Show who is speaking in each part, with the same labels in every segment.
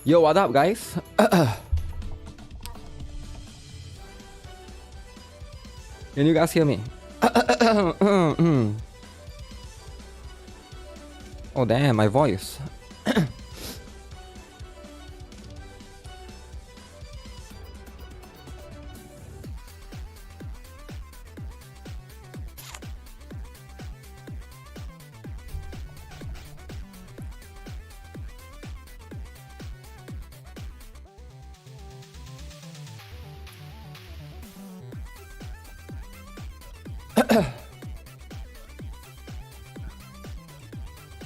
Speaker 1: Yo, what up, guys? Can you guys hear me? Oh damn, my voice.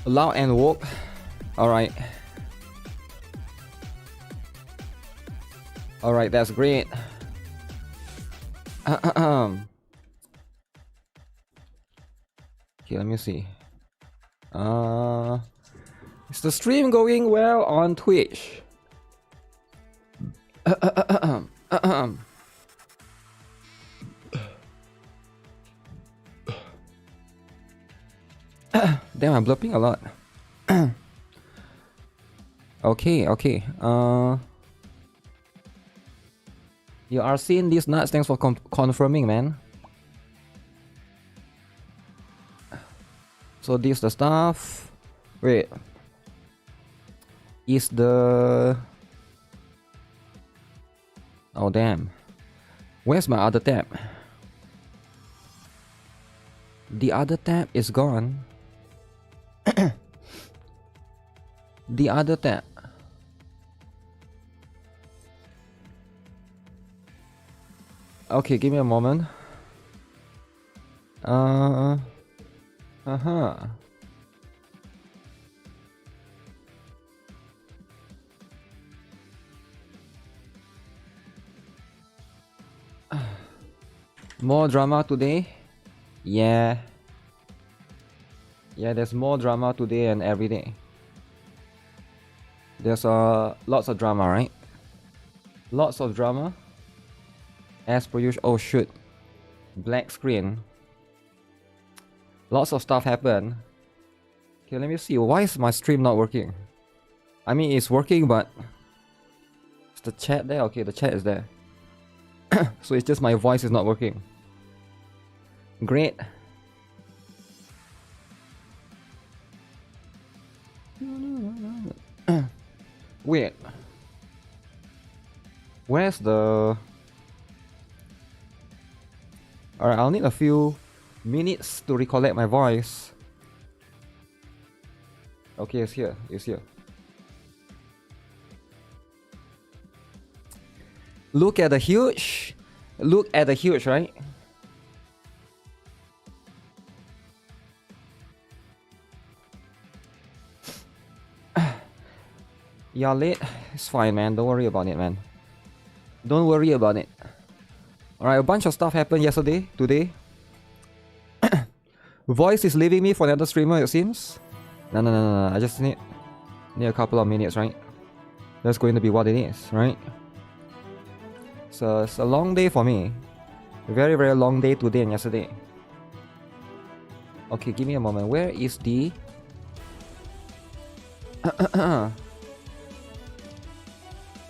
Speaker 1: Loud and woke. Alright. Alright, that's great. Okay, let me see. Is the stream going well on Twitch? Damn, I'm blurping a lot. Okay. You are seeing these nuts. Thanks for confirming, man. So this the stuff. Wait. Is the... Oh damn. Where's my other tab? The other tab is gone. The other tab. Okay, give me a moment. More drama today? Yeah, there's more drama today and every day. There's lots of drama, right? Lots of drama. As per usual. Oh shoot. Black screen. Lots of stuff happen. Okay, let me see. Why is my stream not working? I mean, it's working, but... Is the chat there? Okay, the chat is there. So it's just my voice is not working. Great. Wait. Where's the... Alright, I'll need a few minutes to recollect my voice. Okay, it's here. Look at the huge. Right? You're late. It's fine, man. Don't worry about it, man. Don't worry about it. Alright, a bunch of stuff happened yesterday, today. Voice is leaving me for another streamer, it seems. No. I just need a couple of minutes, right? That's going to be what it is, right? So it's a long day for me. A very, very long day today and yesterday. Okay, give me a moment. Where is the...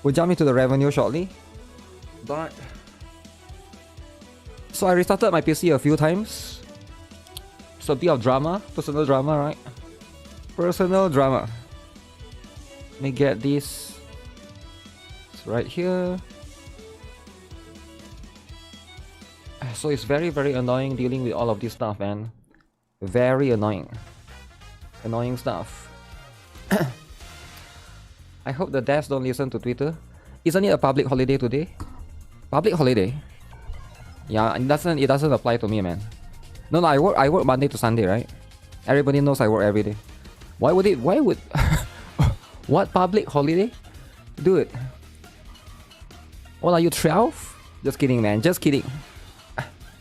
Speaker 1: We'll jump into the revenue shortly. But... So I restarted my PC a few times. It's a bit of drama. Personal drama, right? Personal drama. Let me get this. It's right here. So it's very, very annoying dealing with all of this stuff, man. Very annoying. Annoying stuff. I hope the devs don't listen to Twitter. Isn't it a public holiday today? Public holiday? Yeah, it doesn't apply to me, man. No, I work Monday to Sunday, right? Everybody knows I work every day. Why would what public holiday? Dude. What are you, 12? Just kidding, man. Just kidding.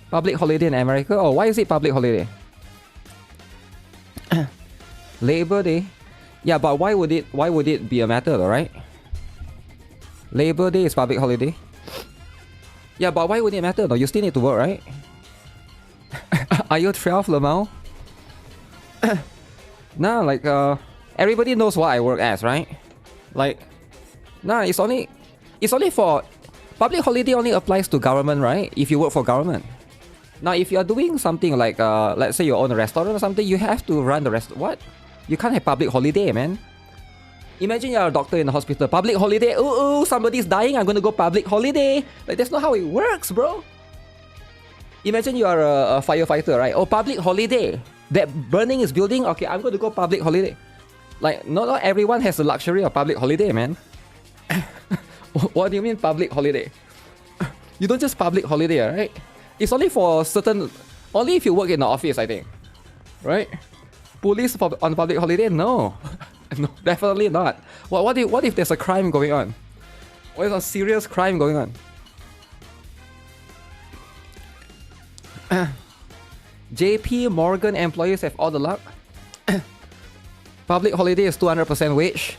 Speaker 1: Public holiday in America? Oh, why is it public holiday? Labor Day? Yeah, but why would it be a matter, right? Labor Day is public holiday. Yeah, but why would it matter though? You still need to work, right? Are you 12, Lamau? Nah, like everybody knows what I work as, right? Like Nah, it's only for public holiday. Only applies to government, right? If you work for government. Now, if you are doing something like let's say you own a restaurant or something, you have to run the rest. What? You can't have public holiday, man. Imagine you're a doctor in the hospital. Public holiday. Ooh, somebody's dying. I'm gonna go public holiday. Like, that's not how it works, bro. Imagine you are a firefighter, right? Oh, public holiday. That burning is building. Okay, I'm going to go public holiday. Like, not everyone has the luxury of public holiday, man. What do you mean public holiday? You don't just public holiday, right? It's only for certain... Only if you work in the office, I think. Right? Police on public holiday? No. No, definitely not. What if there's a crime going on? What if a serious crime going on? JP Morgan employees have all the luck. Public holiday is 200% wage.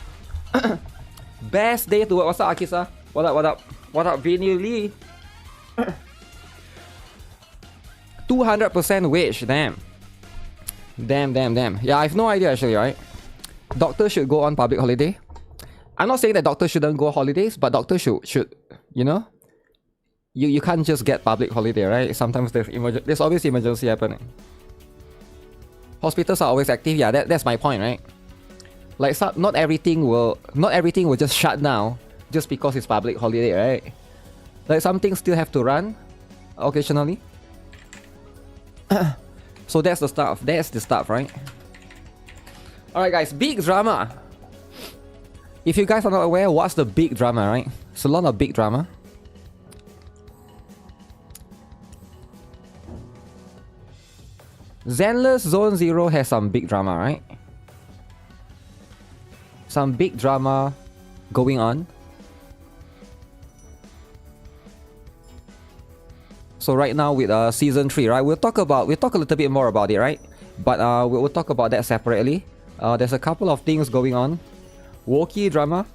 Speaker 1: Best day to work. What's up, Akisa? What up, what up? What up, Vinny Lee? 200% wage, damn. Damn. Yeah, I have no idea actually, right? Doctors should go on public holiday. I'm not saying that doctors shouldn't go holidays, but doctors should, you know? You can't just get public holiday, right? Sometimes there's always emergency happening. Hospitals are always active. Yeah, that's my point, right? Like, not everything will just shut down just because it's public holiday, right? Like, some things still have to run occasionally. So that's the stuff. That's the stuff, right? Alright, guys, big drama. If you guys are not aware, what's the big drama, right? It's a lot of big drama. Zenless Zone Zero has some big drama, right? Some big drama going on. So right now with season 3, right? We'll talk a little bit more about it, right? But we'll talk about that separately. There's a couple of things going on. Woki drama.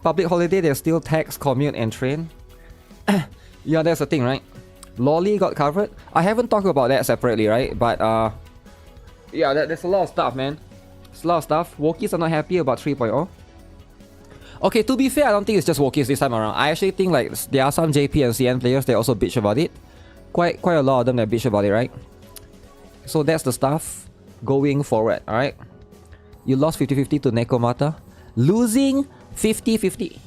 Speaker 1: Public holiday, there's still tax, commute, and train. Yeah, that's the thing, right? Lolly got covered. I haven't talked about that separately, right? But yeah, there's a lot of stuff, man. There's a lot of stuff. Wokies are not happy about 3.0. Okay, to be fair, I don't think it's just Wokies this time around. I actually think like there are some JP and CN players that also bitch about it. Quite a lot of them that bitch about it, right? So that's the stuff going forward, alright? You lost 50-50 to Nekomata. Losing 50-50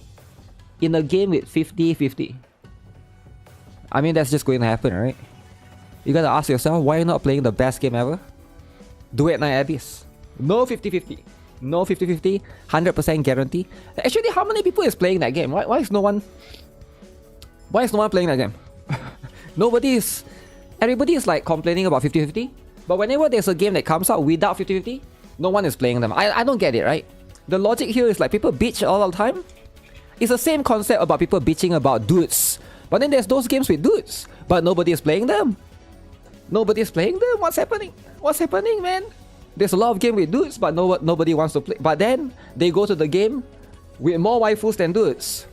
Speaker 1: in a game with 50-50. I mean, that's just going to happen, right? You gotta ask yourself, why not playing the best game ever? Do it, Night Abyss. No 50-50. No 50-50. 100% guarantee. Actually, how many people is playing that game? Why is no one playing that game? Everybody is like complaining about 50-50. But whenever there's a game that comes out without 50-50, no one is playing them. I don't get it, right? The logic here is like people bitch all the time. It's the same concept about people bitching about dudes. But then there's those games with dudes, but nobody is playing them. Nobody's playing them. What's happening? What's happening, man? There's a lot of games with dudes, but nobody wants to play. But then they go to the game with more waifus than dudes.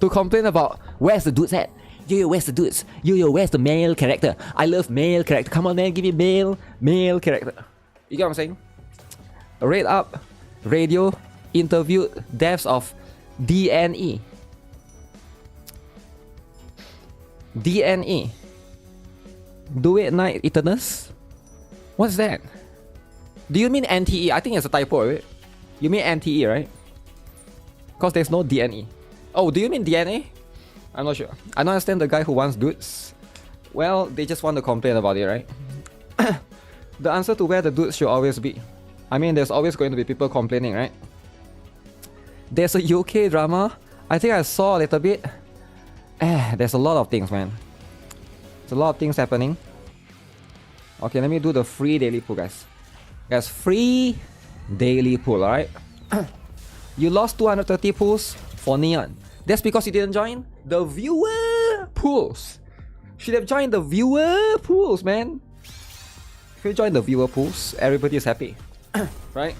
Speaker 1: To complain about where's the dudes at? Yo, where's the dudes? Yo, where's the male character? I love male character. Come on, man, give me male character. You get what I'm saying? Rate Up Radio interviewed devs of DNE. DNE. Do It Night Eternus? What's that? Do you mean NTE? I think it's a typo, right? You mean NTE, right? Because there's no DNE. Oh, do you mean DNA? I'm not sure. I don't understand the guy who wants dudes. Well, they just want to complain about it, right? The answer to where the dudes should always be. I mean, there's always going to be people complaining, right? There's a UK drama. I think I saw a little bit. There's a lot of things, man. There's a lot of things happening. Okay, let me do the free daily pool, guys. Guys, free daily pool, alright? You lost 230 pools for Neon. That's because you didn't join the viewer pools. Should have joined the viewer pools, man. If you join the viewer pools, everybody is happy. Right?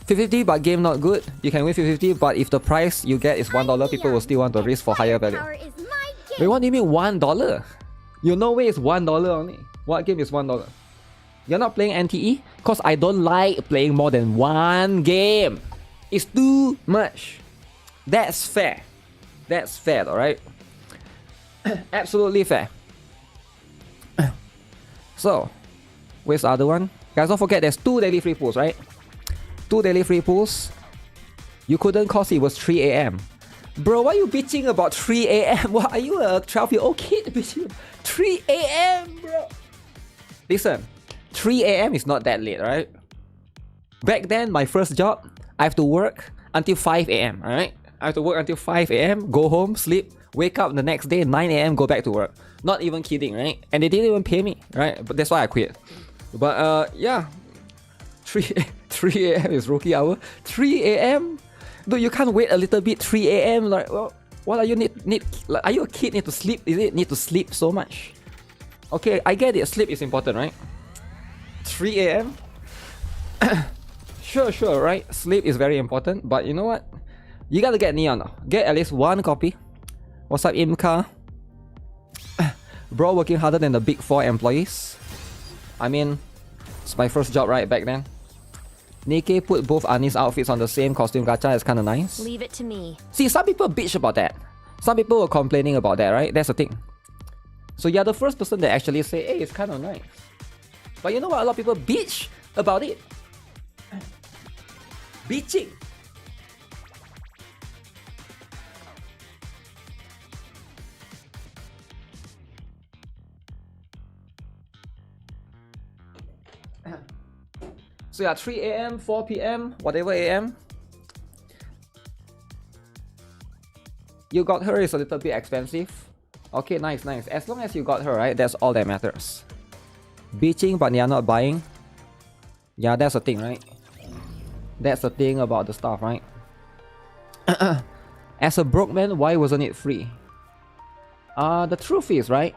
Speaker 1: 50-50 but game not good. You can win 50-50 but if the price you get is $1, people will still want to risk for higher value. Wait, what do you mean $1? You know where it's $1 only. What game is $1? You're not playing NTE? Cause I don't like playing more than one game. It's too much. That's fair. That's fair, alright? Absolutely fair. So, where's the other one? Guys, don't forget there's 2 daily free pulls, right? 2 daily free pulls. You couldn't cause it was 3 AM. Bro, why are you bitching about 3 AM? What, are you a 12-year-old kid bitching? 3 AM, bro. Listen, 3 AM is not that late, right? Back then, my first job, I have to work until 5 AM, alright? I have to work until 5 AM, go home, sleep, wake up the next day, 9 AM, go back to work. Not even kidding, right? And they didn't even pay me, right? But that's why I quit. But yeah, 3 AM is rookie hour. 3 AM? Dude, you can't wait a little bit. 3 AM, like, well, what are you like, are you a kid? Need to sleep? Is it need to sleep so much? Okay, I get it. Sleep is important, right? 3 AM? Sure, right? Sleep is very important. But you know what? You gotta get Neon now. Get at least 1 copy. What's up, Imka? Bro, working harder than the big 4 employees. I mean, it's my first job, right? Back then. Nikke put both Ani's outfits on the same costume gacha. It's kind of nice.
Speaker 2: Leave it to me.
Speaker 1: See, some people bitch about that. Some people were complaining about that, right? That's the thing. So you're the first person that actually say, hey, it's kind of nice. But you know what? A lot of people bitch about it. Bitching. So yeah, 3 AM, 4 PM, whatever AM. You got her is a little bit expensive. Okay, nice. As long as you got her, right? That's all that matters. Bitching, but you're not buying. Yeah, that's the thing, right? That's the thing about the stuff, right? As a broke man, why wasn't it free? The truth is, right?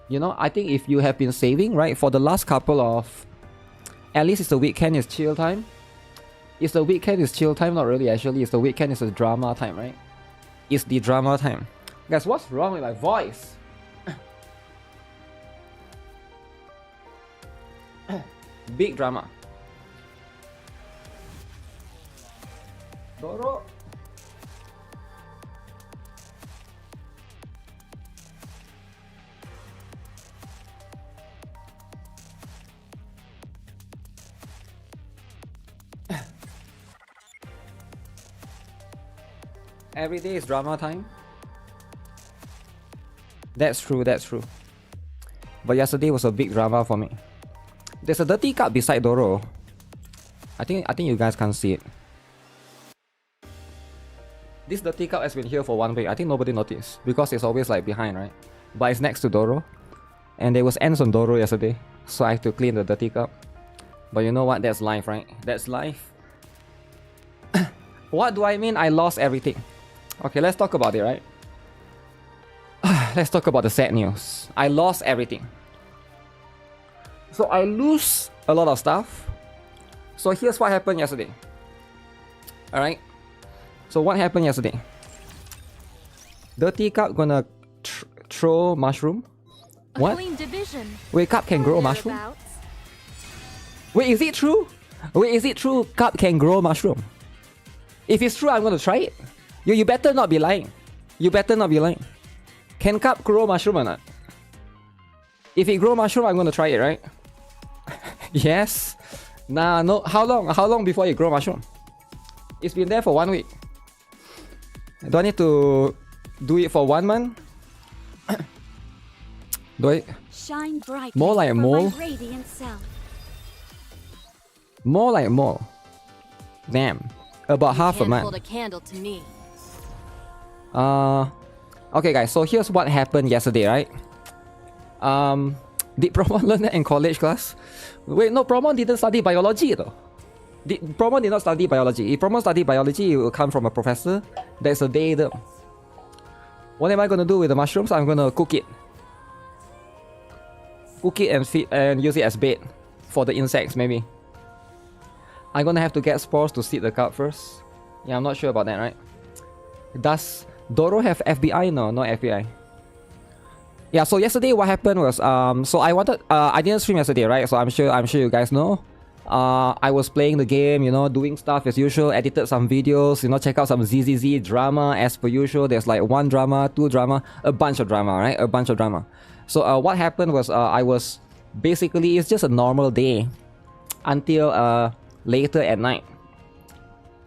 Speaker 1: You know, I think if you have been saving, right, for the last couple of... At least it's the weekend, it's chill time. It's the weekend, it's chill time, not really actually. It's the weekend, it's the drama time, right? It's the drama time. Guys, what's wrong with my voice? Big drama. Doro. Every day is drama time. That's true. But yesterday was a big drama for me. There's a dirty cup beside Doro. I think you guys can't see it. This dirty cup has been here for 1 week. I think nobody noticed because it's always like behind, right? But it's next to Doro. And there was ants on Doro yesterday. So I have to clean the dirty cup. But you know what? That's life, right? That's life. What do I mean I lost everything? Okay, let's talk about it, right? Let's talk about the sad news. I lost everything. So I lose a lot of stuff. So here's what happened yesterday. Alright? So what happened yesterday? Dirty cup gonna throw mushroom? What? Wait, cup can grow mushroom? Wait, is it true? Cup can grow mushroom? If it's true, I'm gonna try it. You better not be lying. Can cup grow mushroom or not? If it grow mushroom, I'm gonna try it, right? Yes. Nah, no. How long before it grow mushroom? It's been there for 1 week. Do I need to do it for 1 month? Do I?
Speaker 2: Shine bright.
Speaker 1: More like a mole. More like a mole. Damn. About half a month.
Speaker 2: Hold a candle to me.
Speaker 1: Okay guys, so here's what happened yesterday, right? Did Promon learn that in college class? Wait, no, Promon didn't study biology though. Promon did not study biology. If Promon studied biology, it will come from a professor. That's a day though. What am I gonna do with the mushrooms? I'm gonna cook it. Cook it and feed and use it as bait for the insects maybe. I'm gonna have to get spores to seed the cup first. Yeah, I'm not sure about that, right? Does Doro have FBI? No, no FBI. Yeah, so yesterday what happened was so I didn't stream yesterday, right? So I'm sure you guys know. I was playing the game, you know, doing stuff as usual, edited some videos, you know, check out some ZZZ drama as per usual. There's like 1 drama, 2 drama, a bunch of drama, right? A bunch of drama. So what happened was I was basically, it's just a normal day until later at night,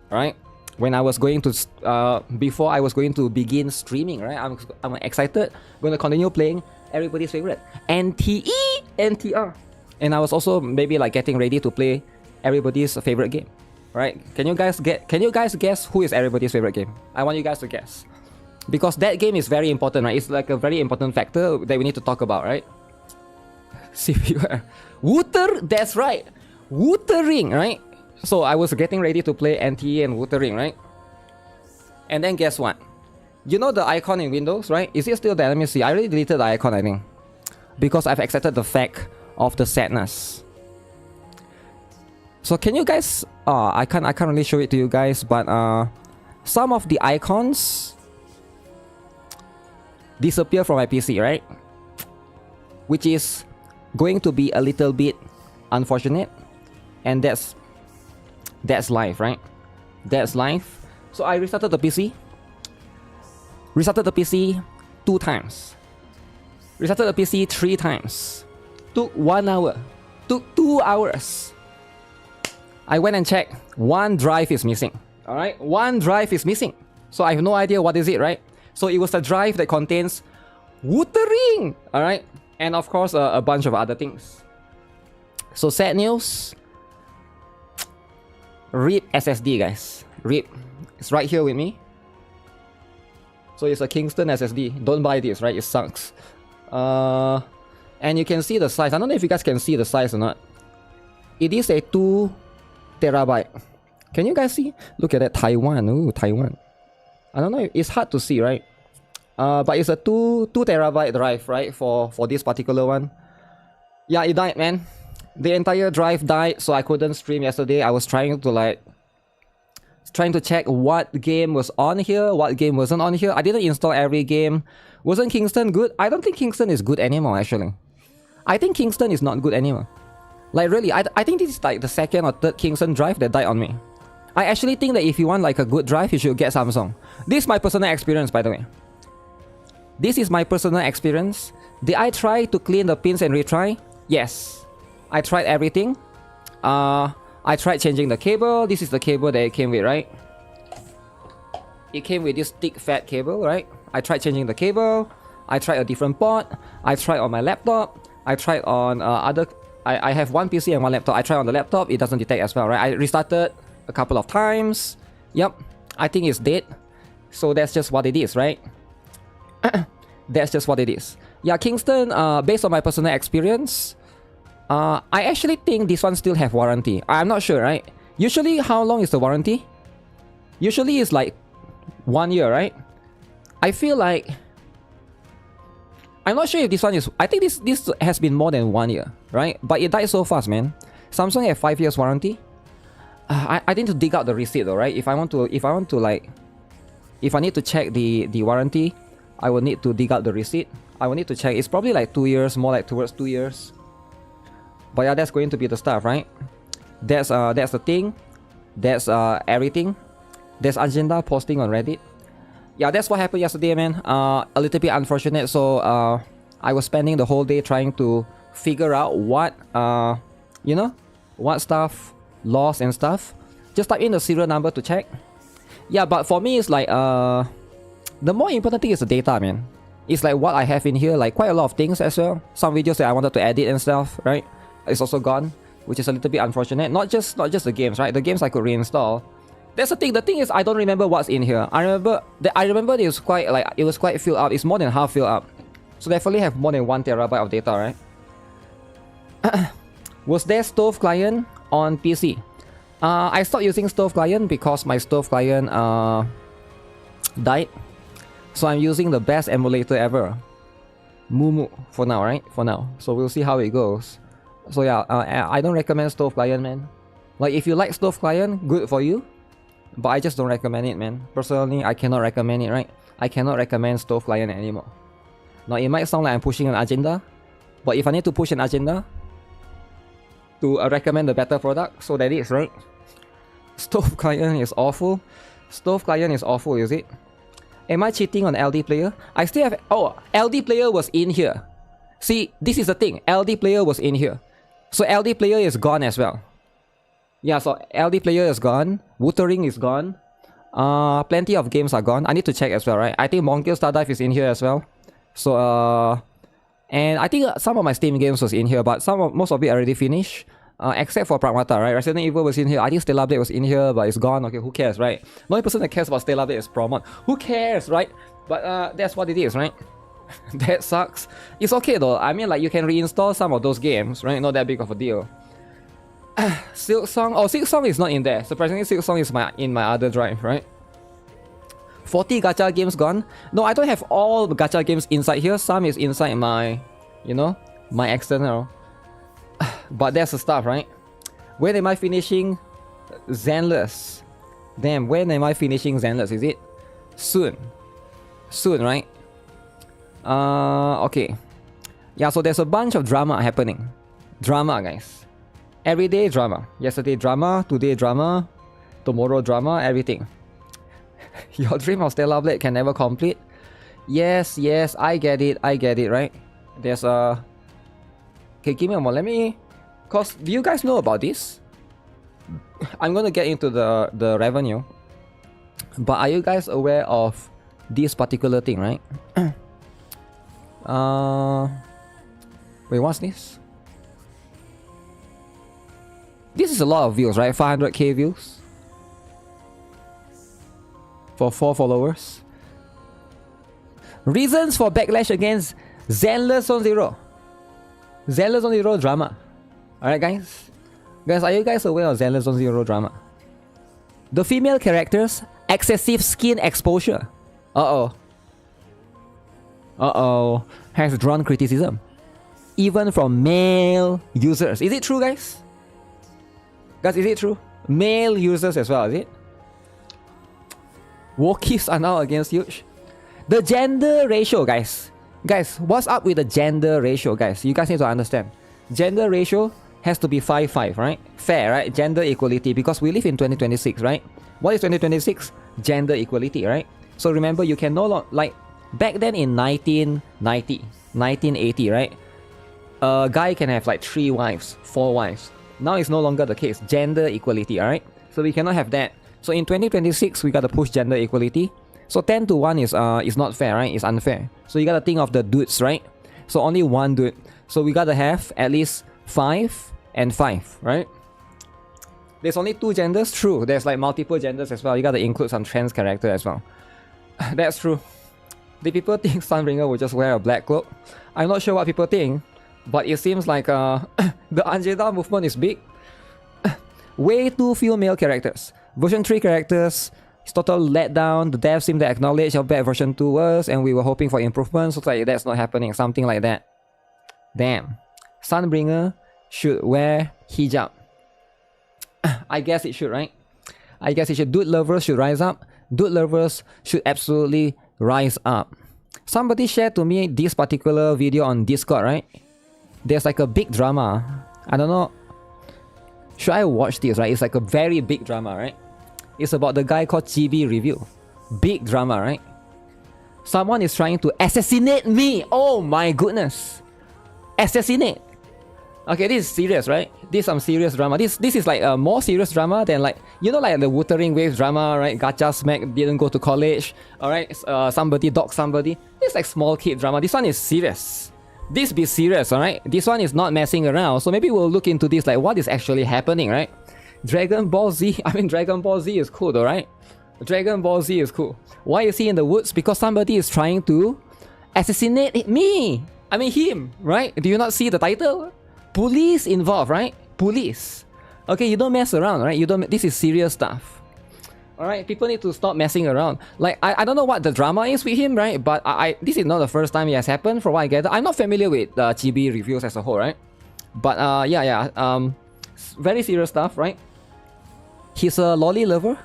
Speaker 1: right? When I was going to, before I was going to begin streaming, right? I'm excited, going to continue playing everybody's favorite, NTE, NTR. And I was also maybe like getting ready to play everybody's favorite game, right? Can you guys guess who is everybody's favorite game? I want you guys to guess. Because that game is very important, right? It's like a very important factor that we need to talk about, right? CPU. That's right. Wuthering, right? So I was getting ready to play NTE and Wuthering, right? And then guess what? You know the icon in Windows, right? Is it still there? Let me see. I already deleted the icon, I think. Because I've accepted the fact of the sadness. So can you guys... I can't really show it to you guys, but some of the icons disappear from my PC, right? Which is going to be a little bit unfortunate. And that's life, right? That's life. So I restarted the PC. Restarted the PC 2 times. Restarted the PC 3 times. Took 1 hour. Took 2 hours. I went and checked. 1 drive is missing. Alright? 1 drive is missing. So I have no idea what is it, right? So it was a drive that contains Wuthering. Alright? And of course a bunch of other things. So sad news. RIP SSD, guys. RIP. It's right here with me. So it's a Kingston SSD. Don't buy this, right? It sucks. And you can see the size. I don't know if you guys can see the size or not. It is a 2 terabyte. Can you guys see? Look at that. Taiwan. Ooh, Taiwan. I don't know. It's hard to see, right? But it's a 2 terabyte drive, right? For this particular one. Yeah, it died, man. The entire drive died, so I couldn't stream yesterday. I was trying to check what game was on here, what game wasn't on here. I didn't install every game. Wasn't Kingston good? I don't think Kingston is good anymore, actually. I think Kingston is not good anymore. Like, really, I think this is like the 2nd or 3rd Kingston drive that died on me. I actually think that if you want like a good drive, you should get Samsung. This is my personal experience, by the way. This is my personal experience. Did I try to clean the pins and retry? Yes. I tried everything. I tried changing the cable. This is the cable that it came with, right? It came with this thick fat cable, right? I tried changing the cable. I tried a different port. I tried on my laptop. I tried on other... I have 1 PC and 1 laptop. I tried on the laptop. It doesn't detect as well, right? I restarted a couple of times. Yep. I think it's dead. So that's just what it is, right? That's just what it is. Yeah, Kingston, based on my personal experience... I actually think this one still have warranty. I'm not sure, right? Usually, how long is the warranty? Usually it's like 1 year, right? I feel like... I'm not sure if this one is... I think this has been more than 1 year, right? But it died so fast, man. Samsung have 5 years warranty. I need to dig out the receipt though, right? If I want to like... If I need to check the warranty, I will need to dig out the receipt. I will need to check. It's probably like 2 years, more like towards 2 years. But yeah, that's going to be the stuff, right? That's the thing. That's everything. There's agenda posting on Reddit. Yeah, that's what happened yesterday, man. A little bit unfortunate. So I was spending the whole day trying to figure out what you know, what stuff lost and stuff. Just type in the serial number to check. Yeah, but for me it's like the more important thing is the data, man. It's like what I have in here, like quite a lot of things as well. Some videos that I wanted to edit and stuff, right? It's also gone, which is a little bit unfortunate. Not just the games, right? The games I could reinstall. That's the thing. The thing is, I don't remember what's in here. I remember it was quite filled up. It's more than half filled up. So definitely have more than 1 terabyte of data, right? Was there Stove Client on PC? I stopped using Stove Client because my Stove Client died. So I'm using the best emulator ever, Mumu, for now, right? For now. So we'll see how it goes. So yeah, I don't recommend Stove Client, man. Like, if you like Stove Client, good for you. But I just don't recommend it, man. Personally, I cannot recommend it, right? I cannot recommend Stove Client anymore. Now, it might sound like I'm pushing an agenda. But if I need to push an agenda, to recommend a better product. So that is, right? Stove client is awful. Stove client is awful, is it? Am I cheating on LD player? I still have... Oh, LD player was in here. See, this is the thing. LD player was in here. So LD player is gone as well. Yeah, so LD player is gone. Wuthering is gone. Plenty of games are gone. I need to check as well, right? I think Monkey Stardive is in here as well. So, and I think some of my Steam games was in here, but most of it already finished. Except for Pragmata, right? Resident Evil was in here. I think Stellar Blade was in here, but it's gone. Okay, who cares, right? The only person that cares about Stellar Blade is Promon. Who cares, right? But that's what it is, right? That sucks. It's okay though. I mean, like, you can reinstall some of those games, right? Not that big of a deal. Silk Song. Oh, Silk Song is not in there. Surprisingly, Silk Song is in my other drive, right? 40 gacha games gone. No, I don't have all the gacha games inside here. Some is inside my, you know, my external. But that's the stuff, right? When am I finishing Zenless? Damn, when am I finishing Zenless? Is it soon? Soon, right? Okay. Yeah, so there's a bunch of drama happening. Drama, guys. Everyday drama. Yesterday drama, today drama, tomorrow drama, everything. Your dream of Stellar Blade can never complete. Yes, I get it, right? There's a... Okay, give me a moment, let me... Cause, do you guys know about this? I'm gonna get into the revenue. But are you guys aware of this particular thing, right? Wait, what's this? This is a lot of views, right? 500k views. For 4 followers. Reasons for backlash against Zenless on Zero. Zenless on Zero drama. Alright, guys? Guys, are you guys aware of Zenless on Zero drama? The female characters, excessive skin exposure. Has drawn criticism. Even from male users. Is it true, guys? Guys, is it true? Male users as well, is it? Wokies are now against huge. The gender ratio, guys. Guys, what's up with the gender ratio, guys? You guys need to understand. Gender ratio has to be 5-5, right? Fair, right? Gender equality, because we live in 2026, right? What is 2026? Gender equality, right? So remember, you can no longer... Like, back then in 1980, right? A guy can have like 3 wives, 4 wives. Now it's no longer the case. Gender equality, alright? So we cannot have that. So in 2026, we gotta push gender equality. So 10 to 1 is not fair, right? It's unfair. So you gotta think of the dudes, right? So only one dude. So we gotta have at least 5 and 5, right? There's only 2 genders? True. There's like multiple genders as well. You gotta include some trans character as well. That's true. The people think Sunbringer will just wear a black cloak. I'm not sure what people think, but it seems like the Anjeda movement is big. Way too few male characters. Version 3 characters, it's total letdown. The devs seem to acknowledge how bad version 2 was, and we were hoping for improvements. Looks like that's not happening. Something like that. Damn. Sunbringer should wear hijab. I guess it should, right? I guess it should. Dude lovers should rise up. Dude lovers should absolutely rise up. Somebody shared to me this particular video on Discord, right? There's like a big drama. I don't know. Should I watch this, right? It's like a very big drama, right? It's about the guy called Chibi Review. Big drama, right? Someone is trying to assassinate me. Oh my goodness. Assassinate. Okay, this is serious, right? This is some serious drama. This is like a more serious drama than like, you know, like the Wuthering Waves drama, right? Gacha Smack didn't go to college. Alright, somebody dogged somebody. This is like small kid drama. This one is serious. This be serious, alright? This one is not messing around. So maybe we'll look into this, like what is actually happening, right? Dragon Ball Z. I mean, Dragon Ball Z is cool though, right? Dragon Ball Z is cool. Why is he in the woods? Because somebody is trying to assassinate me. I mean him, right? Do you not see the title? Police involved, right? Police. Okay, you don't mess around, right? You don't. This is serious stuff. Alright, people need to stop messing around. Like, I don't know what the drama is with him, right? But this is not the first time it has happened, from what I gather. I'm not familiar with Chibi reviews as a whole, right? But very serious stuff, right? He's a lolly lover.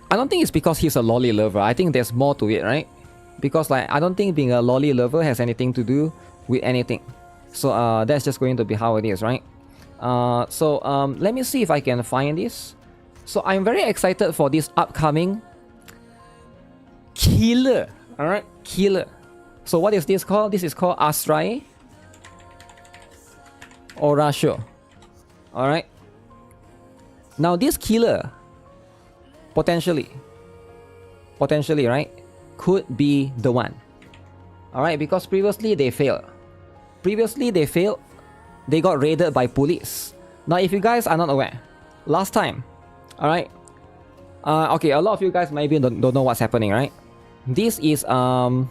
Speaker 1: I don't think it's because he's a lolly lover. I think there's more to it, right? Because like, I don't think being a lolly lover has anything to do with anything. So that's just going to be how it is, right? Let me see if I can find this. So I'm very excited for this upcoming killer. Alright, killer. So what is this called? This is called Astrae Orasho. Alright. Now this killer potentially, right, could be the one. Alright, because previously they failed. They got raided by police. Now if you guys are not aware, last time, alright, okay, a lot of you guys maybe don't know what's happening, right? This is Blue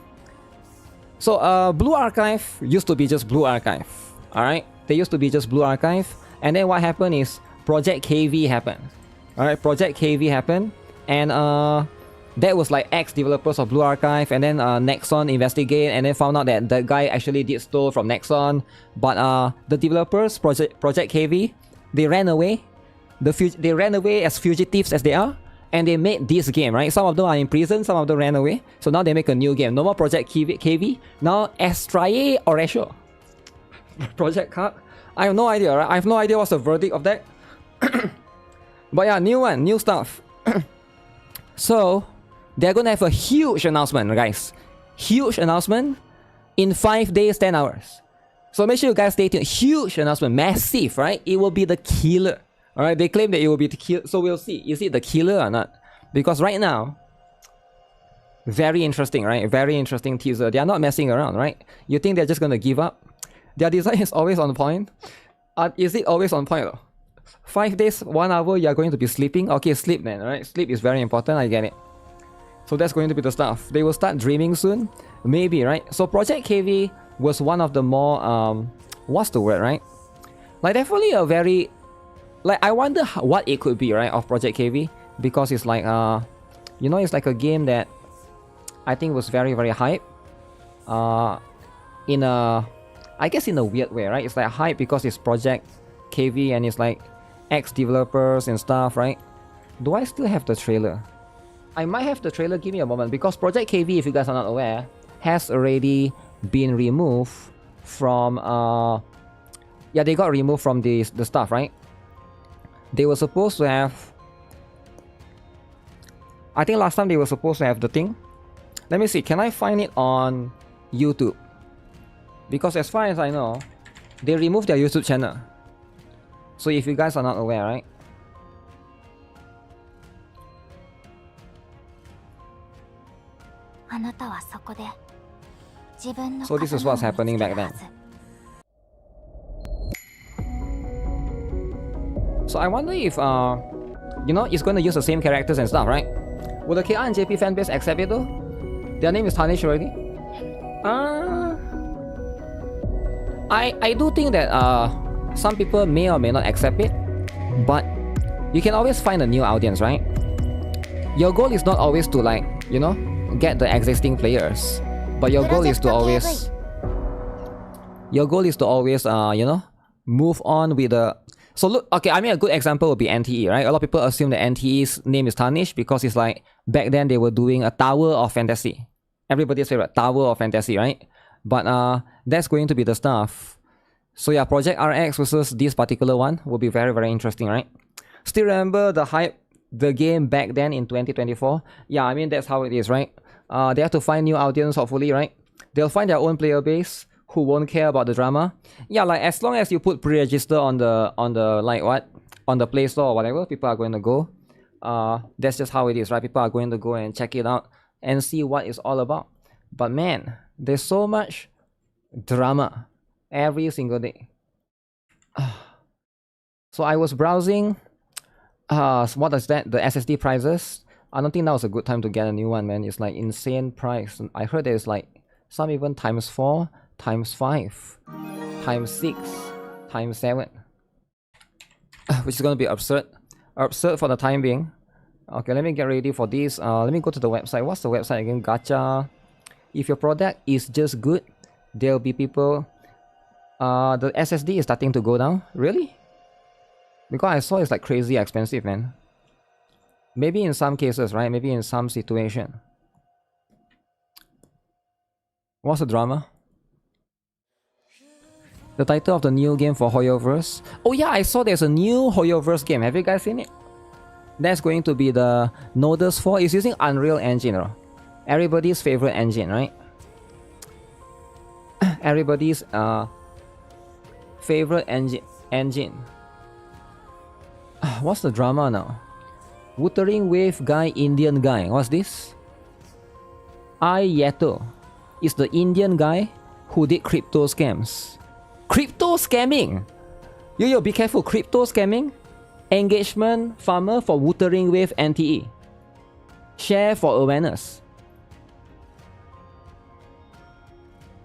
Speaker 1: Archive used to be just Blue Archive. Alright, they used to be just Blue Archive, and then what happened is Project KV happened. Alright, Project KV happened, and that was like ex-developers of Blue Archive, and then Nexon investigate, and then found out that the guy actually did steal from Nexon. But the developers, Project KV, they ran away. They ran away as fugitives as they are, and they made this game, right? Some of them are in prison, some of them ran away. So now they make a new game. No more Project KV. Now Astrae Orasho. Project Card. I have no idea, right? I have no idea what's the verdict of that. But yeah, new one, new stuff. So they're gonna have a huge announcement, guys. Huge announcement in 5 days, 10 hours. So make sure you guys stay tuned. Huge announcement, massive, right? It will be the killer. Alright, they claim that it will be the killer. So we'll see. Is it the killer or not? Because right now, very interesting, right? Very interesting teaser. They are not messing around, right? You think they're just gonna give up? Their design is always on point. Is it always on point though? 5 days, 1 hour, you are going to be sleeping? Okay, sleep then, right? Sleep is very important, I get it. So that's going to be the stuff. They will start dreaming soon. Maybe, right? So Project KV was one of the more, what's the word, right? Like definitely a very, like I wonder what it could be, right, of Project KV. Because it's like, you know, it's like a game that I think was very, very hype. In a, I guess in a weird way, right? It's like hype because it's Project KV and it's like ex-developers and stuff, right? Do I still have the trailer? I might have the trailer, give me a moment, because Project KV, if you guys are not aware, has already been removed from, yeah, they got removed from the stuff, right? They were supposed to have, I think last time they were supposed to have the thing. Let me see, can I find it on YouTube? Because as far as I know, they removed their YouTube channel. So if you guys are not aware, right? So this is what's happening back then. So I wonder if, you know, it's going to use the same characters and stuff, right? Will the KR and JP fanbase accept it though? Their name is tarnished already. I do think that some people may or may not accept it, but you can always find a new audience, right? Your goal is not always to, like, you know, get the existing players, but your goal is to always, you know, move on with the. So look, okay, I mean a good example would be NTE, right? A lot of people assume that NTE's name is tarnished because it's like back then they were doing a Tower of Fantasy, everybody's favorite Tower of Fantasy, right? But that's going to be the stuff. So yeah, Project RX versus this particular one will be very, very interesting, right? Still remember the hype, the game back then in 2024? Yeah, I mean, that's how it is, right? They have to find new audience, hopefully, right? They'll find their own player base who won't care about the drama. Yeah, like as long as you put pre-register on the like what? On the Play Store or whatever, people are going to go. That's just how it is, right? People are going to go and check it out and see what it's all about. But man, there's so much drama every single day. So I was browsing, what is that? The SSD prices. I don't think that was a good time to get a new one, man. It's like insane price. I heard there's like some even ×4, ×5, ×6, ×7. Which is gonna be absurd. Absurd for the time being. Okay, let me get ready for this. Let me go to the website. What's the website again? Gacha. If your product is just good, there'll be people. The SSD is starting to go down. Really? Because I saw it's like crazy expensive, man. Maybe in some cases, right? Maybe in some situation. What's the drama? The title of the new game for Hoyoverse. Oh yeah, I saw there's a new Hoyoverse game. Have you guys seen it? That's going to be the Nodus 4. It's using Unreal Engine, bro. Everybody's favorite engine, right? Everybody's favorite engine. What's the drama now? Wuthering Wave guy, Indian guy. What's this? Yeto is the Indian guy who did crypto scams. Crypto scamming! Yo, be careful. Crypto scamming. Engagement farmer for Wuthering Wave NTE. Share for awareness.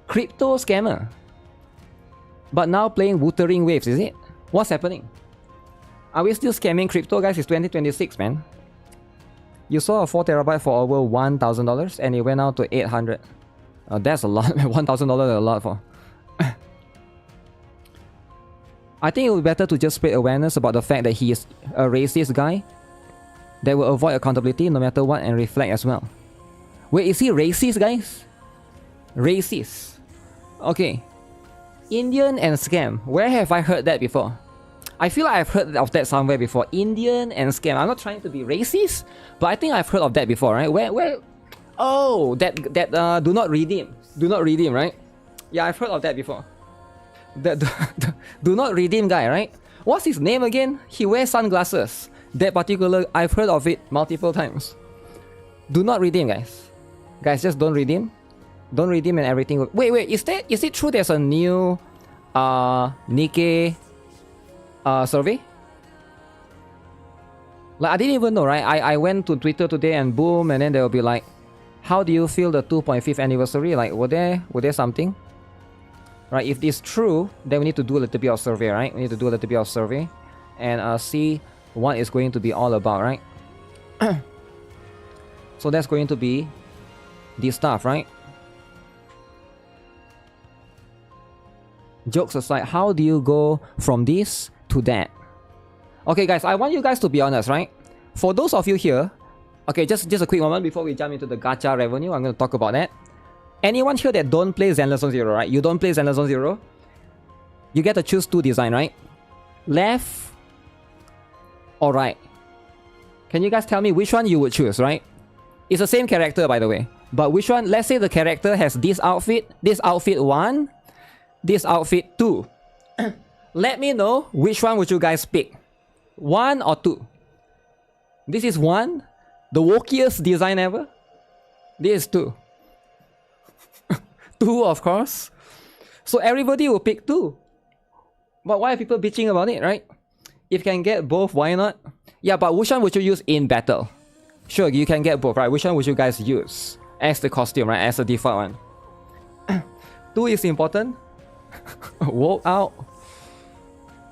Speaker 1: Crypto scammer. But now playing Wuthering Waves, is it? What's happening? Are we still scamming crypto, guys? It's 2026, man. You saw a 4TB for over $1,000 and it went out to 800. That's a lot. $1,000 is a lot for. I think it would be better to just spread awareness about the fact that he is a racist guy that will avoid accountability no matter what and reflect as well. Wait, is he racist, guys? Racist. Okay. Indian and scam. Where have I heard that before? I feel like I've heard of that somewhere before. Indian and scam. I'm not trying to be racist, but I think I've heard of that before, right? Where? Oh, that do not redeem. Do not redeem, right? Yeah, I've heard of that before. The do not redeem guy, right? What's his name again? He wears sunglasses. That particular, I've heard of it multiple times. Do not redeem, guys. Guys, just don't redeem. Don't redeem and everything. Wait, is it true there's a new Nikke survey? Like, I didn't even know, right? I went to Twitter today and boom, and then they'll be like, how do you feel the 2.5th anniversary? Like, were there something? Right, if this is true, then we need to do a little bit of survey, right? We need to do a little bit of survey and see what it's going to be all about, right? So that's going to be this stuff, right? Jokes aside, how do you go from this to that? Okay, guys, I want you guys to be honest, right? For those of you here, okay, just a quick moment before we jump into the gacha revenue. I'm going to talk about that. Anyone here that don't play Zenless on Zero, right? You don't play Zenless on Zero. You get to choose two design, right? Left or right? Can you guys tell me which one you would choose, right? It's the same character, by the way. But which one? Let's say the character has this outfit 1, this outfit 2. Let me know which one would you guys pick. 1 or 2? This is 1. The wokiest design ever. This is 2. 2, of course. So everybody will pick 2. But why are people bitching about it, right? If you can get both, why not? Yeah, but which one would you use in battle? Sure, you can get both, right? Which one would you guys use as the costume, right? As the default one. 2 is important. Walk out.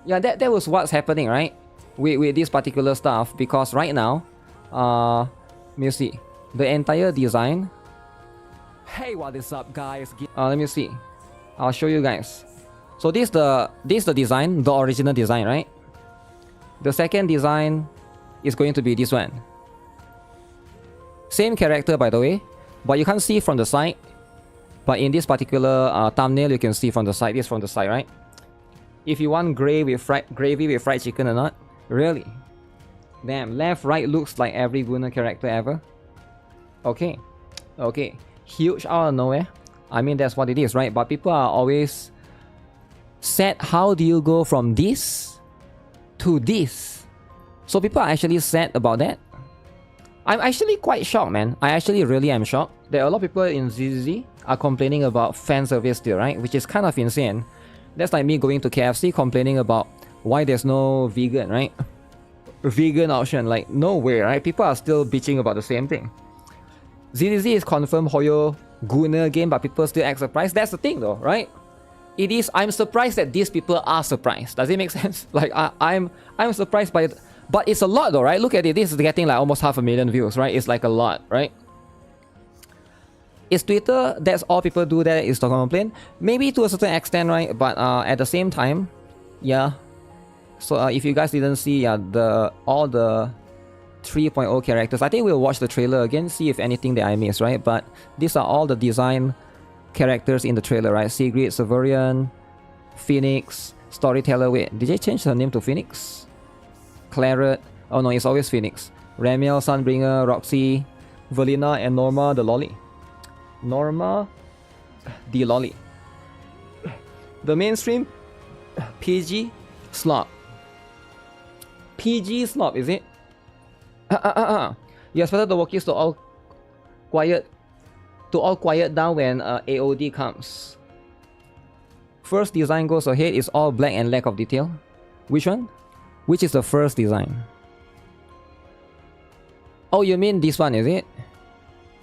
Speaker 1: Yeah, that was what's happening, right? With this particular stuff. Because right now, let me see. The entire design. Hey, what is up, guys? Let me see. I'll show you guys. So this the design, the original design, right? The second design is going to be this one. Same character, by the way, but you can't see from the side. But in this particular thumbnail, you can see from the side. This from the side, right? If you want gravy with fried chicken or not, really? Damn, left, right looks like every Gunner character ever. Okay. Huge out of nowhere. I mean, that's what it is, right? But people are always sad. How do you go from this to this? So people are actually sad about that. I'm actually quite shocked, man. I actually really am shocked. There are a lot of people in ZZZ are complaining about fan service still, right? Which is kind of insane. That's like me going to KFC complaining about why there's no vegan, right? Vegan option, like no way, right? People are still bitching about the same thing. ZZZ is confirmed Hoyo Gunner game, but people still act surprised. That's the thing though, right? It is, I'm surprised that these people are surprised. Does it make sense? Like I'm surprised by it. But it's a lot though, right? Look at it. This is getting like almost 500,000 views, right? It's like a lot, right? Is Twitter, that's all people do there is to complain? Maybe to a certain extent, right? But at the same time, yeah. So if you guys didn't see all the 3.0 characters, I think we'll watch the trailer again, see if anything that I missed, right? But these are all the design characters in the trailer, right? Sigrid, Severian, Phoenix, Storyteller. Wait, did they change her name to Phoenix? Claret. Oh no, it's always Phoenix. Ramiel, Sunbringer, Roxy, Valina, and Norma the Lolly. Norma the Lolly. The mainstream PG slop. PG slop, is it? You expected the walkies to all quiet down when AOD comes. First design goes ahead, is all black and lack of detail. Which one? Which is the first design? Oh, you mean this one, is it?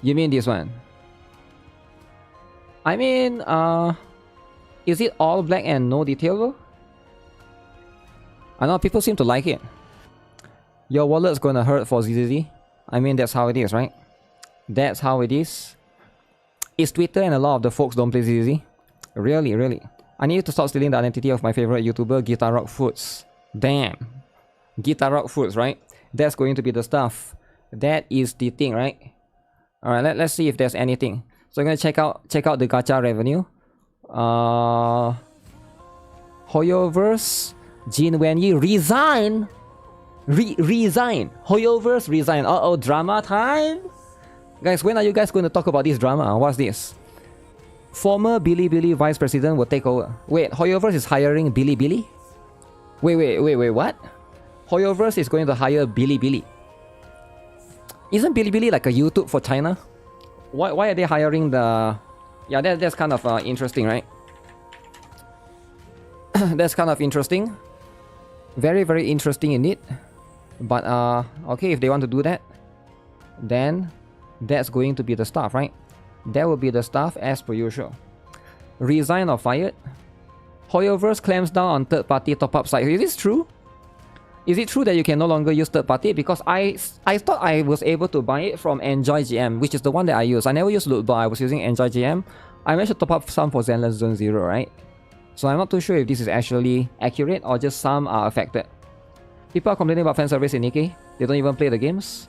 Speaker 1: You mean this one? I mean, is it all black and no detail though? I know people seem to like it. Your wallet's gonna hurt for ZZZ. I mean, that's how it is, right? That's how it is. It's Twitter and a lot of the folks don't play ZZZ. Really, really. I need to stop stealing the identity of my favorite YouTuber, GuitarRock Foods. Damn. GuitarRock Foods, right? That's going to be the stuff. That is the thing, right? Alright, let's see if there's anything. So I'm gonna check out the gacha revenue. Hoyoverse, Jin Wenyi resign. Resign. Hoyoverse resign. Uh-oh, drama time? Guys, when are you guys going to talk about this drama? What's this? Former Bilibili vice president will take over. Wait, Hoyoverse is hiring Bilibili? Wait, what? Hoyoverse is going to hire Bilibili. Isn't Bilibili like a YouTube for China? Why are they hiring the... Yeah, that's kind of interesting, right? That's kind of interesting. Very, very interesting indeed. But, okay, if they want to do that, then that's going to be the stuff, right? That will be the stuff as per usual. Resign or fired? Hoyoverse clamps down on third-party top-up sites. Is this true? Is it true that you can no longer use third-party? Because I thought I was able to buy it from EnjoyGM, which is the one that I use. I never used Lootbar, I was using EnjoyGM. I managed to top up some for Zenless Zone 0, right? So I'm not too sure if this is actually accurate or just some are affected. People are complaining about fan service in Nikke. They don't even play the games.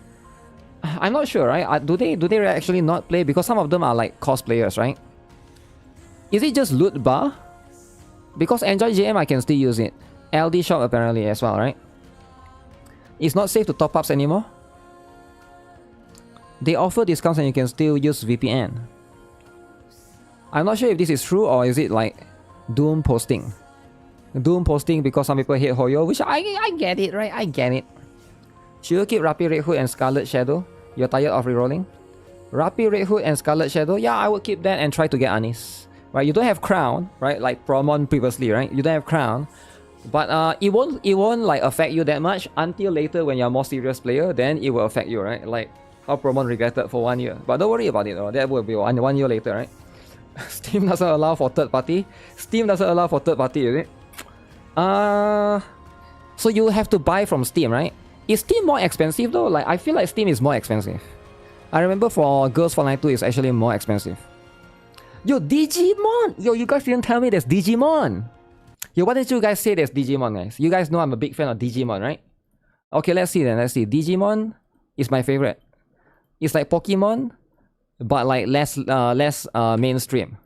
Speaker 1: I'm not sure, right? Do they actually not play? Because some of them are like cosplayers, right? Is it just loot bar? Because EnjoyGM I can still use it. LD shop apparently as well, right? It's not safe to top ups anymore. They offer discounts and you can still use VPN. I'm not sure if this is true or is it like Doom posting. Doom posting because some people hate Hoyo, which I get it, right? I get it. Should you keep Rapid Red Hood and Scarlet Shadow? You're tired of rerolling? Rapid Red Hood and Scarlet Shadow? Yeah, I would keep that and try to get Anis. Right, you don't have Crown, right? Like Promon previously, right? You don't have Crown. But it won't like affect you that much until later when you're a more serious player, then it will affect you, right? Like how Promon regretted for 1 year. But don't worry about it, though. That will be one year later, right? Steam doesn't allow for third party. Steam doesn't allow for third party, is it? So you have to buy from Steam, right? Is Steam more expensive though? Like I feel like Steam is more expensive. I remember for Girls Frontline 2 it's actually more expensive. Yo, Digimon! Yo, you guys didn't tell me there's Digimon! Yo, why didn't you guys say there's Digimon, guys? You guys know I'm a big fan of Digimon, right? Okay, let's see then, let's see. Digimon is my favorite. It's like Pokemon, but like less mainstream.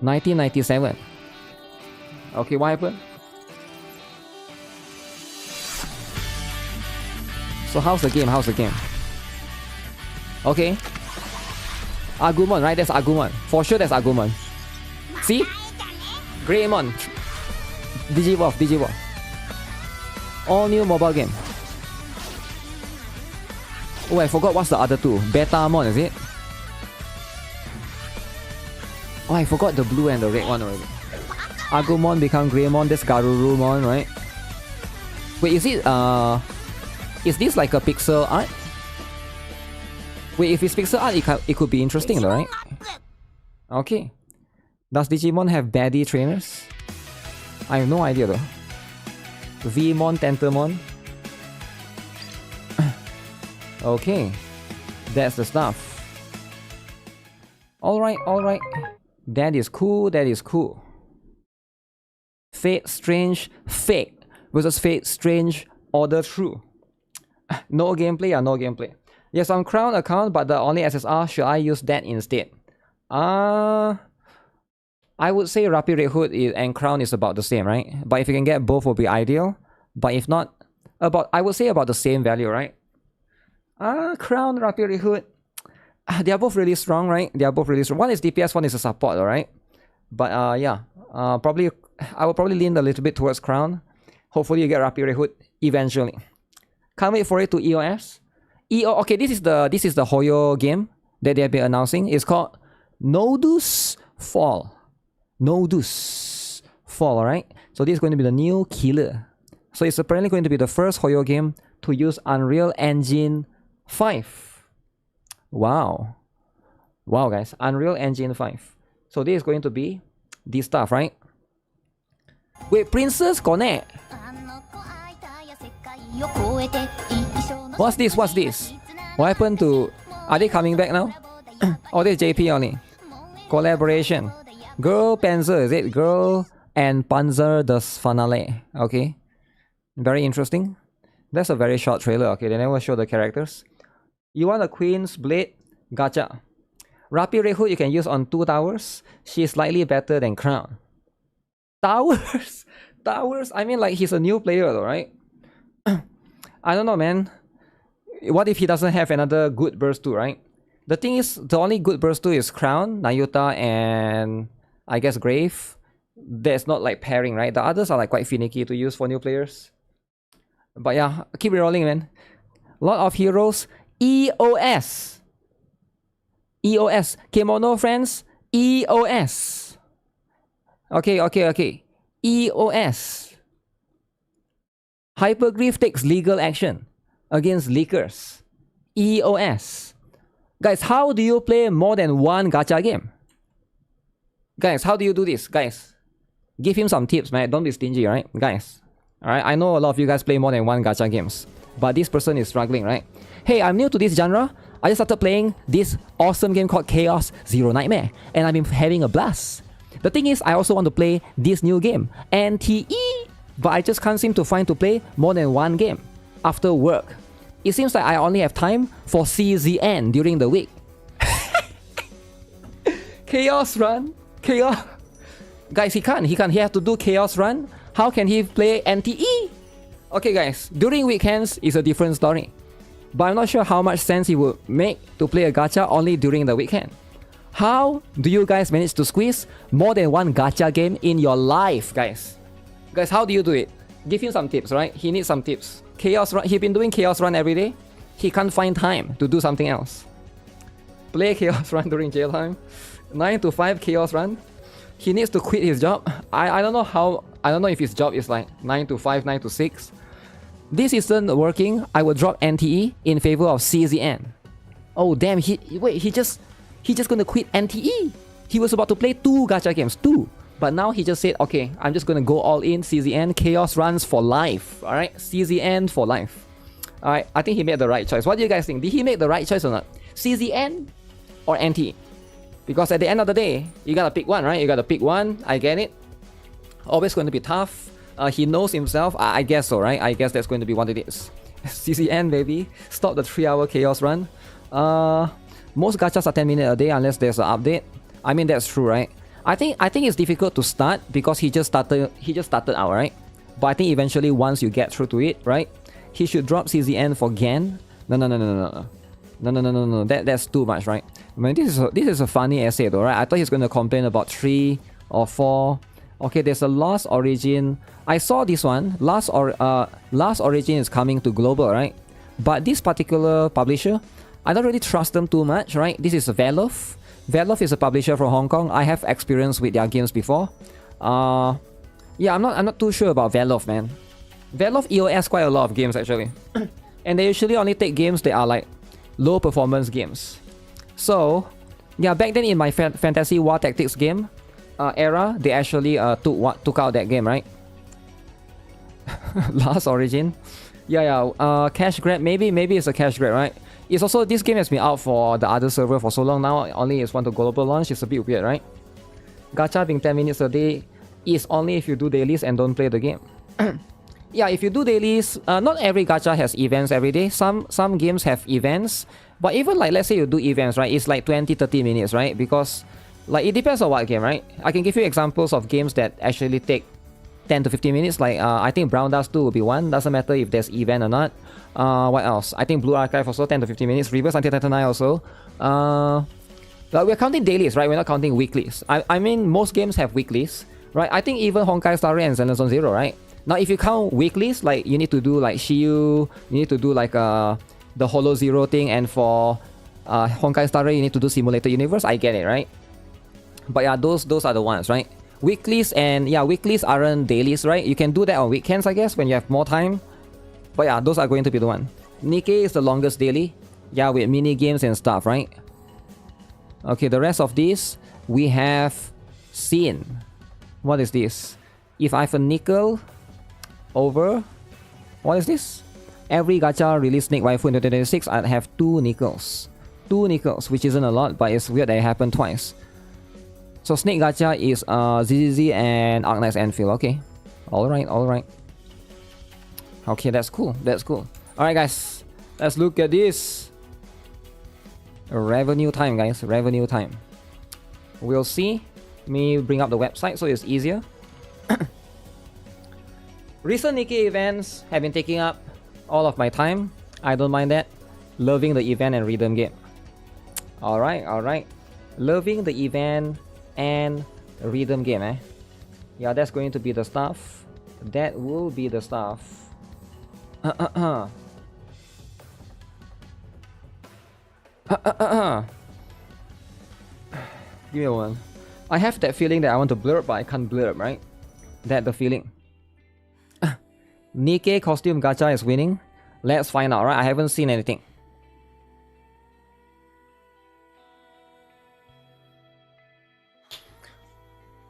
Speaker 1: 1997. Okay, what happened? So how's the game? How's the game? Okay. Agumon, right? That's Agumon. For sure that's Agumon. See? Greymon. Digivolve. All new mobile game. Oh, I forgot what's the other two. Betamon, is it? Oh, I forgot the blue and the red one already. Agumon become Greymon. That's Garurumon, right? Wait, is this like a pixel art? Wait, if it's pixel art, it could be interesting though, right? Okay. Does Digimon have baddie trainers? I have no idea though. Vmon, Tentamon. Okay. That's the stuff. Alright. That is cool. Fate versus Fate Strange Order True. No gameplay. Yes, on Crown account, but the only SSR, should I use that instead? I would say Rapid Red Hood and Crown is about the same, right? But if you can get both, would be ideal. But if not, I would say about the same value, right? Crown, Rapid Red Hood. They are both really strong, right? They are both really strong. One is DPS, one is a support, alright? But yeah, probably I will probably lean a little bit towards Crown. Hopefully you get Rapid Red Hood eventually. Can't wait for it to EOS. Okay, this is the Hoyo game that they have been announcing. It's called Nodus Fall. Nodus Fall, alright? So this is going to be the new killer. So it's apparently going to be the first Hoyo game to use Unreal Engine 5. Wow. Wow, guys. Unreal Engine 5. So this is going to be this stuff, right? Wait, Princess Connect. What's this? What's this? What happened to... Are they coming back now? Or they JP only? Collaboration. Girl Panzer, is it? Girl and Panzer das Finale. Okay. Very interesting. That's a very short trailer. Okay, they never show the characters. You want a Queen's Blade? Gacha. Rapid Red Hood you can use on 2 towers. She's slightly better than Crown. Towers? Towers? I mean, like, he's a new player though, right? I don't know, man. What if he doesn't have another good burst 2, right? The thing is, the only good burst 2 is Crown, Nayuta, and I guess Grave. That's not like pairing, right? The others are like quite finicky to use for new players. But yeah, keep rerolling, man. Lot of heroes. EOS. EOS. Kimono friends. EOS. Okay. EOS. Hypergriff takes legal action against leakers. EOS. Guys, how do you play more than one gacha game? Guys, how do you do this? Guys, give him some tips, man. Don't be stingy, right? Guys. Alright, I know a lot of you guys play more than one gacha games. But this person is struggling, right? Hey, I'm new to this genre. I just started playing this awesome game called Chaos Zero Nightmare. And I've been having a blast. The thing is, I also want to play this new game, NTE. But I just can't seem to find to play more than one game after work. It seems like I only have time for CZN during the week. Chaos Run? Chaos... Guys, he can't. He has to do Chaos Run. How can he play NTE? Okay, guys. During weekends is a different story. But I'm not sure how much sense it would make to play a gacha only during the weekend. How do you guys manage to squeeze more than one gacha game in your life, guys? Guys, how do you do it? Give him some tips, right? He needs some tips. Chaos Run. He's been doing Chaos Run every day. He can't find time to do something else. Play Chaos Run during jail time. 9 to 5 Chaos Run. He needs to quit his job. I don't know how. I don't know if his job is like 9 to 5, 9 to 6. This isn't working. I will drop NTE in favor of CZN. Oh damn! He's just gonna quit NTE. He was about to play 2 gacha games, 2. But now he just said, okay, I'm just gonna go all in CZN. Chaos Runs for life. All right, CZN for life. All right, I think he made the right choice. What do you guys think? Did he make the right choice or not? CZN or NTE? Because at the end of the day, you gotta pick one, right? You gotta pick one. I get it. Always going to be tough. He knows himself. I guess so, right? I guess that's going to be what it is. CCN, baby. Stop the 3-hour Chaos Run. Most gachas are 10 minutes a day unless there's an update. I mean, that's true, right? I think it's difficult to start because he just started out, right? But I think eventually once you get through to it, right? He should drop CZN for Gan. No. That's too much, right? I mean, this is a funny essay though, right? I thought he's gonna complain about 3 or 4. Okay, there's a Lost Origin. I saw this one. Last Origin is coming to global, right? But this particular publisher, I don't really trust them too much, right? This is Velof. Velof is a publisher from Hong Kong. I have experience with their games before. Yeah, I'm not too sure about Velof, man. Velof EOS quite a lot of games actually, and they usually only take games that are like low performance games. So yeah, back then in my Fantasy War Tactics game era, they actually took out that game, right? Last Origin. Yeah. Cash grab. Maybe it's a cash grab, right? It's also, this game has been out for the other server for so long now. Only it's one to global launch. It's a bit weird, right? Gacha being 10 minutes a day is only if you do dailies and don't play the game. Yeah, if you do dailies, not every gacha has events every day. Some games have events, but even like let's say you do events, right? It's like 20-30 minutes, right? Because Like, it depends on what game, right? I can give you examples of games that actually take 10 to 15 minutes. Like, I think Brown Dust 2 will be one. Doesn't matter if there's event or not. What else? I think Blue Archive also 10 to 15 minutes. Reverse Anti-Titan also. But we're counting dailies, right? We're not counting weeklies. I mean, most games have weeklies, right? I think even Honkai Star Rail and Zenless Zone Zero, right? Now, if you count weeklies, like, you need to do like Shiyu, you need to do like the Holo Zero thing, and for Honkai Star Rail, you need to do Simulator Universe. I get it, right? But yeah, those are the ones, right? Weeklies, and yeah, weeklies aren't dailies, right? You can do that on weekends, I guess, when you have more time. But yeah, those are going to be the one. Nikke is the longest daily. Yeah, with mini games and stuff, right? Okay, the rest of these we have seen. What is this? If I have a nickel over, what is this? Every gacha release Snake Waifu in 2026, I'd have 2 nickels. 2 nickels, which isn't a lot, but it's weird that it happened twice. So Snake Gacha is ZZZ and Arknight's Anfield. Okay. Alright, alright. Okay, that's cool. That's cool. Alright, guys. Let's look at this. Revenue time, guys. Revenue time. We'll see. Let me bring up the website so it's easier. Recent Nikke events have been taking up all of my time. I don't mind that. Loving the event and rhythm game. Alright, alright. Loving the event and rhythm game, eh? Yeah, that's going to be the stuff. That will be the stuff. Give me a one. I have that feeling that I want to blurb, but I can't blurb, right? That's the feeling. Nikke costume gacha is winning. Let's find out, right? I haven't seen anything.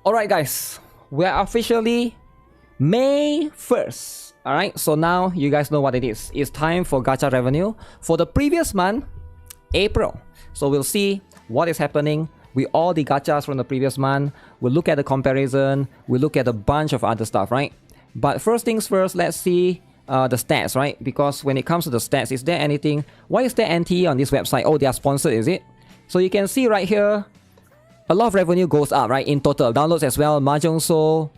Speaker 1: Alright, guys. We are officially May 1st. Alright, so now you guys know what it is. It's time for gacha revenue for the previous month, April. So we'll see what is happening with all the gachas from the previous month. We'll look at the comparison. We'll look at a bunch of other stuff, right? But first things first, let's see the stats, right? Because when it comes to the stats, is there anything? Why is there NTE on this website? Oh, they are sponsored, is it? So you can see right here, a lot of revenue goes up, right? In total, downloads as well. Mahjong Soul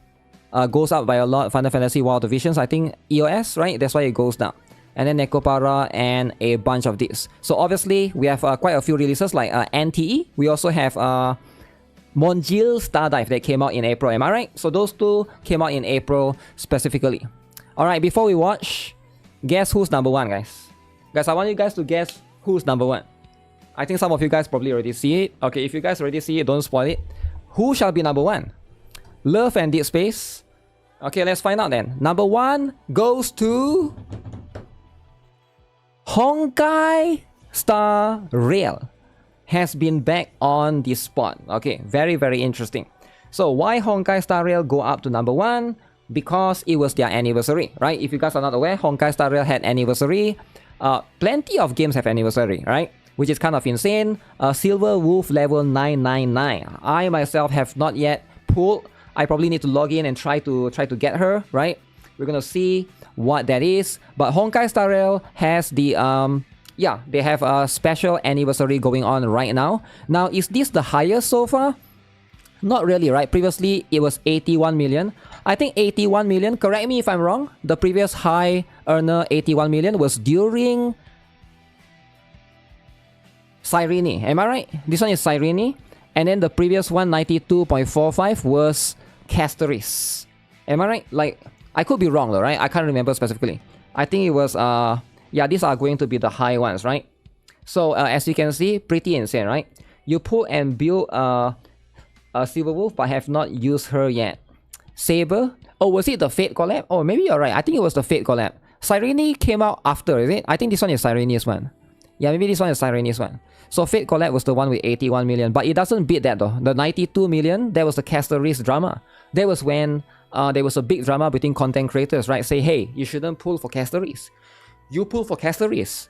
Speaker 1: goes up by a lot. Final Fantasy Wild Divisions, I think EOS, right? That's why it goes down. And then Nekopara and a bunch of these. So obviously, we have quite a few releases like NTE. We also have Monjil Stardive that came out in April. Am I right? So those two came out in April specifically. Alright, before we watch, guess who's number one, guys? Guys, I want you guys to guess who's number one. I think some of you guys probably already see it. Okay, if you guys already see it, don't spoil it. Who shall be number one? Love and Dead Space. Okay, let's find out then. Number one goes to Honkai Star Rail. Has been back on this spot. Okay, very, very interesting. So why Honkai Star Rail go up to number one? Because it was their anniversary, right? If you guys are not aware, Honkai Star Rail had anniversary. Plenty of games have anniversary, right? Which is kind of insane. Silver Wolf level 999. I myself have not yet pulled. I probably need to log in and try to get her, right? We're gonna see what that is. But Honkai Star Rail has the yeah, they have a special anniversary going on right now. Now, is this the highest so far? Not really, right? Previously, it was 81 million. I think 81 million, correct me if I'm wrong. The previous high earner, 81 million, was during Cyrene. Am I right? This one is Cyrene. And then the previous one, 92.45, was Castoris. Am I right? Like, I could be wrong though, right? I can't remember specifically. I think it was, yeah, these are going to be the high ones, right? So, as you can see, pretty insane, right? You pull and build a Silver Wolf, but have not used her yet. Saber. Oh, was it the Fate collab? Oh, maybe you're right. I think it was the Fate collab. Cyrene came out after, is it? I think this one is Cyrene's one. Yeah, maybe this one is Cyrene's one. So Fate collab was the one with 81 million. But it doesn't beat that though. The 92 million, that was the Castoris drama. That was when there was a big drama between content creators, right? Say, hey, you shouldn't pull for Castoris. You pull for Castoris.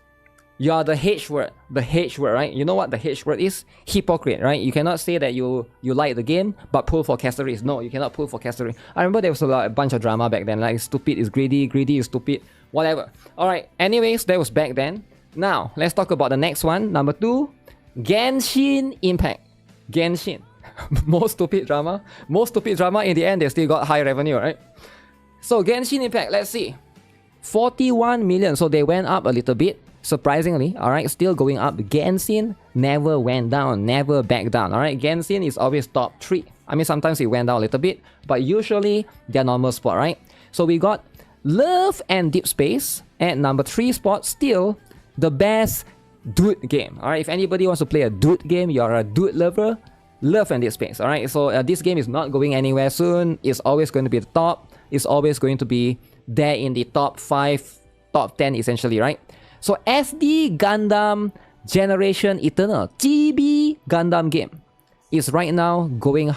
Speaker 1: You are the H word. The H word, right? You know what the H word is? Hypocrite, right? You cannot say that you like the game, but pull for Castoris. No, you cannot pull for Castoris. I remember there was a bunch of drama back then. Like, stupid is greedy, greedy is stupid, whatever. Alright, anyways, that was back then. Now, let's talk about the next one. Number 2, Genshin Impact. Genshin. More stupid drama. More stupid drama. In the end, they still got high revenue, right? So Genshin Impact, let's see. 41 million. So they went up a little bit. Surprisingly, alright, still going up. Genshin never went down, never back down. Alright, Genshin is always top 3. I mean, sometimes it went down a little bit, but usually their normal spot, right? So we got Love and Deep Space at number 3 spot, still the best dude game. Alright, if anybody wants to play a dude game, you're a dude lover, Love and Deep Space. Alright, so this game is not going anywhere soon. It's always going to be the top. It's always going to be there in the top 5, top 10 essentially, right? So SD Gundam Generation Eternal, GB Gundam game, is right now going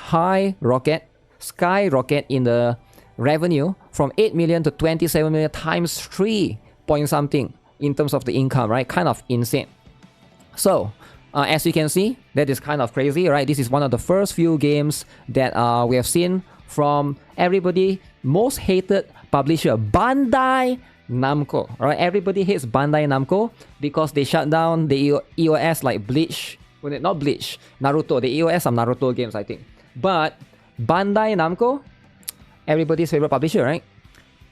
Speaker 1: skyrocket in the revenue from 8 million to 27 million times 3 point something in terms of the income, right? Kind of insane. So as you can see, that is kind of crazy, right? This is one of the first few games that we have seen from everybody most hated publisher, Bandai Namco. Alright, everybody hates Bandai Namco because they shut down the EOS like Bleach. Well, not Bleach, Naruto. The EOS some Naruto games, I think. But Bandai Namco, everybody's favorite publisher, right?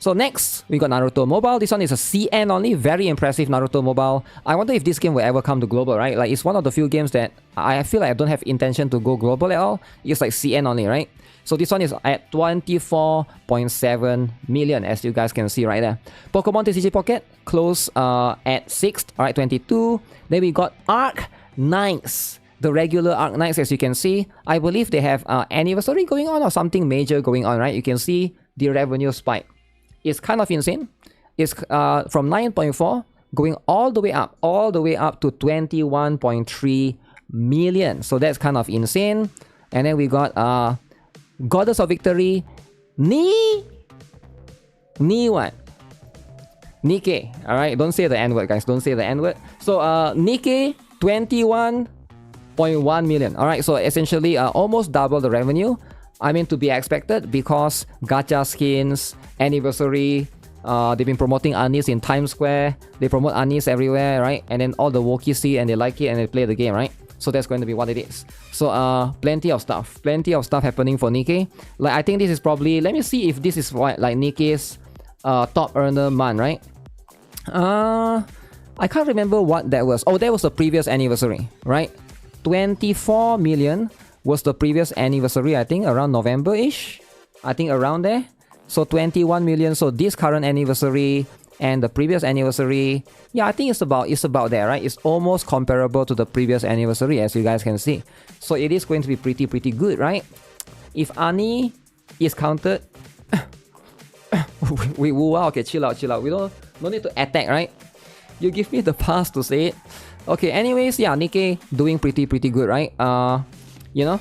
Speaker 1: So next, we got Naruto Mobile. This one is a CN only. Very impressive Naruto Mobile. I wonder if this game will ever come to global, right? Like, it's one of the few games that I feel like I don't have intention to go global at all. It's like CN only, right? So this one is at 24.7 million, as you guys can see right there. Pokemon TCG Pocket, close at 6th, alright, 22. Then we got Arc Knights, the regular Arc Knights, as you can see. I believe they have anniversary going on or something major going on, right? You can see the revenue spike. It's kind of insane. It's from 9.4 going all the way up to 21.3 million. So that's kind of insane. And then we got Goddess of Victory, Nikke. Alright, don't say the N-word, guys. Don't say the N-word. So Nikke, 21.1 million. Alright, so essentially almost double the revenue. I mean, to be expected because gacha skins, anniversary, they've been promoting Anis in Times Square. They promote Anis everywhere, right? And then all the Wookiees see and they like it and they play the game, right? So that's going to be what it is. So plenty of stuff happening for Nikke. Like, I think this is probably, let me see if this is what, like Nikke's top earner month, right? I can't remember what that was. Oh, that was the previous anniversary, right? 24 million was the previous anniversary, I think around November-ish. I think around there. So 21 million. So this current anniversary and the previous anniversary, yeah, I think it's about there, right? It's almost comparable to the previous anniversary, as you guys can see. So it is going to be pretty good, right? If Ani is counted, okay, chill out. We don't need to attack, right? You give me the pass to say it. Okay, anyways, yeah, Nikke doing pretty good, right? You know,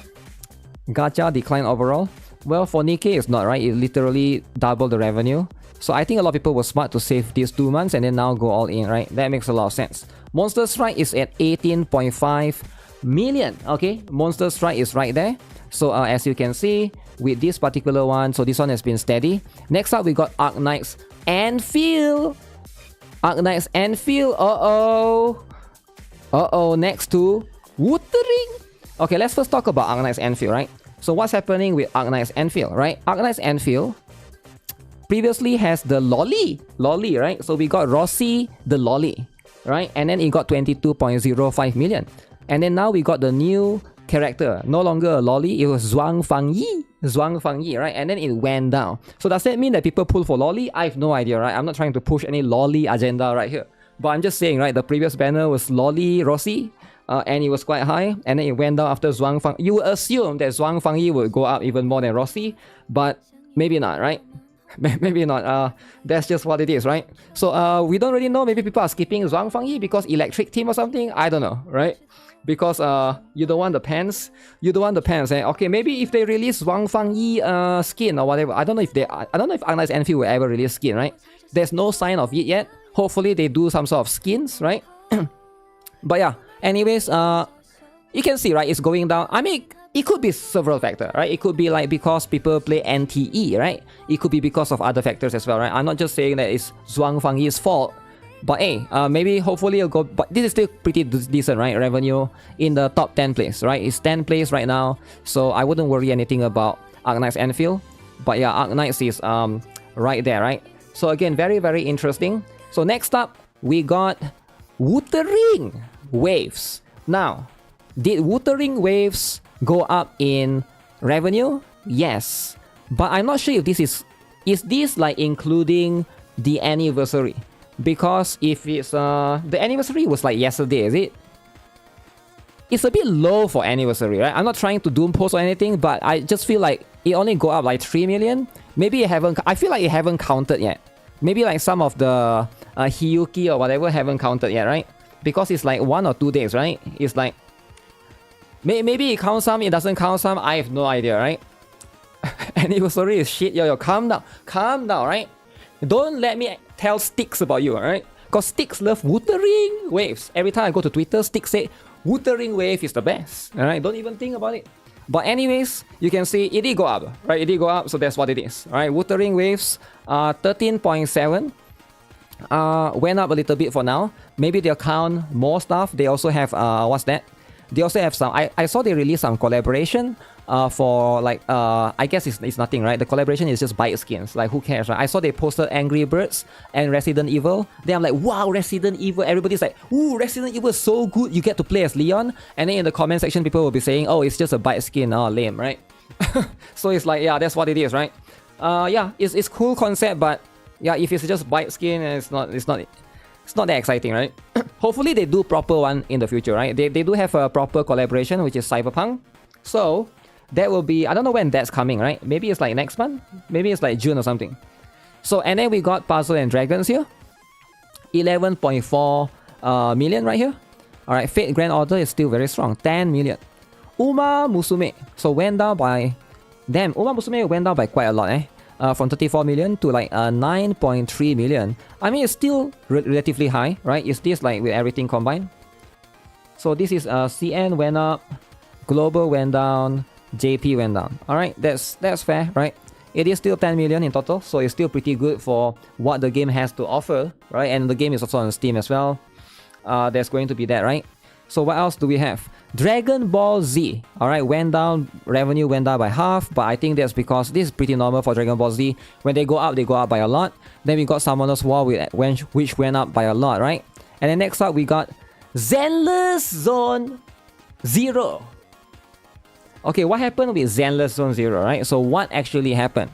Speaker 1: gacha decline overall. Well, for Nikke, it's not, right? It literally doubled the revenue. So I think a lot of people were smart to save these 2 months and then now go all in, right? That makes a lot of sense. Monster Strike is at 18.5 million. Okay, Monster Strike is right there. So as you can see, with this particular one, so this one has been steady. Next up, we got Arc Knights Anfield. Next to Wuthering. Okay, let's first talk about Arc Knights Anfield, right? So what's happening with Arc Knights Anfield, right? Arc Knights Anfield previously has the lolly, right? So we got Rossi the lolly, right? And then it got 22.05 million. And then now we got the new character, no longer a lolly, it was Zhuang Fangyi, right? And then it went down. So does that mean that people pull for lolly? I have no idea, right? I'm not trying to push any lolly agenda right here. But I'm just saying, right, the previous banner was lolly Rossi, and it was quite high, and then it went down after Zhuang Fangyi. You would assume that Zhuang Fangyi would go up even more than Rossi, but maybe not, right? Maybe not. That's just what it is, right? So we don't really know. Maybe people are skipping Zhuang Fangyi because electric team or something. I don't know, right? Because you don't want the pants. Eh? Okay, maybe if they release Zhuang Fangyi skin or whatever. I don't know if Arc Knights Anfield will ever release skin, right? There's no sign of it yet. Hopefully they do some sort of skins, right? But yeah. Anyways, you can see, right? It's going down. I mean, it could be several factors, right? It could be like because people play NTE, right? It could be because of other factors as well, right? I'm not just saying that it's Zhuang Fangyi's fault But hey, maybe hopefully it'll go. But this is still pretty decent, right? Revenue in the top 10 place, right? It's 10 place right now, so I wouldn't worry anything about Arknight's Enfield. But yeah, Arknights is right there, right? So again, very very interesting. So next up, we got Wuthering Waves. Now, did Wuthering Waves go up in revenue? Yes, but I'm not sure if this is this like including the anniversary. Because if it's the anniversary was like yesterday, is it? It's a bit low for anniversary, right? I'm not trying to doom post or anything, but I just feel like it only go up like 3 million. Maybe it haven't. I feel like it haven't counted yet. Maybe like some of the Hiyuki or whatever haven't counted yet, right? Because it's like 1 or 2 days, right? It's like maybe it counts some, it doesn't count some. I have no idea, right? Anniversary is shit, yo, calm down, right? Don't let me tell Sticks about you, alright? Because Sticks love Wuthering Waves. Every time I go to Twitter, Sticks say Wuthering Wave is the best. Alright, don't even think about it. But anyways, you can see it did go up, right? It did go up, so that's what it is. Alright, Wuthering Waves 13.7 went up a little bit for now. Maybe they'll count more stuff. They also have what's that? They also have some. I saw they released some collaboration for like I guess it's nothing, right? The collaboration is just bite skins. Like who cares, right? I saw they posted Angry Birds and Resident Evil. Then I'm like, wow, Resident Evil. Everybody's like, ooh, Resident Evil is so good. You get to play as Leon. And then in the comment section, people will be saying, oh, it's just a bite skin. Oh, lame, right? So it's like, yeah, that's what it is, right? Yeah, it's cool concept, but yeah, if it's just bite skin, it's not that exciting, right? Hopefully they do proper one in the future, right? They do have a proper collaboration, which is Cyberpunk. So that will be, I don't know when that's coming, right? Maybe it's like next month? Maybe it's like June or something. So, and then we got Puzzle and Dragons here. 11.4 million right here. Alright, Fate Grand Order is still very strong. 10 million. Uma Musume. So went down by... Damn, Uma Musume went down by quite a lot, from 34 million to like 9.3 million. I mean, it's still relatively high, right? Is this like with everything combined? So this is CN went up, Global went down, JP went down. Alright, that's fair, right? It is still 10 million in total, so it's still pretty good for what the game has to offer, right? And the game is also on Steam as well. There's going to be that, right? So what else do we have? Dragon Ball Z, alright, went down, revenue went down by half, but I think that's because this is pretty normal for Dragon Ball Z. When they go up by a lot. Then we got Summoner's War, which went up by a lot, right? And then next up, we got Zenless Zone 0. Okay, what happened with Zenless Zone 0, right? So what actually happened?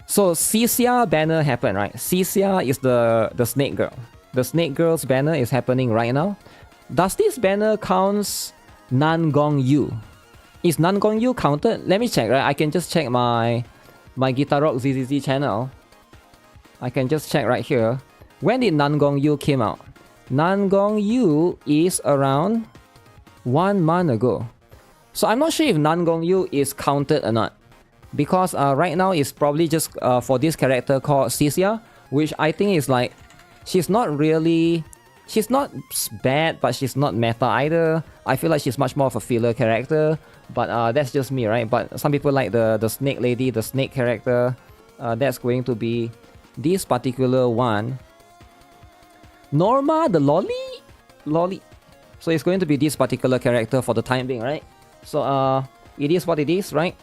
Speaker 1: So Cisia banner happened, right? Cisia is the Snake Girl. The Snake Girl's banner is happening right now. Does this banner counts Nangong Yu? Is Nangong Yu counted? Let me check, right? I can just check my GuitarRock ZZZ channel. I can just check right here. When did Nangong Yu came out? Nangong Yu is around 1 month ago. So I'm not sure if Nangong Yu is counted or not. Because right now it's probably just for this character called Cisia, which I think is like, she's not bad, but she's not meta either. I feel like she's much more of a filler character, but that's just me, right? But some people like the snake lady, the snake character. That's going to be this particular one. Norma, the lolly. So it's going to be this particular character for the time being, right? So it is what it is, right?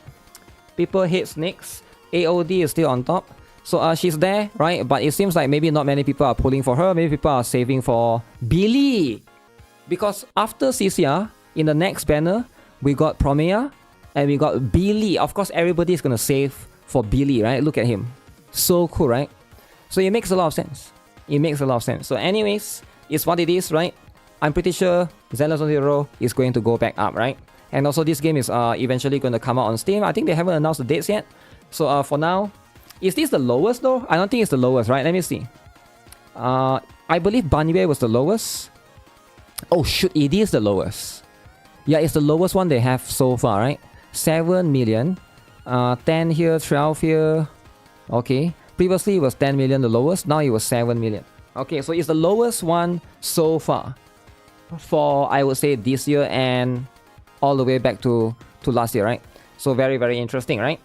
Speaker 1: People hate snakes. AOD is still on top. So she's there, right? But it seems like maybe not many people are pulling for her. Maybe people are saving for Billy. Because after Cisia, in the next banner, we got Promea and we got Billy. Of course, everybody is going to save for Billy, right? Look at him. So cool, right? So it makes a lot of sense. It makes a lot of sense. So anyways, it's what it is, right? I'm pretty sure Zenless Zone 0 is going to go back up, right? And also this game is eventually going to come out on Steam. I think they haven't announced the dates yet. So for now, is this the lowest though? I don't think it's the lowest, right? Let me see. I believe Banwei was the lowest. Oh shoot, it is the lowest. Yeah, it's the lowest one they have so far, right? 7 million. 10 here, 12 here. Okay. Previously it was 10 million the lowest. Now it was 7 million. Okay, so it's the lowest one so far. For, I would say, this year and all the way back to last year, right? So very, very interesting, right?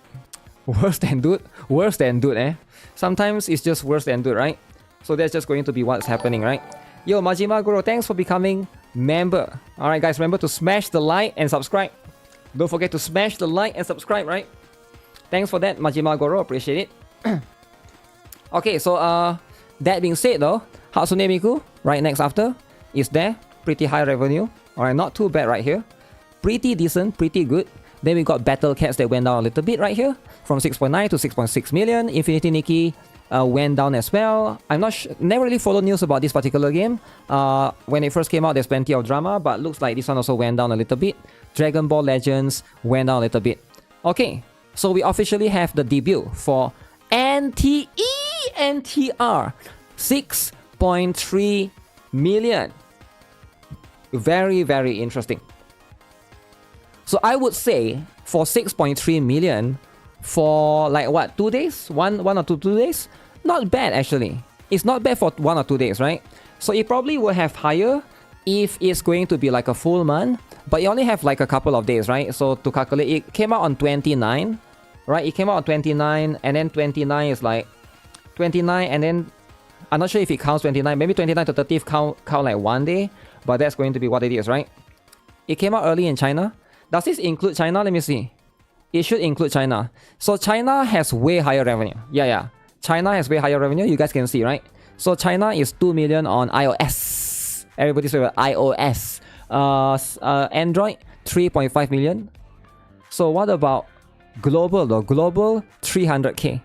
Speaker 1: Worse than dude, eh? Sometimes it's just worse than dude, right? So that's just going to be what's happening, right? Yo, Majima Goro, thanks for becoming member. Alright guys, remember to smash the like and subscribe. Don't forget to smash the like and subscribe, right? Thanks for that, Majima Goro, appreciate it. Okay, so that being said though, Hatsune Miku, right next after, is there. Pretty high revenue. Alright, not too bad right here. Pretty decent, pretty good. Then we got Battle Cats that went down a little bit right here. From 6.9 to 6.6 million. Infinity Nikke went down as well. I'm not never really followed news about this particular game. When it first came out, there's plenty of drama, but looks like this one also went down a little bit. Dragon Ball Legends went down a little bit. Okay, so we officially have the debut for NTE NTR 6.3 million. Very, very interesting. So I would say for 6.3 million for like what, 2 days? One or two days? Not bad actually. It's not bad for 1 or 2 days, right? So it probably will have higher if it's going to be like a full month, but you only have like a couple of days, right? So to calculate, it came out on 29, right? It came out on 29, and then 29 is like 29, and then I'm not sure if it counts 29. Maybe 29 to 30th count like 1 day, but that's going to be what it is, right? It came out early in China. Does this include China? Let me see. It should include China. So China has way higher revenue. Yeah. China has way higher revenue. You guys can see, right? So China is 2 million on iOS. Everybody's favorite iOS. Android 3.5 million. So what about global though? Global 300k.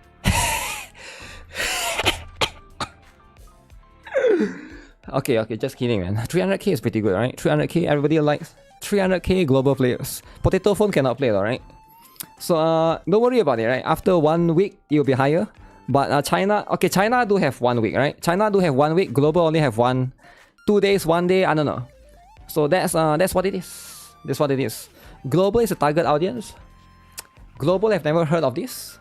Speaker 1: Okay, just kidding, man. 300k is pretty good, right? 300k, everybody likes 300k global players. Potato Phone cannot play, right? So don't worry about it, right? After 1 week, it will be higher. But China, okay, China do have 1 week, right? China do have 1 week. Global only have 2 days, 1 day. I don't know. So that's what it is. That's what it is. Global is a target audience. Global have never heard of this.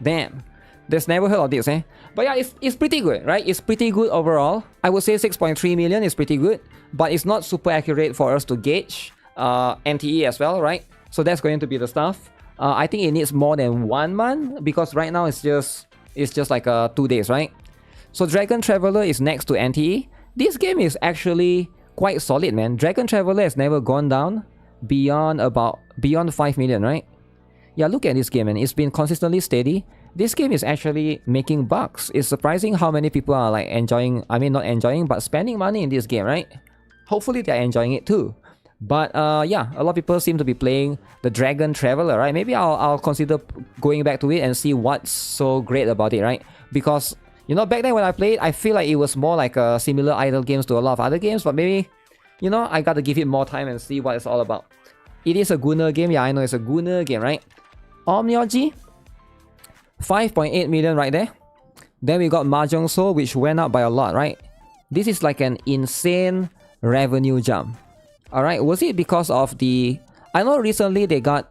Speaker 1: Damn, there's never heard of this, eh? But yeah, it's pretty good, right? It's pretty good overall. I would say 6.3 million is pretty good, but it's not super accurate for us to gauge NTE as well, right? So that's going to be the stuff. I think it needs more than 1 month because right now it's just like 2 days, right? So Dragon Traveler is next to NTE. This game is actually quite solid, man. Dragon Traveler has never gone down beyond 5 million, right? Yeah, look at this game, man. It's been consistently steady. This game is actually making bucks. It's surprising how many people are like enjoying, I mean not enjoying, but spending money in this game, right? Hopefully they're enjoying it too. But yeah, a lot of people seem to be playing the Dragon Traveler, right? Maybe I'll consider going back to it and see what's so great about it, right? Because, you know, back then when I played, I feel like it was more like a similar idle games to a lot of other games, but maybe, you know, I gotta give it more time and see what it's all about. It is a Gunner game. Yeah, I know it's a Gunner game, right? Omnioji, 5.8 million right there. Then we got Mahjong Soul, which went up by a lot, right? This is like an insane revenue jump. Alright, was it because of the... I know recently they got...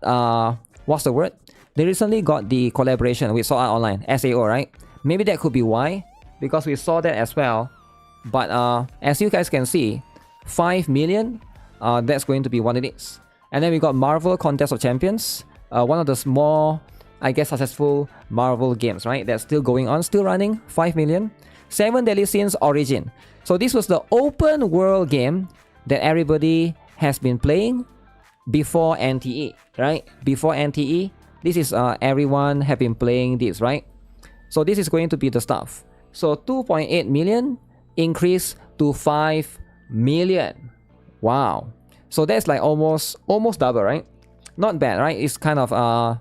Speaker 1: what's the word? They recently got the collaboration with Sword Art Online, SAO, right? Maybe that could be why, because we saw that as well. But as you guys can see, 5 million, that's going to be what it is. And then we got Marvel Contest of Champions, one of the more, I guess, successful Marvel games, right? That's still going on, still running, 5 million. 7 Deadly Sins Origin. So this was the open world game that everybody has been playing before NTE, right? Before NTE, this is everyone have been playing this, right? So this is going to be the stuff. So 2.8 million increase to 5 million. Wow. So that's like almost double, right? Not bad, right? It's kind of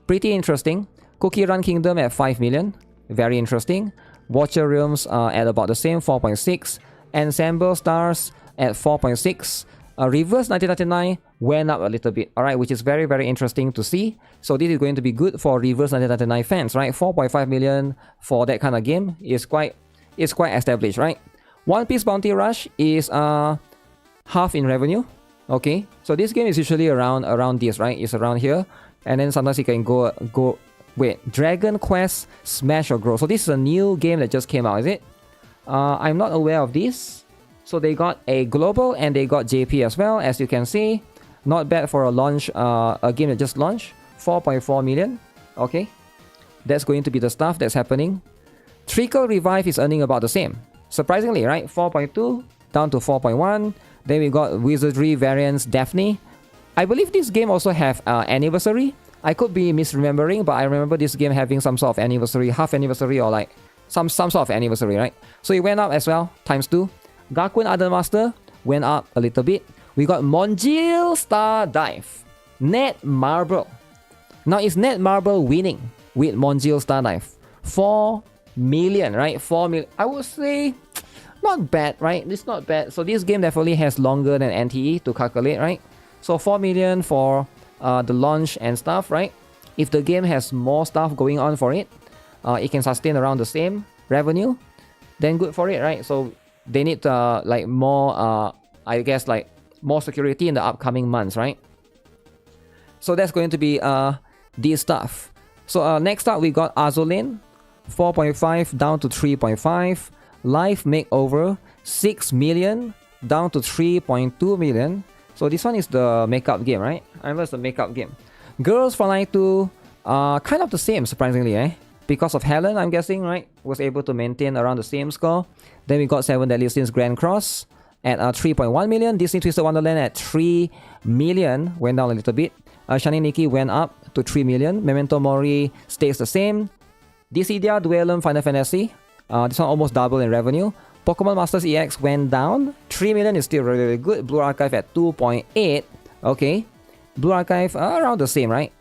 Speaker 1: pretty interesting. Cookie Run Kingdom at 5 million. Very interesting. Watcher Realms at about the same, 4.6. Ensemble Stars at 4.6. Reverse 1999 went up a little bit, alright, which is very, very interesting to see. So this is going to be good for Reverse 1999 fans, right? 4.5 million for that kind of game is quite established, right? One Piece Bounty Rush is half in revenue. Okay, so this game is usually around this, right? It's around here, and then sometimes you can go. Wait, Dragon Quest Smash or Grow. So this is a new game that just came out, is it? I'm not aware of this. So they got a global and they got JP as well, as you can see. Not bad for a launch, a game that just launched. 4.4 million. Okay, that's going to be the stuff that's happening. Trickle Revive is earning about the same. Surprisingly, right? 4.2 down to 4.1. Then we got Wizardry Variants Daphne. I believe this game also have anniversary. I could be misremembering, but I remember this game having some sort of anniversary, half anniversary, or like some sort of anniversary, right? So it went up as well, ×2. Gakuen Idolmaster went up a little bit. We got Monjil Star Dive. Netmarble. Now is Netmarble winning with Monjil Star Dive? 4 million, right? 4 million. I would say not bad, right? It's not bad. So this game definitely has longer than NTE to calculate, right? So 4 million for the launch and stuff, right? If the game has more stuff going on for it, it can sustain around the same revenue, then good for it, right? So they need like more, I guess, like more security in the upcoming months, right? So that's going to be this stuff. So next up, we got Azulin, 4.5 down to 3.5. Life Makeover, 6 million down to 3.2 million. So this one is the makeup game, right? I remember it's the makeup game. Girls Frontline 2, kind of the same, surprisingly, eh? Because of Helen, I'm guessing, right? Was able to maintain around the same score. Then we got 7 Deadly Sins Grand Cross at 3.1 million. Disney Twisted Wonderland at 3 million, went down a little bit. Shining Nikke went up to 3 million. Memento Mori stays the same. Dissidia Duellum Final Fantasy, this one almost double in revenue. Pokemon Masters EX went down. 3 million is still really, really good. Blue Archive at 2.8. Okay. Blue Archive around the same, right?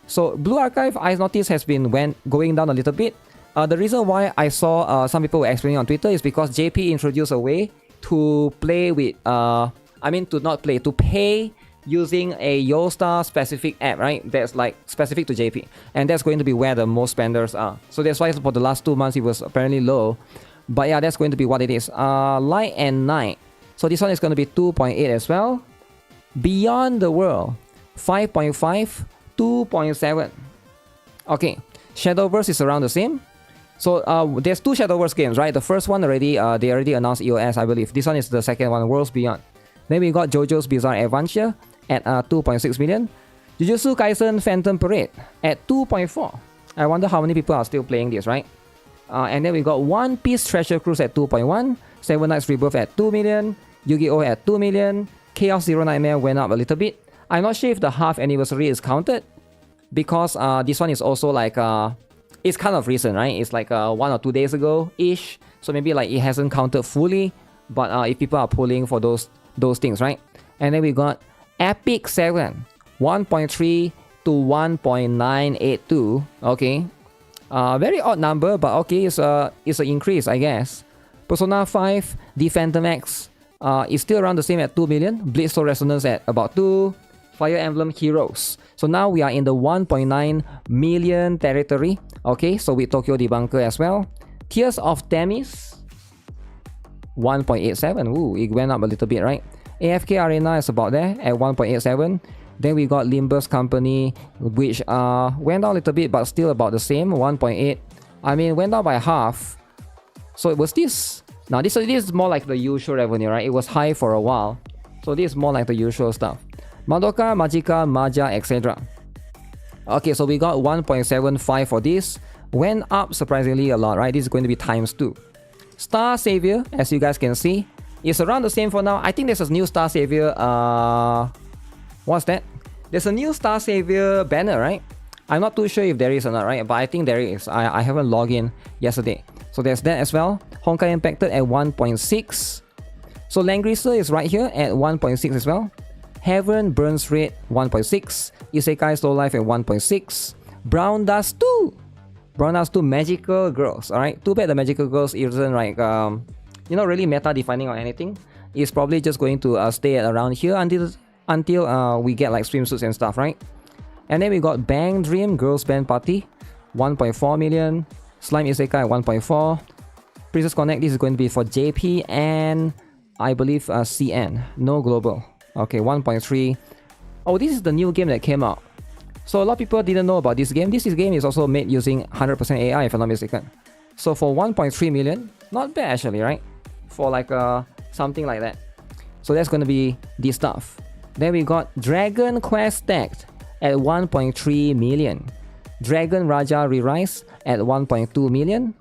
Speaker 1: So Blue Archive, I noticed, has been going down a little bit. The reason why I saw some people were explaining on Twitter is because JP introduced a way to play with, to pay using a YoStar specific app, right? That's like specific to JP. And that's going to be where the most spenders are. So that's why for the last 2 months it was apparently low. But yeah, that's going to be what it is. Light and Night. So this one is going to be 2.8 as well. Beyond the World, 5.5, 2.7. Okay, Shadowverse is around the same. So there's 2 Shadowverse games, right? The first one already, they already announced EOS, I believe. This one is the second one, Worlds Beyond. Then we got JoJo's Bizarre Adventure at 2.6 million. Jujutsu Kaisen Phantom Parade at 2.4. I wonder how many people are still playing this, right? And then we got One Piece Treasure Cruise at 2.1. Seven Knights Rebirth at 2 million. Yu-Gi-Oh! At 2 million. Chaos Zero Nightmare went up a little bit. I'm not sure if the half anniversary is counted, because this one is also like it's kind of recent, right? It's like 1 or 2 days ago ish, so maybe like it hasn't counted fully. But if people are pulling for those things, right? And then we got Epic 7, 1.3 to 1.982. Okay, very odd number, but okay, it's an increase, I guess. Persona 5, The Phantom X is still around the same at 2 million. Blade Soul Resonance at about 2. Fire Emblem Heroes. So now we are in the 1.9 million territory. Okay, so with Tokyo Debunker as well. Tears of Themis, 1.87. Ooh, it went up a little bit, right? AFK Arena is about there at 1.87. Then we got Limbus Company, which went down a little bit, but still about the same, 1.8. I mean, went down by half. So it was this. Now this is more like the usual revenue, right? It was high for a while. So this is more like the usual stuff. Madoka, Magica, Maja, etc. Okay, so we got 1.75 for this. Went up surprisingly a lot, right? This is going to be ×2. Star Savior, as you guys can see, is around the same for now. I think there's a new Star Savior. What's that? There's a new Star Savior banner, right? I'm not too sure if there is or not, right? But I think there is. I haven't logged in yesterday. So there's that as well. Honkai Impacted at 1.6. So Langrisser is right here at 1.6 as well. Heaven Burns Red 1.6. Isekai Slow Life at 1.6. Brown Dust 2. Brown Dust 2 Magical Girls. Alright, too bad the Magical Girls isn't like really meta defining or anything. It's probably just going to stay at around here until we get like swimsuits and stuff, right? And then we got Bang Dream Girls Band Party 1.4 million. Slime Isekai at 1.4. Princess Connect, this is going to be for JP and I believe CN. No global. Okay, 1.3. Oh, this is the new game that came out. So a lot of people didn't know about this game. This game is also made using 100% AI, if I'm not mistaken. So for 1.3 million, not bad actually, right? For like something like that. So that's going to be this stuff. Then we got Dragon Quest Stacked at 1.3 million. Dragon Raja Re-Rise at 1.2 million.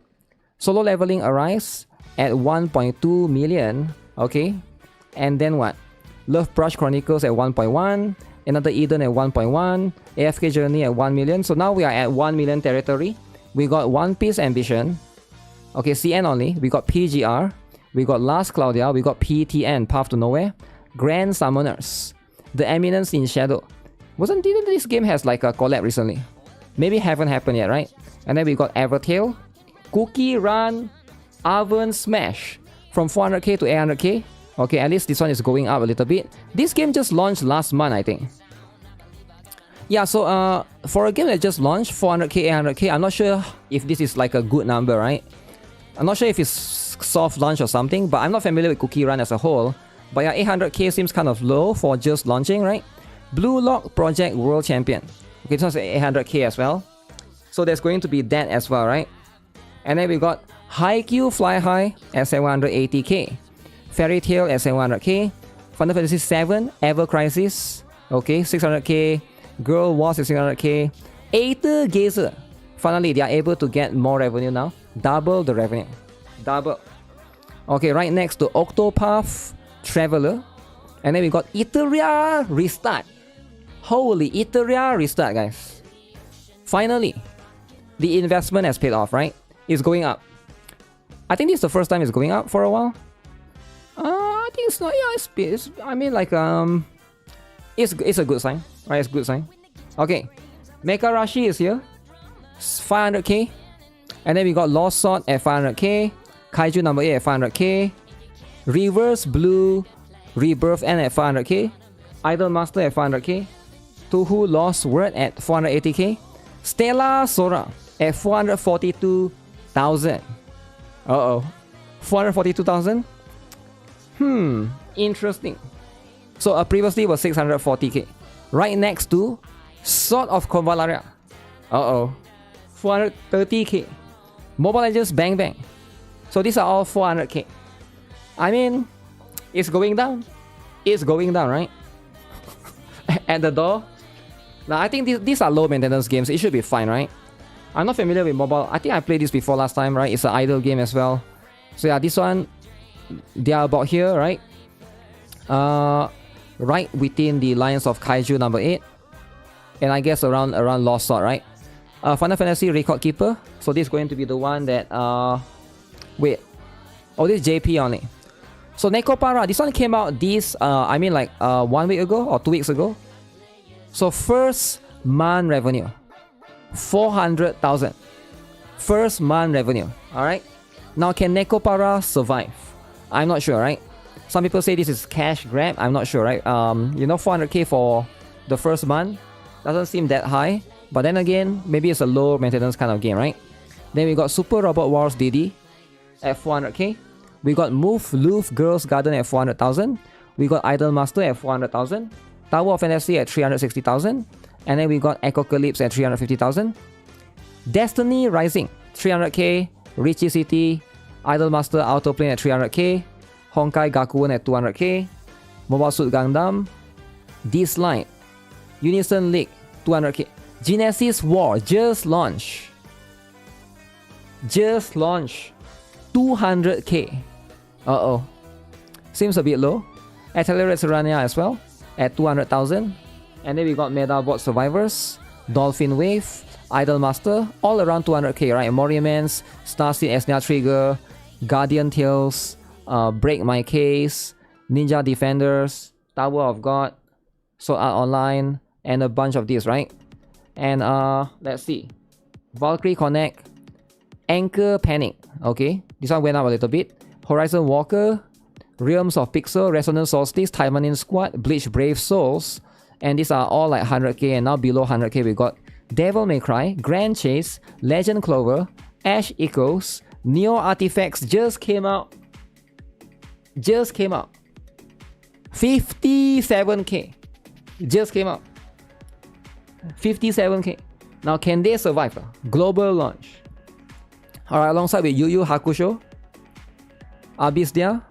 Speaker 1: Solo leveling Arise at 1.2 million. Okay. And then what? Love Brush Chronicles at 1.1. Another Eden at 1.1. AFK Journey at 1 million. So now we are at 1 million territory. We got One Piece Ambition. Okay, CN only. We got PGR. We got Last Claudia. We got PTN, Path to Nowhere. Grand Summoners. The Eminence in Shadow. Didn't this game has like a collab recently? Maybe haven't happened yet, right? And then we got Evertail. Cookie Run. Oven Smash. From 400k to 800k. Okay, at least this one is going up a little bit. This game just launched last month, I think. Yeah, so for a game that just launched, 400k, 800k, I'm not sure if this is like a good number, right? I'm not sure if it's soft launch or something, but I'm not familiar with Cookie Run as a whole. But yeah, 800k seems kind of low for just launching, right? Blue Lock Project World Champion. Okay, this one's 800k as well. So there's going to be that as well, right? And then we got Haikyuu Fly High at 780k. Fairy Tail at 700k. Final Fantasy 7 Ever Crisis. Okay, 600k. Girl Wars at 600k. Aether Gazer. Finally, they are able to get more revenue now. Double the revenue. Double. Okay, right next to Octopath Traveler. And then we got Etheria Restart. Holy, Etheria Restart, guys. Finally, the investment has paid off, right? It's going up. I think this is the first time it's going up for a while. I think it's not. Yeah, it's I mean, like it's a good sign, right? It's a good sign. Okay, Mecha Rashi is here. 500k, and then we got Lost Sword at 500k. Kaiju number 8 at 500k. Reverse Blue Rebirth N at 500k. Idol Master at 500k. Touhou Lost Word at 480k. Stella Sora at 442,000. 442,000. Interesting. So previously was 640k. Right next to Sword of Convalaria. 430k. Mobile Legends Bang Bang. So these are all 400k. I mean, it's going down. It's going down, right? At the door. Now I think these are low maintenance games. It should be fine, right? I'm not familiar with mobile. I think I played this before last time, right? It's an idle game as well. So yeah, this one, they are about here, right? Right within the lines of Kaiju number 8. And I guess around Lost Sword, right? Final Fantasy Record Keeper. So this is going to be the one that wait. Oh, this is JP only. So Nekopara, this one came out I mean like 1 week ago or 2 weeks ago. So first month revenue 400,000. First month revenue. Alright. Now can Nekopara survive? I'm not sure, right? Some people say this is cash grab. I'm not sure, right? 400k for the first month doesn't seem that high. But then again, maybe it's a low maintenance kind of game, right? Then we got Super Robot Wars DD at 400k. We got Move Loof Girls Garden at 400,000. We got Idol Master at 400,000. Tower of Fantasy at 360,000. And then we got Echocalypse at 350,000. Destiny Rising 300k. Richie City, Idol Master Autoplane at 300k. Honkai Gakuen at 200k. Mobile Suit Gundam. Disline. Unison League 200k. Genesis War just launched. 200k. Seems a bit low. Accelerate Serenia as well at 200,000. And then we got Medabot Survivors, Dolphin Wave, Idol Master, all around 200k, right? Moriamans, Starseed Esnia Trigger, Guardian Tales, Break My Case, Ninja Defenders, Tower of God, Sword Art Online, and a bunch of these, right? And let's see. Valkyrie Connect, Anchor Panic. Okay, this one went up a little bit. Horizon Walker, Realms of Pixel, Resonance Solstice, Taimanin Squad, Bleach Brave Souls. And these are all like 100k, and now below 100k we got Devil May Cry, Grand Chase, Legend Clover, Ash Echoes, Neo Artifacts just came out. 57k. Just came out. 57k. Now can they survive? Global launch. Alright, alongside with Yu Yu Hakusho, Abyssdia,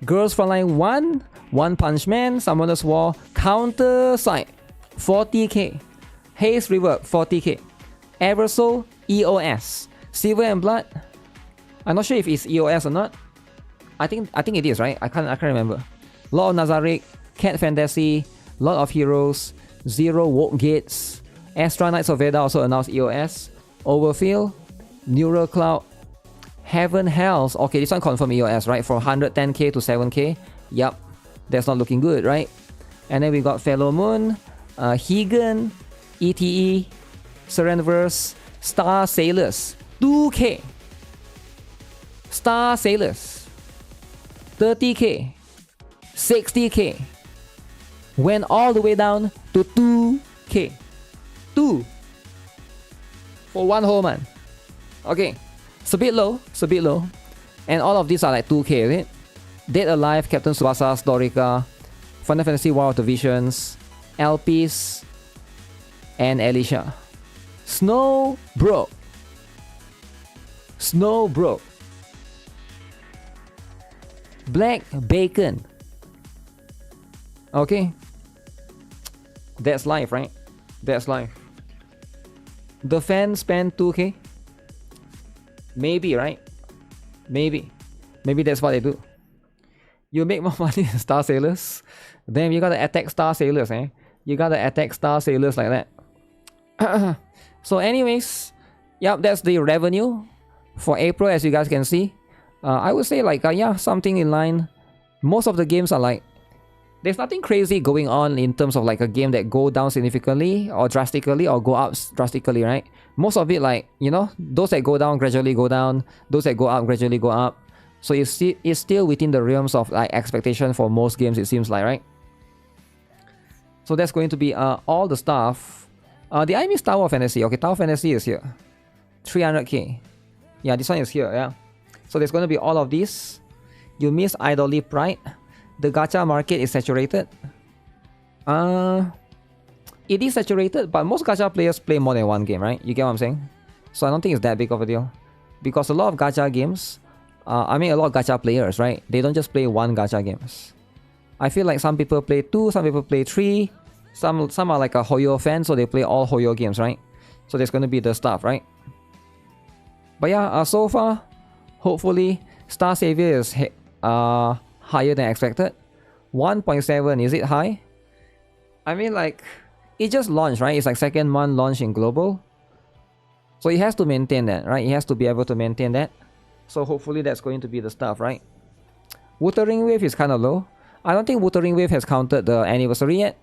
Speaker 1: Girls Frontline 1, One Punch Man, Summoner's War, Counter Side, 40k. Haze Reverb, 40k. Eversoul, EOS, Silver and Blood, I'm not sure if it's EOS or not. I think it is, right? I can't remember. Lot of Nazarick, Cat Fantasy, Lot of Heroes, Zero Woke Gates, Astra Knights of Veda also announced EOS, Overfill, Neural Cloud, Heaven Hells. Okay, this one confirmed EOS, right? From 110k to 7k. Yup, that's not looking good, right? And then we got Fellow Moon, Hegan, ETE, Serenverse, Star Sailors, 2k. Star Sailors, 30k, 60k. Went all the way down to 2k. 2 for one whole month. Okay, it's a bit low, and all of these are like 2k, right? Dead Alive, Captain Tsubasa, Storica, Final Fantasy War of the Visions, Elpis, and Alicia. Snow broke. Black Bacon. Okay, that's life, right? That's life. The fan spent 2k. Maybe, right? Maybe that's what they do. You make more money than Star Sailors, then you gotta attack Star Sailors, eh? You gotta attack Star Sailors like that. So anyways, yep, that's the revenue for April, as you guys can see. I would say like, yeah, something in line. Most of the games are like, there's nothing crazy going on in terms of like a game that go down significantly or drastically or go up drastically, right? Most of it, like, you know, those that go down gradually go down, those that go up gradually go up. So it's still within the realms of like expectation for most games, it seems like, right? So that's going to be all the stuff. The I miss Tower of Fantasy. Okay, Tower of Fantasy is here. 300k. Yeah, this one is here, yeah. So there's going to be all of these. You miss Idol Leap, right? The gacha market is saturated. It is saturated, but most gacha players play more than one game, right? You get what I'm saying? So I don't think it's that big of a deal. Because a lot of gacha games, I mean a lot of gacha players, right? They don't just play one gacha games. I feel like some people play 2, some people play 3. Some are like a Hoyo fan, so they play all Hoyo games, right? So there's going to be the stuff, right? But yeah, so far, hopefully, Star Savior is higher than expected. 1.7, is it high? I mean, like, it just launched, right? It's like second month launch in global. So it has to maintain that, right? It has to be able to maintain that. So hopefully that's going to be the stuff, right? Wuthering Wave is kind of low. I don't think Wuthering Wave has counted the anniversary yet.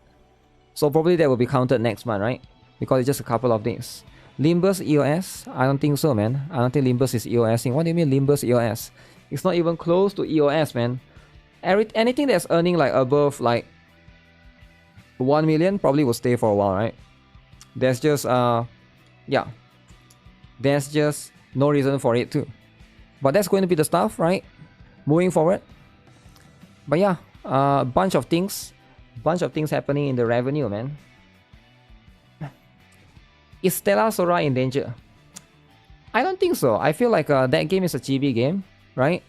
Speaker 1: So probably that will be counted next month, right? Because it's just a couple of days. Limbus EOS? I don't think so, man. I don't think Limbus is EOS. What do you mean Limbus EOS? It's not even close to EOS, man. Anything that's earning like above like 1 million probably will stay for a while, right? There's just yeah, there's just no reason for it too. But that's going to be the stuff, right? Moving forward. But yeah, bunch of things happening in the revenue, man. Is Stellar Sora in danger? I don't think so. I feel like that game is a chibi game, right?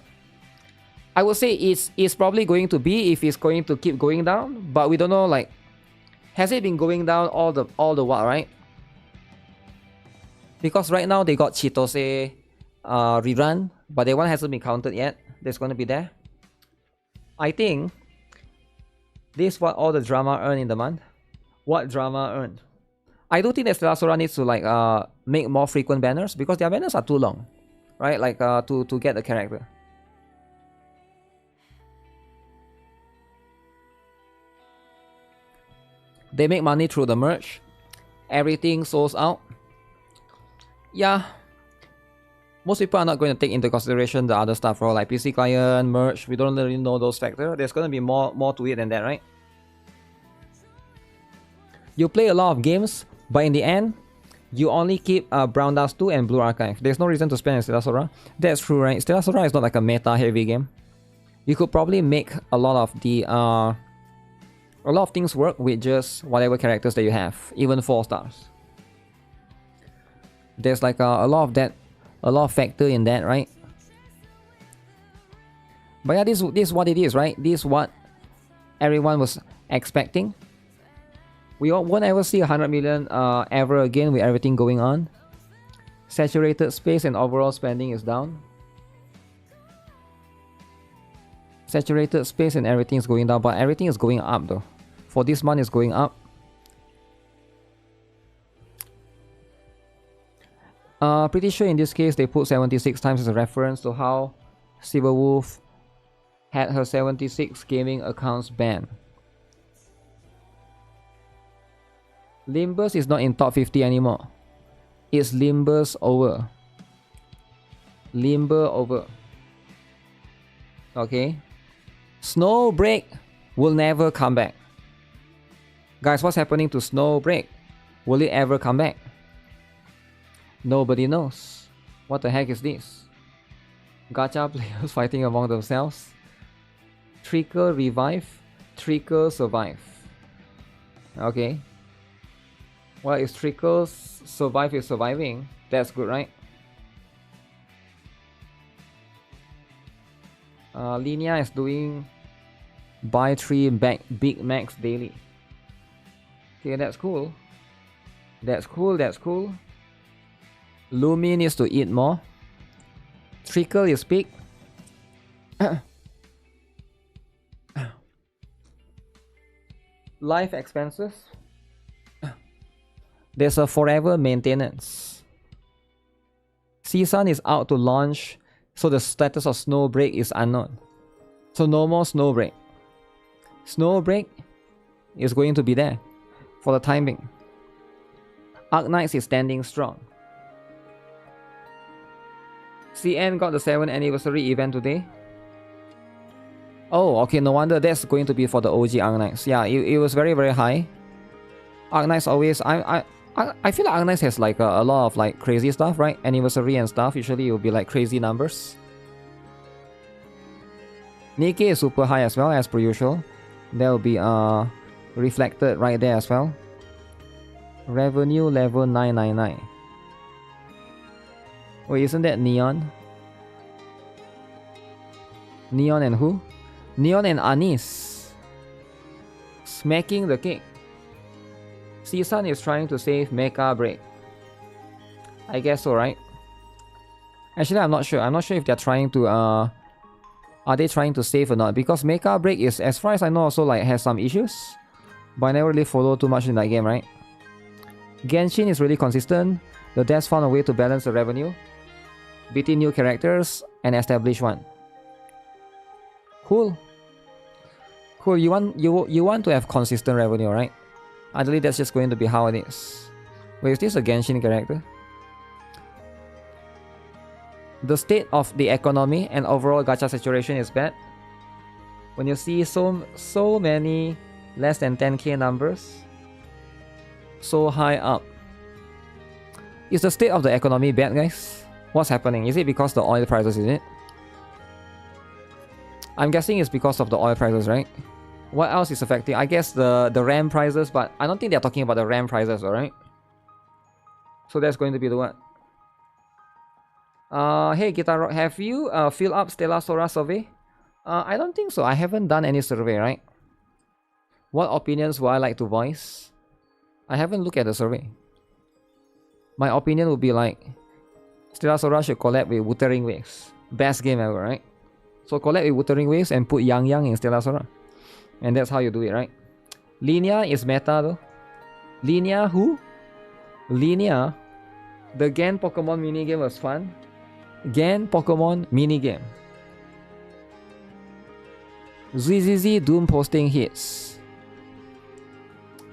Speaker 1: I would say it's probably going to be if it's going to keep going down, but we don't know, like, has it been going down all the while, right? Because right now they got Chitose rerun, but that one hasn't been counted yet. There's going to be there. I think this is what all the drama earned in the month. What drama earned? I do think that Stellar Sora needs to like make more frequent banners because their banners are too long, right? Like to get the character. They make money through the merch. Everything sold out. Yeah. Most people are not going to take into consideration the other stuff, right? Like PC client, merch. We don't really know those factors. There's going to be more to it than that, right? You play a lot of games, but in the end, you only keep Brown Dust 2 and Blue Archive. There's no reason to spend on Stellar Sora. That's true, right? Stellar Sora is not like a meta-heavy game. You could probably make a lot of the a lot of things work with just whatever characters that you have, even 4 stars. There's like a lot of that, a lot of factor in that, right? But yeah, this is what it is, right? This is what everyone was expecting. We won't ever see 100 million ever again with everything going on. Saturated space and overall spending is down. Saturated space and everything is going down, but everything is going up though. For this month it's going up. Pretty sure in this case they put 76 times as a reference to how Silverwolf had her 76 gaming accounts banned. Limbus is not in top 50 anymore. It's Limbus over. Limber over. Okay. Snowbreak will never come back. Guys, what's happening to Snowbreak? Will it ever come back? Nobody knows. What the heck is this? Gacha players fighting among themselves. Trickle revive. Trickle survive. Okay. Well, if Trickle survive is surviving, that's good, right? Linear is doing buy 3 Big Macs daily. Okay, that's cool. That's cool, that's cool. Lumi needs to eat more. Trickle is big. Life expenses. There's a forever maintenance. Season is out to launch, so the status of Snowbreak is unknown. So no more Snowbreak. Snowbreak is going to be there for the time being. Arknights is standing strong. CN got the 7th anniversary event today. Oh, okay, no wonder that's going to be for the OG Arknights. Yeah, it was very, very high. Arknights always... I feel like Arknights has like a lot of like crazy stuff, right? Anniversary and stuff. Usually it will be like crazy numbers. Nikke is super high as well, as per usual. That will be reflected right there as well. Revenue level 999. Wait, isn't that Neon? Neon and who? Neon and Anis. Smacking the cake. Season is trying to save Mecha Break. I guess so, right? Actually, I'm not sure. I'm not sure if they're trying to are they trying to save or not? Because Mecha Break is, as far as I know, also like has some issues. But I never really follow too much in that game, right? Genshin is really consistent. The devs found a way to balance the revenue between new characters and established one. Cool. Cool. You want to have consistent revenue, right? Ideally, that's just going to be how it is. Wait, is this a Genshin character? The state of the economy and overall gacha saturation is bad. When you see so many less than 10k numbers, so high up. Is the state of the economy bad, guys? What's happening? Is it because the oil prices, is it? I'm guessing it's because of the oil prices, right? What else is affecting? I guess the RAM prices, but I don't think they're talking about the RAM prices, alright? So that's going to be the one. Hey GuitarRock, have you filled up Stellar Sora survey? I don't think so. I haven't done any survey, right? What opinions would I like to voice? I haven't looked at the survey. My opinion would be like Stellar Sora should collab with Wuthering Waves. Best game ever, right? So collab with Wuthering Waves and put Yang Yang in Stellar Sora. And that's how you do it, right? Linear is meta though. Linear who? Linear. The Gen Pokemon minigame was fun. Gen Pokemon minigame. ZZZ Doom posting hits.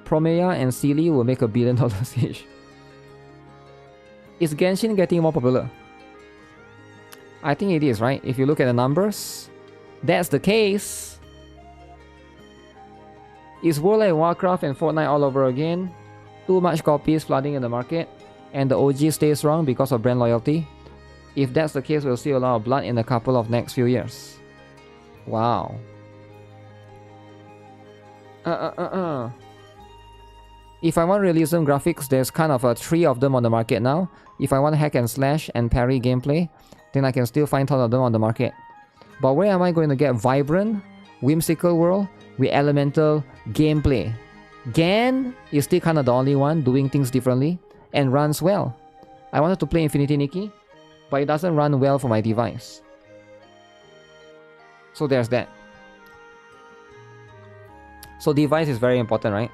Speaker 1: Promeya and Sealy will make $1 billion each. Is Genshin getting more popular? I think it is, right? If you look at the numbers, that's the case. Is World like Warcraft and Fortnite all over again? Too much copies flooding in the market, and the OG stays strong because of brand loyalty? If that's the case, we'll see a lot of blood in a couple of next few years. Wow. If I want realism graphics, there's kind of 3 of them on the market now. If I want hack and slash and parry gameplay, then I can still find tons of them on the market. But where am I going to get vibrant, whimsical world with elemental gameplay? Gan is still kind of the only one doing things differently and runs well. I wanted to play Infinity Nikki, but it doesn't run well for my device. So there's that. So device is very important, right?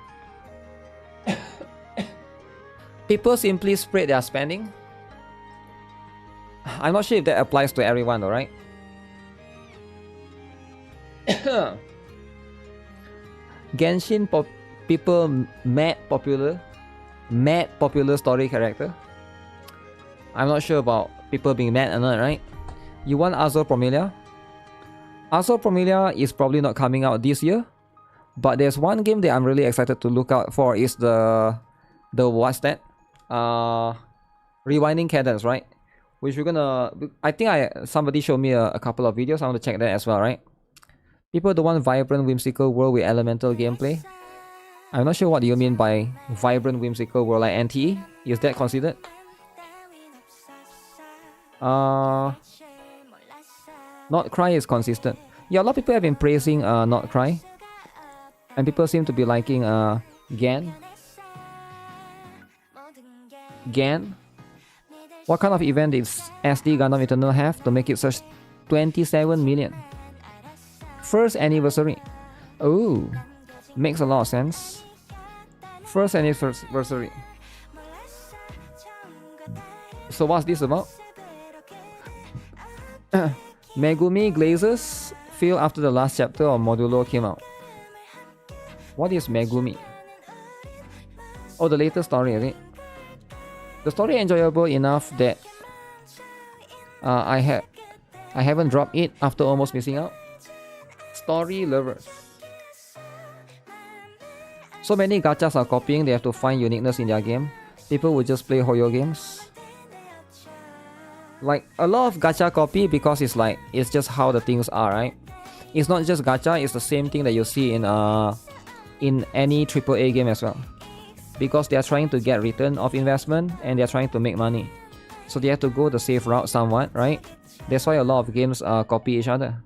Speaker 1: People simply spread their spending. I'm not sure if that applies to everyone though, right? Genshin people mad popular story character. I'm not sure about people being mad or not, right? You want Azure Promelia? Azure Promelia is probably not coming out this year, but there's one game that I'm really excited to look out for is the what's that? Rewinding Cadence, right? Which we're gonna. I think somebody showed me a couple of videos. I want to check that as well, right? People don't want vibrant, whimsical world with elemental gameplay. I'm not sure what you mean by vibrant, whimsical world, like NTE. Is that considered? Not Cry is consistent. Yeah, a lot of people have been praising Not Cry, and people seem to be liking Gan. Gan. What kind of event did SD Gundam Eternal have to make it such 27 million? First anniversary. Oh, makes a lot of sense. First anniversary. So what's this about? Megumi Glazes failed after the last chapter of Modulo came out. What is Megumi? Oh, the latest story, is it? The story enjoyable enough that I haven't dropped it after almost missing out. Story lovers. So many gachas are copying, they have to find uniqueness in their game. People will just play Hoyo games. Like a lot of gacha copy because it's just how the things are, right? It's not just gacha, it's the same thing that you see in any AAA game as well. Because they are trying to get return of investment and they are trying to make money. So they have to go the safe route somewhat, right? That's why a lot of games copy each other.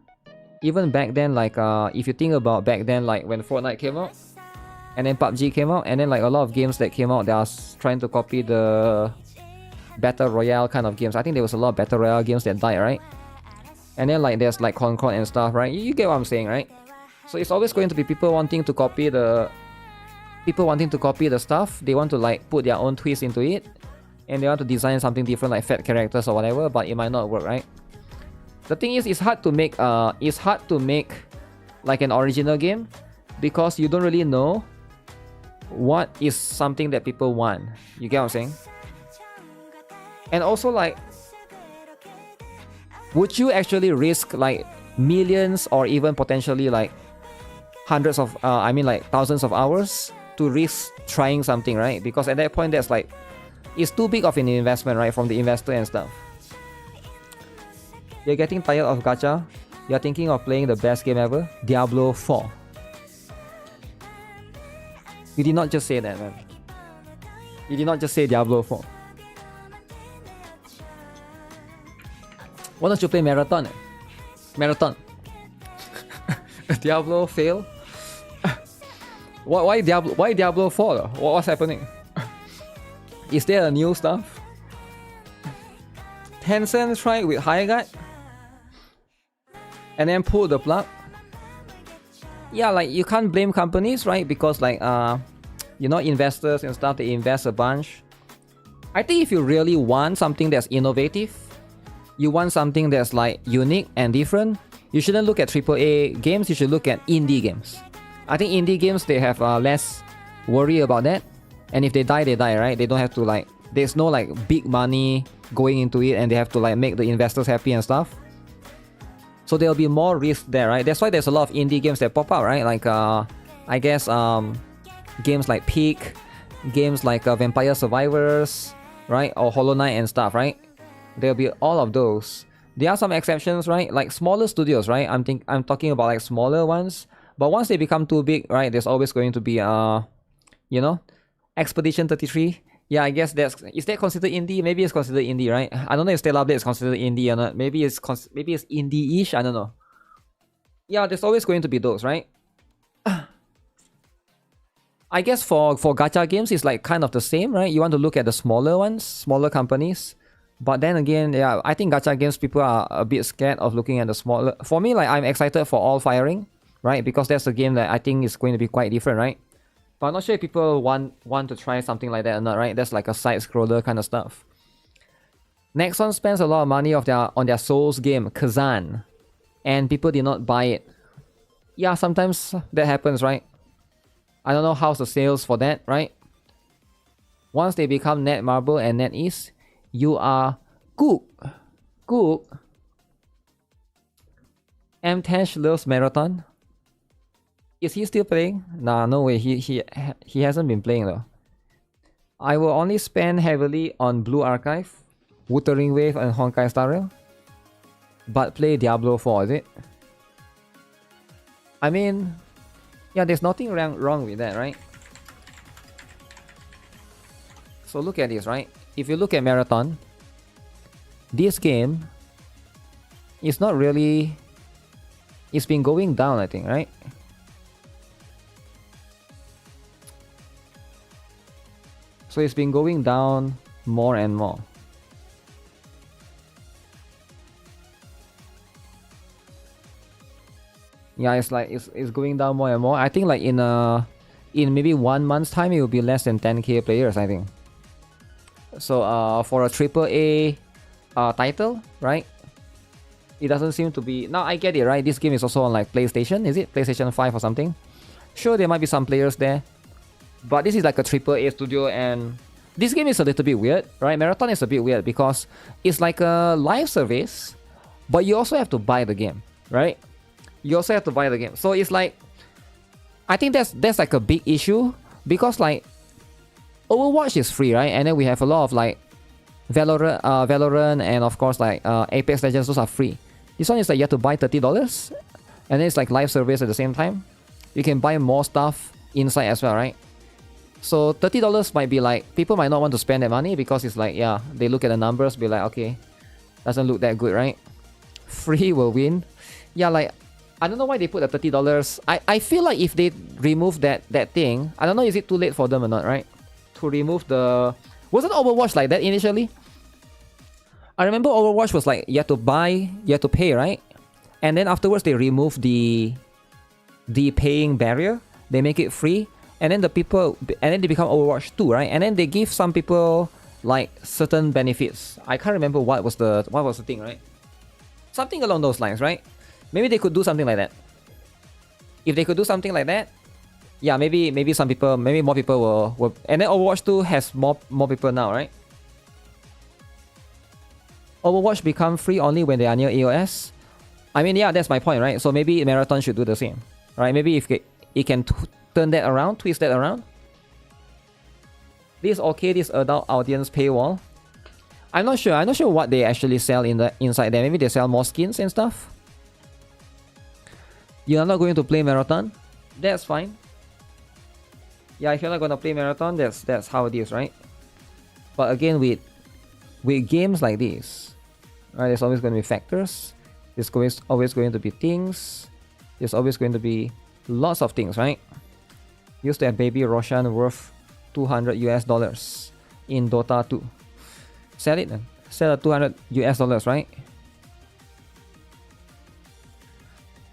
Speaker 1: Even back then, like if you think about back then, like when Fortnite came out, and then PUBG came out, and then like a lot of games that came out, they are trying to copy the Battle Royale kind of games. I think there was a lot of Battle Royale games that died, right? And then like there's like Concord and stuff, right? You get what I'm saying, right? So it's always going to be people wanting to copy the stuff. They want to like put their own twist into it, and they want to design something different, like fat characters or whatever, but it might not work, right? The thing is, it's hard to make like an original game because you don't really know what is something that people want. You get what I'm saying? And also, like, would you actually risk like millions or even potentially like hundreds of like thousands of hours to risk trying something, right? Because at that point that's like, it's too big of an investment, right, from the investor and stuff. You're getting tired of gacha? You're thinking of playing the best game ever? Diablo 4. You did not just say that, man. You did not just say Diablo 4. Why don't you play Marathon? Marathon. Diablo fail? Why Diablo 4? What's happening? Is there a new stuff? Tencent tried with High and then pull the plug. Yeah, like you can't blame companies, right? Because like investors and stuff, they invest a bunch. I think if you really want something that's innovative, you want something that's like unique and different, you shouldn't look at AAA games, you should look at indie games. I think indie games, they have less worry about that. And if they die, right? They don't have to like, there's no like big money going into it and they have to like make the investors happy and stuff. So there'll be more risk there, right? That's why there's a lot of indie games that pop out, right? Like I guess games like Peak, games like Vampire Survivors, right? Or Hollow Knight and stuff, right? There'll be all of those. There are some exceptions, right? Like smaller studios, right? I'm talking about like smaller ones. But once they become too big, right? There's always going to be Expedition 33. Yeah, I guess is that considered indie? Maybe it's considered indie, right? I don't know if Stellar Blade is considered indie or not. Maybe it's indie-ish. I don't know. Yeah, there's always going to be those, right? I guess for gacha games, it's like kind of the same, right? You want to look at the smaller ones, smaller companies. But then again, yeah, I think gacha games, people are a bit scared of looking at the smaller. For me, like I'm excited for All Firing. right? Because that's a game that I think is going to be quite different, right? But I'm not sure if people want to try something like that or not, right? That's like a side scroller kind of stuff. Nexon spends a lot of money on their Souls game, Kazan, and people did not buy it. Yeah, sometimes that happens, right? I don't know how's the sales for that, right? Once they become Netmarble and NetEase, you are cooked. Cooked. M-Tash loves Marathon. Is he still playing? Nah, no way. He hasn't been playing though. I will only spend heavily on Blue Archive, Wuthering Wave, and Honkai Star Rail. But play Diablo 4, is it? I mean, yeah, there's nothing wrong with that, right? So look at this, right? If you look at Marathon, this game is not really... It's been going down, I think, right? So it's been going down more and more. Yeah, it's like it's going down more and more. I think like in maybe 1 month's time, it will be less than 10k players, I think. So for a AAA title, right? It doesn't seem to be... Now I get it, right? This game is also on like PlayStation, is it? PlayStation 5 or something? Sure, there might be some players there. But this is like a AAA studio, and this game is a little bit weird, right? Marathon is a bit weird because it's like a live service, but you also have to buy the game, right? You also have to buy the game. So it's like... I think that's like a big issue because like Overwatch is free, right? And then we have a lot of like Valorant and of course like Apex Legends, those are free. This one is like you have to buy $30 and then it's like live service at the same time. You can buy more stuff inside as well, right? So $30 might be like, people might not want to spend that money because it's like, yeah, they look at the numbers, be like, okay, doesn't look that good, right? Free will win. Yeah, like, I don't know why they put the $30. I feel like if they remove that thing, I don't know, is it too late for them or not, right? To remove the... Wasn't Overwatch like that initially? I remember Overwatch was like, you have to buy, you have to pay, right? And then afterwards they remove the paying barrier. They make it free. And then the people, and then they become Overwatch 2, right? And then they give some people like certain benefits. I can't remember what was the thing, right? Something along those lines, right? Maybe they could do something like that. If they could do something like that, yeah, maybe some people, maybe more people will... And then Overwatch 2 has more people now, right? Overwatch become free only when they are near EOS. I mean, yeah, that's my point, right? So maybe Marathon should do the same, right? Maybe if it can turn that around, twist that around. This okay, this adult audience paywall. I'm not sure what they actually sell inside there. Maybe they sell more skins and stuff. You're not going to play Marathon? That's fine. Yeah, if you're not going to play Marathon, that's how it is, right? But again, with games like this, right, there's always going to be factors. There's always going to be things. There's always going to be lots of things, right? Used to have Baby Roshan worth $200 in Dota 2. Sell it then. Sell at $200, right?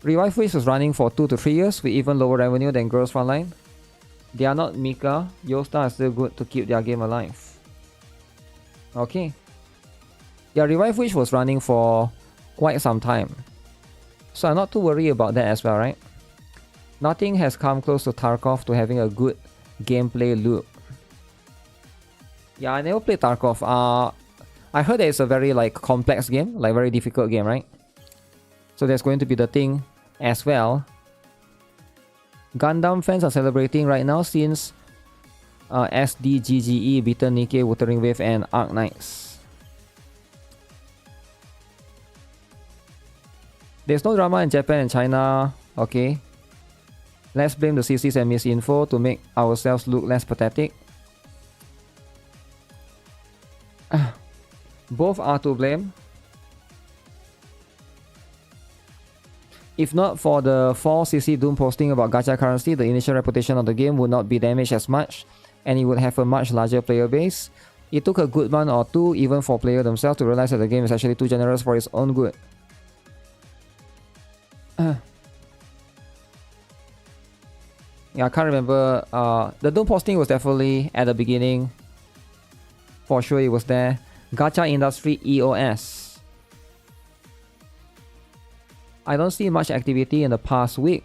Speaker 1: Revive Wish is running for 2 to 3 years with even lower revenue than Girls Frontline. They are not Mika. Yosta is still good to keep their game alive. Okay. Yeah, Revive Wish was running for quite some time. So I'm not too worried about that as well, right? Nothing has come close to Tarkov to having a good gameplay loop. Yeah, I never played Tarkov. I heard that it's a very like complex game, like very difficult game, right? So that's going to be the thing as well. Gundam fans are celebrating right now since SDGGE beaten Nikke, Wuthering Wave, and Arc Knights. There's no drama in Japan and China. Okay. Let's blame the CCs and misinfo to make ourselves look less pathetic. Both are to blame. If not for the 4cc Doom posting about gacha currency, the initial reputation of the game would not be damaged as much, and it would have a much larger player base. It took a good month or two, even for players themselves, to realize that the game is actually too generous for its own good. Yeah, I can't remember. The Doom posting was definitely at the beginning. For sure, it was there. Gacha Industry EOS. I don't see much activity in the past week.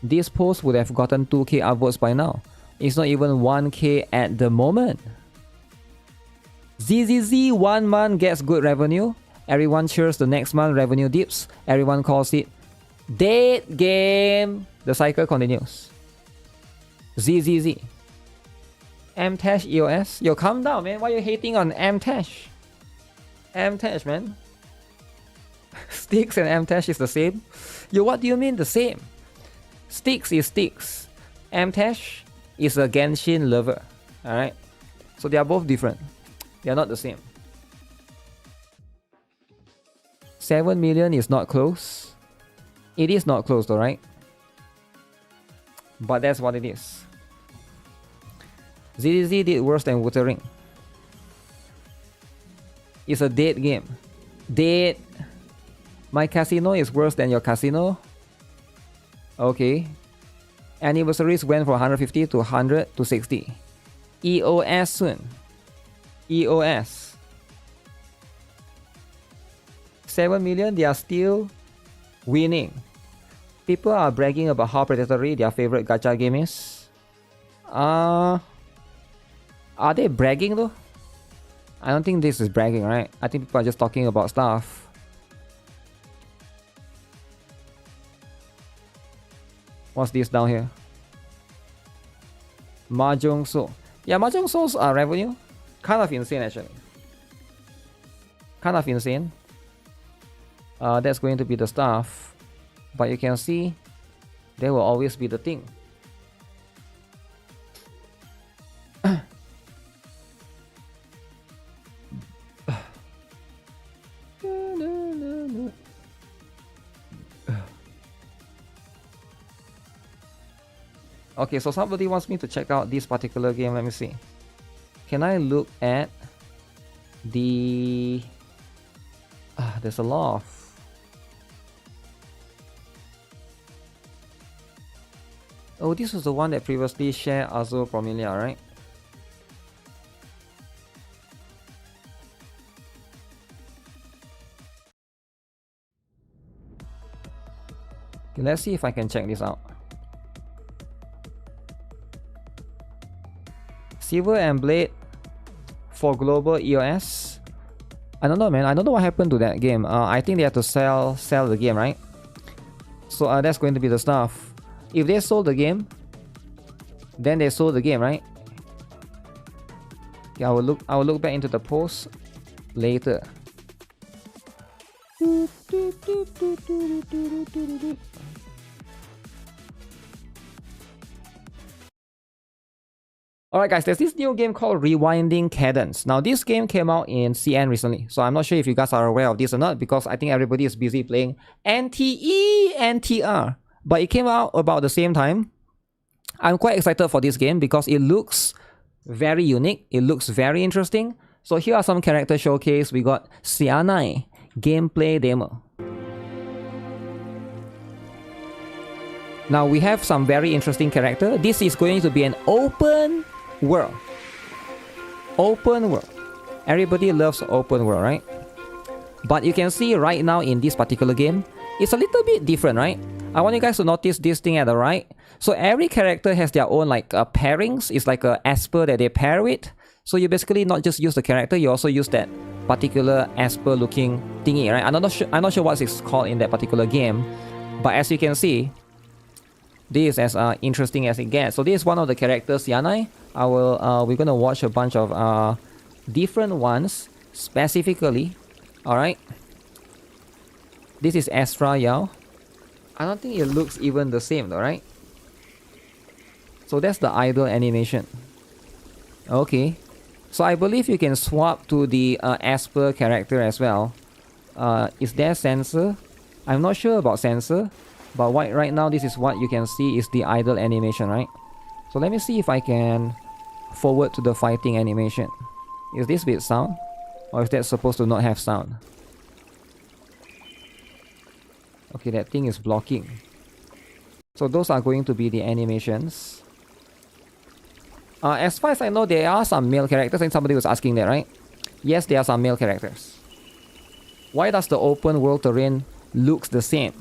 Speaker 1: This post would have gotten 2k upvotes by now. It's not even 1k at the moment. ZZZ 1 month gets good revenue. Everyone cheers the next month revenue dips. Everyone calls it dead game. The cycle continues. ZZZ. Mtash EOS. Yo, calm down, man. Why you hating on Mtash? Mtash, man. Sticks and Mtash is the same. Yo, what do you mean the same? Sticks is Sticks. Mtash is a Genshin lover. Alright? So they are both different. They are not the same. 7 million is not close. It is not close though, right? But that's what it is. ZZZ did worse than Wuthering. It's a dead game. Dead. My casino is worse than your casino. Okay. Anniversaries went from 150 to 100 to 60. EOS soon. EOS. 7 million, they are still winning. People are bragging about how predatory their favorite gacha game is. Are they bragging though? I don't think this is bragging, right? I think people are just talking about stuff. What's this down here? Mahjong Soul. Yeah, Mahjong Soul's revenue kind of insane actually. Kind of insane. That's going to be the stuff. But you can see there will always be the thing. Okay, so somebody wants me to check out this particular game. Let me see. Can I look at the... there's a lot of... Oh, this was the one that previously shared Azul Promilia, right? Okay, let's see if I can check this out. Silver and Blade for global EOS. I don't know, man. I don't know what happened to that game. I think they have to sell the game, right? So that's going to be the stuff. If they sold the game, then they sold the game, right? Okay, I will look back into the post later. Alright guys, there's this new game called Rewinding Cadence. Now this game came out in CN recently, so I'm not sure if you guys are aware of this or not because I think everybody is busy playing NTE and TR. But it came out about the same time. I'm quite excited for this game because it looks very unique, it looks very interesting. So here are some character showcase. We got Sianai gameplay demo. Now we have some very interesting character. This is going to be an open world. Open world. Everybody loves open world, right? But you can see right now in this particular game, it's a little bit different, right? I want you guys to notice this thing at the right. So every character has their own like pairings. It's like a Esper that they pair with. So you basically not just use the character, you also use that particular Esper looking thingy, right? I'm not sure what it's called in that particular game. But as you can see, this is as interesting as it gets. So this is one of the characters, Yanai. We're gonna watch a bunch of different ones specifically. Alright. This is Astra Yao. I don't think it looks even the same though, right? So that's the idle animation. Okay. So I believe you can swap to the Esper character as well. Is there sensor? I'm not sure about sensor. But right now this is what you can see is the idle animation, right? So let me see if I can forward to the fighting animation. Is this with sound? Or is that supposed to not have sound? Okay, that thing is blocking. So those are going to be the animations. As far as I know, there are some male characters, and somebody was asking that, right? Yes, there are some male characters. Why does the open world terrain looks the same?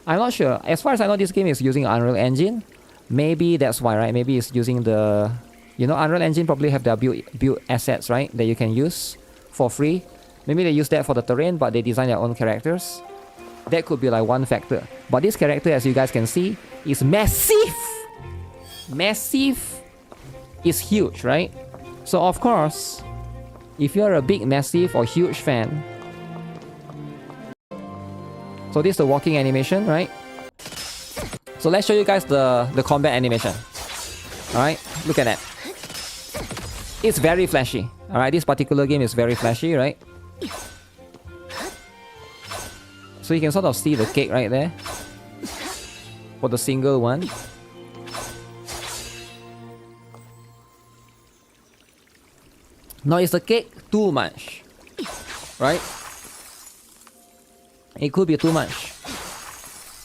Speaker 1: I'm not sure. As far as I know, this game is using Unreal Engine. Maybe that's why, right? Maybe it's using the... You know, Unreal Engine probably have their build assets, right? That you can use for free. Maybe they use that for the terrain, but they design their own characters. That could be like one factor. But this character, as you guys can see, is massive! Massive is huge, right? So of course, if you're a big, massive or huge fan... So this is the walking animation, right? So let's show you guys the combat animation. Alright, look at that. It's very flashy. Alright, this particular game is very flashy, right? So you can sort of see the cake right there. For the single one. Now is the cake too much? Right? It could be too much.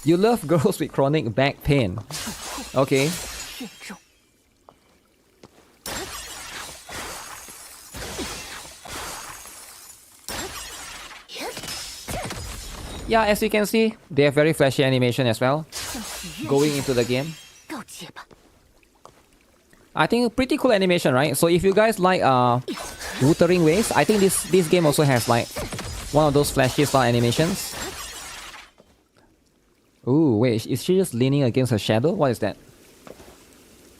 Speaker 1: You love girls with chronic back pain. Okay. Yeah, as you can see, they have very flashy animation as well. Going into the game. I think pretty cool animation, right? So if you guys like Wuthering waves, I think this game also has like one of those flashy style animations. Ooh, wait, is she just leaning against her shadow? What is that?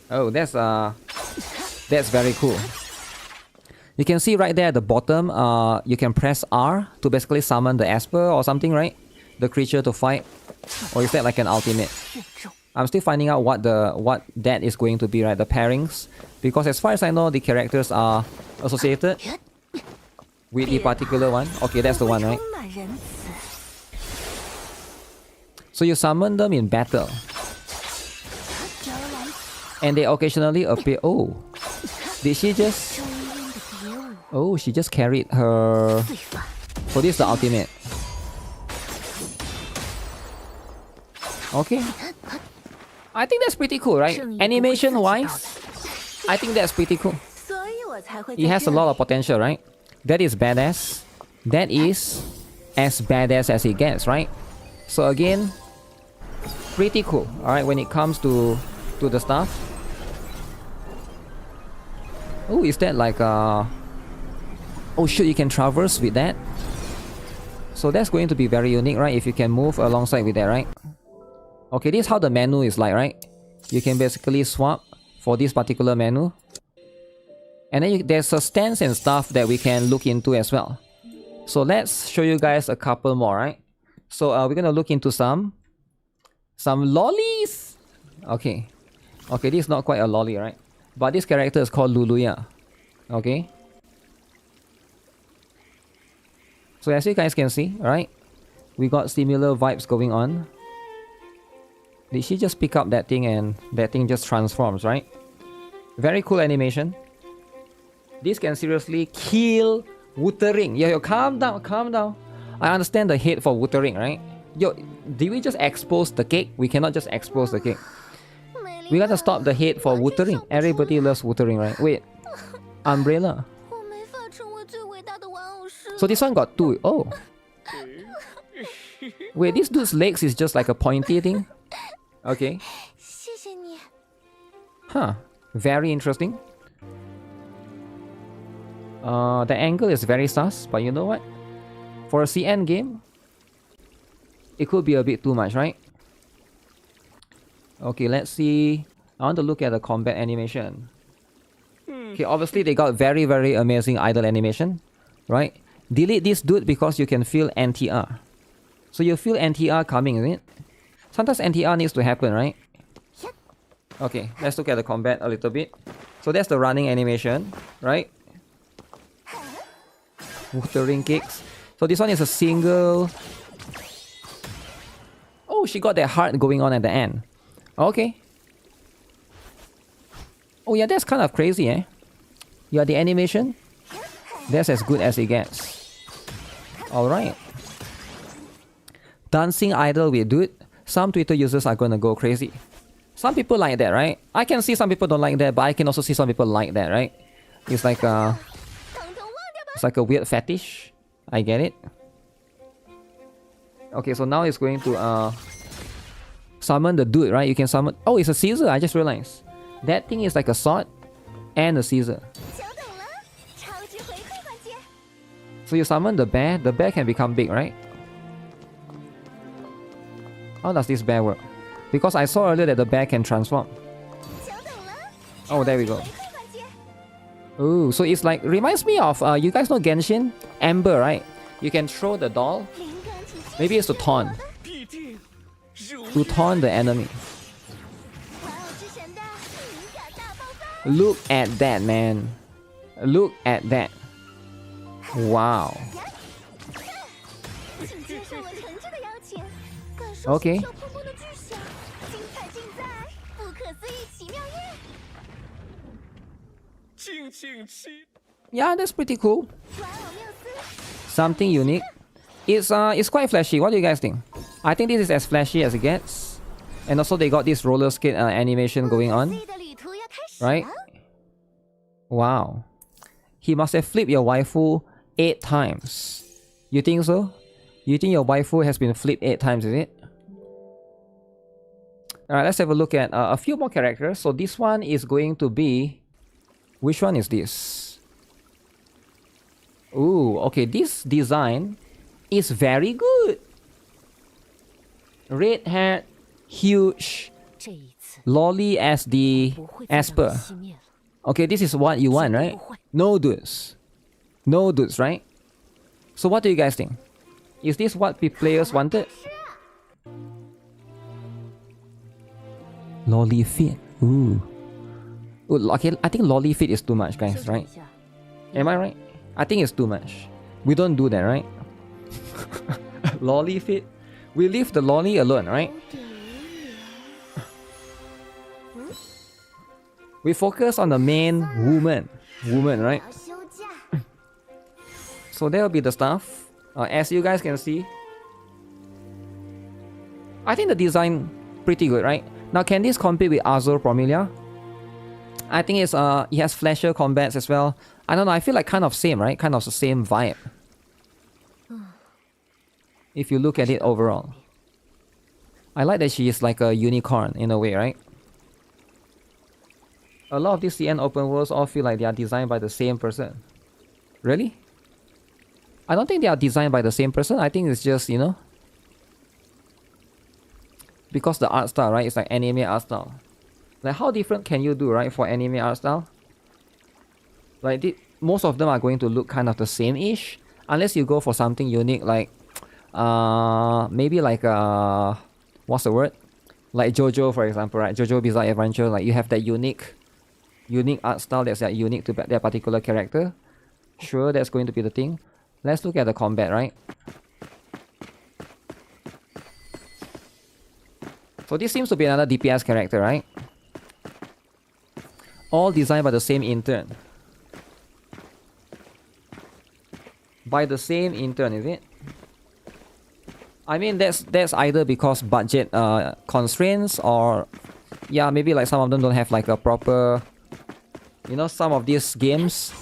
Speaker 1: Oh, that's very cool. You can see right there at the bottom, you can press R to basically summon the Esper or something, right? The creature to fight. Or is that like an ultimate? I'm still finding out what that is going to be, right? The pairings. Because as far as I know, the characters are associated with the particular one. Okay, that's the one, right? So you summon them in battle. And they occasionally appear... Oh! Did she just... Oh, she just carried her... So this is the ultimate. Okay. I think that's pretty cool, right? Animation-wise, I think that's pretty cool. It has a lot of potential, right? That is badass. That is as badass as it gets, right? So again, pretty cool, alright, when it comes to the stuff. Oh, is that like a... Oh shoot, you can traverse with that. So that's going to be very unique, right? If you can move alongside with that, right? Okay, this is how the menu is like, right? You can basically swap for this particular menu. And then there's a stance and stuff that we can look into as well. So let's show you guys a couple more, right? So we're gonna look into some lollies. Okay. Okay, this is not quite a lolly, right? But this character is called Luluya. Okay. So as you guys can see, right? We got similar vibes going on. Did she just pick up that thing and that thing just transforms, right? Very cool animation. This can seriously kill Wuthering. Yo, calm down, calm down. I understand the hate for Wuthering, right? Yo, did we just expose the cake? We cannot just expose the cake. We gotta stop the hate for Wuthering. Everybody loves Wuthering, right? Wait, Umbrella. So this one got two. Oh. Wait, this dude's legs is just like a pointy thing. Okay. Huh. Very interesting. The angle is very sus, but you know what? For a CN game, it could be a bit too much, right? Okay, let's see. I want to look at the combat animation. Okay, obviously they got very, very amazing idle animation, right? Delete this dude because you can feel NTR. So you feel NTR coming, isn't it? Sometimes NTR needs to happen, right? Okay, let's look at the combat a little bit. So that's the running animation, right? Wuthering kicks. So this one is a single... Oh, she got that heart going on at the end. Okay. Oh yeah, that's kind of crazy, eh? Yeah, the animation, that's as good as it gets. Alright. Dancing idol with dude. some Twitter users are gonna go crazy. Some people like that, right? I can see some people don't like that, but I can also see some people like that, right? It's like a weird fetish. I get it. Okay, so now it's going to summon the dude, right? You can summon. Oh, it's a Caesar. I just realized that thing is like a sword and a Caesar. So you summon the bear. The bear can become big, right? How does this bear work? Because I saw earlier that the bear can transform. Oh, there we go. Ooh, so it's like, reminds me of, you guys know Genshin? Ember, right? You can throw the doll. Maybe it's to taunt. To taunt the enemy. Look at that, man. Look at that. Wow. Okay. Yeah, that's pretty cool. Something unique. It's quite flashy. What do you guys think? I think this is as flashy as it gets. And also they got this roller skate animation going on. Right? Wow. He must have flipped your waifu 8 times. You think so? You think your waifu has been flipped 8 times, is it? Alright, let's have a look at a few more characters. So this one is going to be... Which one is this? Ooh, okay, this design is very good. Red hair, huge, lolly as the Esper. Okay, this is what you want, right? No dudes. No dudes, right? So what do you guys think? Is this what players wanted? Lolly fit. Ooh. Ooh, okay, I think lolly fit is too much, guys, right? Am I right? I think it's too much. We don't do that, right? Lolly fit. We leave the lolly alone, right? We focus on the main woman. Woman, right? So there will be the stuff. As you guys can see, I think the design pretty good, right? Now, can this compete with Azure Promilia? I think it's it has flasher combats as well. I don't know, I feel like kind of same, right? Kind of the same vibe. If you look at it overall. I like that she is like a unicorn in a way, right? A lot of these CN open worlds all feel like they are designed by the same person. Really? I don't think they are designed by the same person. I think it's just, you know, because the art style, right? It's like anime art style. Like how different can you do, right, for anime art style? Like most of them are going to look kind of the same-ish, unless you go for something unique, like maybe like what's the word? Like JoJo, for example, right? JoJo Bizarre Adventure, like you have that unique art style that's like unique to that particular character. Sure, that's going to be the thing. Let's look at the combat, right? So this seems to be another DPS character, right? All designed by the same intern. By the same intern, is it? I mean, that's either because budget constraints, or yeah, maybe like some of them don't have like a proper, you know, some of these games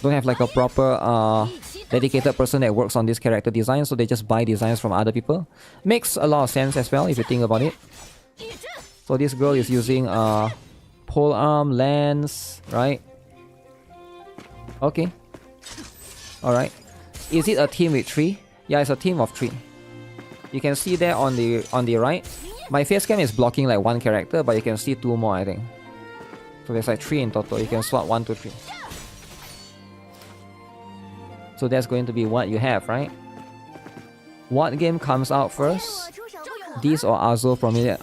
Speaker 1: don't have like a proper dedicated person that works on this character design, so they just buy designs from other people. Makes a lot of sense as well if you think about it. So this girl is using pole arm, lance, right? Okay. Alright. Is it a team with 3? Yeah, it's a team of 3. You can see there on the right. My face cam is blocking like 1 character, but you can see 2 more, I think. So there's like 3 in total. You can swap 1, 2, 3. So that's going to be what you have, right? What game comes out first? This or Azure Promilia?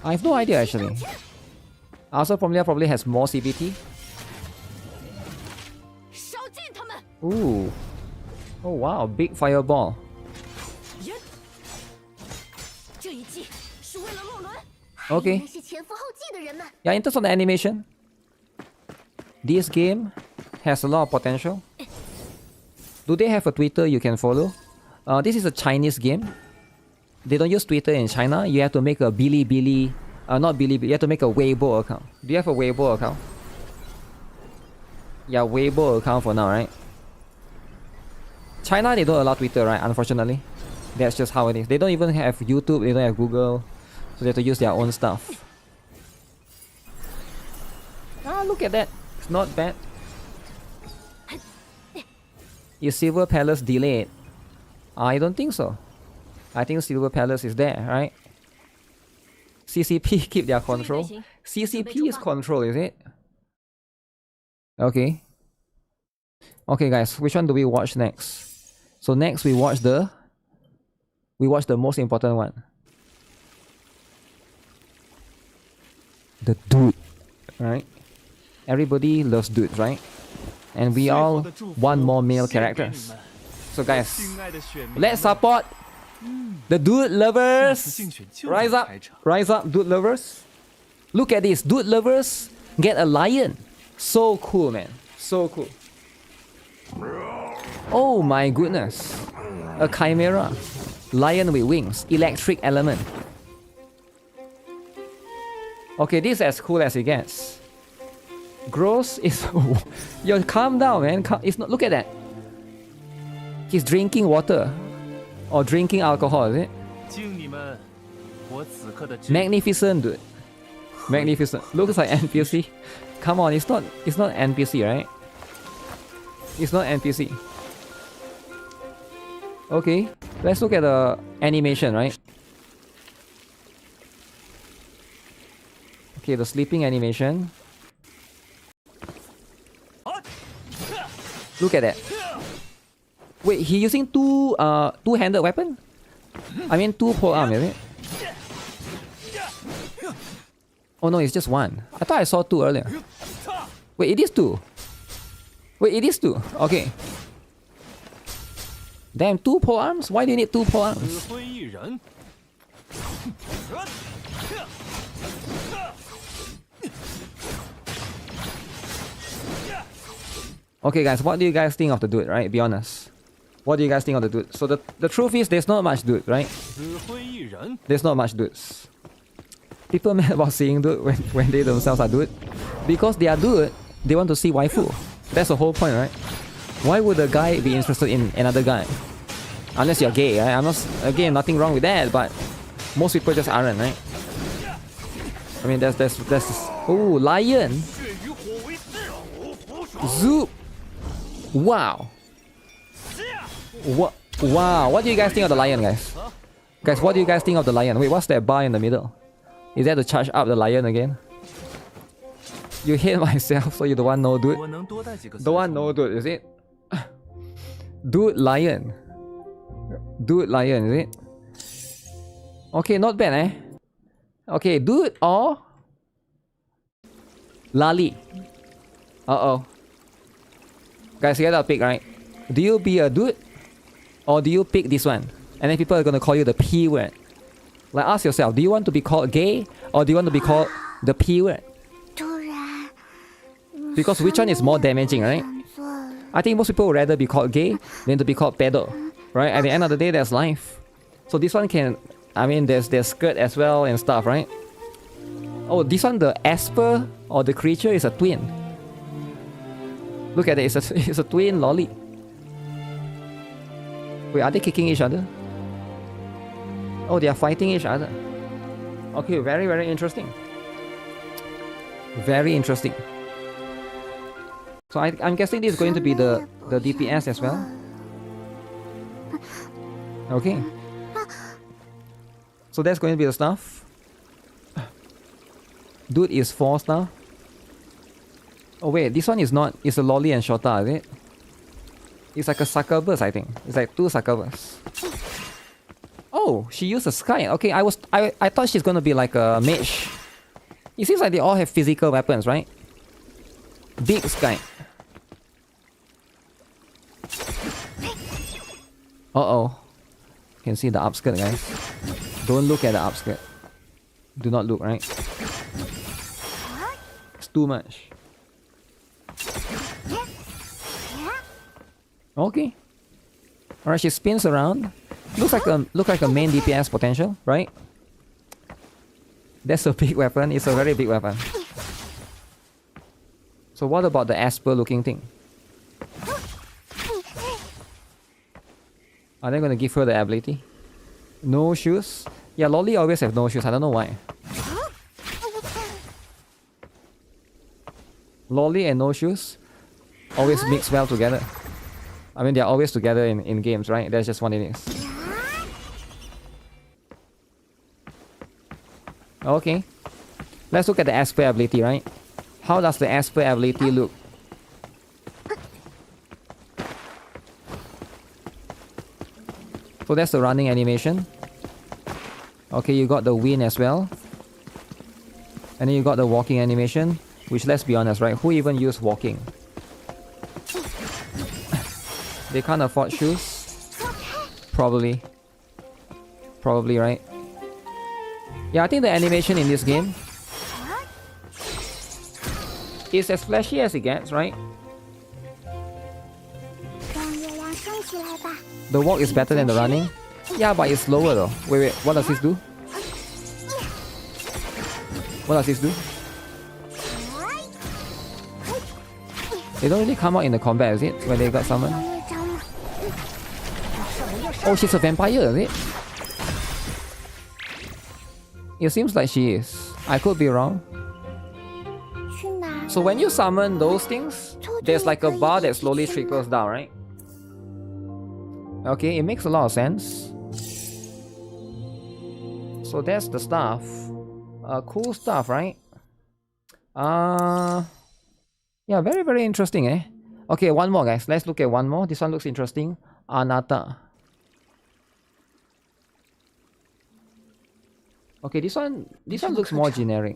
Speaker 1: I have no idea actually. Azure Promilia probably has more CBT. Ooh. Oh wow, big fireball. Okay. Yeah, in terms of the animation, this game has a lot of potential. Do they have a Twitter you can follow? This is a Chinese game. They don't use Twitter in China. You have to make a Bilibili, not Bilibili. You have to make a Weibo account. Do you have a Weibo account? Yeah, Weibo account for now, right? China, they don't allow Twitter, right? Unfortunately, that's just how it is. They don't even have YouTube. They don't have Google, so they have to use their own stuff. Ah, look at that. It's not bad. Is Silver Palace delayed? I don't think so. I think Silver Palace is there, right? CCP keep their control. CCP is control, is it? Okay. Okay, guys. Which one do we watch next? So next we watch the most important one. The dude, right? Everybody loves dudes, right? And we all want more male characters. So guys, let's support the dude lovers. Rise up, dude lovers. Look at this, dude lovers get a lion. So cool, man. So cool. Oh my goodness. A chimera. Lion with wings. Electric element. Okay, this is as cool as it gets. Gross is... Yo, calm down, man. It's not... Look at that. He's drinking water. Or drinking alcohol, is it? Magnificent, dude. Magnificent. Looks like NPC. Come on, it's not NPC, right? It's not NPC. Okay, let's look at the animation, right? Okay, the sleeping animation. Look at that. Wait, he using two-handed weapon? I mean two polearm, is it? Oh no, it's just one. I thought I saw two earlier. Wait, it is two. Wait, it is two. Okay. Damn, two polearms? Why do you need two polearms? Okay guys, what do you guys think of the dude, right? Be honest. What do you guys think of the dude? So the truth is there's not much dude, right? There's not much dudes. People mad about seeing dude when they themselves are dude. Because they are dude, they want to see waifu. That's the whole point, right? Why would a guy be interested in another guy? Unless you're gay, right? I'm not... Again, nothing wrong with that, but most people just aren't, right? I mean, that's... Oh, lion! Zoop! Wow! What? Wow! What do you guys think of the lion, guys? Guys, what do you guys think of the lion? Wait, what's that bar in the middle? Is that to charge up the lion again? You hate myself, so you don't want no dude? Don't want no dude, is it? Dude lion. Dude lion, is it? Okay, not bad, eh? Okay, dude or... Lali. Uh-oh. Guys, you gotta pick, right? Do you be a dude? Or do you pick this one? And then people are gonna call you the P word. Like, ask yourself, do you want to be called gay? Or do you want to be called the P word? Because which one is more damaging, right? I think most people would rather be called gay than to be called pedo. Right? At the end of the day, there's life. So this one can... I mean, there's skirt as well and stuff, right? Oh, this one, the Esper or the creature is a twin. Look at it, it's a twin lolly. Wait, are they kicking each other? Oh, they are fighting each other. Okay, very, very interesting. Very interesting. So I'm guessing this is going to be the DPS as well. Okay. So that's going to be the stuff. Dude is 4-star. Oh wait, this one is not. It's a lolly and shota, is it? It's like a succubus, I think. It's like 2 succubus. Oh, she used a sky. Okay, I thought she's gonna be like a mage. It seems like they all have physical weapons, right? Big sky. Uh-oh. You can see the upskirt, guys. Don't look at the upskirt. Do not look, right? It's too much. Okay. Alright, she spins around. Looks like a main DPS potential, right? That's a big weapon. It's a very big weapon. So what about the Asper looking thing? Are they gonna give her the ability? No shoes? Yeah, Lolly always have no shoes. I don't know why. Lolly and no shoes always mix well together. I mean, they're always together in games, right? That's just what it is. Okay. Let's look at the Asper ability, right? How does the Asper ability look? So that's the running animation. Okay, you got the wind as well. And then you got the walking animation. Which, let's be honest, right? Who even use walking? They can't afford shoes. Probably. Probably, right? Yeah, I think the animation in this game is as flashy as it gets, right? The walk is better than the running. Yeah, but it's slower though. Wait, what does this do? What does this do? They don't really come out in the combat, is it? When they got summoned? Oh, she's a vampire, is it? It seems like she is. I could be wrong. So when you summon those things, there's like a bar that slowly trickles down, right? Okay, it makes a lot of sense. So that's the stuff. Cool stuff, right? Yeah, very, very interesting, eh? Okay, one more, guys. Let's look at one more. This one looks interesting. Anata. Okay, this one looks more generic.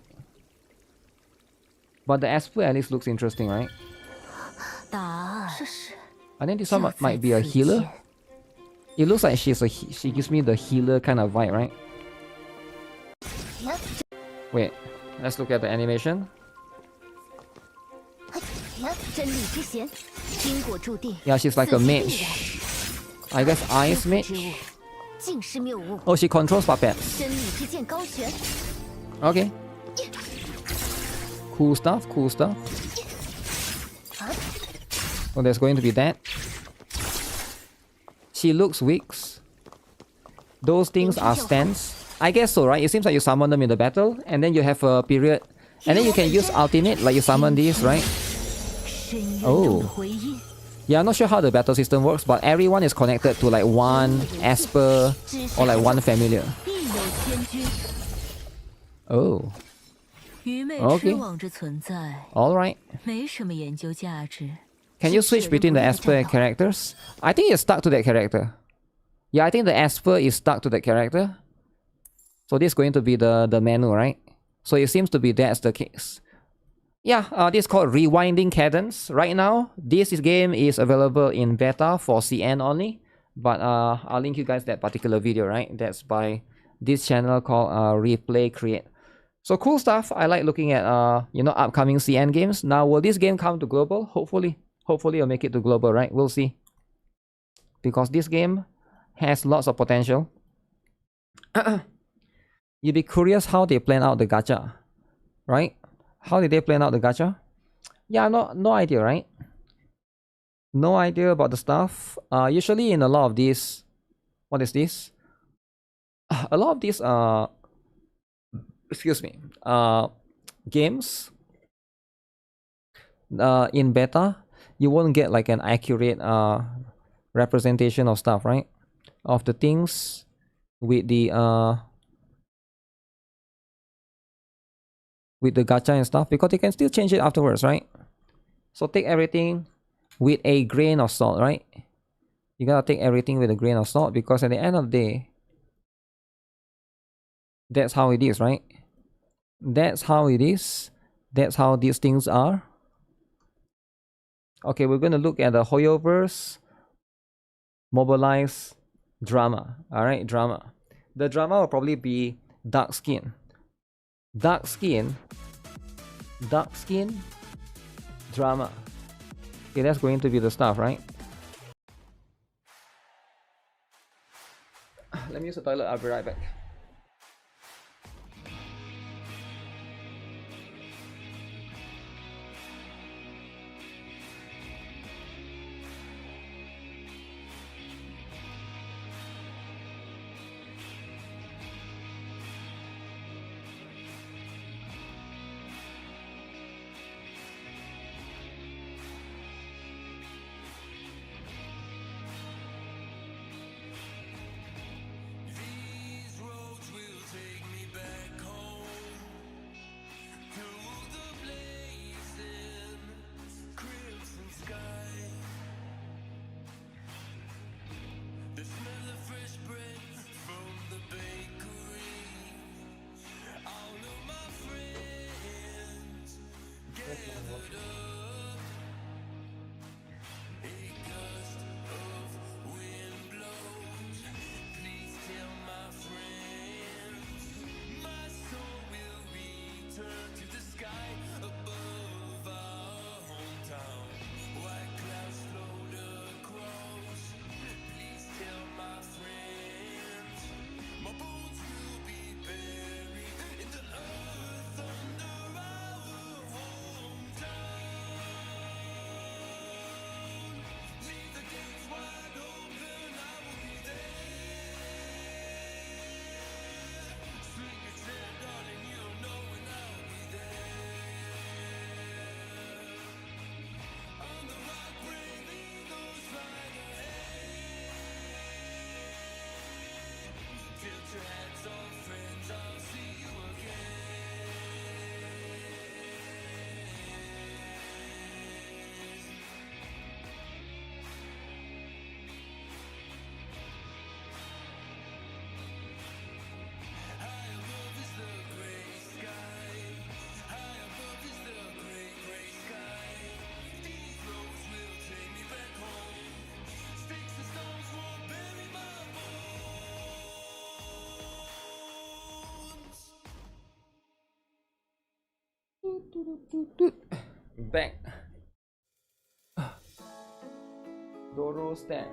Speaker 1: But the Asper at least looks interesting, right? I think this one might be a healer. It looks like she gives me the healer kind of vibe, right? Wait, let's look at the animation. Yeah, she's like a mage. I guess ice mage. Oh, she controls puppets. Okay. Cool stuff, cool stuff. Oh, there's going to be that. She looks weak. Those things are stands. I guess so, right? It seems like you summon them in the battle, and then you have a period, and then you can use alternate, like you summon these, right? Oh. Yeah, I'm not sure how the battle system works, but everyone is connected to like one Asper or like one familiar. Oh. Okay. Alright. Can you switch between the Asper characters? I think it's stuck to that character. Yeah, I think the Asper is stuck to that character. So this is going to be the menu, right? So it seems to be that's the case. Yeah, this is called Rewinding Cadence. Right now, this game is available in beta for CN only. But I'll link you guys that particular video, right? That's by this channel called Replay Create. So cool stuff. I like looking at upcoming CN games. Now, will this game come to global? Hopefully it'll make it to global, right? We'll see. Because this game has lots of potential. You'd be curious how they plan out the gacha, right? How did they plan out the gacha? Yeah, no idea, right? No idea about the stuff. Usually in a lot of these, what is this? A lot of these excuse me, games in beta, you won't get like an accurate representation of stuff, right? Of the things with the gacha and stuff, because they can still change it afterwards, right? So take everything with a grain of salt, right? You gotta take everything with a grain of salt, because at the end of the day, that's how it is, right? That's how it is. That's how these things are. Okay, we're gonna look at the Hoyoverse Mobilize drama. Alright, drama. The drama will probably be dark skin. Dark skin, drama. Okay, that's going to be the stuff, right? Let me use the toilet. I'll be right back. Back. Doro stairs.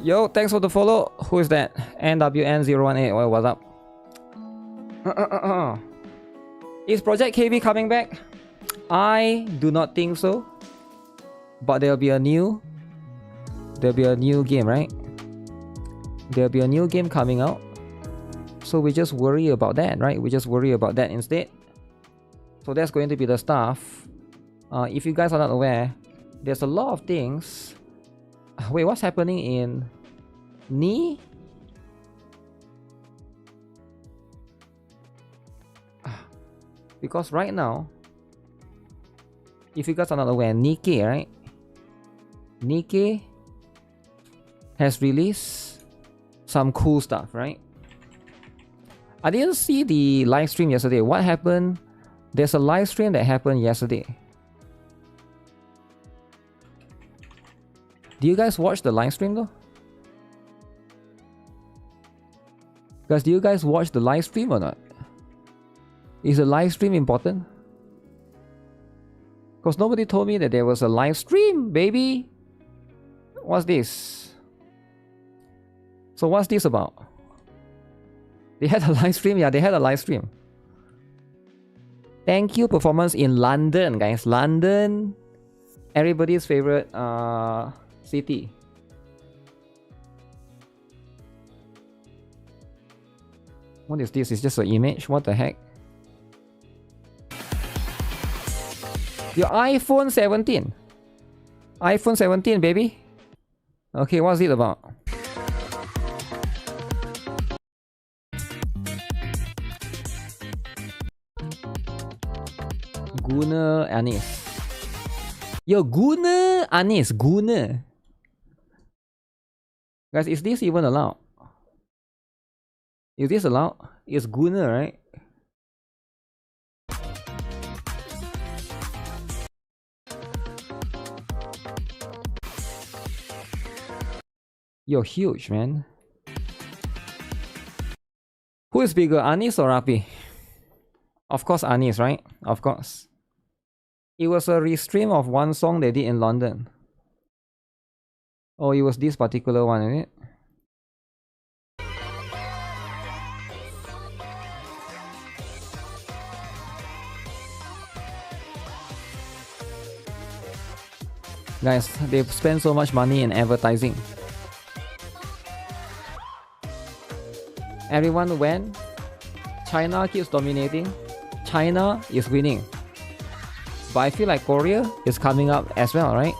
Speaker 1: Yo, thanks for the follow. Who is that? NWN018. Well, what's up? Is Project KB coming back? I do not think so. But there'll be a new game, right? There'll be a new game coming out. So we just worry about that, right? We just worry about that instead. So that's going to be the stuff. If you guys are not aware, there's a lot of things. Wait, what's happening in NTE? Because right now, if you guys are not aware, Nikke, right? Nikke has released some cool stuff, right? I didn't see the live stream yesterday. What happened? There's a live stream that happened yesterday. Do you guys watch the live stream though? Guys, do you guys watch the live stream or not? Is the live stream important? Because nobody told me that there was a live stream, baby. What's this? So what's this about? They had a live stream? Yeah, they had a live stream. Thank you, performance in London, guys. London, everybody's favorite city. What is this? It's just an image. What the heck? Your iPhone 17. iPhone 17, baby. Okay, what's it about? Guna Anis. Yo, Guna Anis. Guna. Guys, is this even allowed? Is this allowed? It's Guna, right? Yo, huge, man. Who is bigger, Anis or Rapi? Of course, Anis, right? Of course. It was a restream of one song they did in London. Oh, it was this particular one, isn't it? Guys, they've spent so much money in advertising. Everyone went. China keeps dominating. China is winning. But I feel like Korea is coming up as well, right?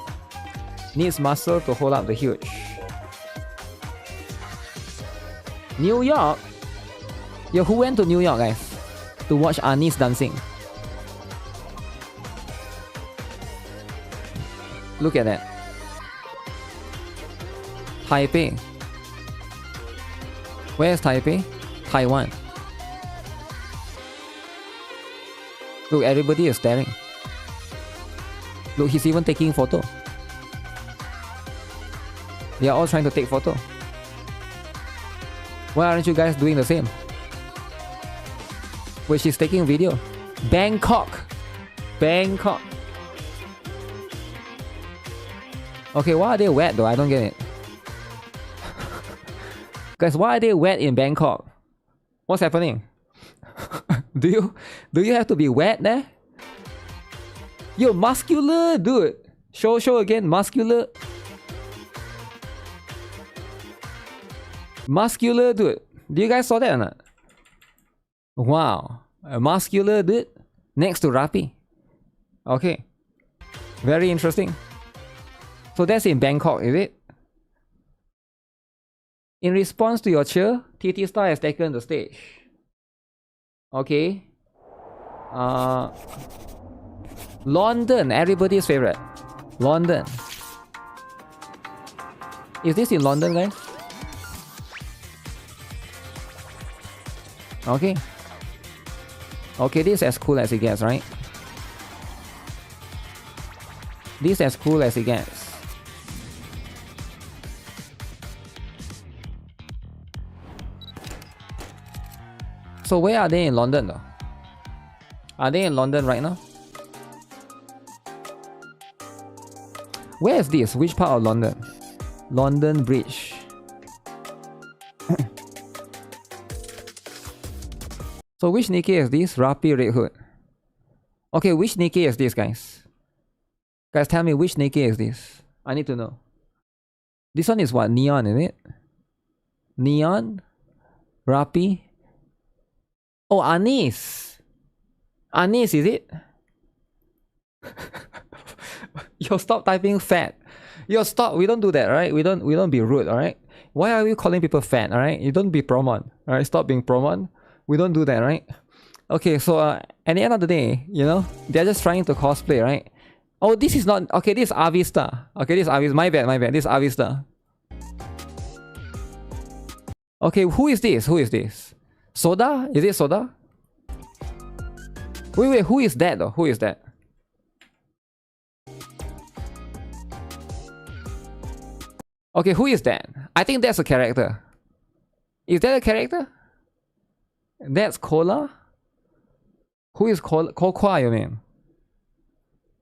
Speaker 1: Needs muscle to hold up the huge. New York? Yo, who went to New York, guys? To watch Anis dancing? Look at that. Taipei. Where's Taipei? Taiwan. Look, everybody is staring. Look, he's even taking photo. They are all trying to take photo. Why aren't you guys doing the same? Wait, she's taking video. Bangkok. Bangkok. Okay, why are they wet though? I don't get it. Guys, why are they wet in Bangkok? What's happening? Do you have to be wet there? Yo, muscular, dude. Show again, muscular. Muscular, dude. Do you guys saw that or not? Wow, a muscular dude next to Rappi. Okay, very interesting. So that's in Bangkok, is it? In response to your cheer, TT Star has taken the stage. Okay. London, everybody's favorite. London. Is this in London, guys? Okay. Okay, this is as cool as it gets, right? This is as cool as it gets. So where are they in London though? Are they in London right now? Where is this? Which part of London? London Bridge. So which Nikke is this? Rappi Red Hood. Okay, which Nikke is this, guys? Guys, tell me which Nikke is this? I need to know. This one is what? Neon, is it? Neon? Rappi? Oh, Anis. Anis, is it? Yo, stop typing fat. Yo, stop. We don't do that, right? We don't be rude, alright? Why are we calling people fat, alright? You don't be promon, alright? Stop being promon. We don't do that, right? Okay, so at the end of the day, you know, they're just trying to cosplay, right? Oh, this is not... Okay, this is Avista. Okay, this is Avista. My bad. This is Avista. Okay, who is this? Who is this? Soda? Is it Soda? Wait, who is that though? Who is that? Okay, who is that? I think that's a character. Is that a character? That's Cola? Who is Cola? Cocoa, you mean?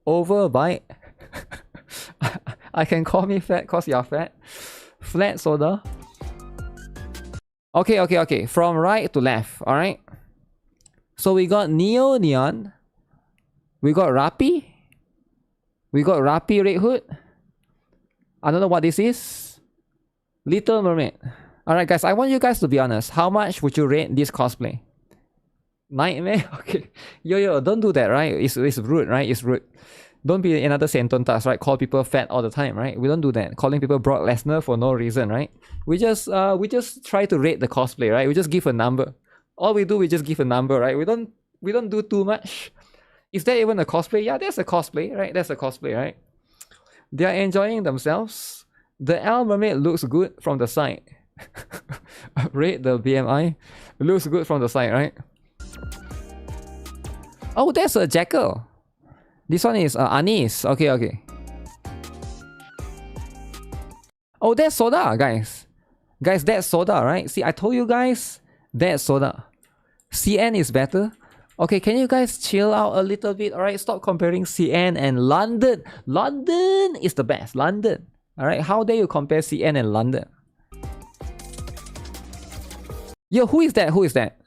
Speaker 1: Overbite? I can call me fat cause you're fat. Flat soda. Okay. From right to left, alright? So we got Neo Neon. We got Rappi. We got Rappi Red Hood. I don't know what this is. Little Mermaid. Alright guys, I want you guys to be honest. How much would you rate this cosplay? Nightmare? Okay. Yo, don't do that, right? It's rude, right? It's rude. Don't be another Sentontas, right? Call people fat all the time, right? We don't do that. Calling people Brock Lesnar for no reason, right? We just try to rate the cosplay, right? We just give a number. All we do, we just give a number, right? We don't do too much. Is that even a cosplay? Yeah, that's a cosplay, right? That's a cosplay, right? They are enjoying themselves. The L Mermaid looks good from the side. Rate the BMI. Looks good from the side, right? Oh, that's a jackal. This one is Anis. Okay. Oh, that's Soda, guys. Guys, that's Soda, right? See, I told you guys, that's Soda. CN is better. Okay, can you guys chill out a little bit, alright? Stop comparing CN and London. London is the best. London. Alright, how dare you compare CN and London? Yo, who is that? Who is that?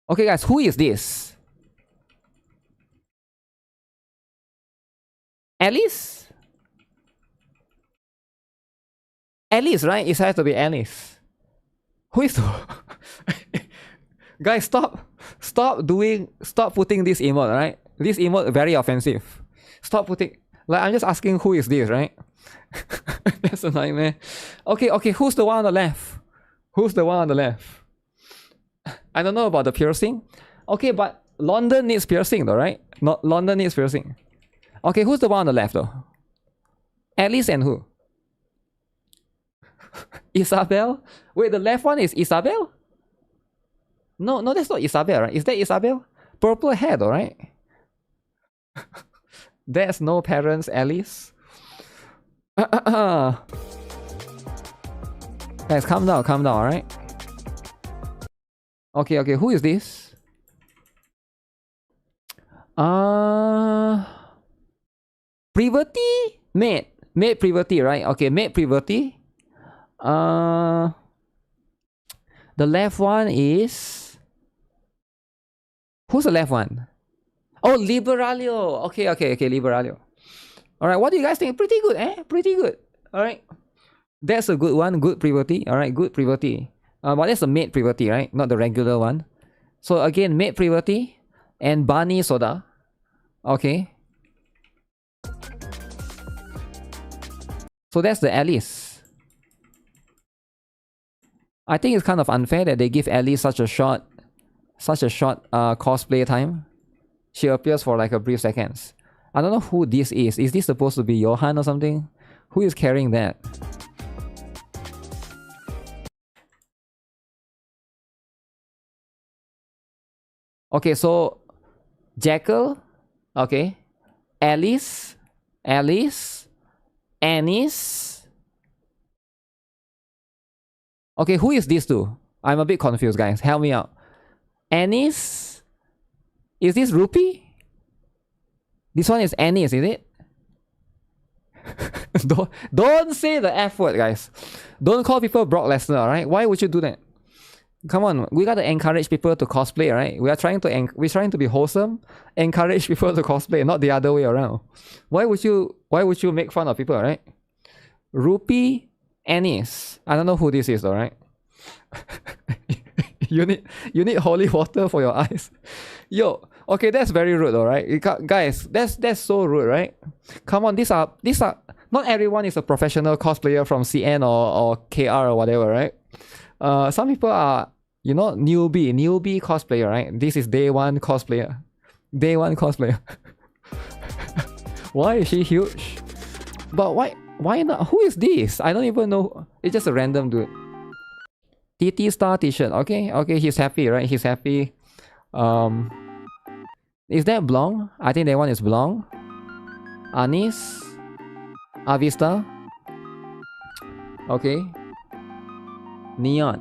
Speaker 1: Okay guys, who is this? Alice? Alice, right? It has to be Alice. Who is the... Guys, stop putting this emote, right? This emote very offensive. Stop putting... Like, I'm just asking who is this, right? That's a nightmare. Okay, who's the one on the left? Who's the one on the left? I don't know about the piercing. Okay, but London needs piercing though, right? Not London needs piercing. Okay, who's the one on the left though? Alice and who? Isabel? Wait, the left one is Isabel? No, that's not Isabel, right? Is that Isabel? Purple hair though, right? There's no parents, Alice. Guys, calm down, alright? Okay, who is this? Privati? Maid Privati, right? Okay, Maid Privati. The left one is... Who's the left one? Oh, Liberalio. Okay, Liberalio. Alright, what do you guys think? Pretty good, eh? Pretty good. Alright. That's a good one. Good Privati. Alright, good Privati. But that's a Maid Privati, right? Not the regular one. So again, Maid Privati and Bani Soda. Okay. So that's the Alice. I think it's kind of unfair that they give Alice such a short cosplay time. She appears for like a brief seconds. I don't know who this is. Is this supposed to be Johan or something? Who is carrying that? Okay, so Jackal, okay, Alice, Annis. Okay, who is this two? I'm a bit confused, guys. Help me out. Annis? Is this Rupee? This one is Annis, is it? don't say the F word, guys. Don't call people Brock Lesnar, alright? Why would you do that? Come on, we gotta encourage people to cosplay, right? We're trying to be wholesome, encourage people to cosplay, not the other way around. Why would you make fun of people, right? Rupee Annis. I don't know who this is, alright? you need holy water for your eyes. Yo, okay, that's very rude, alright? Guys, that's so rude, right? Come on, these are not everyone is a professional cosplayer from CN or KR or whatever, right? Some people are, you know, newbie cosplayer, right? This is day one cosplayer. Why is she huge? But why not? Who is this? I don't even know. It's just a random dude. TT Star t-shirt. Okay, he's happy, right? He's happy. Is that Blanc? I think that one is Blanc. Anis. Avista. Okay. Neon,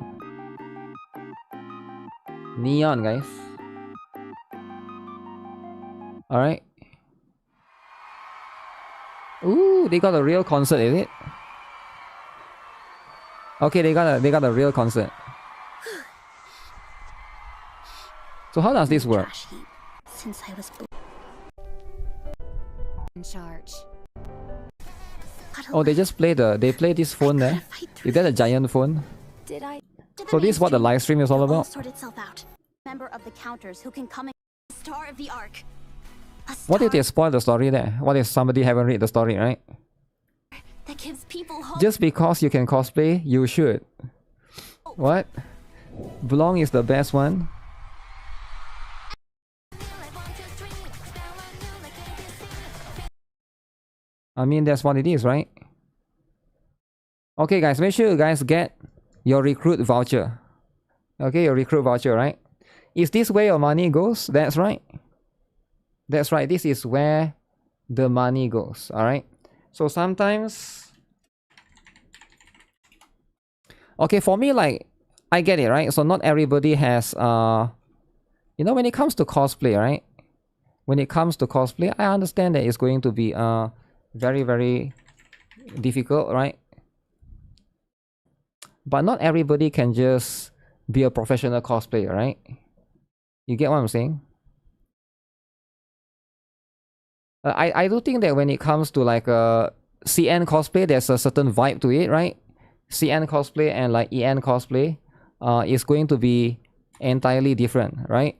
Speaker 1: guys. Alright. Ooh, they got a real concert, is it? Okay, they got a real concert. So how does this work?
Speaker 2: Since I was in charge.
Speaker 1: Oh, they just play this phone there. Is that a giant phone? So this is what the live stream is all about?
Speaker 2: Member of the counters who can come and star of the arc.
Speaker 1: What if they spoil the story there? What if somebody haven't read the story, right?
Speaker 2: That gives people hope.
Speaker 1: Just because you can cosplay, you should. What? Blanc is the best one? I mean, that's what it is, right? Okay, guys, make sure you guys get your recruit voucher. Okay, your recruit voucher, right? Is this where your money goes? That's right. That's right. This is where the money goes. Alright. So sometimes... Okay, for me, like, I get it, right? So not everybody has... You know, when it comes to cosplay, right? When it comes to cosplay, I understand that it's going to be very, very difficult, right? But not everybody can just be a professional cosplayer, right? You get what I'm saying? I do think that when it comes to like CN cosplay, there's a certain vibe to it, right? CN cosplay and like EN cosplay is going to be entirely different, right?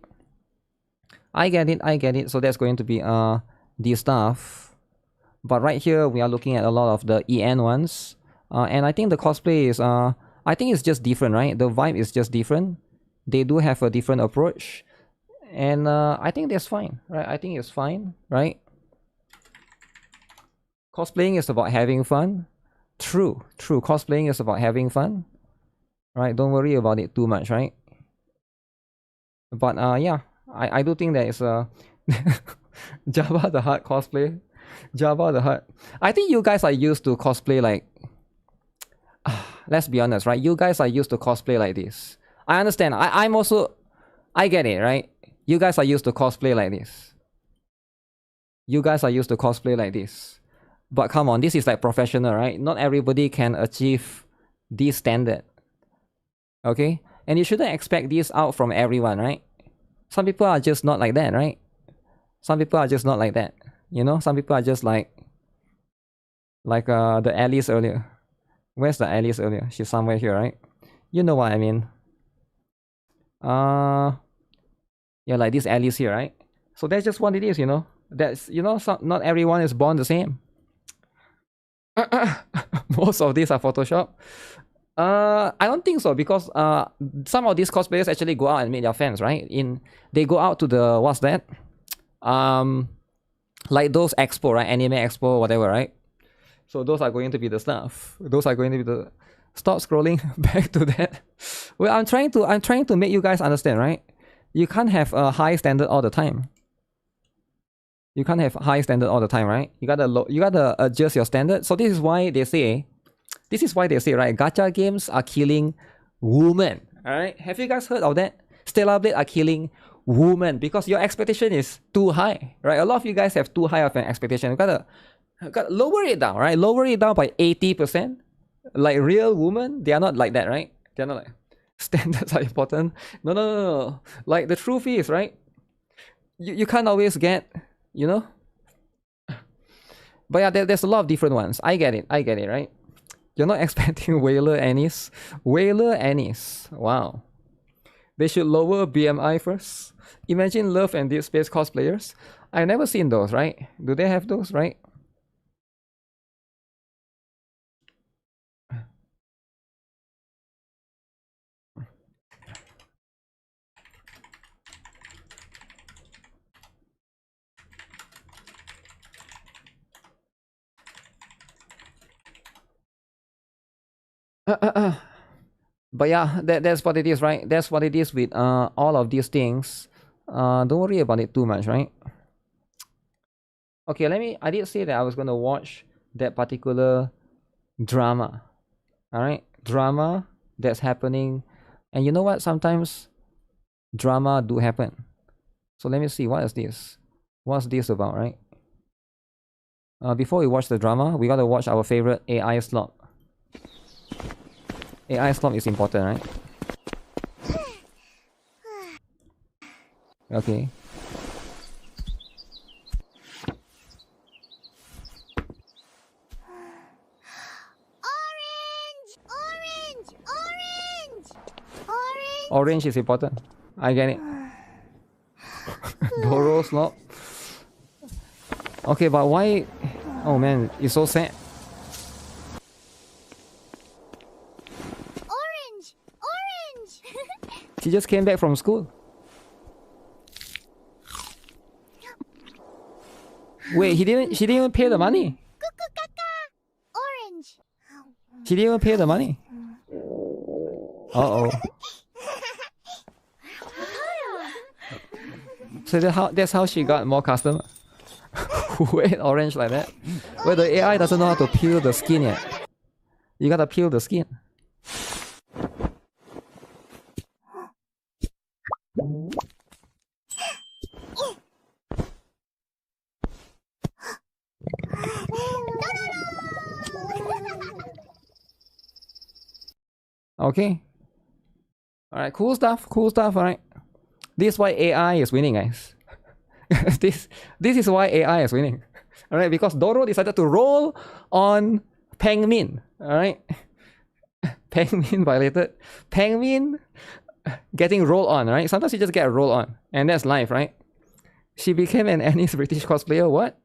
Speaker 1: I get it. So that's going to be the stuff. But right here, we are looking at a lot of the EN ones. And I think the cosplay is, I think it's just different, right? The vibe is just different. They do have a different approach. And I think that's fine, right? I think it's fine, right? Cosplaying is about having fun. True. Cosplaying is about having fun. Right? Don't worry about it too much, right? But yeah, I do think that it's Java the Hutt cosplay. Java the Hutt. I think you guys are used to cosplay like... let's be honest, right? You guys are used to cosplay like this. I understand. I'm also... I get it, right? You guys are used to cosplay like this. You guys are used to cosplay like this. But come on, this is like professional, right? Not everybody can achieve this standard. Okay? And you shouldn't expect this out from everyone, right? Some people are just not like that, right? Some people are just not like that. You know? Some people are just like the Alice earlier. Where's the Alice earlier? She's somewhere here, right? You know what I mean. Yeah, like this Alice here, right? So that's just what it is, you know? That's, you know, not everyone is born the same. Most of these are Photoshop. I don't think so, because some of these cosplayers actually go out and meet their fans, right? They go out to the, what's that? Like those expo, right? Anime expo, whatever, right? So those are going to be the stuff. Those are going to be the... Stop scrolling back to that. Well, I'm trying to make you guys understand, right? You can't have a high standard all the time. You can't have high standard all the time, right? You gotta adjust your standard. So this is why they say, right? Gacha games are killing women. Alright? Have you guys heard of that? Stellar Blade are killing women because your expectation is too high, right? A lot of you guys have too high of an expectation. You gotta lower it down, right? Lower it down by 80%. Like real women, they are not like that, right? They're not like standards are important. No. Like the truth is, right? You can't always get, you know. But yeah, there's a lot of different ones. I get it, right? You're not expecting Whaler Annis. Wow. They should lower BMI first. Imagine Love and Deep Space cosplayers. I've never seen those, right? Do they have those, right? But yeah, that's what it is, right? That's what it is with all of these things. Don't worry about it too much, right? Okay, I did say that I was gonna watch that particular drama. Alright? Drama that's happening. And you know what? Sometimes drama do happen. So let me see, what is this? What's this about, right? Before we watch the drama, we gotta watch our favorite AI slot. AI slot is important, right? Okay. Orange is important. I get it. Doro slot. Okay, but why? Oh man, it's so sad.
Speaker 2: Orange!
Speaker 1: She just came back from school. Wait, she didn't even pay the money.
Speaker 2: Orange!
Speaker 1: She didn't even pay the money. Uh-oh. So that's how she got more customers. Wait, orange like that. Well, the AI doesn't know how to peel the skin yet. You gotta peel the skin. Okay. Alright, cool stuff, alright. This is why AI is winning, guys. this is why AI is winning. Alright, because Doro decided to roll on Pengmin. Alright. Pengmin violated. Pengmin getting roll on, right? Sometimes you just get a roll on. And that's life, right? She became an Annie's British cosplayer. What?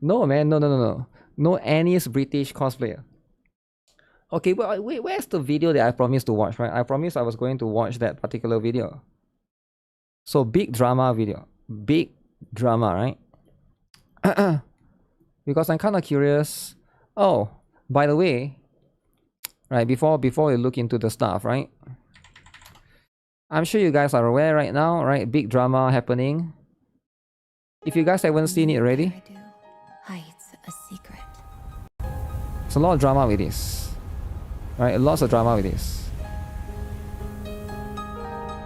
Speaker 1: No, man. No. No Annie's British cosplayer. Okay, but wait, where's the video that I promised to watch, right? I promised I was going to watch that particular video. So, big drama video. Big drama, right? Because I'm kind of curious. Oh, by the way, right, before you look into the stuff, right? I'm sure you guys are aware right now, right? Big drama happening. If you guys haven't seen it already,
Speaker 2: Hides a secret.
Speaker 1: there's a lot of drama with this. Right? Lots of drama with this.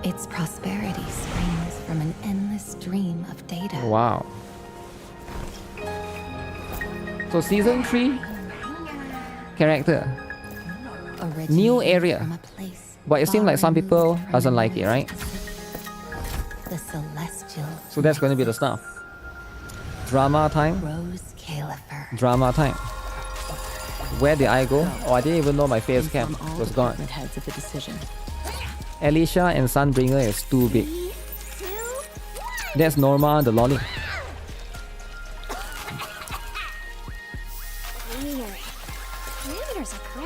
Speaker 2: Its prosperity springs from an endless stream of data.
Speaker 1: Wow. So season 3 character. New area.
Speaker 2: From a place
Speaker 1: But it seems like some people
Speaker 2: far
Speaker 1: doesn't
Speaker 2: removed
Speaker 1: like it, right?
Speaker 2: The celestial
Speaker 1: So that's going to be the stuff. Drama time.
Speaker 2: Rose Califer.
Speaker 1: Drama time. Where did I go? Oh, I didn't even know my face cam was gone.
Speaker 2: Heads of the decision.
Speaker 1: Alicia and Sunbringer is too big. That's Norma the lolly.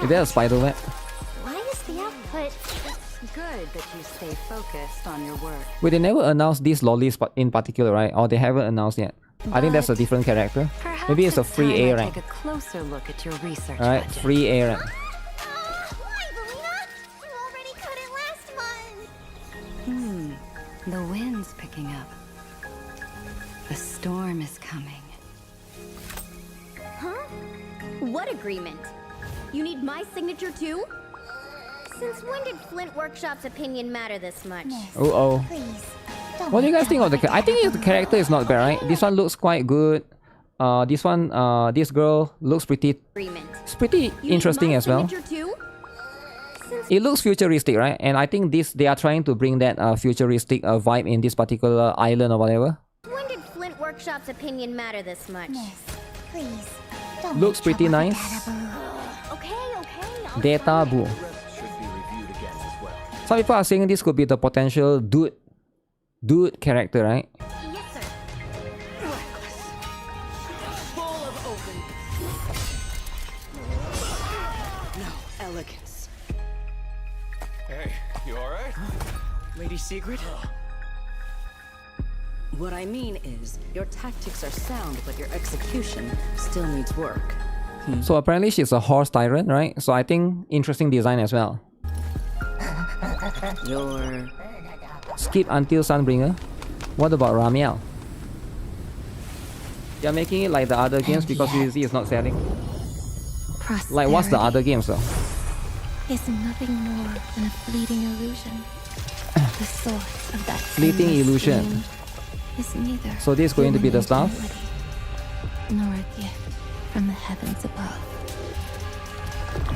Speaker 1: Is that a spider web?
Speaker 2: Why is the output?
Speaker 3: It's good that you stay focused on your work.
Speaker 1: Wait, they never announced these lollies in particular, right? Or they haven't announced yet. I think that's a different character.
Speaker 3: Perhaps
Speaker 1: Maybe it's a free
Speaker 3: time
Speaker 1: A
Speaker 3: I
Speaker 1: rank.
Speaker 3: Take a closer look at your research
Speaker 1: Alright,
Speaker 3: budget.
Speaker 1: free A rank.
Speaker 2: Why, Belina? You already cut it last month.
Speaker 3: The wind's picking up. The storm is coming.
Speaker 2: Huh? What agreement? You need my signature too? Since when did Flint Workshop's opinion matter this much?
Speaker 1: Oh.
Speaker 2: Please.
Speaker 1: What do you guys think of the I think the character is not bad, right? This one looks quite good. This one, this girl looks pretty...
Speaker 2: Agreement.
Speaker 1: It's pretty
Speaker 2: You
Speaker 1: interesting
Speaker 2: need my
Speaker 1: as well.
Speaker 2: signature too? Since
Speaker 1: It looks futuristic, right? And I think they are trying to bring that futuristic vibe in this particular island or whatever.
Speaker 2: when did Flint Workshop's opinion matter this much?
Speaker 4: Please.
Speaker 1: Looks pretty nice.
Speaker 2: Okay.
Speaker 1: Data boo. Some people are saying this could be the potential dude character, right?
Speaker 2: Yes, sir.
Speaker 5: Elegance.
Speaker 6: Hey, you alright?
Speaker 5: Lady Secret? What I mean is, your tactics are sound, but your execution still needs work.
Speaker 1: So apparently she's a horse tyrant, right? So I think interesting design as well.
Speaker 5: Your...
Speaker 1: Skip until Sunbringer. What about Ramiel? They're making it like the other games because UZ is not selling. Like what's the other games though?
Speaker 2: Is nothing more than a fleeting illusion. The source of that
Speaker 1: Fleeting
Speaker 2: endless
Speaker 1: illusion.
Speaker 2: stream is neither
Speaker 1: So this is going to be the
Speaker 2: human
Speaker 1: stuff?
Speaker 2: ingenuity nor a gift from the heavens above.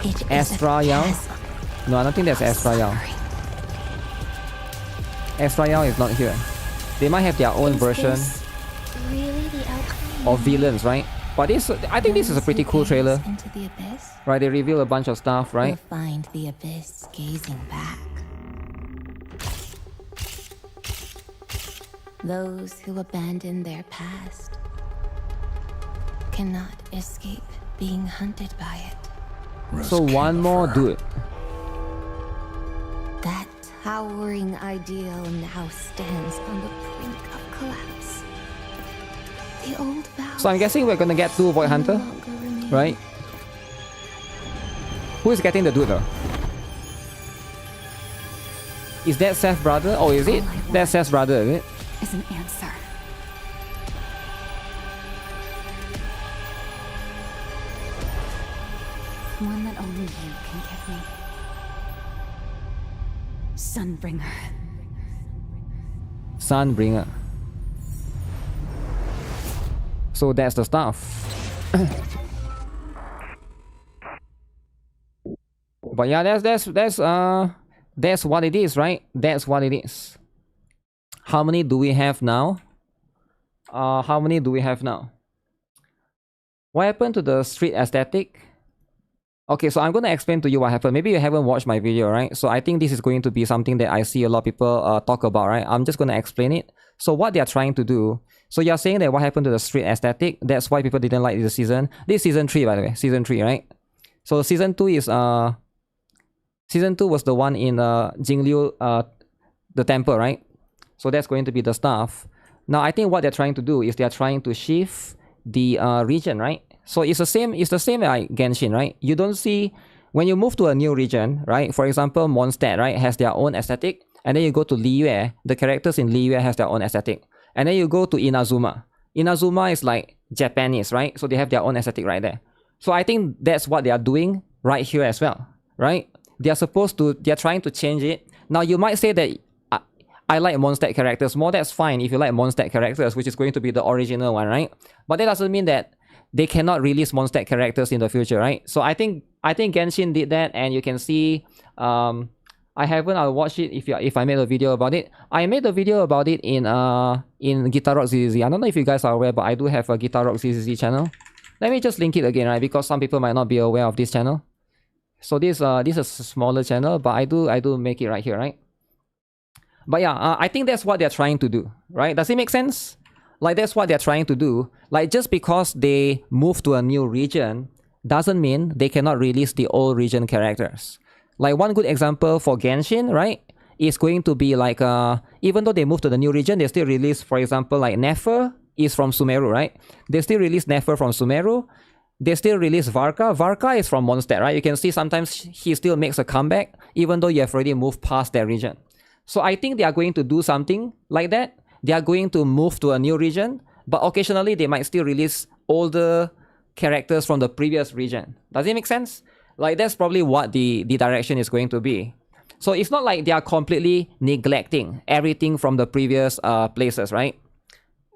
Speaker 2: It is a
Speaker 1: Astra Yao?
Speaker 2: chasm
Speaker 1: No, I don't think that's
Speaker 2: of
Speaker 1: Astra Yao.
Speaker 2: suffering.
Speaker 1: Astra Yao is not here. They might have their own
Speaker 2: Is
Speaker 1: version
Speaker 2: this really the outcome?
Speaker 1: of villains, right? But this, I think this is a pretty cool trailer,
Speaker 2: Into the abyss,
Speaker 1: right? They reveal a bunch of stuff, right?
Speaker 2: will find the abyss gazing back. Those who abandon their past cannot escape being hunted by it.
Speaker 1: So one more dude.
Speaker 2: That towering ideal now stands on the brink of collapse. The old vows
Speaker 1: So I'm guessing we're gonna get two Void
Speaker 2: no
Speaker 1: Hunter,
Speaker 2: longer remain.
Speaker 1: right? Who is getting the dude though? Is that Seth's brother? Oh, is it? That's Seth's brother, is it?
Speaker 3: Is an answer. One that only you can give me. Sunbringer.
Speaker 1: Sunbringer. So that's the stuff. But yeah, that's what it is, right? That's what it is. How many do we have now? How many do we have now? What happened to the street aesthetic? Okay, so I'm going to explain to you what happened. Maybe you haven't watched my video, right? So I think this is going to be something that I see a lot of people talk about, right? I'm just going to explain it. So what they're trying to do, so you're saying that what happened to the street aesthetic, that's why people didn't like this season. This is season 3, by the way. Season 3, right? So season 2 is, season 2 was the one in Jingliu, the temple, right? So that's going to be the stuff. Now, I think what they're trying to do is they're trying to shift the region, right? So it's the same like Genshin, right? You don't see, when you move to a new region, right? For example, Mondstadt, right, has their own aesthetic. And then you go to Liyue, the characters in Liyue has their own aesthetic. And then you go to Inazuma. Inazuma is like Japanese, right? So they have their own aesthetic right there. So I think that's what they are doing right here as well, right? They're trying to change it. Now you might say that I like Mondstadt characters more. That's fine if you like Mondstadt characters, which is going to be the original one, right? But that doesn't mean that they cannot release Mondstadt characters in the future, right? So I think Genshin did that, and you can see I'll watch it if I made a video about it. I made a video about it in GuitarRock ZZZ. I don't know if you guys are aware, but I do have a GuitarRock ZZZ channel. Let me just link it again, right? Because some people might not be aware of this channel. So this is a smaller channel, but I do make it right here, right? But yeah, I think that's what they're trying to do, right? Does it make sense? Like, that's what they're trying to do. Like, just because they move to a new region doesn't mean they cannot release the old region characters. Like, one good example for Genshin, right, is going to be like, even though they move to the new region, they still release, for example, like Nefer is from Sumeru, right? They still release Nefer from Sumeru. They still release Varka. Varka is from Mondstadt, right? You can see sometimes he still makes a comeback, even though you have already moved past that region. So I think they are going to do something like that. They are going to move to a new region, but occasionally they might still release older characters from the previous region. Does it make sense? Like, that's probably what the direction is going to be. So it's not like they are completely neglecting everything from the previous places, right?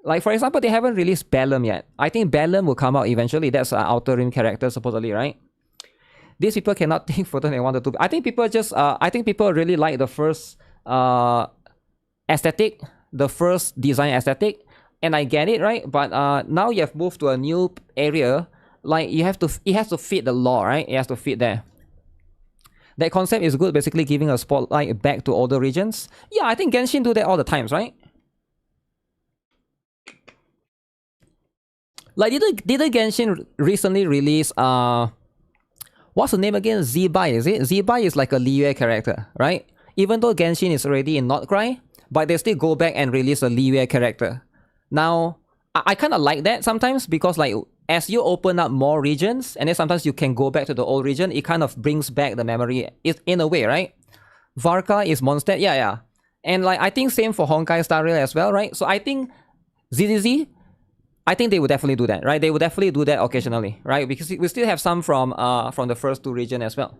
Speaker 1: Like, for example, they haven't released Bellum yet. I think Bellum will come out eventually. That's an Outer Rim character, supposedly, right? These people cannot think further than 1 to 2. I think people just, I think people really like the first aesthetic, the first design aesthetic, and I get it, right? But now you have moved to a new area, like it has to fit the lore, right? It has to fit there. That concept is good, basically giving a spotlight back to older regions. Yeah, I think Genshin do that all the times, right? Like, didn't Genshin recently release what's the name again? Zibai, is it? Zibai is like a Liyue character, right? Even though Genshin is already in Notcry, but they still go back and release a Liyue character. Now, I kind of like that sometimes, because like, as you open up more regions, and then sometimes you can go back to the old region, it kind of brings back the memory in a way, right? Varka is Mondstadt, yeah. And like, I think same for Honkai Star Rail as well, right? So I think ZZZ, I think they would definitely do that, right? They would definitely do that occasionally, right? Because we still have some from the first 2 regions as well.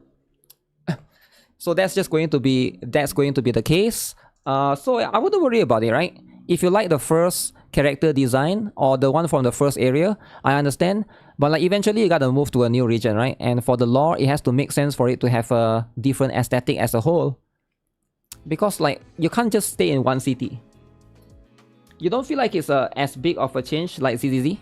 Speaker 1: So that's going to be the case. So I wouldn't worry about it, right? If you like the first character design or the one from the first area, I understand. But like, eventually you gotta move to a new region, right? And for the lore, it has to make sense for it to have a different aesthetic as a whole. Because like, you can't just stay in one city. You don't feel like it's as big of a change like ZZZ?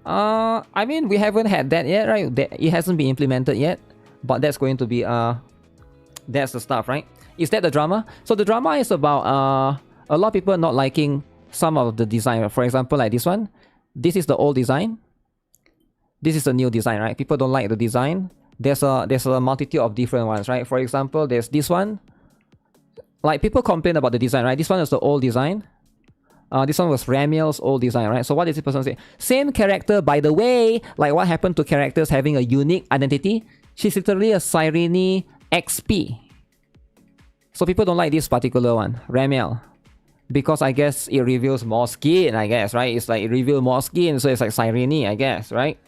Speaker 1: I mean, we haven't had that yet, right? It hasn't been implemented yet. But that's going to be, that's the stuff, right? Is that the drama? So the drama is about a lot of people not liking some of the design. For example, like this one. This is the old design. This is the new design, right? People don't like the design. There's a multitude of different ones, right? For example, there's this one. Like, people complain about the design, right? This one is the old design. This one was Ramiel's old design, right? So what does this person say? Same character, by the way. Like, what happened to characters having a unique identity? She's literally a Cyrene XP. So people don't like this particular one, Ramiel. Because I guess it reveals more skin, I guess, right? It's like it reveals more skin, so it's like Cyrene, I guess, right?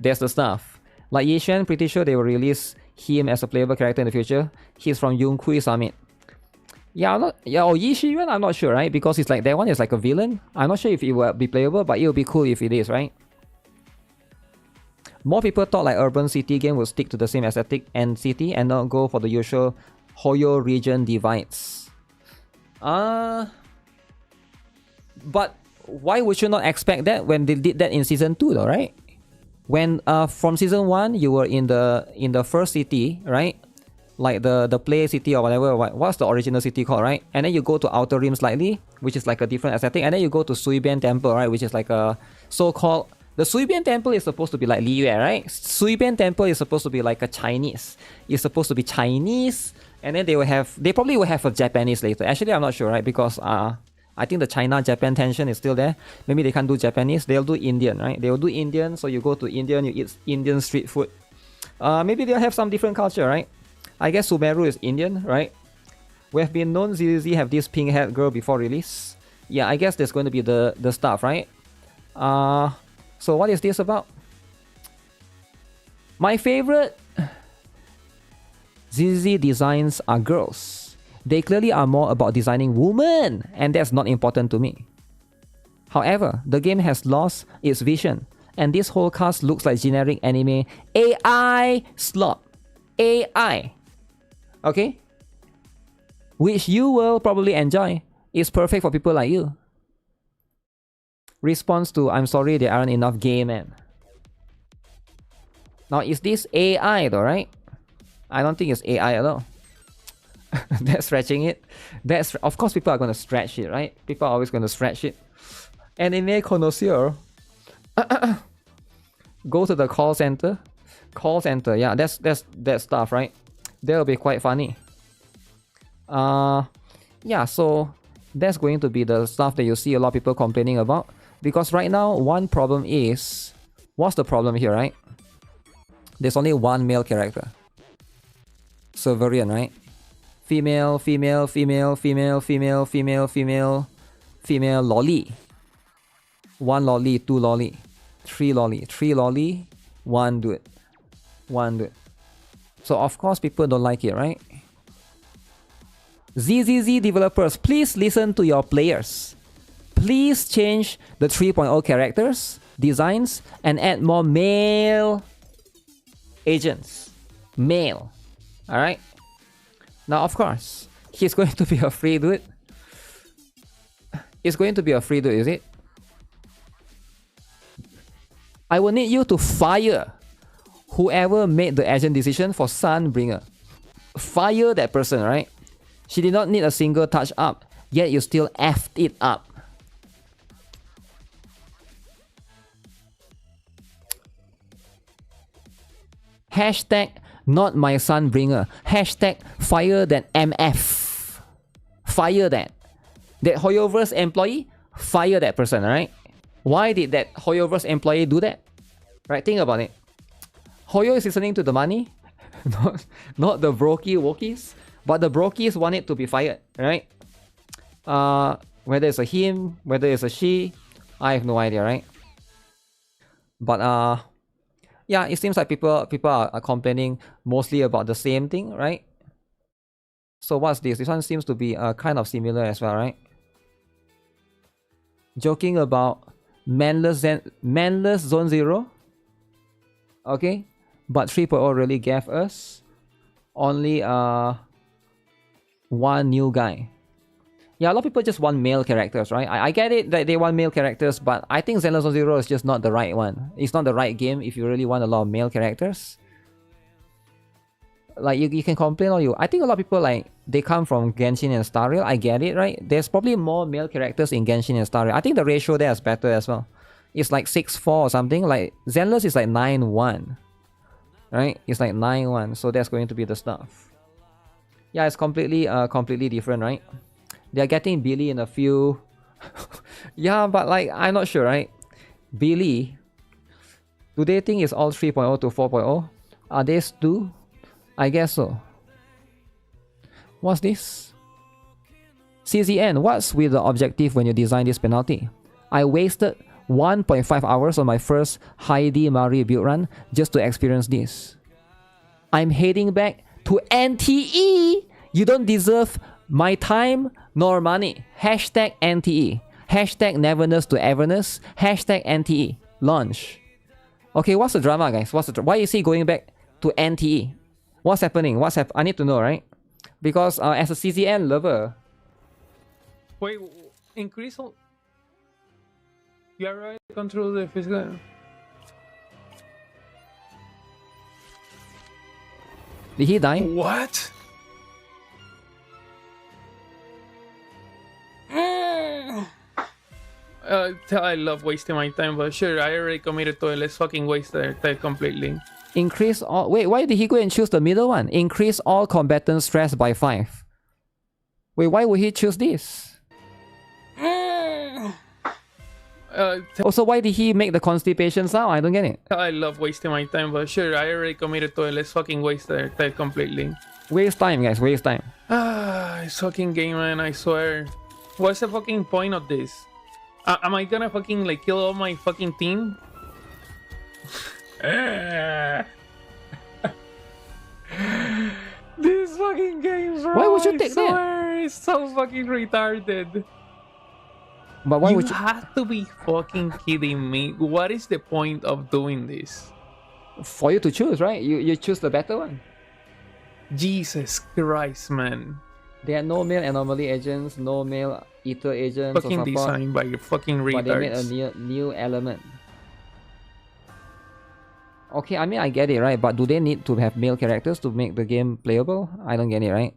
Speaker 1: There's the stuff. Like Yishan, pretty sure they will release him as a playable character in the future. He's from Yunqui Summit. Yeah, Yishan, I'm not sure, right? Because it's like, that one is like a villain. I'm not sure if it will be playable, but it will be cool if it is, right? More people thought like urban city game would stick to the same aesthetic and city and not go for the usual Hoyo region divides. But why would you not expect that when they did that in season 2 though, right? When from season 1 you were in the first city, right? Like the play city or whatever. What's the original city called, right? And then you go to Outer Rim slightly, which is like a different aesthetic, and then you go to Suibian Temple, right? Which is like a so-called, the Suibian Temple is supposed to be like Liyue, right? Suibian Temple is supposed to be like a Chinese. It's supposed to be Chinese, and then they probably will have a Japanese later. Actually, I'm not sure, right? Because I think the China-Japan tension is still there. Maybe they can't do Japanese. They'll do Indian, right? They'll do Indian. So you go to Indian, you eat Indian street food. Maybe they'll have some different culture, right? I guess Sumeru is Indian, right? We have been known ZZZ have this pink-haired girl before release. Yeah, I guess there's going to be the stuff, right? So what is this about? My favorite ZZZ designs are girls. They clearly are more about designing women, and that's not important to me. However, the game has lost its vision, and this whole cast looks like generic anime AI slop. AI. Okay? Which you will probably enjoy. It's perfect for people like you. Response to, I'm sorry there aren't enough gay men. Now, is this AI though, right? I don't think it's AI at all. That's stretching it. That's, of course people are going to stretch it, right? People are always going to stretch it. Anime connoisseur. Go to the call center. Call center, yeah, that's that stuff, right? That'll be quite funny. Yeah, so that's going to be the stuff that you see a lot of people complaining about. Because right now, one problem is, what's the problem here, right? There's only one male character. Severian, right? Female, female, female, female, female, female, female, female, lolly. One lolly, two lolly, three lolly, one dude. One dude. So of course people don't like it, right? ZZZ developers, please listen to your players. Please change the 3.0 characters, designs, and add more male agents. Male. Alright? Now of course, he's going to be a free dude. It's going to be a free dude, is it? I will need you to fire whoever made the agent decision for Sunbringer. Fire that person, right? She did not need a single touch up, yet you still effed it up. Hashtag not my Sunbringer. Hashtag fire that MF. Fire that. That Hoyoverse employee, fire that person, right? Why did that Hoyoverse employee do that? Right, think about it. Hoyo is listening to the money, not the brokey wokies, but the brokies want it to be fired, right? Whether it's a him, whether it's a she, I have no idea, right? But yeah, it seems like people are complaining mostly about the same thing, right? So what's this? This one seems to be kind of similar as well, right? Joking about manless Zone Zero. Okay, but 3.0 really gave us only one new guy. Yeah, a lot of people just want male characters, right? I get it that they want male characters, but I think Zenless Zone Zero is just not the right one. It's not the right game if you really want a lot of male characters. Like, you can complain all you. I think a lot of people, like, they come from Genshin and Star Rail. I get it, right? There's probably more male characters in Genshin and Star Rail. I think the ratio there is better as well. It's like 6-4 or something. Like, Zenless is like 9-1. Right? It's like 9-1. So that's going to be the stuff. Yeah, it's completely different, right? They're getting Billy in a few... yeah, but like, I'm not sure, right? Billy... Do they think it's all 3.0 to 4.0? Are they still? I guess so. What's this? CZN, what's with the objective when you design this penalty? I wasted 1.5 hours on my first Heidi Mari build run just to experience this. I'm heading back to NTE! You don't deserve my time nor money. Hashtag NTE. Hashtag neverness to everness. Hashtag NTE. Launch. Okay, what's the drama, guys? Why is he going back to NTE? What's happening? I need to know, right? Because as a CZN lover...
Speaker 4: Wait, increase on... You're right. Control the physical.
Speaker 1: Did he die?
Speaker 4: What? I love wasting my time, but sure, I already committed to it. Let's fucking waste that completely.
Speaker 1: Increase all... Wait, why did he go and choose the middle one? Increase all combatant stress by 5. Wait, why would he choose this? Also, why did he make the constipation sound? I don't get it.
Speaker 4: I love wasting my time, but sure, I already committed to it. Let's fucking waste that completely.
Speaker 1: Waste time, guys. Waste time.
Speaker 4: It's fucking game, man. I swear. What's the fucking point of this? Am I gonna fucking like kill all my fucking team? This fucking game, bro.
Speaker 1: Why would you take that?
Speaker 4: Swear, it's so fucking retarded.
Speaker 1: But why would you...
Speaker 4: have to be fucking kidding me. What is the point of doing this?
Speaker 1: For you to choose, right? You choose the better one.
Speaker 4: Jesus Christ, man.
Speaker 1: There are no male anomaly agents, no male ether agents
Speaker 4: Fucking
Speaker 1: or support,
Speaker 4: designed by fucking retards.
Speaker 1: but they made a new element. Okay, I mean, I get it, right? But do they need to have male characters to make the game playable? I don't get it, right?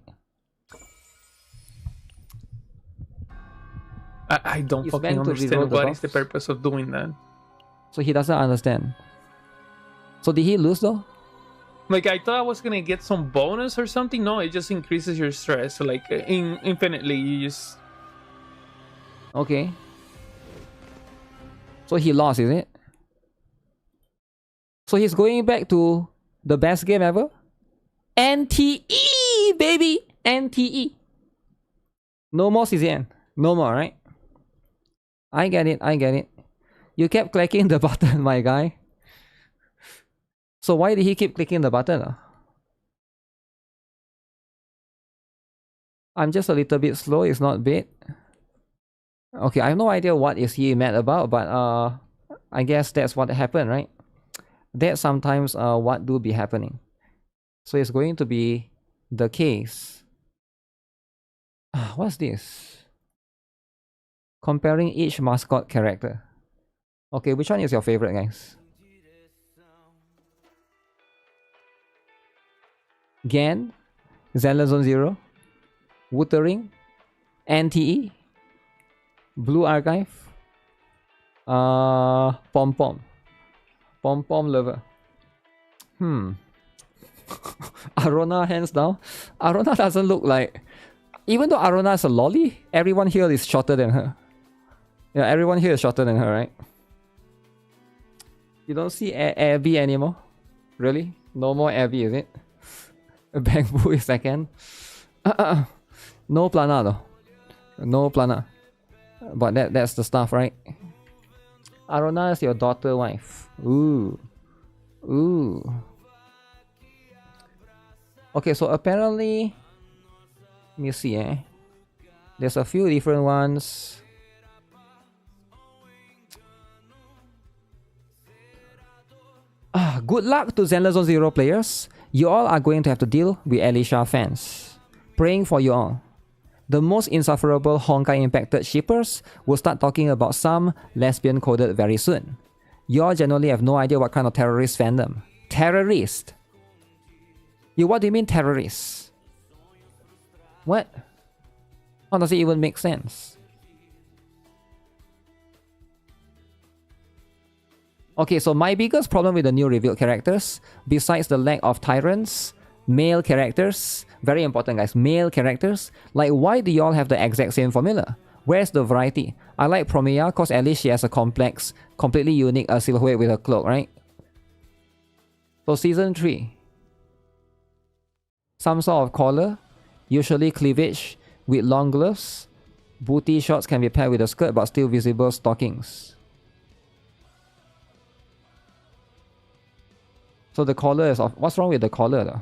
Speaker 4: I don't
Speaker 1: It's
Speaker 4: fucking
Speaker 1: meant to reroll
Speaker 4: understand
Speaker 1: the
Speaker 4: what is the
Speaker 1: buffs.
Speaker 4: purpose of doing that.
Speaker 1: So he doesn't understand. So did he lose though?
Speaker 4: Like, I thought I was gonna get some bonus or something. No, it just increases your stress. So, like, infinitely, you just...
Speaker 1: Okay. So he lost, is it? So he's going back to the best game ever? NTE, baby! NTE. No more CZN. No more, right? I get it, I get it. You kept clicking the button, my guy. So why did he keep clicking the button? I'm just a little bit slow, it's not bad. Okay, I have no idea what is he mad about, but I guess that's what happened, right? That's sometimes what do be happening. So it's going to be the case. What's this? Comparing each mascot character. Okay, which one is your favorite, guys? Gan, Zenless Zone Zero, Wuthering, NTE, Blue Archive, Pom Pom Lover. Arona hands down. Arona doesn't look like... Even though Arona is a lolly, everyone here is shorter than her. Yeah, everyone here is shorter than her, right? You don't see Abby anymore? Really? No more Abby, is it? Bamboo is second. No Plana though. No Plana. But that's the stuff, right? Arona is your daughter wife. Ooh. Ooh. Okay, so apparently... Let me see, there's a few different ones. Good luck to Zenless Zone Zero players. You all are going to have to deal with Alicia fans. Praying for you all. The most insufferable Honkai impacted shippers will start talking about some lesbian coded very soon. You all generally have no idea what kind of terrorist fandom. Terrorist? What do you mean terrorist? What? How does it even make sense? Okay, so my biggest problem with the new revealed characters, besides the lack of tyrants, male characters, very important guys, male characters, like why do y'all have the exact same formula? Where's the variety? I like Promea cause at least she has a complex, completely unique silhouette with her cloak, right? So season 3. Some sort of collar, usually cleavage with long gloves. Booty shorts can be paired with a skirt but still visible stockings. So the collar is off. What's wrong with the collar though?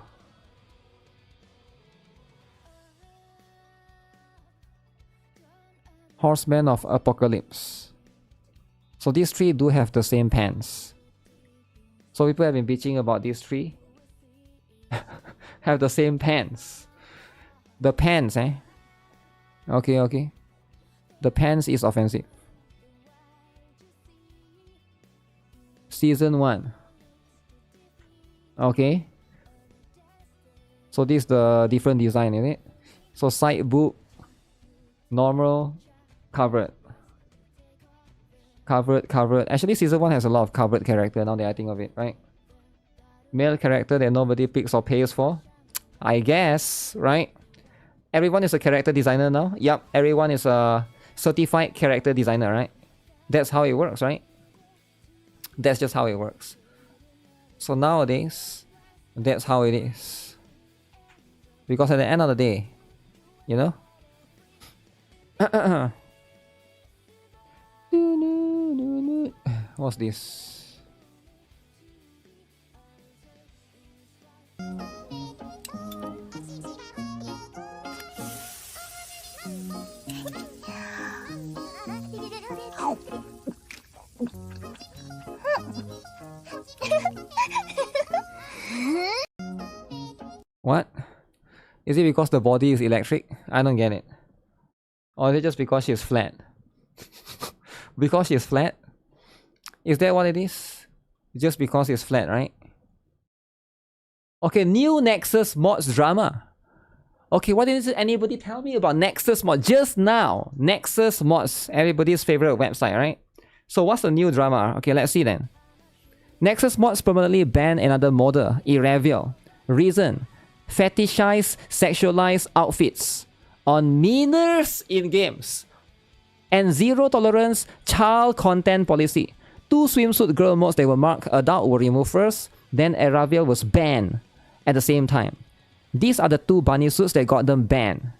Speaker 1: Horseman of Apocalypse. So these three do have the same pants. So people have been bitching about these three. Have the same pants. The pants, eh? Okay, okay. The pants is offensive. Season 1. Okay. So this is the different design, is it? So side boob, normal, covered. Covered. Actually, Season 1 has a lot of covered character now that I think of it, right? Male character that nobody picks or pays for. I guess, right? Everyone is a character designer now. Yup, everyone is a certified character designer, right? That's how it works, right? That's just how it works. So nowadays, that's how it is. Because at the end of the day, you know? What's this? What? Is it because the body is electric? I don't get it. Or is it just because she's flat? Because she's flat? Is that what it is? Just because it's flat, right? Okay, new Nexus mods drama. Okay, what did anybody tell me about Nexus mod just now? Nexus mods, everybody's favorite website, right? So what's the new drama? Okay, let's see then. Nexus mods permanently ban another modder, Irrevial. Reason: fetishize, sexualize outfits on minors in games. And zero tolerance child content policy. 2 swimsuit girl mods that were marked adult were removed first, then Irrevial was banned at the same time. These are the 2 bunny suits that got them banned.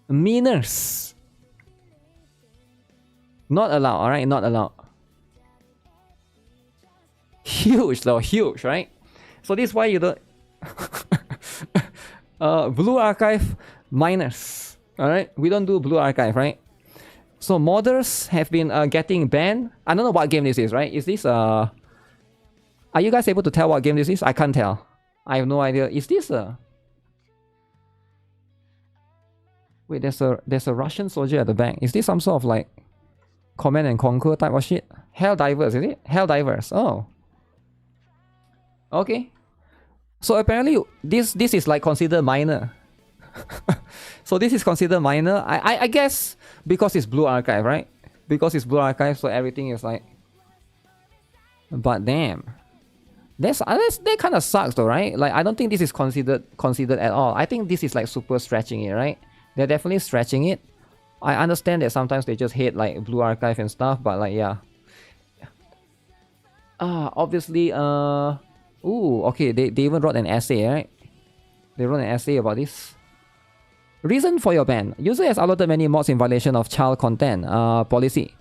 Speaker 1: Minors. Not allowed, alright? Not allowed. Huge though, huge, right? So this is why you don't... Blue Archive minors, alright? We don't do Blue Archive, right? So modders have been getting banned. I don't know what game this is, right? Is this Are you guys able to tell what game this is? I can't tell. I have no idea. Is this a... Wait, there's a Russian soldier at the back. Is this some sort of like Command and Conquer type of shit? Helldivers, is it? Helldivers. Oh. Okay. So apparently this is like considered minor. So this is considered minor. I guess because it's Blue Archive, right? Because it's Blue Archive, so everything is like... But damn. That kind of sucks though, right? Like I don't think this is considered at all. I think this is like super stretching it, right? They're definitely stretching it. I understand that sometimes they just hate like Blue Archive and stuff, but like yeah. Obviously ooh, okay, they even wrote an essay, right? They wrote an essay about this. Reason for your ban. User has uploaded many mods in violation of child content policy.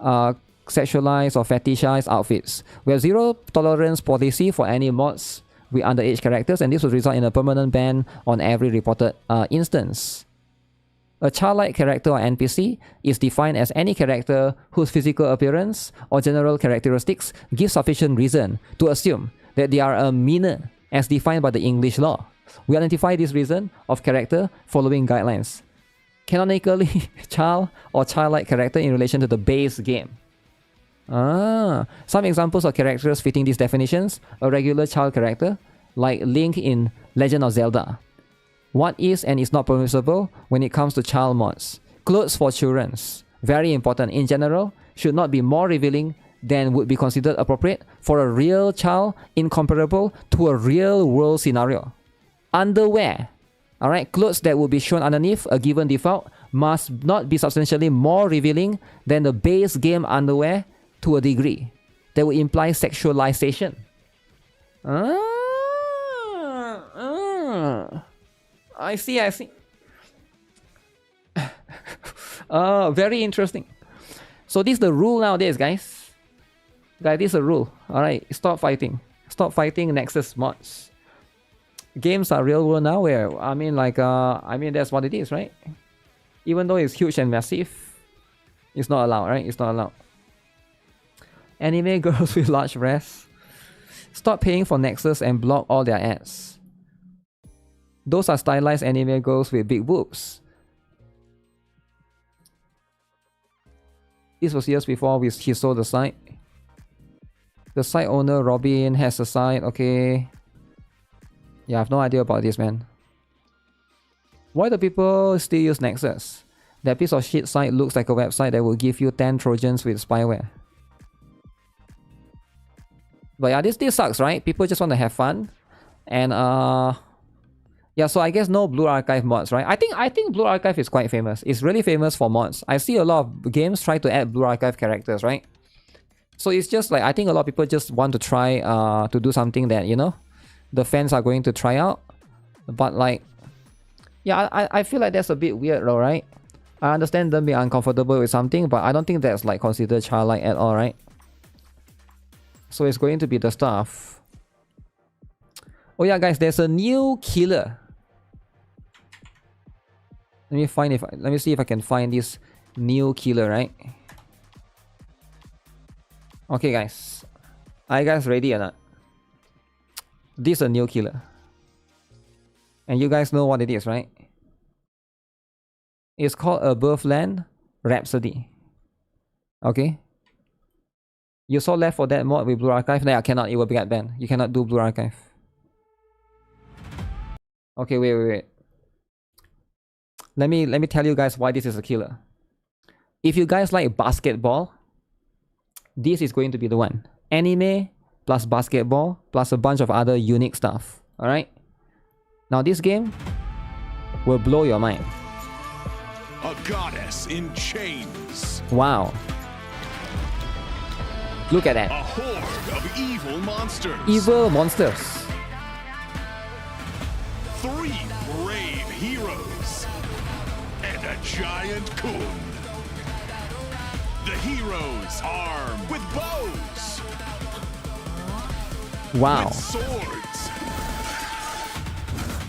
Speaker 1: Sexualize or fetishize outfits. We have zero tolerance policy for any mods with underage characters, and this would result in a permanent ban on every reported instance. A childlike character or NPC is defined as any character whose physical appearance or general characteristics give sufficient reason to assume that they are a minor as defined by the English law. We identify this reason of character following guidelines. Canonically, child or childlike character in relation to the base game. Some examples of characters fitting these definitions: a regular child character, like Link in Legend of Zelda. What is and is not permissible when it comes to child mods? Clothes for children, very important. In general, should not be more revealing than would be considered appropriate for a real child, incomparable to a real world scenario. Underwear, alright, clothes that would be shown underneath a given default must not be substantially more revealing than the base game underwear to a degree that would imply sexualization. I see. Very interesting. So this is the rule nowadays, guys. Guys, this is a rule. Alright, stop fighting. Stop fighting Nexus mods. Games are real world now where, I mean that's what it is, right? Even though it's huge and massive, it's not allowed, right? It's not allowed. Anime girls with large breasts. Stop paying for Nexus and block all their ads. Those are stylized anime girls with big boobs. This was years before he sold the site. The site owner, Robin, has a site. Okay. Yeah, I have no idea about this, man. Why do people still use Nexus? That piece of shit site looks like a website that will give you 10 Trojans with spyware. But yeah, this sucks, right? People just want to have fun. And yeah, so I guess no Blue Archive mods, right? I think Blue Archive is quite famous. It's really famous for mods. I see a lot of games try to add Blue Archive characters, right? So it's just like, I think a lot of people just want to try to do something that, you know, the fans are going to try out. But like, yeah, I feel like that's a bit weird though, right? I understand them being uncomfortable with something, but I don't think that's like considered childlike at all, right? So it's going to be the stuff. Oh yeah, guys, there's a new killer. Let me see if I can find this new killer, right? Okay, guys. Are you guys ready or not? This is a new killer. And you guys know what it is, right? It's called Above Land Rhapsody. Okay? You saw Left 4 Dead mod with Blue Archive? No, I cannot. It will get banned. You cannot do Blue Archive. Okay, wait. Let me tell you guys why this is a killer. If you guys like basketball, this is going to be the one. Anime plus basketball plus a bunch of other unique stuff. Alright? Now this game will blow your mind.
Speaker 6: A goddess in chains.
Speaker 1: Wow. Look at that.
Speaker 6: A horde of evil monsters.
Speaker 1: Evil monsters.
Speaker 6: 3 brave heroes. And a giant coon. The heroes armed with bows.
Speaker 1: Wow.
Speaker 6: With swords.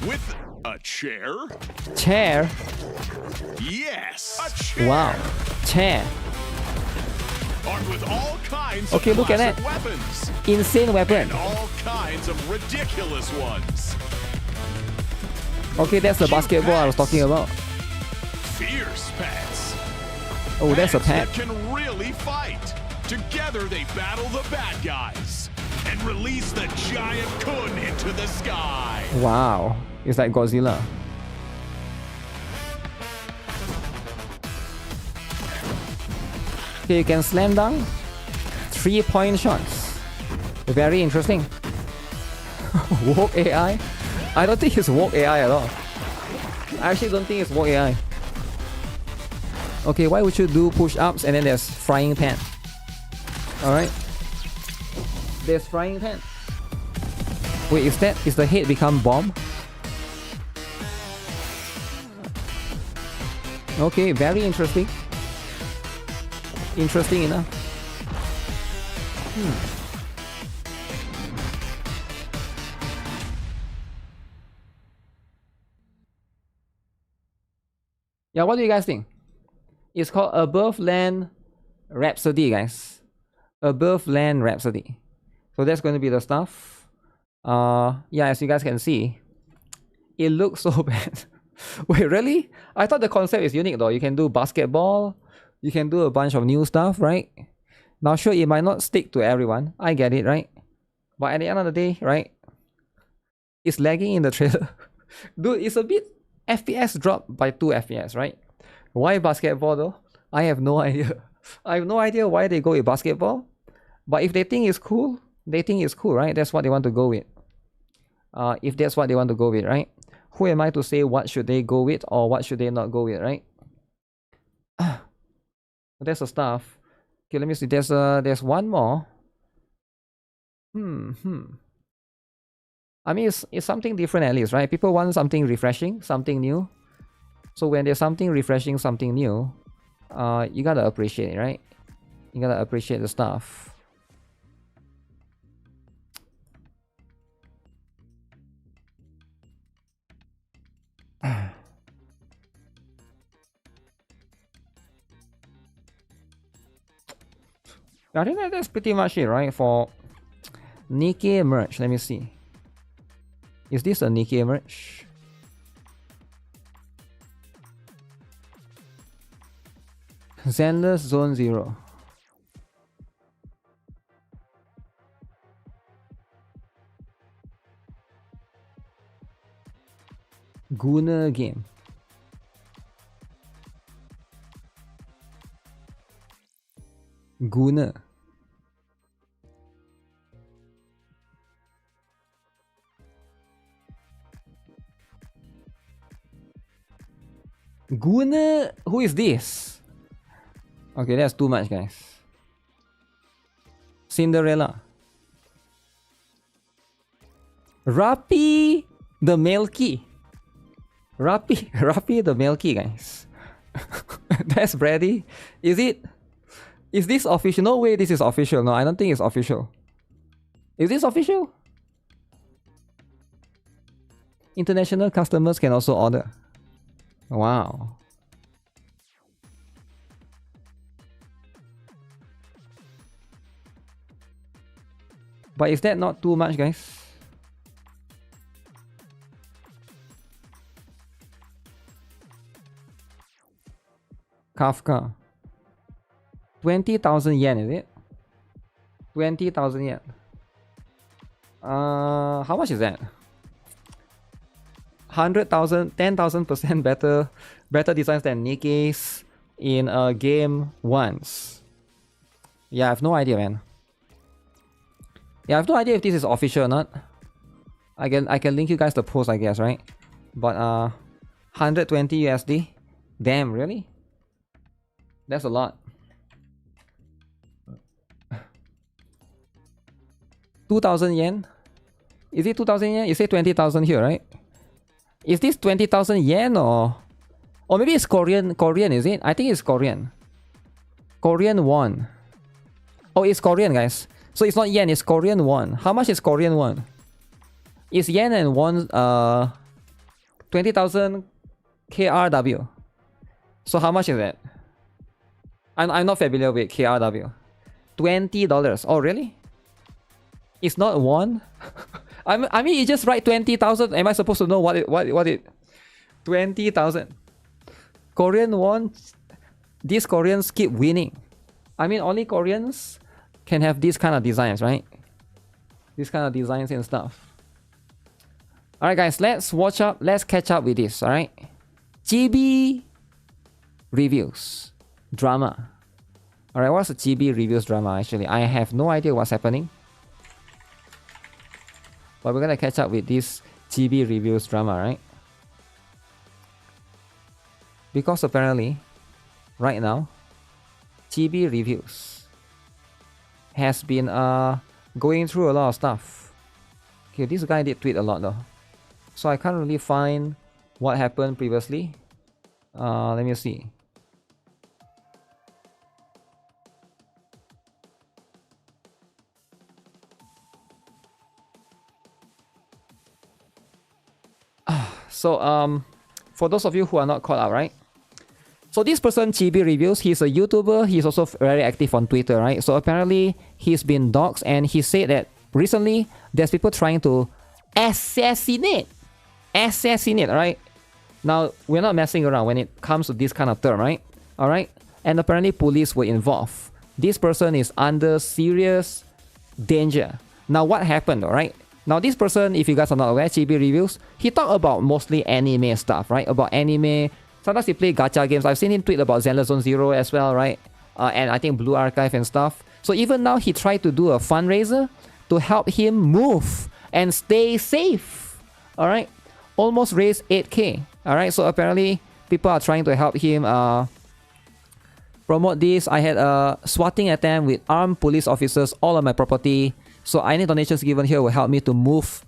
Speaker 6: With a chair.
Speaker 1: Chair.
Speaker 6: Yes. A chair.
Speaker 1: Wow. Chair.
Speaker 6: Armed with all kinds
Speaker 1: Okay,
Speaker 6: of
Speaker 1: look at
Speaker 6: classic
Speaker 1: that.
Speaker 6: weapons.
Speaker 1: Insane weapon.
Speaker 6: And all kinds of ridiculous ones.
Speaker 1: Okay, that's the basketball I was talking about.
Speaker 6: Fierce pets.
Speaker 1: Oh, that's a
Speaker 6: Pets
Speaker 1: pet.
Speaker 6: that can really fight. Together they battle the bad guys and release the giant kun into the sky.
Speaker 1: Wow. It's like Godzilla. Okay, you can slam dunk 3-point shots. Very interesting. Woke AI? I don't think it's woke AI at all. I actually don't think it's woke AI. Okay, why would you do push-ups and then there's frying pan? Alright. There's frying pan. Wait, is the head become bomb? Okay, very interesting. Interesting enough. Yeah, what do you guys think? It's called Above Land Rhapsody, guys. Above Land Rhapsody. So that's going to be the stuff. Yeah, as you guys can see, it looks so bad. Wait, really? I thought the concept is unique though. You can do basketball. You can do a bunch of new stuff, right? Now, sure, it might not stick to everyone. I get it, right? But at the end of the day, right? It's lagging in the trailer. Dude, it's a bit... FPS dropped by 2 FPS, right? Why basketball though? I have no idea. I have no idea why they go with basketball. But if they think it's cool, they think it's cool, right? That's what they want to go with. If that's what they want to go with, right? Who am I to say what should they go with or what should they not go with, right? That's the stuff. Okay, let me see. There's one more. I mean, it's something different at least, right? People want something refreshing, something new. So when there's something refreshing, something new, you gotta appreciate it, right? You gotta appreciate the stuff. I think that's pretty much it, right? For Nikke merch, let me see. Is this a Nikke merch? Zenless Zone 0. Guna game. Guna. Guna? Who is this? Okay, that's too much, guys. Cinderella. Rappi the Milky. Rappi the Milky, guys. That's Brady. Is it? Is this official? No way this is official. No, I don't think it's official. Is this official? International customers can also order. Wow. But is that not too much, guys? Kafka. 20,000 yen, is it? 20,000 yen. How much is that? 100,000, 10,000% better designs than Nikke's in a game once. Yeah, I have no idea, man. Yeah, I have no idea if this is official or not. I can link you guys the post, I guess, right? But 120 USD. Damn, really? That's a lot. 2,000 yen? Is it 2,000 yen? You say 20,000 here, right? Is this 20,000 yen or maybe it's Korean? Korean, is it? I think it's Korean. Korean won. Oh, it's Korean, guys. So it's not yen, it's Korean won. How much is Korean won? Is yen and won 20,000 KRW. So how much is that? I'm not familiar with KRW. $20. Oh, really? It's not won? I mean, you just write 20,000. Am I supposed to know what it 20,000. Korean won. These Koreans keep winning. I mean, only Koreans can have these kind of designs, right? These kind of designs and stuff. Alright, guys, let's catch up with this, alright? GB reviews drama. Alright, what's the GB reviews drama actually? I have no idea what's happening. But we're gonna catch up with this GB reviews drama, right? Because apparently, right now, GB reviews has been going through a lot of stuff. Okay, this guy did tweet a lot though, so I can't really find what happened previously. Let me see. So for those of you who are not caught up, right? So this person, Chibi Reviews, he's a YouTuber. He's also very active on Twitter, right? So apparently he's been doxxed, and he said that recently there's people trying to assassinate, right? Now, we're not messing around when it comes to this kind of term, right? Alright? And apparently police were involved. This person is under serious danger. Now, what happened, alright? Now, this person, if you guys are not aware, Chibi Reviews, he talked about mostly anime stuff, right? About anime. Sometimes he play gacha games. I've seen him tweet about Zenless Zone Zero as well, right? And I think Blue Archive and stuff. So even now, he tried to do a fundraiser to help him move and stay safe. Alright? Almost raised 8K. Alright? So apparently, people are trying to help him promote this. I had a swatting attempt with armed police officers all on my property. So any donations given here will help me to move.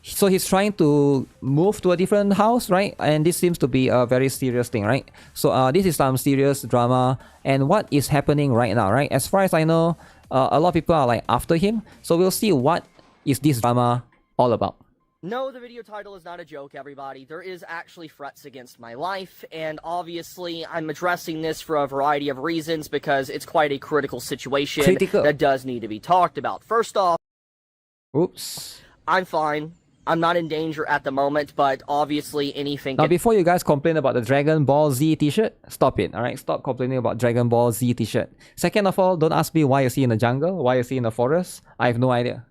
Speaker 1: So he's trying to move to a different house, right? And this seems to be a very serious thing, right? So this is some serious drama. And what is happening right now, right? As far as I know, a lot of people are like after him. So we'll see what is this drama all about.
Speaker 7: No, the video title is not a joke, everybody. There is actually threats against my life, and obviously I'm addressing this for a variety of reasons because it's quite a critical situation that does need to be talked about. First off,
Speaker 1: oops.
Speaker 7: I'm fine. I'm not in danger at the moment, but obviously anything
Speaker 1: Now, before you guys complain about the Dragon Ball Z t-shirt, stop it, alright? Stop complaining about Dragon Ball Z t-shirt. Second of all, don't ask me why you see in the jungle, why you see in the forest. I have no idea.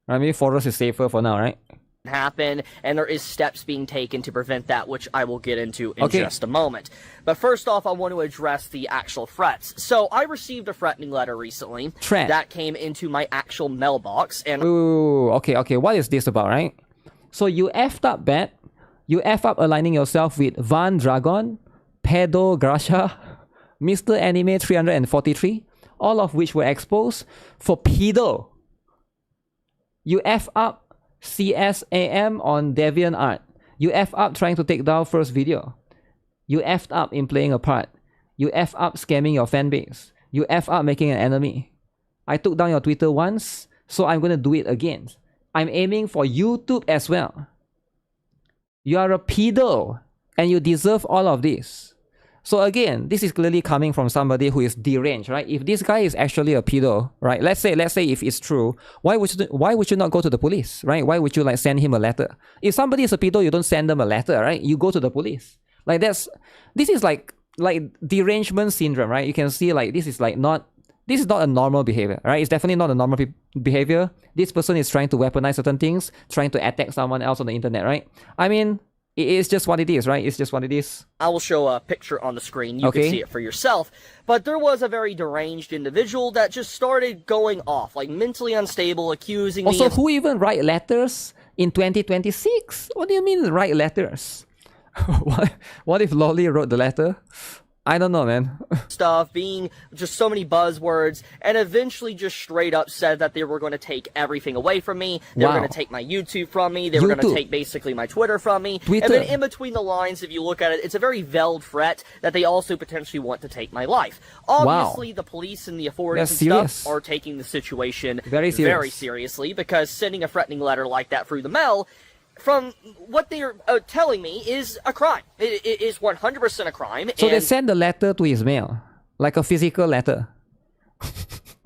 Speaker 1: Maybe forest is safer for now, right?
Speaker 7: happen, and there is steps being taken to prevent that, which I will get into in just a moment. But first off, I want to address the actual threats. So I received a threatening letter recently that came into my actual mailbox, and
Speaker 1: okay, what is this about, right? So you effed up bad, you F up aligning yourself with Van Dragon, Pedo Gacha, Mr. Anime 343, all of which were exposed for pedo. You F up CSAM on DeviantArt. You F up trying to take down first video. You F'd up in playing a part. You F up scamming your fanbase. You F up making an enemy. I took down your Twitter once, so I'm gonna do it again. I'm aiming for YouTube as well. You are a pedo, and you deserve all of this. So again, this is clearly coming from somebody who is deranged, right? If this guy is actually a pedo, right? Let's say if it's true, why would you not go to the police, right? Why would you like send him a letter? If somebody is a pedo, you don't send them a letter, right? You go to the police. Like this is like derangement syndrome, right? You can see like this is not a normal behavior, right? It's definitely not a normal behavior. This person is trying to weaponize certain things, trying to attack someone else on the internet, right? I mean, it is just what it is, right? It's just what it is.
Speaker 7: I will show a picture on the screen. You can see it for yourself. But there was a very deranged individual that just started going off, like mentally unstable, accusing me.
Speaker 1: Also, who even write letters in 2026? What do you mean write letters? What if Lolly wrote the letter? I don't know, man.
Speaker 7: Stuff, being just so many buzzwords, and eventually just straight up said that they were going to take everything away from me. They were going to take my YouTube from me. They were going to take basically my Twitter from me. And then in between the lines, if you look at it, it's a very veiled threat that they also potentially want to take my life. Obviously, the police and the authorities and stuff are taking the situation very seriously, because sending a threatening letter like that through the mail, from what they're telling me, is a crime. It is 100% a crime.
Speaker 1: So they send the letter to his mail, like a physical letter.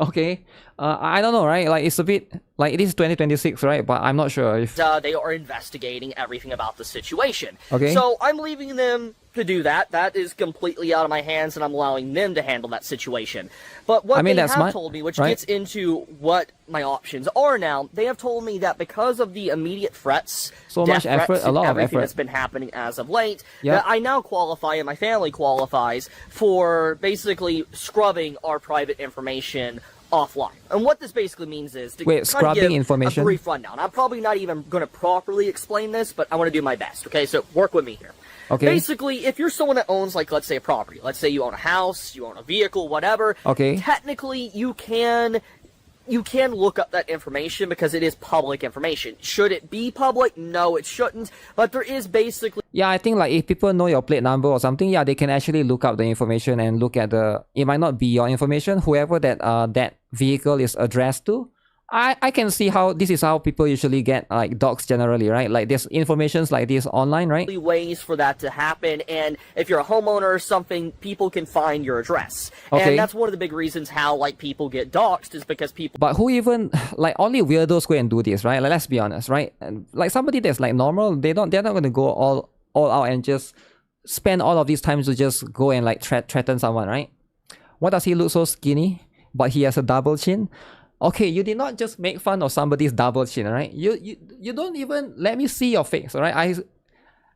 Speaker 1: Okay. I don't know, right? Like, it's a bit like, it is 2026, right? But I'm not sure if
Speaker 7: they are investigating everything about the situation.
Speaker 1: Okay.
Speaker 7: So I'm leaving them to do that. That is completely out of my hands, and I'm allowing them to handle that situation. But what they have told me, which gets into what my options are now, they have told me that because of the immediate threats,
Speaker 1: so much effort, a lot of
Speaker 7: everything
Speaker 1: effort
Speaker 7: that's been happening as of late, that I now qualify, and my family qualifies, for basically scrubbing our private information offline. And what this basically means is to
Speaker 1: scrubbing information.
Speaker 7: A brief rundown. I'm probably not even going to properly explain this, but I want to do my best. Okay, so work with me here.
Speaker 1: Okay.
Speaker 7: Basically, if you're someone that owns, like, let's say a property, let's say you own a house, you own a vehicle, whatever.
Speaker 1: Okay.
Speaker 7: Technically, you can look up that information because it is public information. Should it be public? No, it shouldn't. But there is basically...
Speaker 1: Yeah, I think like if people know your plate number or something, yeah, they can actually look up the information and look at the... It might not be your information, whoever that vehicle is addressed to. I can see how this is how people usually get like dogs generally, right? Like there's informations like this online, right?
Speaker 7: Ways for that to happen, and if you're a homeowner or something, people can find your address. And that's one of the big reasons how like people get doxxed, is because people...
Speaker 1: But who even, like, only weirdos go and do this, right? Like, let's be honest, right? And like somebody that's like normal, they're not going to go all out and just spend all of these times to just go and like threaten someone, right? What does he look so skinny, but he has a double chin? Okay, you did not just make fun of somebody's double chin, right? You don't even let me see your face, all right?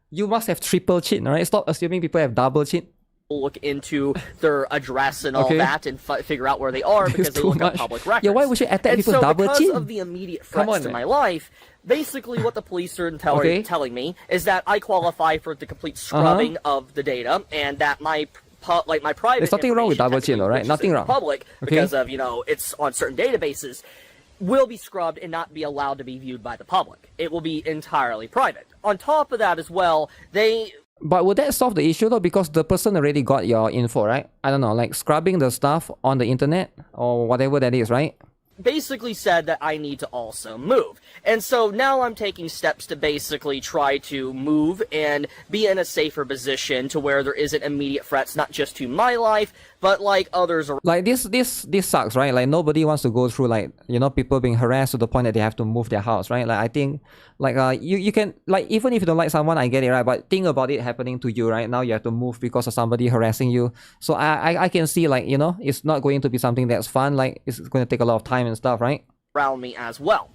Speaker 1: You must have triple chin, right? Stop assuming people have double chin.
Speaker 7: Look into their address and all that and figure out where they are because they look up public records.
Speaker 1: Yeah, why would you attack people's double chin?
Speaker 7: Because of the immediate threats to my life, basically what the police are telling me is that I qualify for the complete scrubbing of the data, and that my private...
Speaker 1: There's nothing wrong with double chin, all right? Nothing wrong.
Speaker 7: Public, because of, it's on certain databases, will be scrubbed and not be allowed to be viewed by the public. It will be entirely private. On top of that as well,
Speaker 1: But would that solve the issue though? Because the person already got your info, right? I don't know, like scrubbing the stuff on the internet or whatever that is, right?
Speaker 7: Basically said that I need to also move. And so now I'm taking steps to basically try to move and be in a safer position to where there isn't immediate threats, not just to my life, but like others around.
Speaker 1: Like this sucks, right? Like nobody wants to go through like, people being harassed to the point that they have to move their house, right? Like I think like you can, like, even if you don't like someone, I get it, right? But think about it happening to you right now. You have to move because of somebody harassing you. So I can see, like, it's not going to be something that's fun. Like it's going to take a lot of time and stuff, right?
Speaker 7: Around me as well.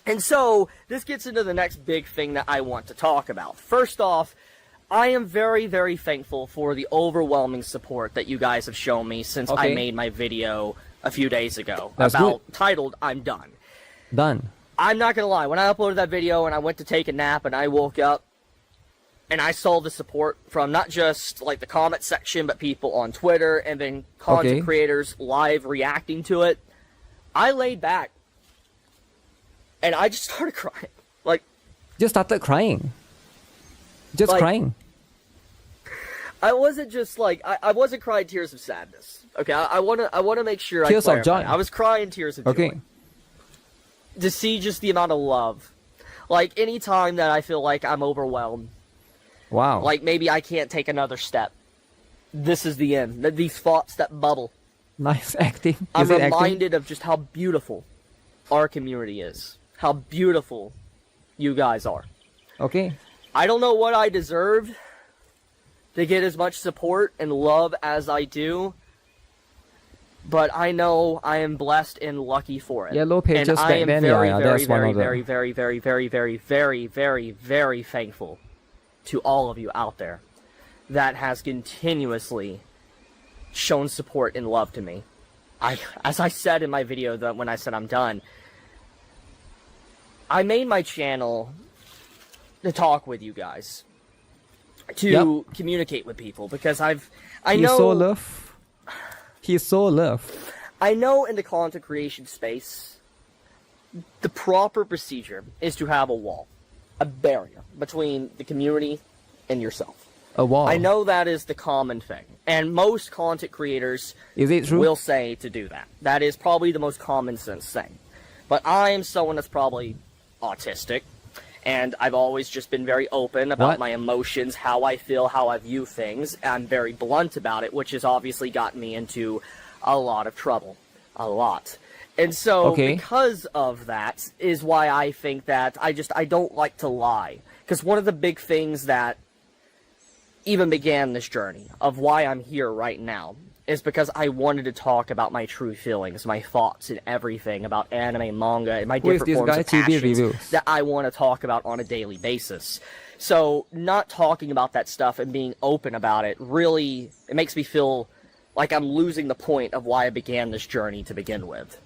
Speaker 7: And so, this gets into the next big thing that I want to talk about. First off, I am very, very thankful for the overwhelming support that you guys have shown me since I made my video a few days ago titled I'm Done.
Speaker 1: Done.
Speaker 7: I'm not gonna lie, when I uploaded that video and I went to take a nap and I woke up and I saw the support from not just like the comment section, but people on Twitter and then content creators live reacting to it, I laid back and I just started crying. Like,
Speaker 1: just started crying. Just like, crying.
Speaker 7: I wasn't just like I wasn't crying tears of sadness. Okay, I wanna make sure
Speaker 1: tears
Speaker 7: I
Speaker 1: of joy.
Speaker 7: I was crying tears of joy. To see just the amount of love. Like anytime that I feel like I'm overwhelmed.
Speaker 1: Wow.
Speaker 7: Like maybe I can't take another step. This is the end. These thoughts that bubble.
Speaker 1: Nice acting.
Speaker 7: I'm reminded of just how beautiful our community is. How beautiful you guys are.
Speaker 1: Okay.
Speaker 7: I don't know what I deserved to get as much support and love as I do, but I know I am blessed and lucky for it.
Speaker 1: Yellow pages
Speaker 7: and I am
Speaker 1: back then,
Speaker 7: very,
Speaker 1: yeah,
Speaker 7: very,
Speaker 1: that's one
Speaker 7: very,
Speaker 1: of the...
Speaker 7: very, very, very, very, very, very, very, very thankful to all of you out there that has continuously shown support and love to me. As I said in my video that when I said I'm done, I made my channel to talk with you guys, to communicate with people, because I know
Speaker 1: so love. He's so love.
Speaker 7: I know in the content creation space, the proper procedure is to have a wall, a barrier between the community and yourself.
Speaker 1: A wall.
Speaker 7: I know that is the common thing, and most content creators will say to do that. That is probably the most common sense thing. But I am someone that's probably autistic, and I've always just been very open about my emotions, how I feel, how I view things. I'm very blunt about it, which has obviously gotten me into a lot of trouble. A lot. And so, because of that, is why I think that I don't like to lie. Because one of the big things that even began this journey of why I'm here right now is because I wanted to talk about my true feelings, my thoughts, and everything about anime, manga, and my different forms of passions that I want to talk about on a daily basis. So, not talking about that stuff and being open about it really, it makes me feel like I'm losing the point of why I began this journey to begin with.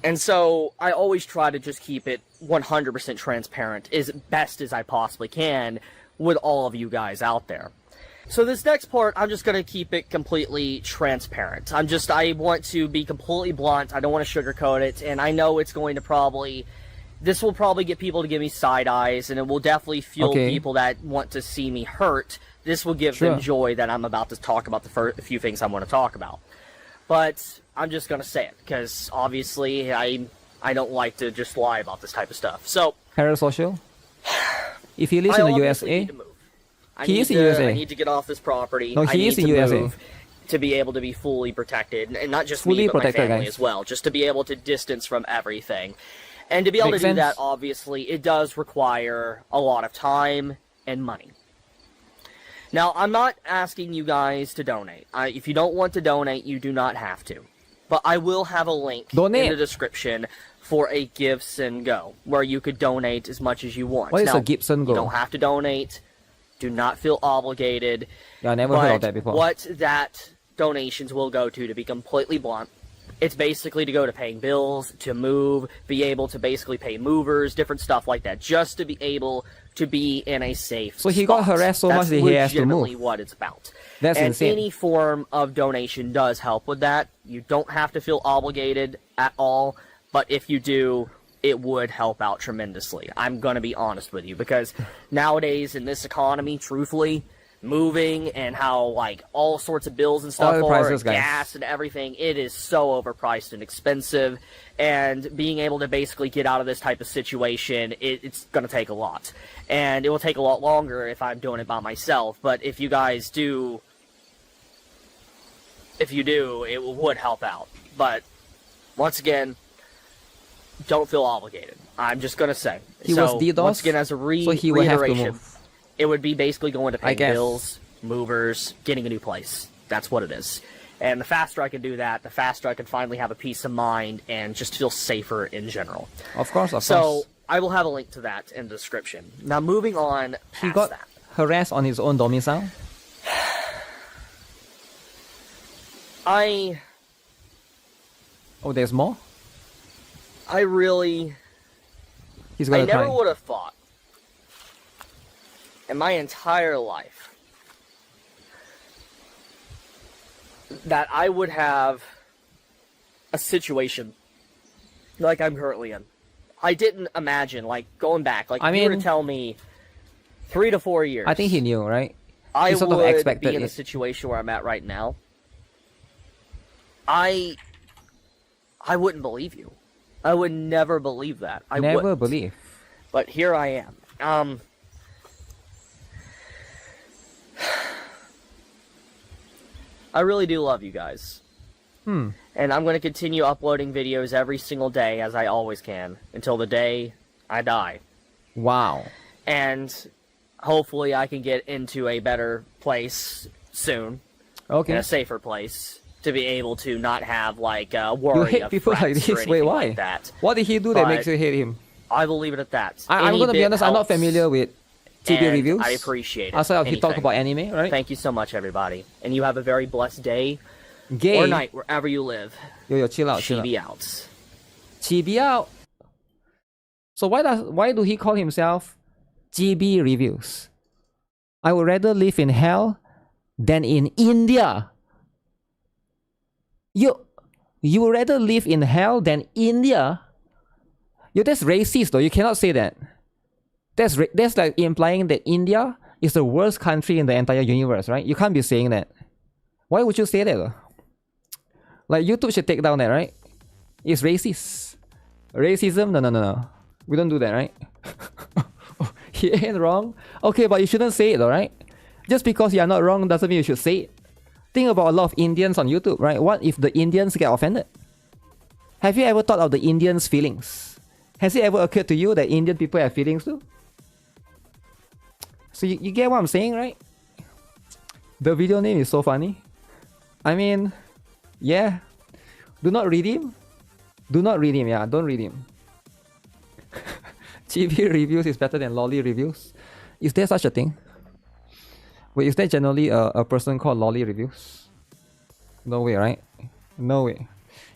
Speaker 7: And so, I always try to just keep it 100% transparent, as best as I possibly can, with all of you guys out there. So this next part, I'm just going to keep it completely transparent. I want to be completely blunt. I don't want to sugarcoat it. And I know it's going to this will probably get people to give me side eyes, and it will definitely fuel people that want to see me hurt. This will give them joy that I'm about to talk about the few things I want to talk about. But I'm just going to say it, because obviously I don't like to just lie about this type of stuff. So,
Speaker 1: Parasocial? If he lives in the USA...
Speaker 7: I need to get off this property.
Speaker 1: No, he is in USA.
Speaker 7: Move to be able to be fully protected, and not just me, but my family as well. Just to be able to distance from everything. And to be able to do that, obviously, it does require a lot of time and money. Now, I'm not asking you guys to donate. If you don't want to donate, you do not have to. But I will have a link in the description for a Give, Send, Go, where you could donate as much as you want.
Speaker 1: What is a Give, Send, Go?
Speaker 7: You don't have to donate. Do not feel obligated.
Speaker 1: Yeah, I never heard of that before.
Speaker 7: What that donations will go to be completely blunt, it's basically to go to paying bills, to move, be able to basically pay movers, different stuff like that, just to be able to be in a safe
Speaker 1: So he got harassed so much that he has to move.
Speaker 7: That's legitimately what it's about.
Speaker 1: That's insane.
Speaker 7: And any form of donation does help with that. You don't have to feel obligated at all, but if you do, it would help out tremendously. I'm going to be honest with you, because nowadays in this economy, truthfully, moving and how, like, all sorts of bills and stuff are, gas and everything, it is so overpriced and expensive, and being able to basically get out of this type of situation, it's going to take a lot. And it will take a lot longer if I'm doing it by myself, but if you guys do, it would help out. But, once again, don't feel obligated. I'm just gonna say.
Speaker 1: He was DDoS,
Speaker 7: once again, as a reiteration, it would be basically going to pay bills, movers, getting a new place. That's what it is. And the faster I can do that, the faster I can finally have a peace of mind and just feel safer in general.
Speaker 1: Of course, of
Speaker 7: So
Speaker 1: course.
Speaker 7: I will have a link to that in the description. Now moving on past
Speaker 1: He got
Speaker 7: that.
Speaker 1: harassed on his own domicile.
Speaker 7: I
Speaker 1: Oh, there's more?
Speaker 7: really...
Speaker 1: He's
Speaker 7: I
Speaker 1: gonna
Speaker 7: never
Speaker 1: cry.
Speaker 7: would have thought in my entire life that I would have a situation like I'm currently in. I didn't imagine, like, going back, like,
Speaker 1: I
Speaker 7: if you were to
Speaker 1: mean-
Speaker 7: tell me 3 to 4 years.
Speaker 1: I think he knew, right?
Speaker 7: I
Speaker 1: he sort of
Speaker 7: would
Speaker 1: expected
Speaker 7: be in
Speaker 1: it.
Speaker 7: the situation where I'm at right now. I wouldn't believe you. I would never believe that. I
Speaker 1: Never
Speaker 7: wouldn't.
Speaker 1: believe.
Speaker 7: But here I am. I really do love you guys. And I'm going to continue uploading videos every single day, as I always can, until the day I die.
Speaker 1: Wow.
Speaker 7: And hopefully I can get into a better place soon, in
Speaker 1: Okay.
Speaker 7: a safer place, to be able to not have, like, a
Speaker 1: You
Speaker 7: worry
Speaker 1: hate
Speaker 7: of
Speaker 1: people like
Speaker 7: threats or
Speaker 1: this? Wait,
Speaker 7: anything
Speaker 1: why?
Speaker 7: like that.
Speaker 1: What did he do that
Speaker 7: But
Speaker 1: makes you hate him?
Speaker 7: I will leave it at that.
Speaker 1: I'm
Speaker 7: Any
Speaker 1: gonna be
Speaker 7: bit
Speaker 1: honest, I'm not
Speaker 7: helps,
Speaker 1: familiar with TV
Speaker 7: and
Speaker 1: reviews.
Speaker 7: I appreciate it.
Speaker 1: Also, he talked
Speaker 7: Anything.
Speaker 1: about anime, right?
Speaker 7: Thank you so much, everybody. And you have a very blessed day
Speaker 1: Gay.
Speaker 7: or night, wherever you live.
Speaker 1: Yo, chill out, chill out.
Speaker 7: Chibi out.
Speaker 1: Chibi out. So why do he call himself GB Reviews? I would rather live in hell than in India. You would rather live in hell than India? Yo, that's racist though. You cannot say that. That's like implying that India is the worst country in the entire universe, right? You can't be saying that. Why would you say that though? Like, YouTube should take down that, right? It's racist. Racism? No. We don't do that, right? He ain't wrong. Okay, but you shouldn't say it, alright? Just because you are not wrong doesn't mean you should say it. Think about a lot of Indians on YouTube, right? What if the Indians get offended? Have you ever thought of the Indians' feelings? Has it ever occurred to you that Indian people have feelings too? So you get what I'm saying, right? The video name is so funny. I mean, yeah. Do not read him. Do not read him, yeah. Don't read him. GB Reviews is better than Lolly Reviews. Is there such a thing? Wait, is there generally a person called Lolly Reviews? No way, right? No way.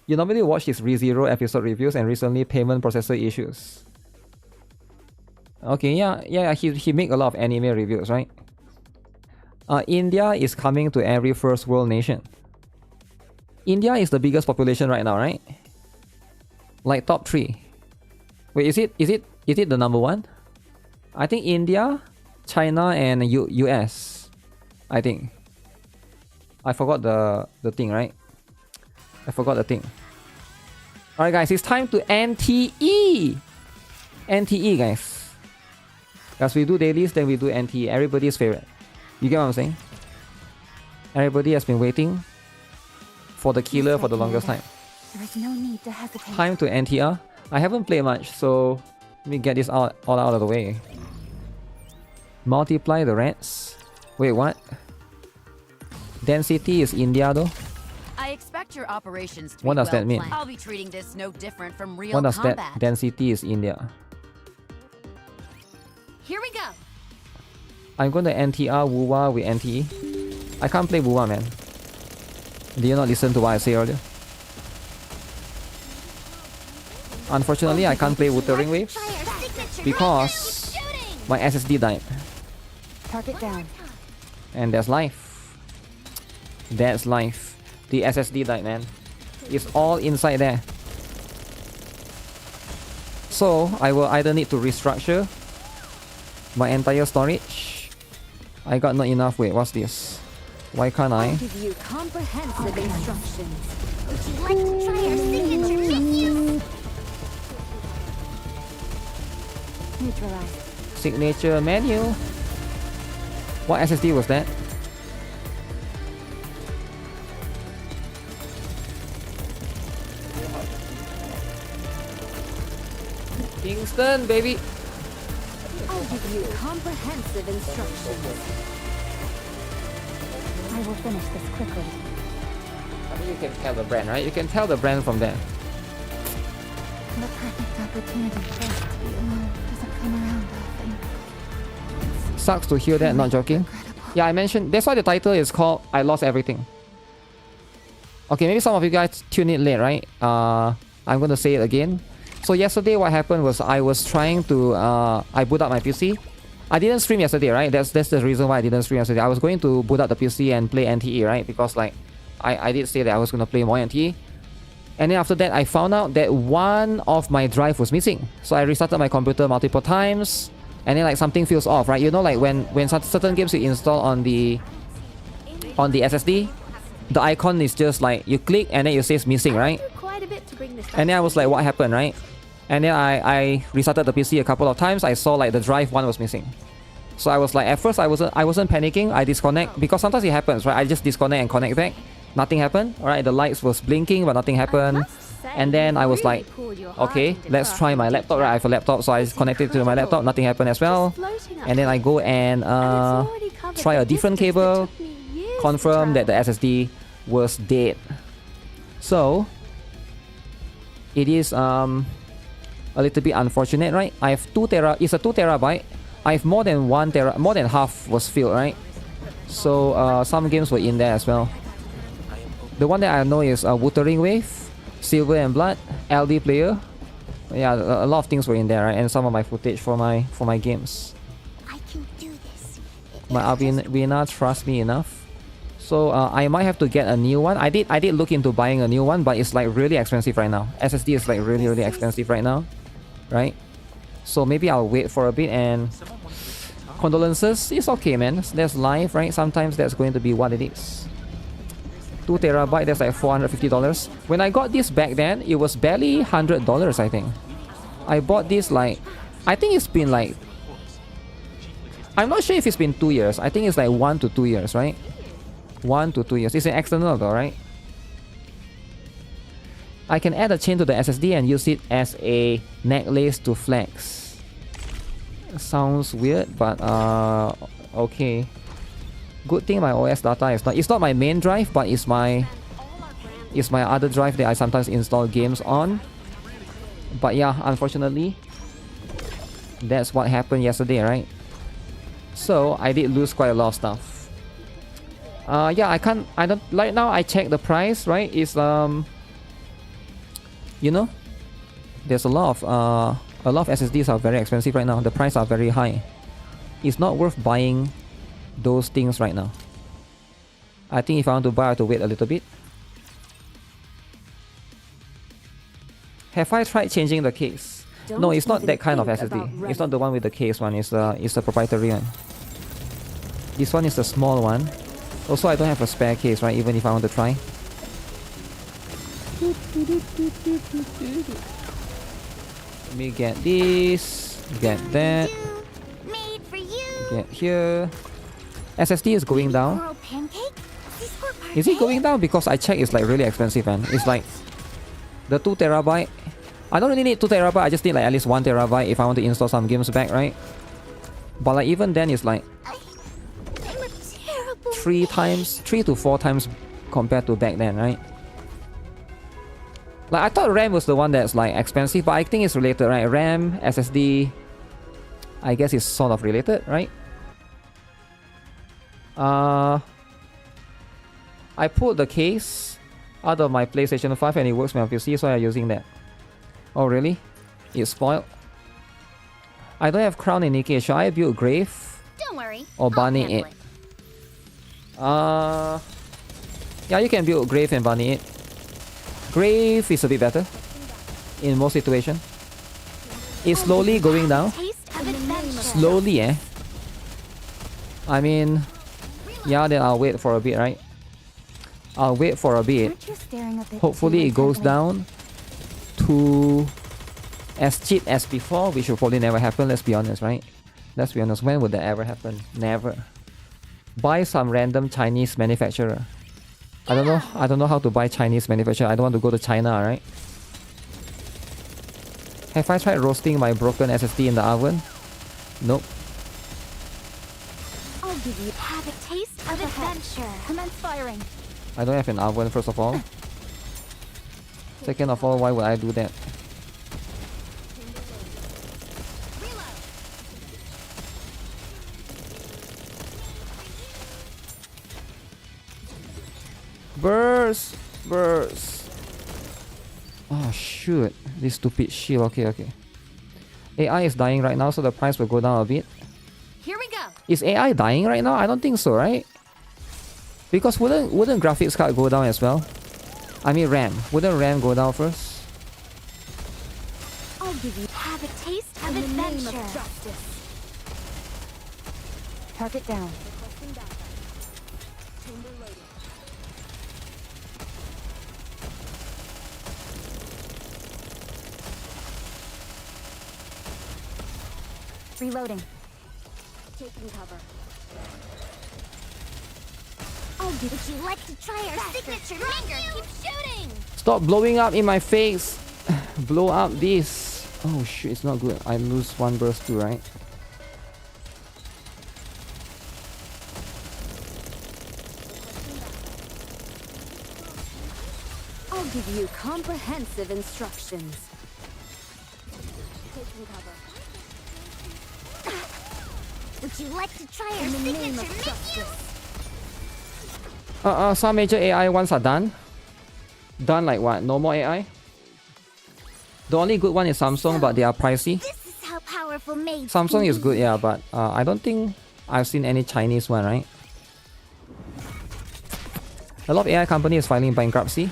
Speaker 1: You normally watch his ReZero episode reviews and recently payment processor issues. Okay, yeah, he make a lot of anime reviews, right? India is coming to every first world nation. India is the biggest population right now, right? Like top 3. Wait, is it the number 1? I think India, China, and US. I think. I forgot the thing, right? I forgot the thing. Alright guys, it's time to NTE! NTE guys. As we do dailies, then we do NTE. Everybody's favorite. You get what I'm saying? Everybody has been waiting for the killer for the longest time.
Speaker 2: There is no need to hesitate.
Speaker 1: Time to NTR. I haven't played much, so let me get this all out of the way. Multiply the rats. Wait, what? Density is India though.
Speaker 3: I expect your operations to
Speaker 1: What
Speaker 3: be
Speaker 1: does that
Speaker 3: well
Speaker 1: mean?
Speaker 3: planned. I'll be treating this no different from real
Speaker 1: What does
Speaker 3: combat.
Speaker 1: that? Density is India.
Speaker 3: Here we go.
Speaker 1: I'm going to NTR Wuwa with NTE. I can't play Wuwa, man. Did you not listen to what I said earlier? Unfortunately, I can't play Wuthering Waves because my SSD died.
Speaker 2: Target down.
Speaker 1: And that's life. That's life. The SSD died, man. It's all inside there. So, I will either need to restructure my entire storage. I got not enough. Wait, what's this? Why can't I?
Speaker 2: Give you comprehensive instructions. Would you like to try our signature menu? Neutralize.
Speaker 1: Signature menu. What SSD was that? Kingston, baby.
Speaker 2: I'll give you comprehensive instructions. I will finish this quickly.
Speaker 1: I mean, you can tell the brand, right? You can tell the brand from there.
Speaker 8: The perfect opportunity for us to be alone doesn't come around often.
Speaker 1: Sucks to hear that, not joking.
Speaker 8: Incredible.
Speaker 1: Yeah, I mentioned, that's why the title is called I Lost Everything. Okay, maybe some of you guys tuned in late, right? I'm gonna say it again. So yesterday what happened was I was trying to, I boot up my PC. I didn't stream yesterday, right? That's the reason why I didn't stream yesterday. I was going to boot up the PC and play NTE, right? Because like, I did say that I was gonna play more NTE. And then after that, I found out that one of my drive was missing. So I restarted my computer multiple times. And then like something feels off, right? You know, like when certain games you install on the SSD, the icon is just like, you click and then it says missing, right?
Speaker 2: Quite a bit to bring this
Speaker 1: And then I was like, what happened, right? And then I restarted the PC a couple of times. I saw like the drive one was missing. So I was like, at first I wasn't panicking. I disconnect because sometimes it happens, right? I just disconnect and connect back. Nothing happened. Alright, the lights was blinking but nothing happened. And then I was like, okay, let's try my laptop, right? I have a laptop, so I connected to my laptop. Nothing happened as well. And then I go and try a different cable, confirm that the SSD was dead. So it is a little bit unfortunate, right? I have 2 tera. It's a 2 terabyte. I have more than 1 tera. More than half was filled, right? So some games were in there as well. The one that I know is Wuthering Wave, Silver and Blood, LD Player. Yeah, a lot of things were in there, right? And some of my footage for my games.
Speaker 2: I can do this.
Speaker 1: My Arvina trust me enough. So I might have to get a new one. I did look into buying a new one, but it's like really expensive right now. SSD is like really expensive right now, right? So maybe I'll wait for a bit. And condolences, it's okay, man. That's life, right? Sometimes that's going to be what it is. 2 terabyte, that's like $450. When I got this back then, it was barely $100, I think. I bought this like, I think it's been like, I'm not sure if it's been 2 years. I think it's like 1 to 2 years, right? 1 to 2 years. It's an external though, right? I can add a chain to the SSD and use it as a necklace to flex. Sounds weird, but okay. Good thing my OS data is not, it's not my main drive, but it's my other drive that I sometimes install games on. But yeah, unfortunately, that's what happened yesterday, right? So I did lose quite a lot of stuff. Yeah, I don't right now. I check the price, right? It's you know, there's a lot of SSDs are very expensive right now. The price are very high. It's not worth buying those things right now. I think if I want to buy, I have to wait a little bit. Have I tried changing the case? No, it's not that kind of SSD. It's not the one with the case one. It's the proprietary one. This one is the small one. Also, I don't have a spare case, right? Even if I want to try. Let me get this. Get that.
Speaker 2: Made for you.
Speaker 1: Get here. SSD is going down.
Speaker 2: Coral pancake?
Speaker 1: Is it going down? Because I checked, it's like really expensive, man. It's like the 2 terabyte. I don't really need 2 terabyte. I just need like at least 1 terabyte if I want to install some games back, right? But like even then, it's like 3 to 4 times compared to back then, right? Like I thought RAM was the one that's like expensive, but I think it's related, right? RAM, SSD, I guess it's sort of related, right? I pulled the case out of my PlayStation 5 and it works on my PC, so I'm using that. Oh really? It's spoiled. I don't have crown in Nikke. Should I build grave?
Speaker 2: Don't worry.
Speaker 1: Or bunny it? Yeah, you can build grave and bunny it. Grave is a bit better in most situations. It's slowly going down. Slowly, eh? I mean, yeah, then I'll wait for a bit, right? I'll wait for a bit. Hopefully it goes down to as cheap as before, which will probably never happen, let's be honest, right? Let's be honest, when would that ever happen? Never. Buy some random Chinese manufacturer. I don't know how to buy Chinese manufacturer. I don't want to go to China, right? Have I tried roasting my broken SSD in the oven? Nope.
Speaker 2: I'll give you have a taste of adventure. Commence firing.
Speaker 1: I don't have an oven, first of all. Second of all, why would I do that? Burst! Burst! Oh shoot, this stupid shit. Okay, okay. AI is dying right now, so the price will go down a bit.
Speaker 2: Here we go.
Speaker 1: Is AI dying right now? I don't think so, right? Because wouldn't graphics card go down as well? I mean RAM. Wouldn't RAM go down first?
Speaker 2: I'll give you have a taste of adventure.
Speaker 8: Target down. Reloading.
Speaker 2: Taking cover. Would you like to try our signature finger? Keep shooting!
Speaker 1: Stop blowing up in my face! Blow up this! Oh shit, it's not good. I lose one burst too, right?
Speaker 2: I'll give you comprehensive instructions. Taking cover. Would you like to try our signature menu?
Speaker 1: Some major AI ones are done. Done like what? No more AI? The only good one is Samsung, but they are pricey.
Speaker 2: This is how powerful maids
Speaker 1: Samsung is good, yeah, but I don't think I've seen any Chinese one, right? A lot of AI companies filing bankruptcy.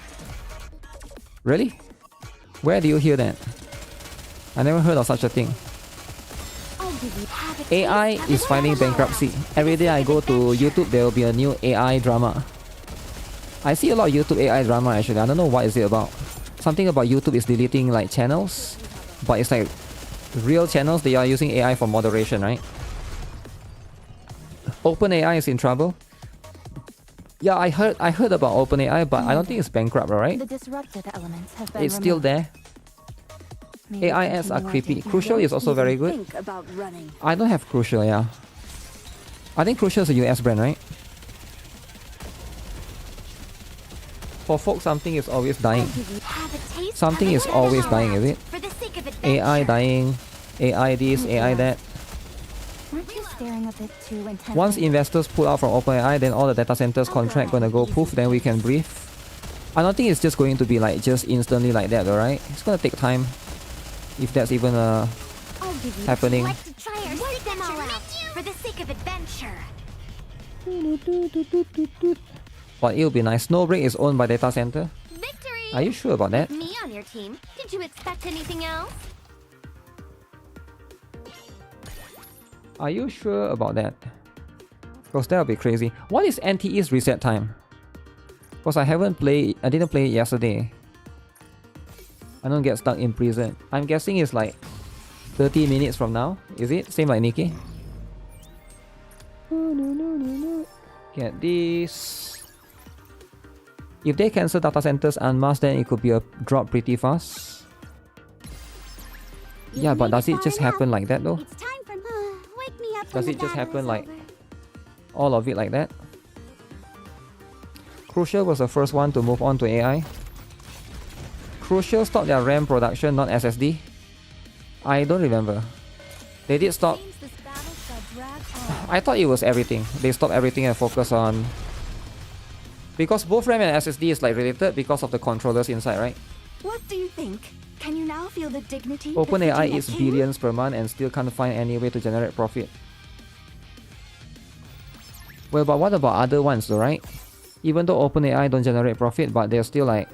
Speaker 1: Really? Where do you hear that? I never heard of such a thing. AI is filing bankruptcy. Every day I go to YouTube, there will be a new AI drama. I see a lot of YouTube AI drama actually. I don't know what is it about. Something about YouTube is deleting like channels, but it's like real channels. They are using AI for moderation, right? OpenAI is in trouble. Yeah, I heard about OpenAI, but I don't think it's bankrupt, right?
Speaker 8: The disrupted elements have been
Speaker 1: It's still there.
Speaker 8: Maybe
Speaker 1: AI ads are creepy. Crucial is also very good.
Speaker 5: Think about running.
Speaker 1: I don't have Crucial, yeah. I think Crucial is a US brand, right? For folks, something is always dying. Something is always dying, is it?
Speaker 2: For the sake of
Speaker 1: AI dying, AI this, AI that.
Speaker 8: Aren't you staring a bit too intensely?
Speaker 1: Once investors pull out from OpenAI, then all the data centers contract gonna go poof, then we can breathe. I don't think it's just going to be like just instantly like that, alright? It's gonna take time. If that's even happening.
Speaker 2: like to try our signature menu for the sake of adventure.
Speaker 1: But it'll be nice. Snowbreak is owned by data center.
Speaker 2: Victory!
Speaker 1: Are you sure about that?
Speaker 2: Me on your team. Did you expect anything else?
Speaker 1: Are you sure about that? Because that'll be crazy. What is NTE's reset time? Because I didn't play it yesterday. I don't get stuck in prison. I'm guessing it's like 30 minutes from now. Is it? Same like Nikke. Get this. If they cancel data centers en masse, then it could be a drop pretty fast. Yeah, but does it just happen like that though?
Speaker 2: It's time for wake me up.
Speaker 1: Does it just happen like all of it like that? Crucial was the first one to move on to AI. Crucial stopped their RAM production, not SSD. I don't remember. They did stop. I thought it was everything. They stopped everything and focused on... Because both RAM and SSD is like related because of the controllers inside, right?
Speaker 8: What do you think? Can you now feel the dignity?
Speaker 1: OpenAI eats billions per month and still can't find any way to generate profit. Well, but what about other ones though, right? Even though OpenAI don't generate profit, but they're still like...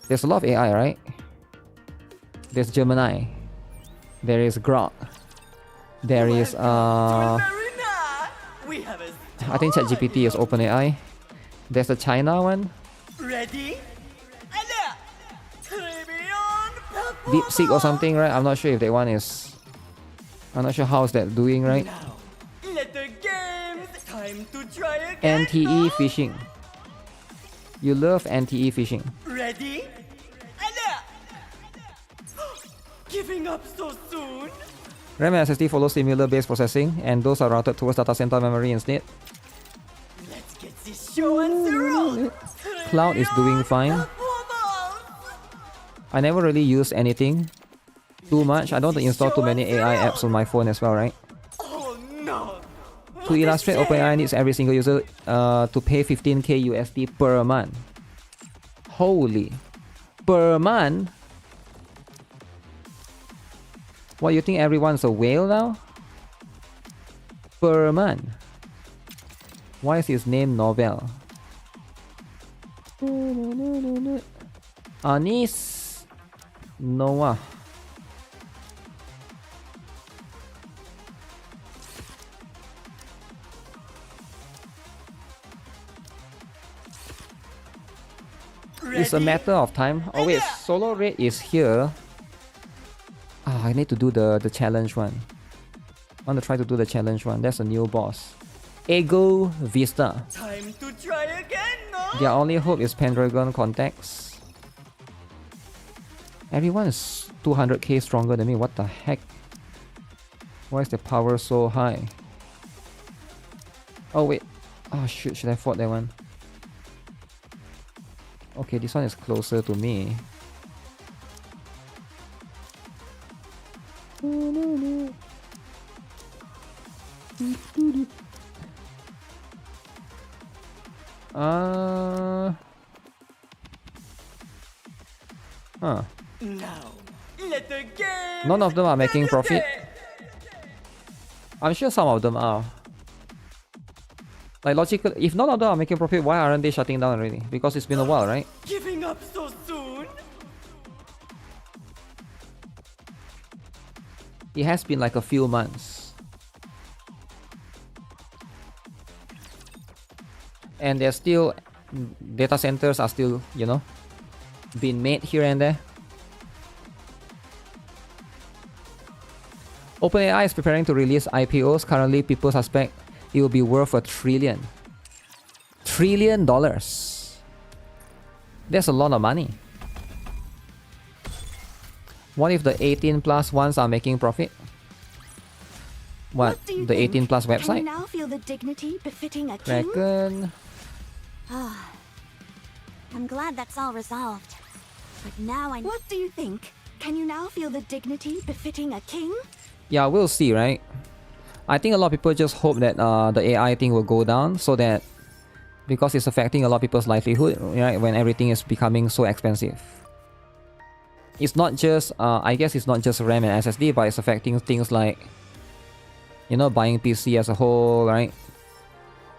Speaker 1: There's a lot of AI, right? There's Gemini. There is Grok. There is I think ChatGPT is OpenAI. There's the China one.
Speaker 9: Ready?
Speaker 1: DeepSeek or something, right? I'm not sure if that one is... I'm not sure how's that doing, right?
Speaker 9: Now, let the games time to try again.
Speaker 1: NTE fishing. You love NTE fishing.
Speaker 9: Ready? Giving up so soon?
Speaker 1: RAM and SSD follow similar base processing, and those are routed towards data center memory instead.
Speaker 9: Let's get
Speaker 1: Cloud is doing fine. I never really use anything too much. I don't want to install too many AI apps on my phone as well, right? To illustrate, OpenAI needs every single user to pay 15k USD per month. Holy. Per month? What, you think everyone's a whale now? Per month. Why is his name Nobel? Anis Noah. It's a matter of time. Oh wait, solo raid is here. I need to do the challenge one. I want to try to do the challenge one. That's a new boss. Ego Vista.
Speaker 9: Time to try again, no?
Speaker 1: Their only hope is Pendragon contacts. Everyone is 200k stronger than me. What the heck? Why is the power so high? Oh wait. Oh shoot, should I fought that one? Okay, this one is closer to me. None of them are making profit. I'm sure some of them are. Like logical, if none of them are making profit, why aren't they shutting down already? Because it's been a while, right?
Speaker 9: Giving up so soon?
Speaker 1: It has been like a few months. And there's still data centers are still, you know, being made here and there. OpenAI is preparing to release IPOs. Currently, people suspect it will be worth $1 trillion. $1 trillion. That's a lot of money. What if the 18 plus ones are making profit? What? The 18 plus website?
Speaker 8: Can you now feel the dignity befitting a king?
Speaker 1: Reckon.
Speaker 8: I'm glad that's all resolved. But now I... What do you think? Can you now feel the dignity befitting a king?
Speaker 1: Yeah, we'll see, right? I think a lot of people just hope that the AI thing will go down so that because it's affecting a lot of people's livelihood, right? When everything is becoming so expensive. It's not just, I guess it's not just RAM and SSD, but it's affecting things like, you know, buying PC as a whole, right?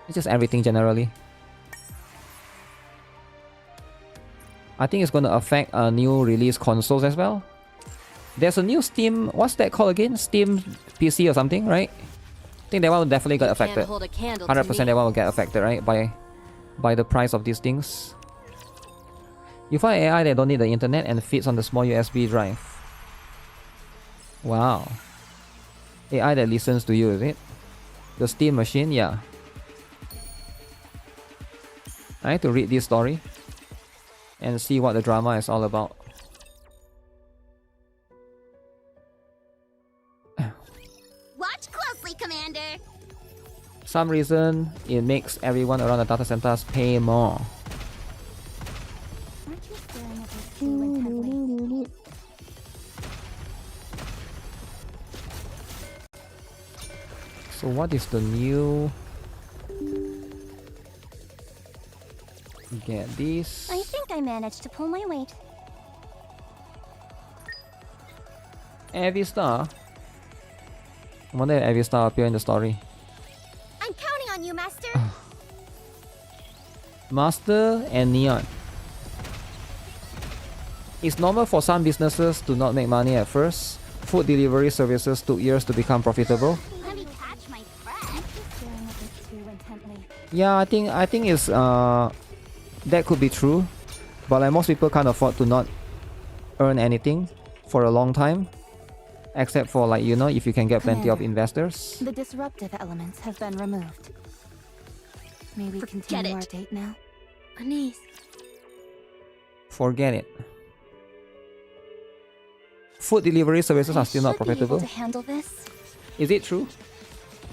Speaker 1: It's just everything generally. I think it's going to affect new release consoles as well. There's a new Steam, what's that called again? Steam PC or something, right? I think that one will definitely get affected. 100% that one will get affected, right? By the price of these things. You find AI that don't need the internet and fits on the small USB drive. Wow. AI that listens to you, is it? The Steam machine, yeah. I need to read this story and see what the drama is all about.
Speaker 2: Watch closely, Commander.
Speaker 1: Some reason it makes everyone around the data centers pay more.
Speaker 8: Aren't you staring at this too intently?
Speaker 1: So what is the new... Get this.
Speaker 8: I think I managed to pull my weight.
Speaker 1: Every star. I wonder if every star appear in the story.
Speaker 2: I'm counting on you, Master.
Speaker 1: Master and Neon. It's normal for some businesses to not make money at first. Food delivery services took years to become profitable.
Speaker 2: Let me catch my breath.
Speaker 8: Staring at this too intently.
Speaker 1: Yeah, I think it's that could be true, but like most people can't afford to not earn anything for a long time, except for like, you know, if you can get plenty of investors.
Speaker 8: The disruptive elements have been removed. May we continue our date now?
Speaker 2: Anise.
Speaker 1: Forget it. Food delivery services are still not
Speaker 8: Should be able
Speaker 1: profitable.
Speaker 8: to handle this.
Speaker 1: Is it true?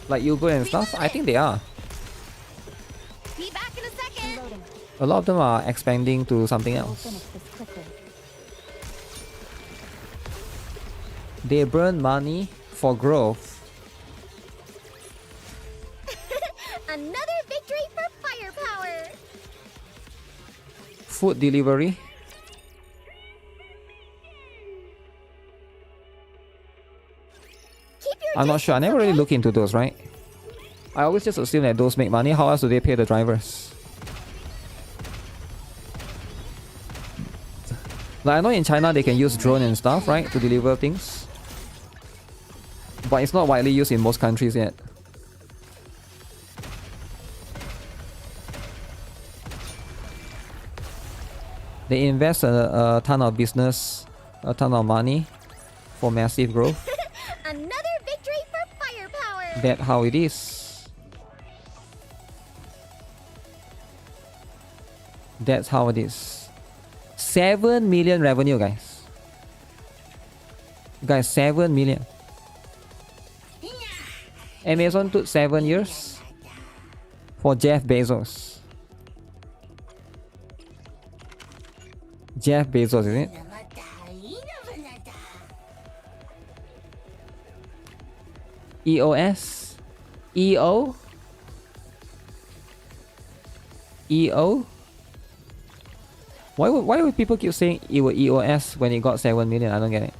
Speaker 1: Like Uber and stuff? I think they are.
Speaker 2: Be back in a
Speaker 1: A lot of them are expanding to something
Speaker 8: We'll
Speaker 1: else.
Speaker 8: finish this quickly.
Speaker 1: They burn money for growth.
Speaker 2: Another victory for firepower.
Speaker 1: Food delivery.
Speaker 2: Keep your
Speaker 1: I'm not sure. I never really look into those, right? I always just assume that those make money. How else do they pay the drivers? Like I know in China they can use drone and stuff, right, to deliver things. But it's not widely used in most countries yet. They invest a ton of business, a ton of money for massive growth.
Speaker 2: Another victory for firepower.
Speaker 1: That's how it is. That's how it is. 7 million revenue, guys. Guys, 7 million. Amazon took 7 years for Jeff Bezos. Jeff Bezos, isn't it? EOS? EO? EO? Why would people keep saying it was EOS when it got 7 million? I don't get it.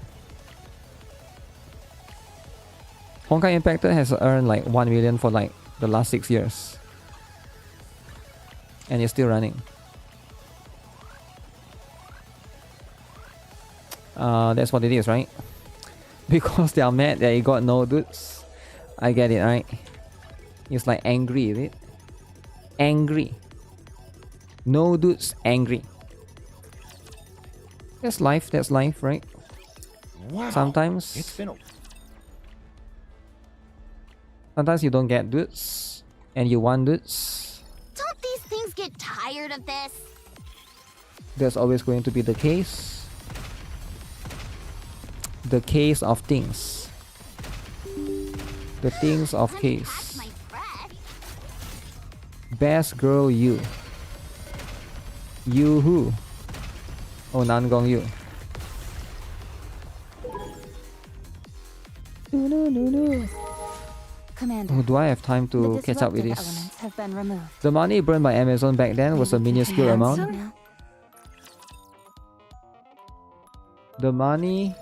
Speaker 1: Honkai Impactor has earned like 1 million for like the last 6 years. And it's still running. That's what it is, right? Because they are mad that it got no dudes. I get it, right? It's like angry, is it? Angry. No dudes, angry. That's life, right?
Speaker 6: Wow.
Speaker 1: Sometimes you don't get dudes and you want dudes.
Speaker 2: Don't these things get tired of this?
Speaker 1: That's always going to be the case. The case of things. The things of case.
Speaker 2: My breath.
Speaker 1: Best girl you. You who? Oh, Nangong you.
Speaker 8: Commander,
Speaker 1: Oh, do I have time to
Speaker 8: the
Speaker 1: catch up with
Speaker 8: disruptive
Speaker 1: this?
Speaker 8: elements have been removed.
Speaker 1: The money burned by Amazon back then was a minuscule amount.
Speaker 8: Now,
Speaker 1: The money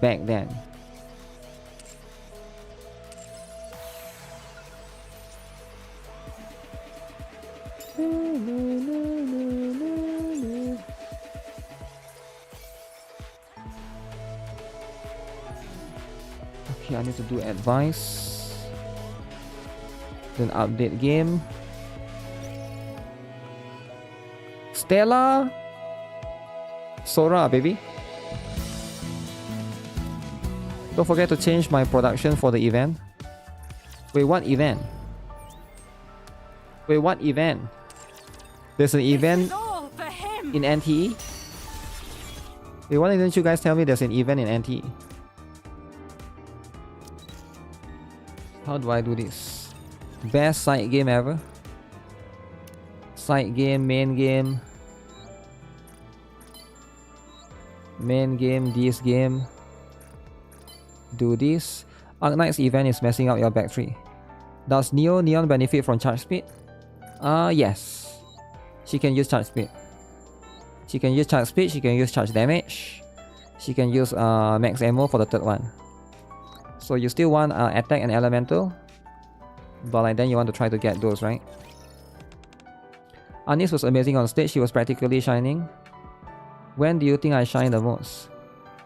Speaker 1: back then. Okay, I need to do advice. Then update game. Stella Sora, baby. Don't forget to change my production for the event. Wait, what event? Wait, what event? There's an event in NTE? Wait, why didn't you guys tell me there's an event in NTE? How do I do this? Best side game ever? Side game, main game. Main game, this game. Do this. Arknight's event is messing up your battery. Does Neon benefit from charge speed? Yes. She can use charge speed. She can use charge speed, she can use charge damage. She can use max ammo for the third one. So you still want attack and elemental. But like then you want to try to get those, right? Anis was amazing on stage, she was practically shining. When do you think I shine the most?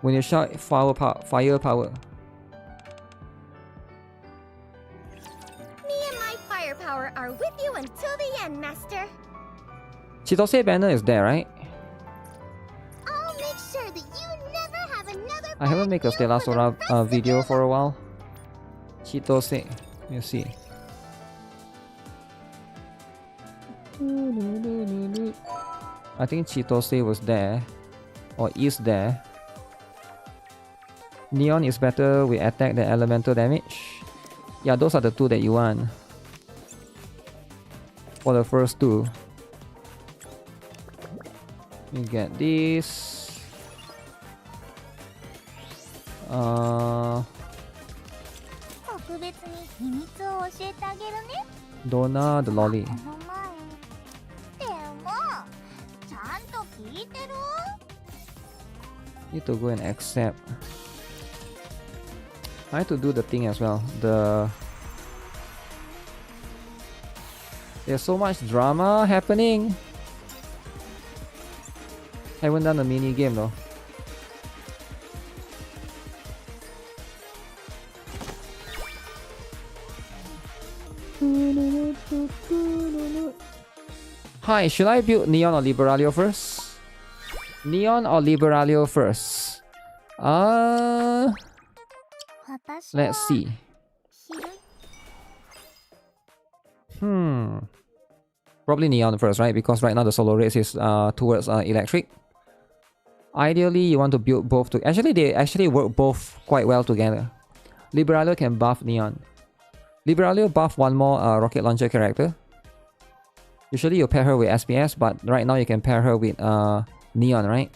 Speaker 1: When you shout firepower.
Speaker 2: Me and my firepower are with you until the end, Master.
Speaker 1: Chitose banner is there, right?
Speaker 2: I'll make sure that you never have another.
Speaker 1: I haven't made a Stella Sora video for a while. Chitose, you see. I think Chitose was there, or is there. Neon is better with attack than elemental damage. Yeah, those are the two that you want. For the first two. You get this. Donna the lolly. Need to go and accept. I have to do the thing as well. There's so much drama happening. Haven't done a mini game though. Hi, should I build Neon or Liberalio first? Neon or Liberalio first? Let's see. Probably Neon first, right? Because right now the solo race is towards electric. Ideally, you want to build both to... Actually, they actually work both quite well together. Liberalio can buff Neon. Liberalio buff one more rocket launcher character. Usually you pair her with SPS, but right now you can pair her with Neon, right?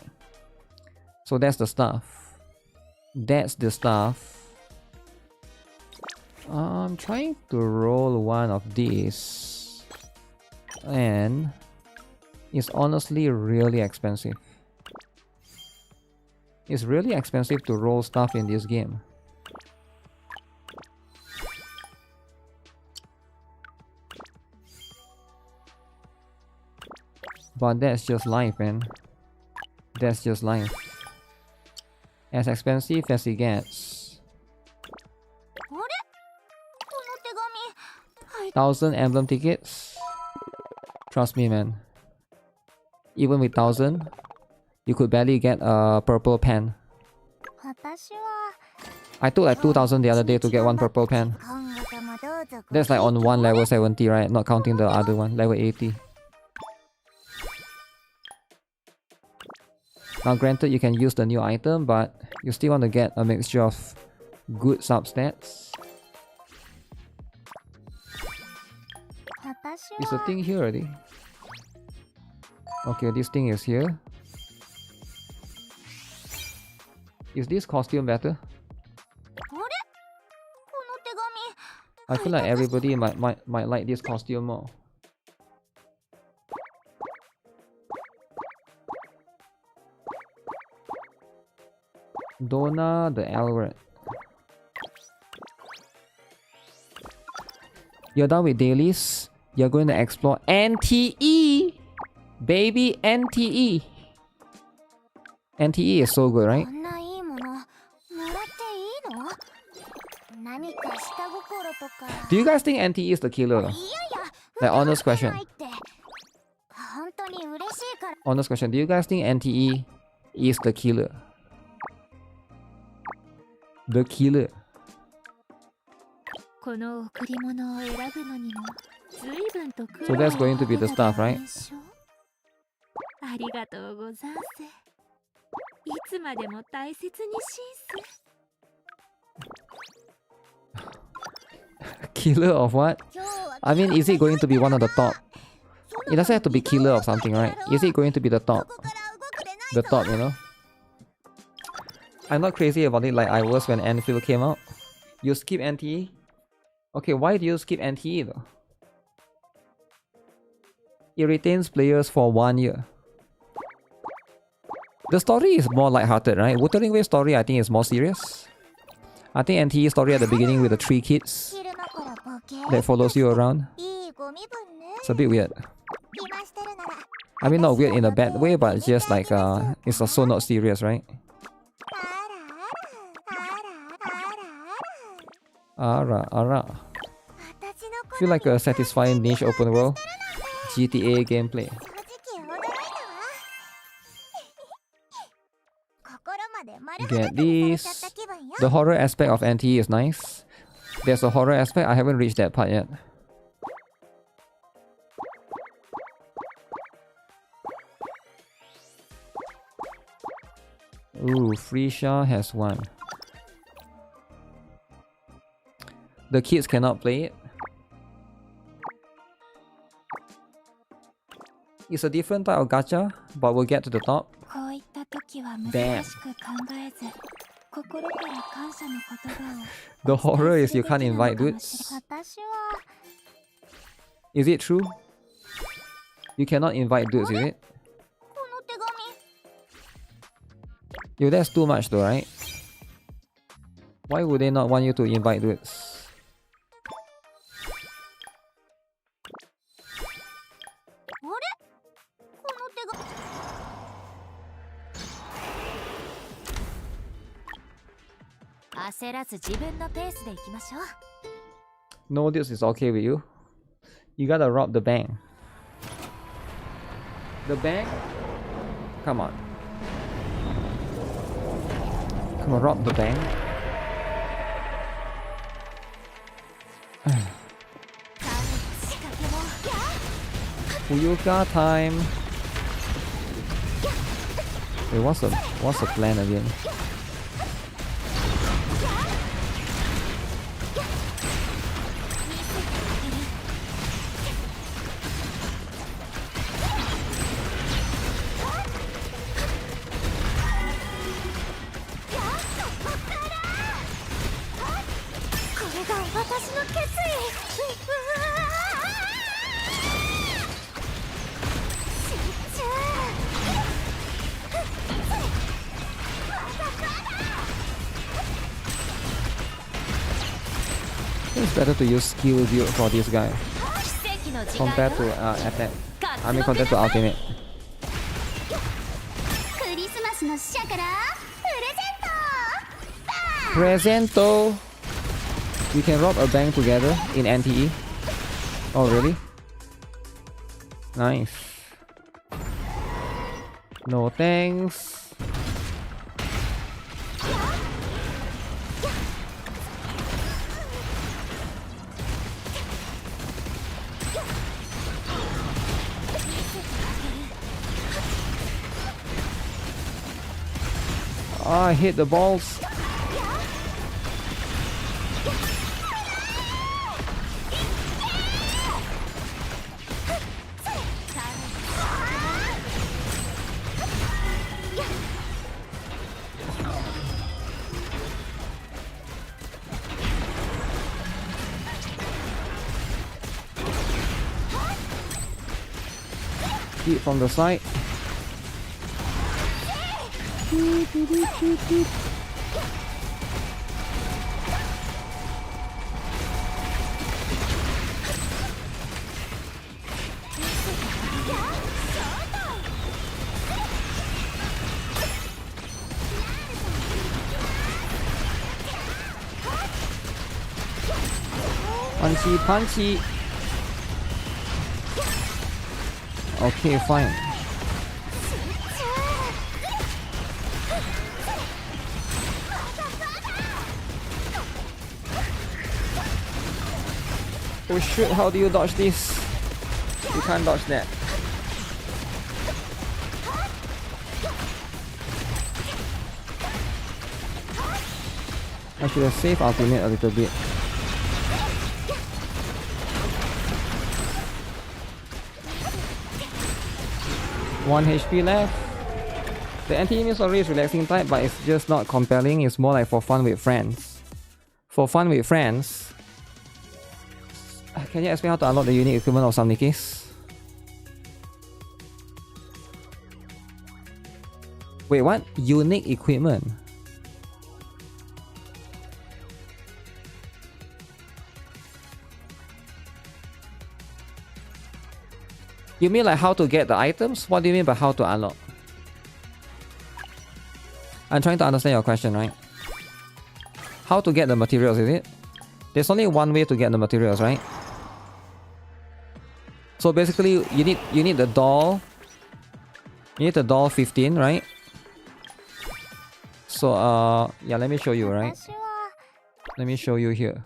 Speaker 1: So that's the stuff. That's the stuff. I'm trying to roll one of these. And it's honestly really expensive. It's really expensive to roll stuff in this game. But that's just life, man. That's just life. As expensive as it gets. 1,000 emblem tickets. Trust me, man. Even with 1,000, you could barely get a purple pen. I took like 2,000 the other day to get one purple pen. That's like on one level 70, right? Not counting the other one, level 80. Now granted, you can use the new item, but you still want to get a mixture of good substats. Is the thing here already? Okay, this thing is here. Is this costume better? I feel like everybody might like this costume more. Donna the Alred. You're done with dailies. You're going to explore NTE! Baby, NTE! NTE is so good, right? Do you guys think NTE is the killer though? Like, honest question. Honest question. Do you guys think NTE is the killer? The killer. So that's going to be the stuff, right? Killer of what? I mean, is it going to be one of the top? It doesn't have to be killer of something, right? Is it going to be the top? The top, you know? I'm not crazy about it like I was when Anfield came out. You skip NTE? Okay, why do you skip NTE though? It retains players for 1 year. The story is more lighthearted, right? Wuthering Wave's story I think is more serious. I think NTE's story at the beginning with the 3 kids that follows you around. It's a bit weird. I mean, not weird in a bad way, but just like it's also not serious, right? Ara. Feel like a satisfying niche open world GTA gameplay. Get this. The horror aspect of NTE is nice. There's a horror aspect, I haven't reached that part yet. Ooh, Frisha has one. The kids cannot play it. It's a different type of gacha, but we'll get to the top.
Speaker 8: こういった時は
Speaker 1: Damn.
Speaker 8: 難しく考えず心から感謝の言葉を
Speaker 1: The horror is you can't invite dudes.
Speaker 8: 私は
Speaker 1: Is it true? You cannot invite dudes, is it?
Speaker 8: この手紙
Speaker 1: Yo, that's too much though, right? Why would they not want you to invite dudes?
Speaker 8: あれこの手紙 焦らず自分のペースで行きましょう
Speaker 1: No, this is okay with you. You gotta rob the bank. The bank? Come on. Come on, rob the bank. Uyuka time. Wait, what's the plan again? It's better to use skill build for this guy compared to attack. I mean compared to ultimate.
Speaker 8: クリスマスの使者からプレゼント
Speaker 1: Presento! We can rob a bank together in NTE. Oh really? Nice. No thanks. I hit the balls. Hit from the side. Punchy, punchy. Okay, fine. Oh shit, how do you dodge this? You can't dodge that. I should have saved ultimate a little bit. One HP left. The NTE story is relaxing type, but it's just not compelling. It's more like for fun with friends. For fun with friends. Can you explain how to unlock the unique equipment of some Nikkes? Wait, what? Unique equipment? You mean like how to get the items? What do you mean by how to unlock? I'm trying to understand your question, right? How to get the materials, is it? There's only one way to get the materials, right? So basically, you need the doll. You need the doll 15, right? So yeah, let me show you, right? Let me show you here.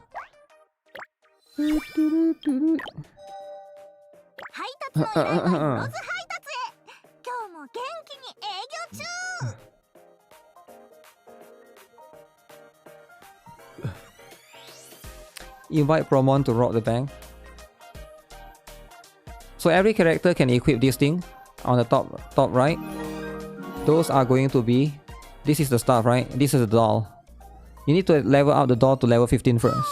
Speaker 1: Invite Promon to rob the bank. So every character can equip this thing on the top right. Those are going to be, this is the stuff, right? This is the doll. You need to level up the doll to level 15 first.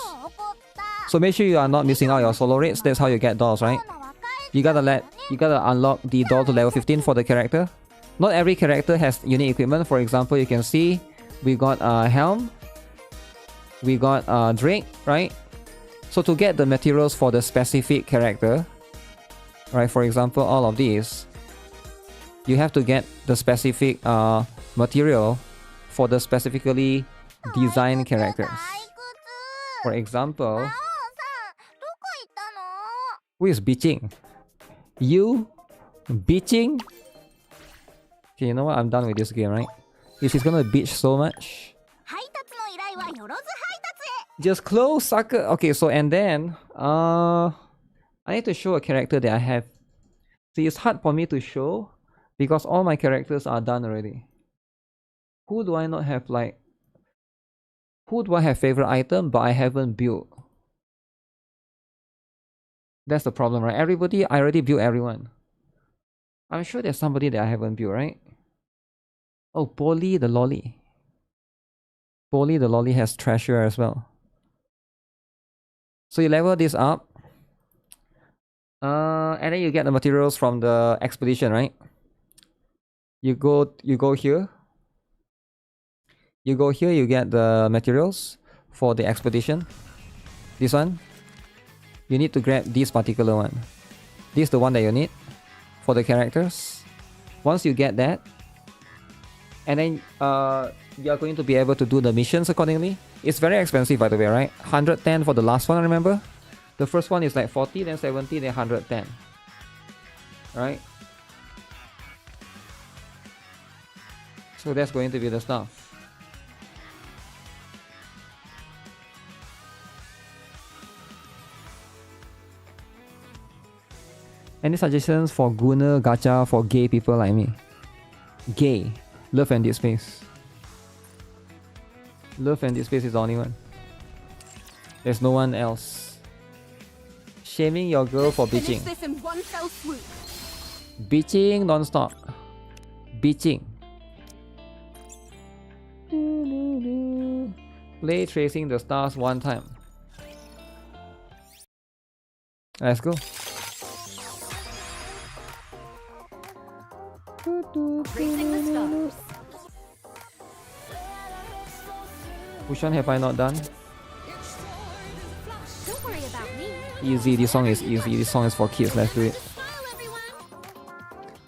Speaker 1: So make sure you are not missing out your solo raids. That's how you get dolls, right? You gotta unlock the doll to level 15 for the character. Not every character has unique equipment. For example, you can see we got a helm, we got a Drake, right? So to get the materials for the specific character, right? For example, all of these, you have to get the specific material for the specifically designed characters. For example, who is bitching? You bitching? Okay, you know what? I'm done with this game, right? If he's gonna bitch so much, just close, sucker. Okay, so and then I need to show a character that I have. See, it's hard for me to show because all my characters are done already. Who do I not have, like, who do I have favorite item but I haven't built? That's the problem, right? Everybody, I already built everyone. I'm sure there's somebody that I haven't built, right? Oh, Polly the Lolly. Polly the Lolly has treasure as well. So you level this up. And then you get the materials from the expedition, right? You go here. You go here, you get the materials for the expedition. This one. You need to grab this particular one. This is the one that you need for the characters. Once you get that, and then you are going to be able to do the missions accordingly. It's very expensive, by the way, right? 110 for the last one, remember? The first one is like 40, then 70, then 110. Right? So that's going to be the stuff. Any suggestions for Gunner Gacha for gay people like me? Gay. Love and Deep Space. Love and Deep Space is the only one. There's no one else. Shaming your girl for bitching. Bitching non-stop. Bitching. Play Tracing the Stars one time. Let's go.
Speaker 2: Tracing the stars.
Speaker 1: Which one have I not done?
Speaker 2: Don't worry about me.
Speaker 1: Easy, this song is easy. This song is for kids, let's do it.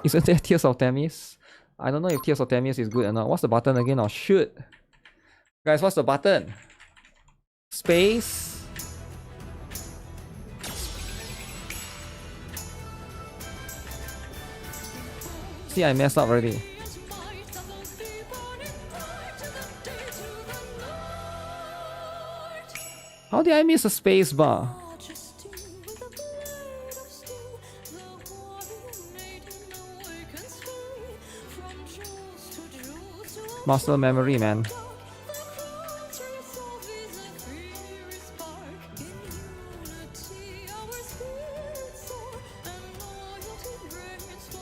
Speaker 1: Isn't there Tears of Themis? I don't know if Tears of Themis is good or not. What's the button again? Oh, shoot. Guys, what's the button? Space. See, I messed up already. How did I miss a space bar? Muscle memory, man.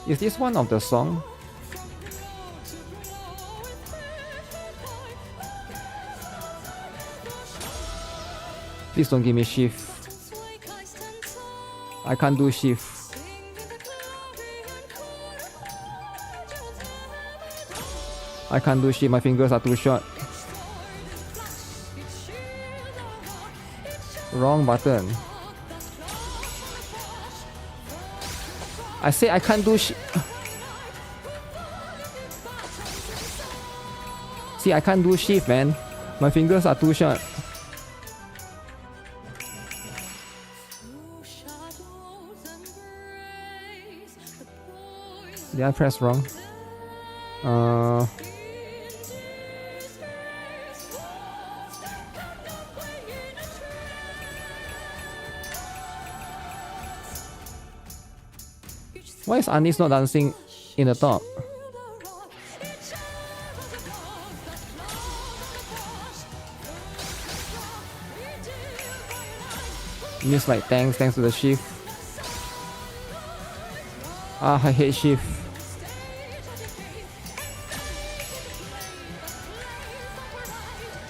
Speaker 1: Is this one of the song? Please don't give me shift. I can't do shift. I can't do shift, my fingers are too short. Wrong button. I say I can't do shift. See, I can't do shift, man. My fingers are too short. Did I press wrong? Why is Anis not dancing in the top? Miss like thanks to the shift. Ah, I hate shift.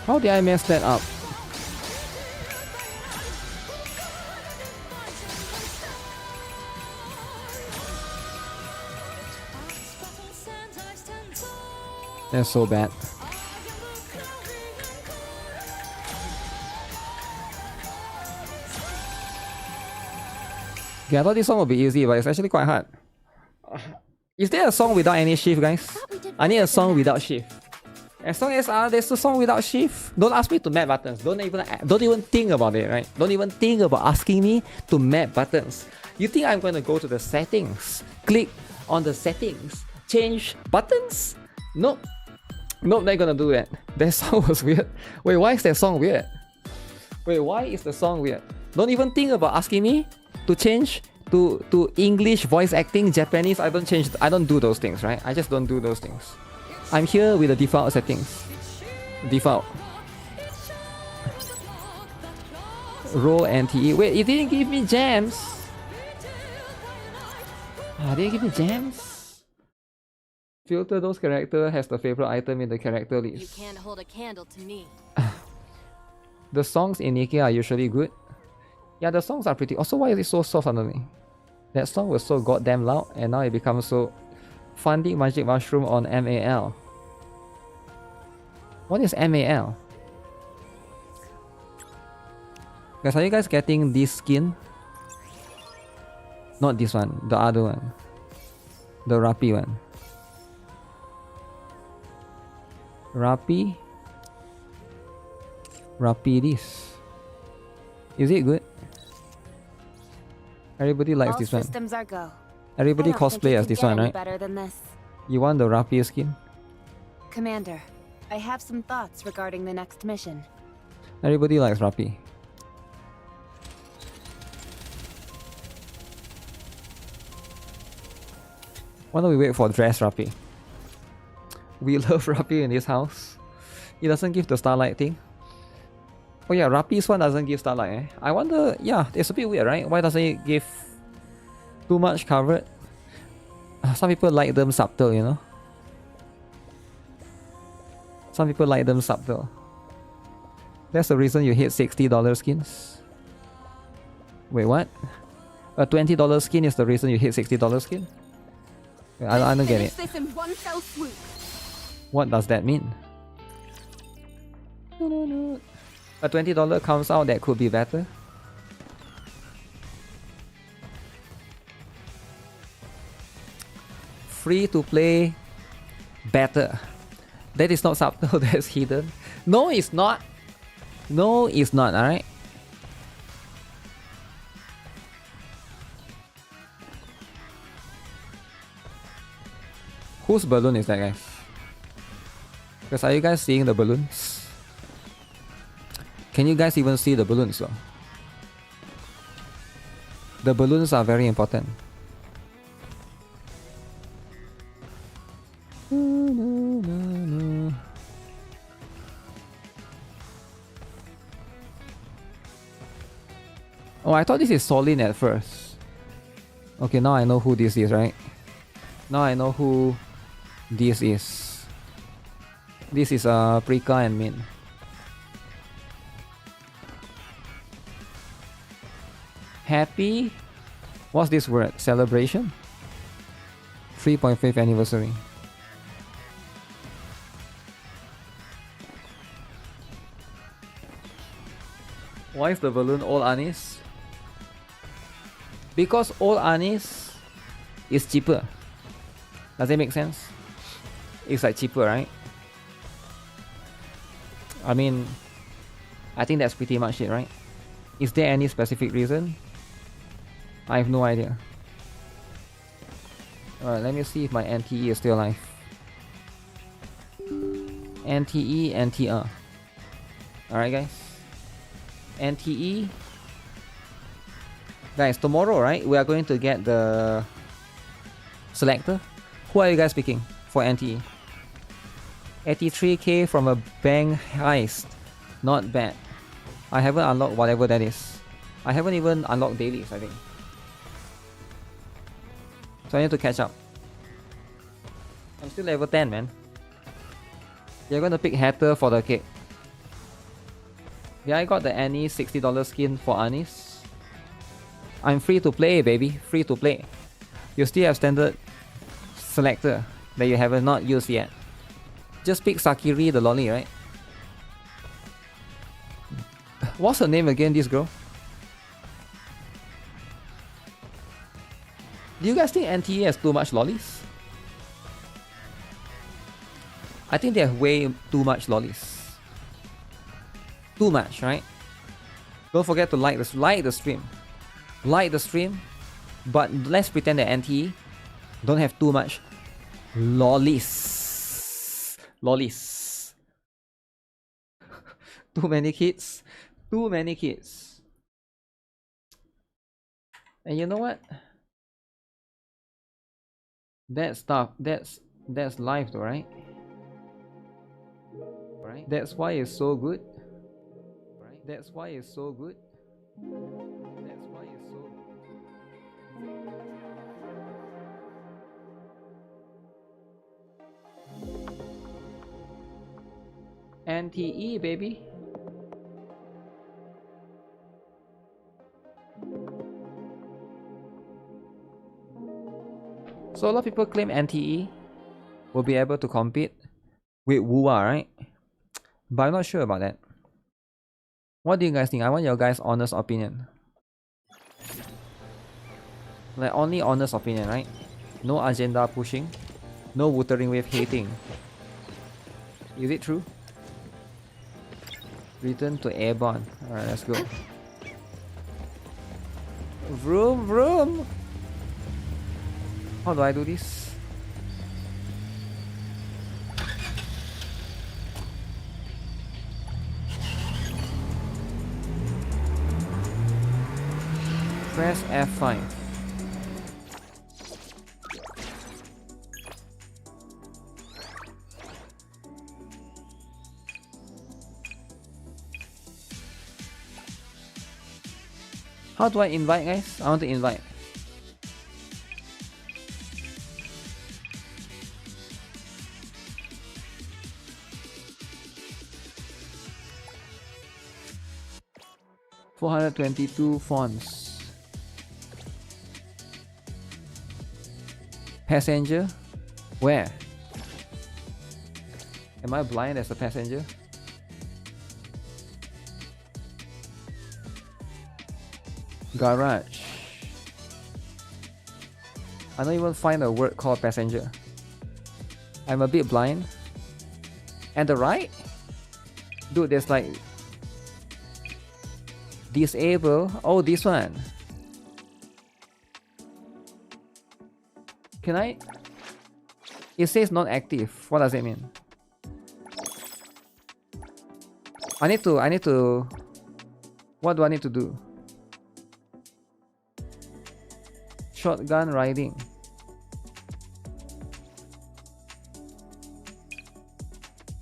Speaker 1: How did I mess that up? That's so bad. Okay, I thought this song would be easy, but it's actually quite hard. Is there a song without any shift, guys? I need a song without shift. As long as there's a song without shift, don't ask me to map buttons. Don't even think about it, right? Don't even think about asking me to map buttons. You think I'm going to go to the settings, click on the settings, change buttons? Nope. Nope, not gonna do that. That song was weird. Wait, why is that song weird? Wait, why is the song weird? Don't even think about asking me to change to English voice acting, Japanese. I don't do those things, right? I just don't do those things. I'm here with the default settings. Default. Roll NTE. Wait, it didn't give me gems. Did it give me gems? Filter those characters has the favorite item in the character list.
Speaker 3: You can't hold a candle to me.
Speaker 1: The songs in Nikke are usually good. Yeah, the songs are pretty. Also, why is it so soft suddenly? That song was so goddamn loud, and now it becomes so. Funding Magic Mushroom on MAL. What is MAL? Guys, are you guys getting this skin? Not this one, the other one. The Rappi one. Rappi this. Is it good? Everybody likes this one.
Speaker 8: Systems are go.
Speaker 1: Everybody cosplay as this one, right?
Speaker 8: Better than this.
Speaker 1: You want the Rappi skin?
Speaker 8: Commander, I have some thoughts regarding the next mission.
Speaker 1: Everybody likes Rappi. Why don't we wait for dress Rappi? We love Rappi in this house. It doesn't give the starlight thing. Oh yeah, Rappi's one doesn't give starlight, eh? I wonder, yeah, it's a bit weird, right? Why doesn't it give too much coverage? Some people like them subtle, you know? Some people like them subtle. That's the reason you hit $60 skins. Wait, what? A $20 skin is the reason you hit $60 skin? I don't get it.
Speaker 2: This in one fell swoop.
Speaker 1: What does that mean? A $20 comes out that could be better. Free to play better. That is not subtle, that's hidden. No, it's not. No, it's not, alright? Whose balloon is that, guys? Because are you guys seeing the balloons? Can you guys even see the balloons though? The balloons are very important. Oh, I thought this is Solin at first. Okay, now I know who this is, right? Now I know who this is. This is Prika and Min. Happy? What's this word? Celebration? 3.5th anniversary. Why is the balloon all anise? Because all anise is cheaper. Does that make sense? It's like cheaper, right? I mean, I think that's pretty much it, right? Is there any specific reason? I have no idea. Alright, let me see if my NTE is still alive. NTE, NTR. Alright, guys. NTE. Guys, tomorrow, right? We are going to get the selector. Who are you guys picking for NTE? 83k from a bank heist. Not bad. I haven't unlocked whatever that is. I haven't even unlocked dailies, I think. So I need to catch up. I'm still level 10, man. You're gonna pick Hatter for the cake. Yeah, I got the Annie $60 skin for Anis. I'm free to play, baby. Free to play. You still have standard selector that you haven't not used yet. Just pick Sakiri the lolly, right? What's her name again, this girl? Do you guys think NTE has too much lollies? I think they have way too much lollies. Too much, right? Don't forget to like the stream. Like the stream, but let's pretend that NTE don't have too much lollies. Lollies. Too many kids. Too many kids. And you know what? That stuff, that's life though, right? Right? That's why it's so good. Right? That's why it's so good. That's why it's so good. NTE, baby. So a lot of people claim NTE will be able to compete with Wua, right? But I'm not sure about that. What do you guys think? I want your guys' honest opinion. Like only honest opinion, right? No agenda pushing. No Wuthering wave hating. Is it true? Return to airborne. Alright, let's go. Vroom vroom! How do I do this? Press F5. How do I invite, guys? I want to invite. $422 fonts. Passenger? Where? Am I blind as a passenger? Garage. I don't even find a word called passenger. I'm a bit blind. And the right? Dude, there's like disable. Oh, this one. Can I? It says not active. What does it mean? I need to. What do I need to do? Shotgun riding.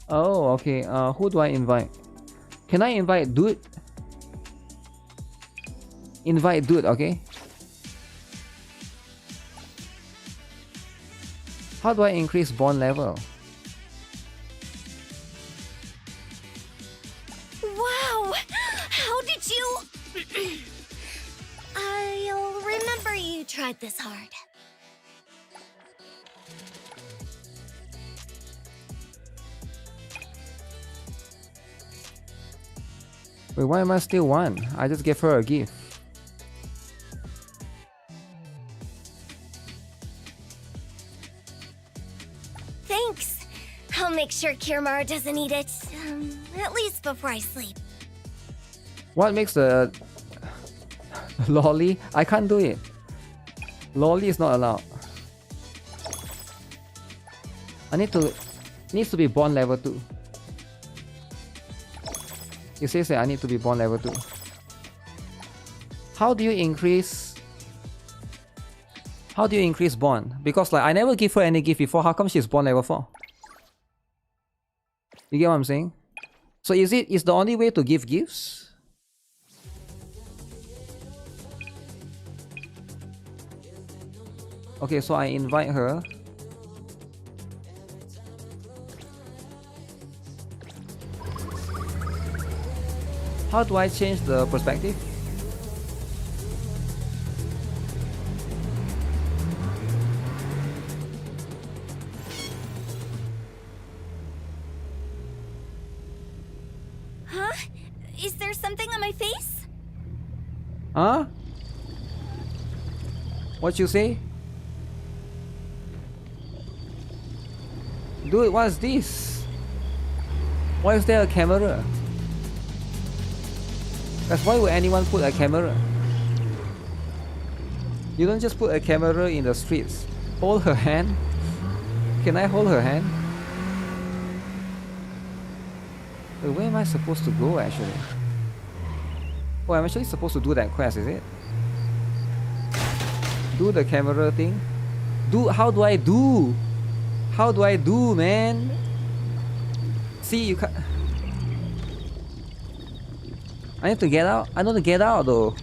Speaker 1: Oh, okay. Who do I invite? Can I invite dude? Invite dude, okay? How do I increase bond level?
Speaker 2: Wow! How did you... I'll remember you tried this hard.
Speaker 1: Wait, why am I still one? I just gave her a gift.
Speaker 2: Thanks. I'll make sure Kirmara doesn't eat it, at least before I sleep.
Speaker 1: What makes the lolly? I can't do it. Lolly is not allowed. Needs to be bond level 2. It says that I need to be bond level 2. How do you increase bond? Because like I never give her any gift before. How come she's bond level 4? You get what I'm saying? So is the only way to give gifts? Okay, so I invite her. How do I change the perspective?
Speaker 2: Huh? Is there something on my face?
Speaker 1: Huh? What you say? Dude, what's this? Why is there a camera? That's why would anyone put a camera? You don't just put a camera in the streets. Hold her hand. Can I hold her hand? Wait, where am I supposed to go actually? Oh, I'm actually supposed to do that quest, is it? Do the camera thing? How do I do? How do I do, man? See, you can't. I need to get out. I need to get out though.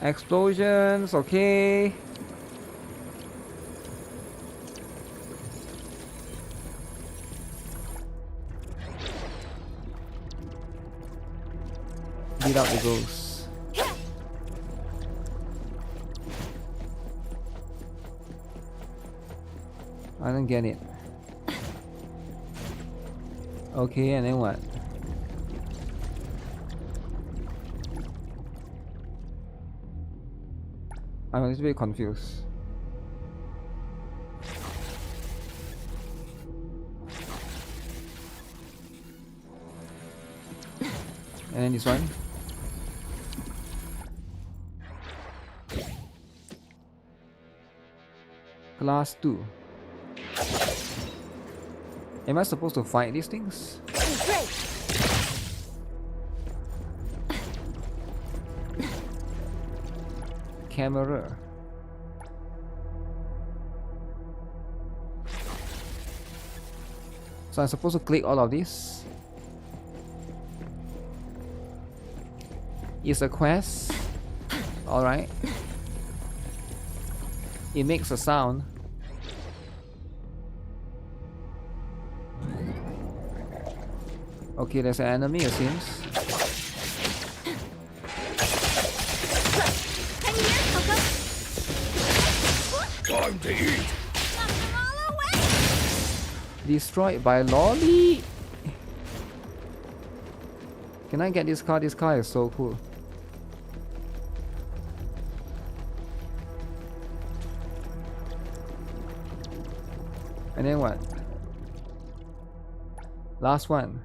Speaker 1: Explosions, okay. Beat up the ghosts. I don't get it. Okay, and then what? I'm a little bit confused. And then this one. Class 2. Am I supposed to fight these things? Camera. So I'm supposed to click all of this. It's a quest. Alright. It makes a sound. Okay, there's an enemy, it seems.
Speaker 6: Time to eat.
Speaker 1: Destroyed by Lolly. Can I get this car? This car is so cool. And then what? Last one.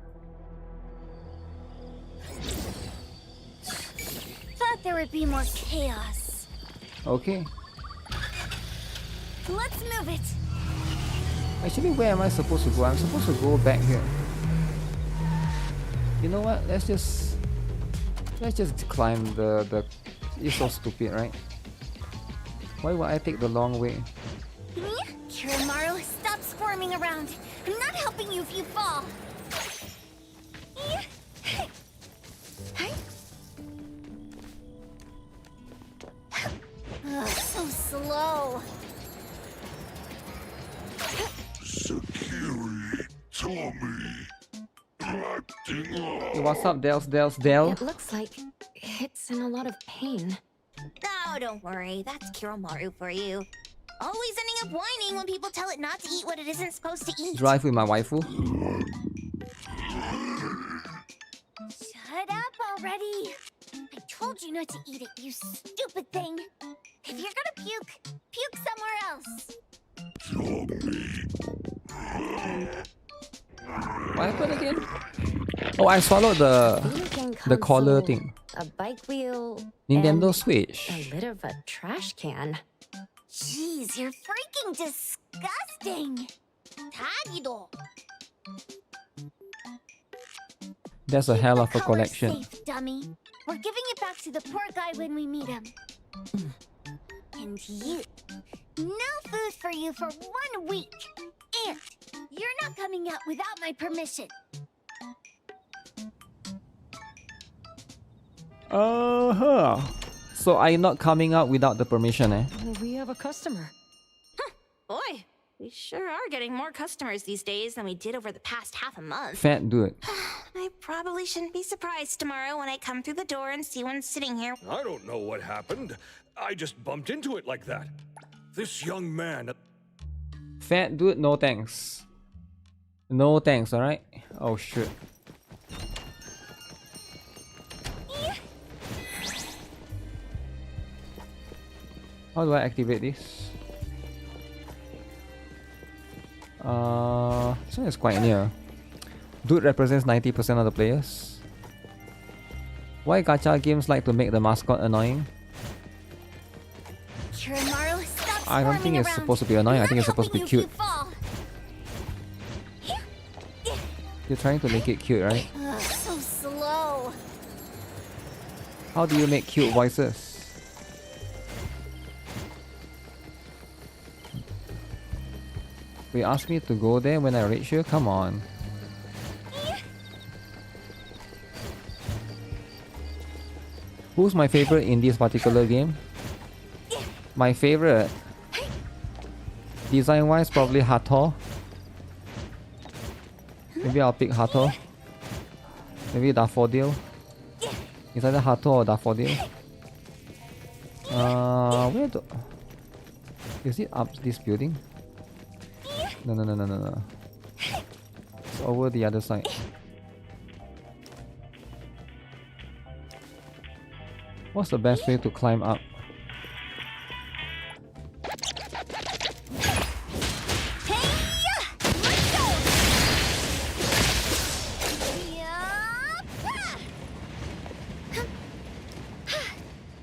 Speaker 2: Thought there would be more chaos.
Speaker 1: Okay.
Speaker 2: Let's move it.
Speaker 1: Actually, where am I supposed to go? I'm supposed to go back here. You know what? Let's just climb the. It's so stupid, right? Why would I take the long way?
Speaker 2: Kirimaru, stop squirming around. I'm not helping you if you fall. Ugh, so slow.
Speaker 6: Sakiri, Tommy, acting up.
Speaker 1: Hey, what's up, Del?
Speaker 3: It looks like it's in a lot of pain.
Speaker 2: Oh, don't worry. That's Kirimaru for you. Always ending up whining when people tell it not to eat what it isn't supposed to eat.
Speaker 1: Drive with my waifu.
Speaker 2: Shut up already. I told you not to eat it, you stupid thing. If you're gonna puke, puke somewhere else.
Speaker 1: What happened again? Oh, I swallowed the collar thing.
Speaker 3: A bike wheel.
Speaker 1: Nintendo
Speaker 3: and
Speaker 1: Switch.
Speaker 3: a lid of a trash can.
Speaker 2: Jeez, you're freaking disgusting. Tagido.
Speaker 1: That's a hell of a collection.
Speaker 2: Safe, dummy. We're giving it back to the poor guy when we meet him. And you No food for you for 1 week. And you're not coming out without my permission.
Speaker 1: So I'm not coming out without the permission, eh?
Speaker 5: We have a customer.
Speaker 10: Boy, we sure are getting more customers these days than we did over the past half a month.
Speaker 1: Fat dude.
Speaker 10: I probably shouldn't be surprised tomorrow when I come through the door and see one sitting here.
Speaker 6: I don't know what happened. I just bumped into it like that. This young man...
Speaker 1: Fat dude, no thanks. No thanks, alright? Oh shit. How do I activate this? This one is quite near. Dude represents 90% of the players. Why gacha games like to make the mascot annoying?
Speaker 2: Kirimaru, stop
Speaker 1: I don't think it's supposed to be annoying, I think it's supposed to be cute. You're trying to make it cute, right?
Speaker 2: So slow.
Speaker 1: How do you make cute voices? We asked me to go there when I reach here? Come on. Who's my favorite in this particular game? My favorite, design wise, probably Hato. Maybe I'll pick Hato. Maybe Daffodil. It's either Hato or Daffodil. Where do... Is it up this building? No. It's over the other side. What's the best way to climb up?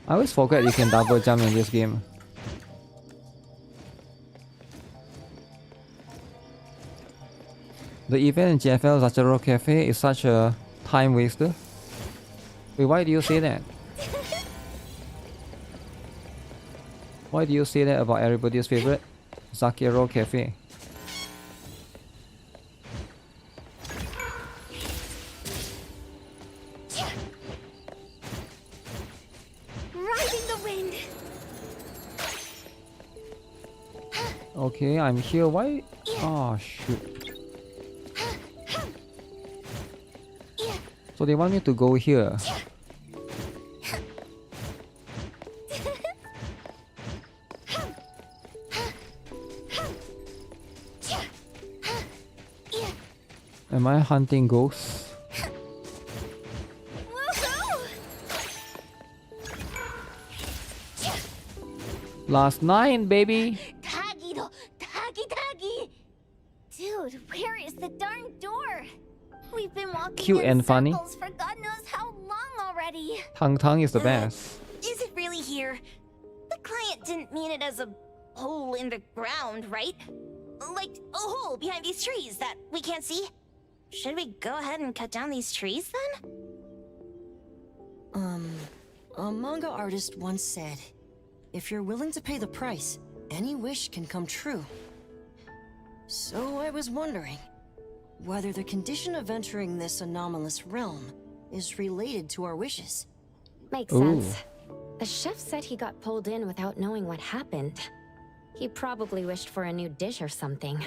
Speaker 1: I always forget you can double jump in this game. The event in GFL Zacharo Cafe is such a time waster. Wait, why do you say that? Why do you say that about everybody's favorite Zacharo Cafe?
Speaker 2: Riding the wind.
Speaker 1: Okay, I'm here. Why? Oh shoot. So they want me to go here. Am I hunting ghosts? Last 9, baby!
Speaker 2: Tagi! Dude, where is the darn door? We've been walking
Speaker 1: Cute
Speaker 2: in
Speaker 1: and funny.
Speaker 2: circles for God knows how long already.
Speaker 1: Tang is the best.
Speaker 10: Is it really here? The client didn't mean it as a hole in the ground, right? Like a hole behind these trees that we can't see? Should we go ahead and cut down these trees then?
Speaker 5: A manga artist once said, if you're willing to pay the price, any wish can come true. So I was wondering whether the condition of entering this anomalous realm is related to our wishes.
Speaker 11: Makes
Speaker 1: Ooh.
Speaker 11: sense. The chef said he got pulled in without knowing what happened. He probably wished for a new dish or something.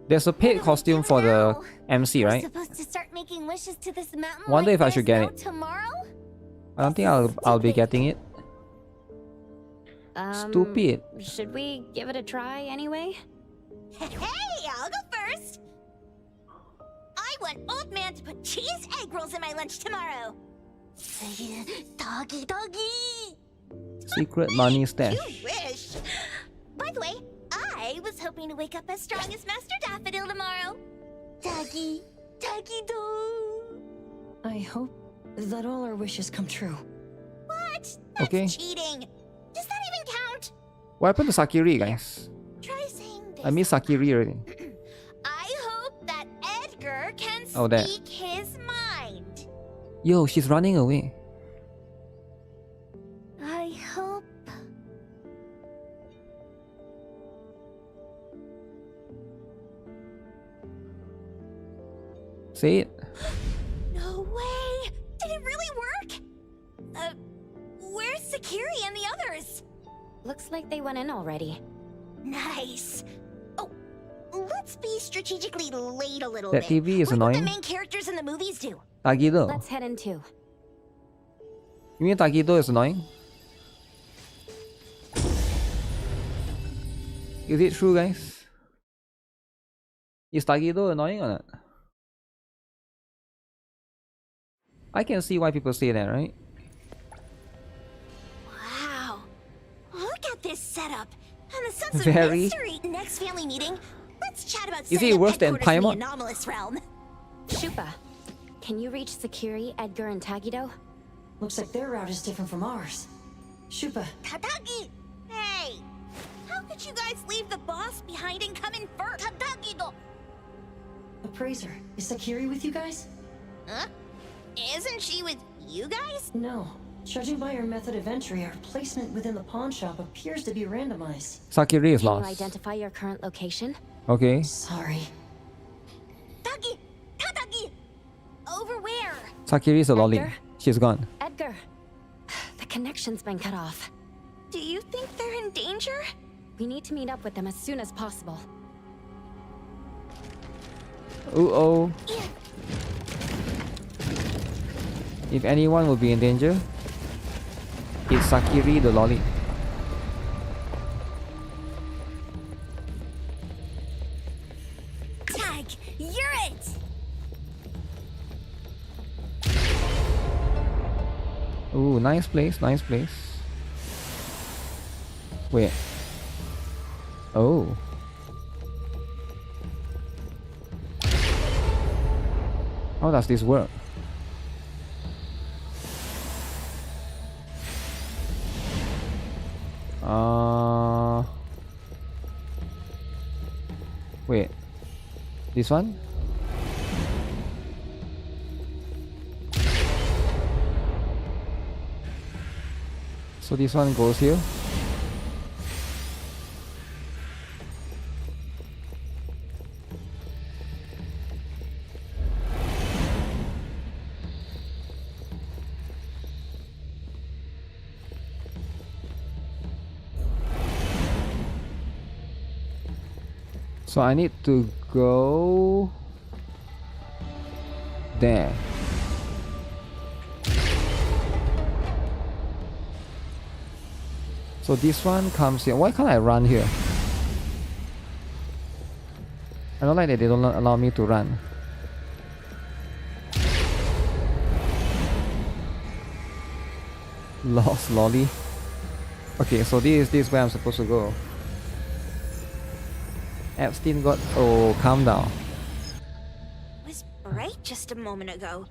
Speaker 1: There's a paid costume for the MC,
Speaker 2: We're
Speaker 1: right?
Speaker 2: supposed to start making wishes to this mountain.
Speaker 1: Wonder
Speaker 2: like
Speaker 1: if I should get
Speaker 2: there's
Speaker 1: it.
Speaker 2: no tomorrow?
Speaker 1: I don't think I'll be getting it. Stupid.
Speaker 11: Should we give it a try anyway?
Speaker 10: Hey, I'll go first! I want Old Man to put cheese egg rolls in my lunch tomorrow! Doggy!
Speaker 1: Secret money stash.
Speaker 10: You wish! By the way, I was hoping to wake up as strong as Master Daffodil tomorrow! Doggy do!
Speaker 5: I hope that all our wishes come true.
Speaker 10: What? That's
Speaker 1: Okay.
Speaker 10: cheating! Does that even count?
Speaker 1: What happened to Sakiri, guys?
Speaker 10: Try saying this.
Speaker 1: I miss Sakiri already.
Speaker 10: I hope that Edgar can
Speaker 1: Oh, that.
Speaker 10: speak his mind.
Speaker 1: Yo, she's running away.
Speaker 2: I hope
Speaker 1: Say it.
Speaker 10: No way! Did it really work? Where's Sakiri and the others?
Speaker 11: Looks like they went in already.
Speaker 10: Nice. Oh, let's be strategically late a little
Speaker 1: That
Speaker 10: bit.
Speaker 1: TV is
Speaker 10: Like what the
Speaker 1: annoying.
Speaker 10: main characters in the movies do.
Speaker 1: Tagido.
Speaker 11: Let's head in too.
Speaker 1: You mean Tagido is annoying? Is it true, guys? Is Tagido annoying or not? I can see why people say that, right?
Speaker 10: Wow. Look at this setup. And the sense of
Speaker 1: Very.
Speaker 10: mystery. Next family meeting, let's chat about
Speaker 1: Is
Speaker 10: setting
Speaker 1: it
Speaker 10: up
Speaker 1: worse than
Speaker 10: headquarters in the
Speaker 1: Paimon?
Speaker 10: anomalous realm.
Speaker 11: Shupa, can you reach Sakiri, Edgar, and Tagido?
Speaker 5: Looks like their route is different from ours. Shupa,
Speaker 10: Tatagi! Hey! How could you guys leave the boss behind and come in first? Tatagi-do!
Speaker 5: Appraiser, is Sakiri with you guys?
Speaker 10: Huh? Isn't she with you guys?
Speaker 5: No. Judging by her method of entry, our placement within the pawn shop appears to be randomized.
Speaker 1: Sakiri is
Speaker 11: Can you
Speaker 1: lost.
Speaker 11: identify your current location?
Speaker 1: Okay.
Speaker 5: Sorry.
Speaker 10: Tagi! Tatagi! Over where?
Speaker 1: Sakiri is a lolly.
Speaker 11: Edgar?
Speaker 1: She's gone.
Speaker 11: Edgar! The connection's been cut off.
Speaker 10: Do you think they're in danger?
Speaker 11: We need to meet up with them as soon as possible.
Speaker 1: Oh. If anyone will be in danger, it's Sakiri the lolly.
Speaker 10: Tag! You're it!
Speaker 1: Ooh, nice place, nice place. Wait. Oh. How does this work? Wait. This one? So this one goes here. So I need to go there. So this one comes here. Why can't I run here? I don't like that they don't allow me to run. Lost lolly. Okay, so this is where I'm supposed to go. Epstein got... Oh, calm down.
Speaker 10: It was bright just a moment ago.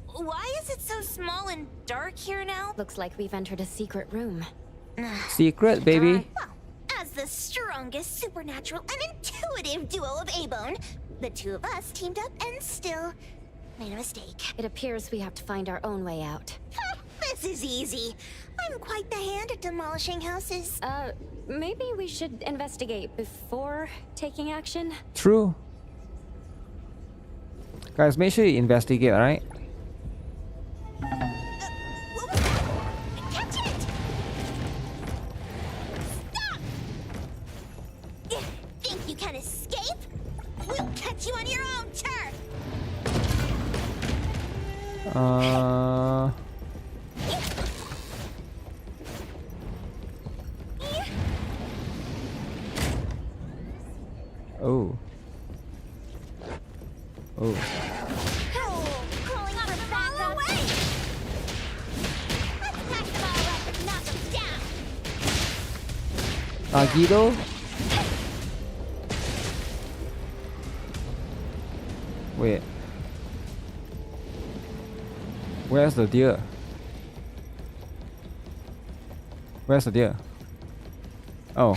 Speaker 10: Why is it so small and dark here now?
Speaker 11: Looks like we've entered a secret room.
Speaker 1: Secret, baby.
Speaker 10: Well, as the strongest supernatural and intuitive duo of A-Bone, the two of us teamed up and still made a mistake.
Speaker 11: It appears we have to find our own way out.
Speaker 10: This is easy. I'm quite the hand at demolishing houses.
Speaker 11: Maybe we should investigate before taking action?
Speaker 1: True. Guys, make sure you investigate, alright?
Speaker 10: What was that? Catch it! Stop! Think you can escape? We'll catch you on your own turf!
Speaker 1: Oh. Oh.
Speaker 10: Calling for backup. Away! Let's pack them all up and knock them down!
Speaker 1: Guido? Wait. Where's the deer? Where's the deer? Oh.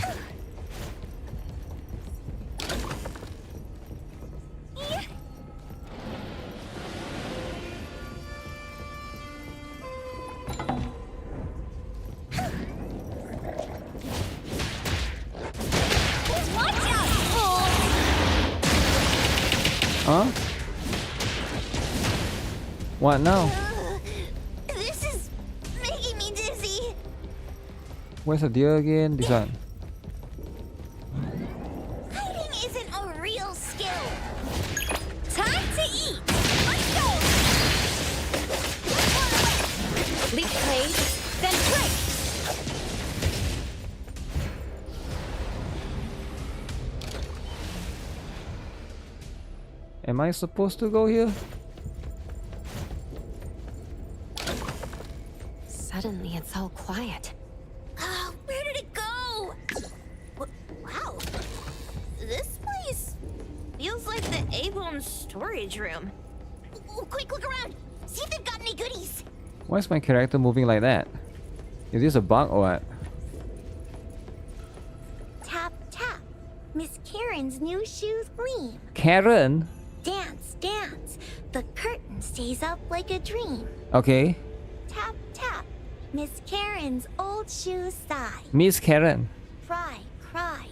Speaker 10: Watch out!
Speaker 1: Huh? What now?
Speaker 10: This is making me dizzy.
Speaker 1: Where's the deer again? This one.
Speaker 10: Hiding isn't a real skill. Time to eat. Let's go.
Speaker 11: Leap play, then break!
Speaker 1: Am I supposed to go here?
Speaker 11: Suddenly, it's all quiet.
Speaker 10: Oh, where did it go? Wow. This place feels like the A-Bone storage room. Quick, look around. See if they've got any goodies.
Speaker 1: Why is my character moving like that? Is this a bug or what?
Speaker 10: Tap, tap. Miss Karen's new shoes gleam.
Speaker 1: Karen?
Speaker 10: Dance, dance. The curtain stays up like a dream.
Speaker 1: Okay.
Speaker 10: Tap, tap. Miss Karen's old shoes sigh.
Speaker 1: Miss Karen.
Speaker 10: Cry, cry.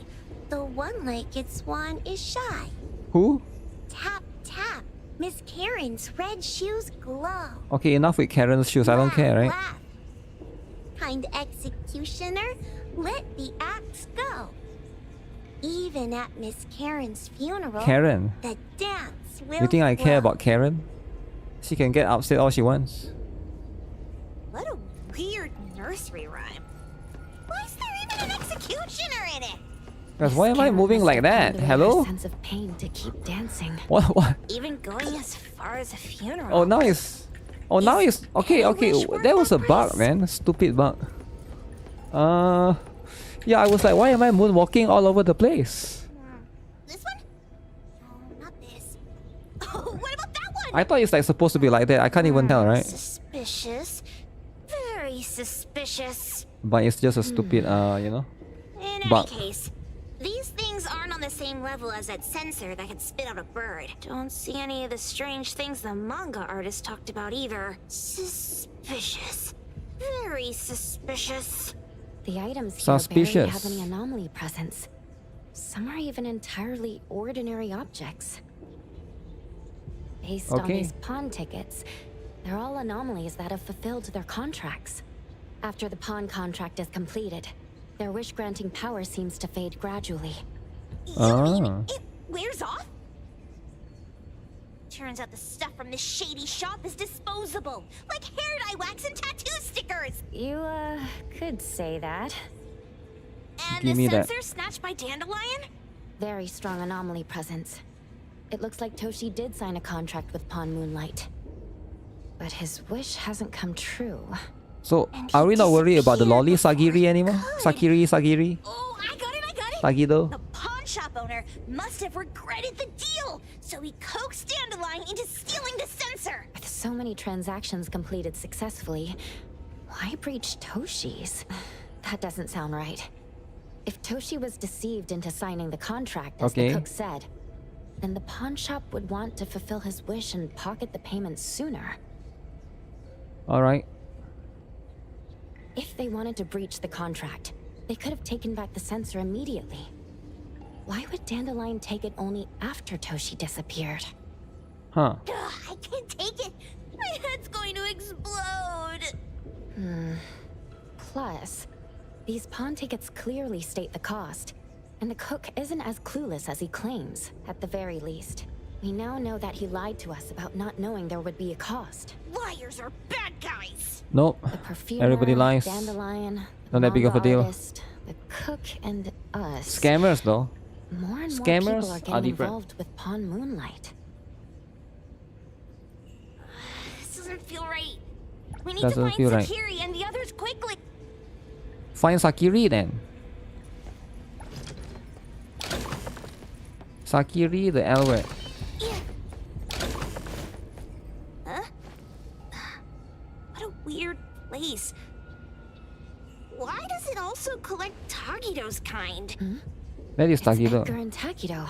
Speaker 10: The one-legged swan is shy.
Speaker 1: Who?
Speaker 10: Tap, tap. Miss Karen's red shoes glow.
Speaker 1: Okay, enough with Karen's shoes. I don't care, right?
Speaker 10: Laugh. Kind executioner, let the axe go. Even at Miss Karen's funeral,
Speaker 1: Karen.
Speaker 10: the dance will
Speaker 1: You think I care
Speaker 10: flow.
Speaker 1: about Karen? She can get upset all she wants.
Speaker 10: What a weird nursery rhyme. Why is there even an executioner in it?
Speaker 1: Because why am I
Speaker 11: Karen
Speaker 1: moving
Speaker 11: must
Speaker 1: like
Speaker 11: have
Speaker 1: that?
Speaker 11: found a
Speaker 1: Hello?
Speaker 11: rare sense of pain to keep dancing.
Speaker 1: What?
Speaker 10: Even going as far as a funeral.
Speaker 1: Oh, now it's... Oh, now it's... Okay. That was a bug, man. Stupid bug. Yeah, I was like, why am I moonwalking all over the place?
Speaker 10: This one? No, not this. Oh, what about that one?
Speaker 1: I thought it's like supposed to be like that. I can't even tell, right?
Speaker 10: Suspicious. Very suspicious.
Speaker 1: But it's just a stupid, you know?
Speaker 10: In any
Speaker 1: Bug.
Speaker 10: case, these things aren't on the same level as that sensor that could spit out a bird. Don't see any of the strange things the manga artist talked about either. Suspicious. Very suspicious.
Speaker 11: The items here barely
Speaker 1: Suspicious.
Speaker 11: have any anomaly presence. Some are even entirely ordinary objects. Based on
Speaker 1: Okay.
Speaker 11: these pawn tickets, they're all anomalies that have fulfilled their contracts. After the pawn contract is completed, their wish-granting power seems to fade gradually.
Speaker 10: You
Speaker 1: Ah.
Speaker 10: mean it wears off? Turns out the stuff from this shady shop is disposable, like hair dye wax and tattoo stickers.
Speaker 11: You, could say that.
Speaker 10: And
Speaker 1: Give
Speaker 10: the
Speaker 1: me that.
Speaker 10: sensor snatched by Dandelion?
Speaker 11: Very strong anomaly presence. It looks like Toshi did sign a contract with Pawn Moonlight. But his wish hasn't come true.
Speaker 1: So, are we not worried about the lolly Sagiri anymore? Sagiri?
Speaker 10: Oh, I got it.
Speaker 1: Sagido?
Speaker 10: The pawn shop owner must have regretted the deal, so he coaxed Dandelion into stealing the sensor.
Speaker 11: With so many transactions completed successfully, why breach Toshi's? That doesn't sound right. If Toshi was deceived into signing the contract, as
Speaker 1: Okay.
Speaker 11: the cook said, then the pawn shop would want to fulfill his wish and pocket the payment sooner.
Speaker 1: Alright.
Speaker 11: If they wanted to breach the contract, they could have taken back the sensor immediately. Why would Dandelion take it only after Toshi disappeared?
Speaker 1: Huh.
Speaker 10: Ugh, I can't take it. My head's going to explode.
Speaker 11: Plus, these pawn tickets clearly state the cost, and the cook isn't as clueless as he claims, at the very least. We now know that he lied to us about not knowing there would be a cost.
Speaker 10: Liars are bad guys.
Speaker 1: Nope.
Speaker 11: The perfumer,
Speaker 1: Everybody lies.
Speaker 11: Dandelion,
Speaker 1: Not that big of a
Speaker 11: manga
Speaker 1: deal.
Speaker 11: artist, the cook, and us.
Speaker 1: Scammers though.
Speaker 11: More and more
Speaker 1: Scammers
Speaker 11: people are
Speaker 1: are
Speaker 11: getting
Speaker 1: different.
Speaker 11: involved with Pawn Moonlight.
Speaker 10: This doesn't feel right. We need
Speaker 1: Doesn't
Speaker 10: to find
Speaker 1: feel right.
Speaker 10: Sakiri and the others quickly.
Speaker 1: Find Sakiri then. Sakiri the Elwet.
Speaker 10: Huh? What a weird place. Why does it also collect Tagido's kind?
Speaker 1: That is
Speaker 11: It's
Speaker 1: Tagido.
Speaker 11: Edgar and Takido.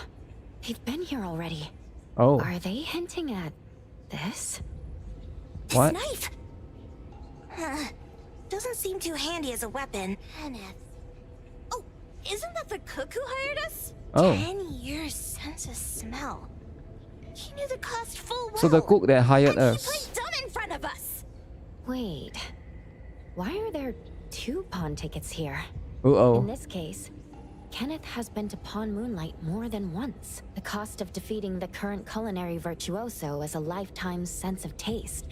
Speaker 11: They've been here already.
Speaker 1: Oh.
Speaker 11: Are they hinting at this?
Speaker 10: This
Speaker 1: What?
Speaker 10: knife! Doesn't seem too handy as a weapon. Kenneth. Oh, isn't that the cook who hired us?
Speaker 1: Oh.
Speaker 10: 10 years sense of smell. He knew the cost full well.
Speaker 1: So the cook that hired
Speaker 10: and
Speaker 1: us.
Speaker 10: he played dumb in front of us.
Speaker 11: Wait. Why are there 2 pawn tickets here?
Speaker 1: Uh-oh.
Speaker 11: In this case, Kenneth has been to Pawn Moonlight more than once. The cost of defeating the current culinary virtuoso is a lifetime's sense of taste.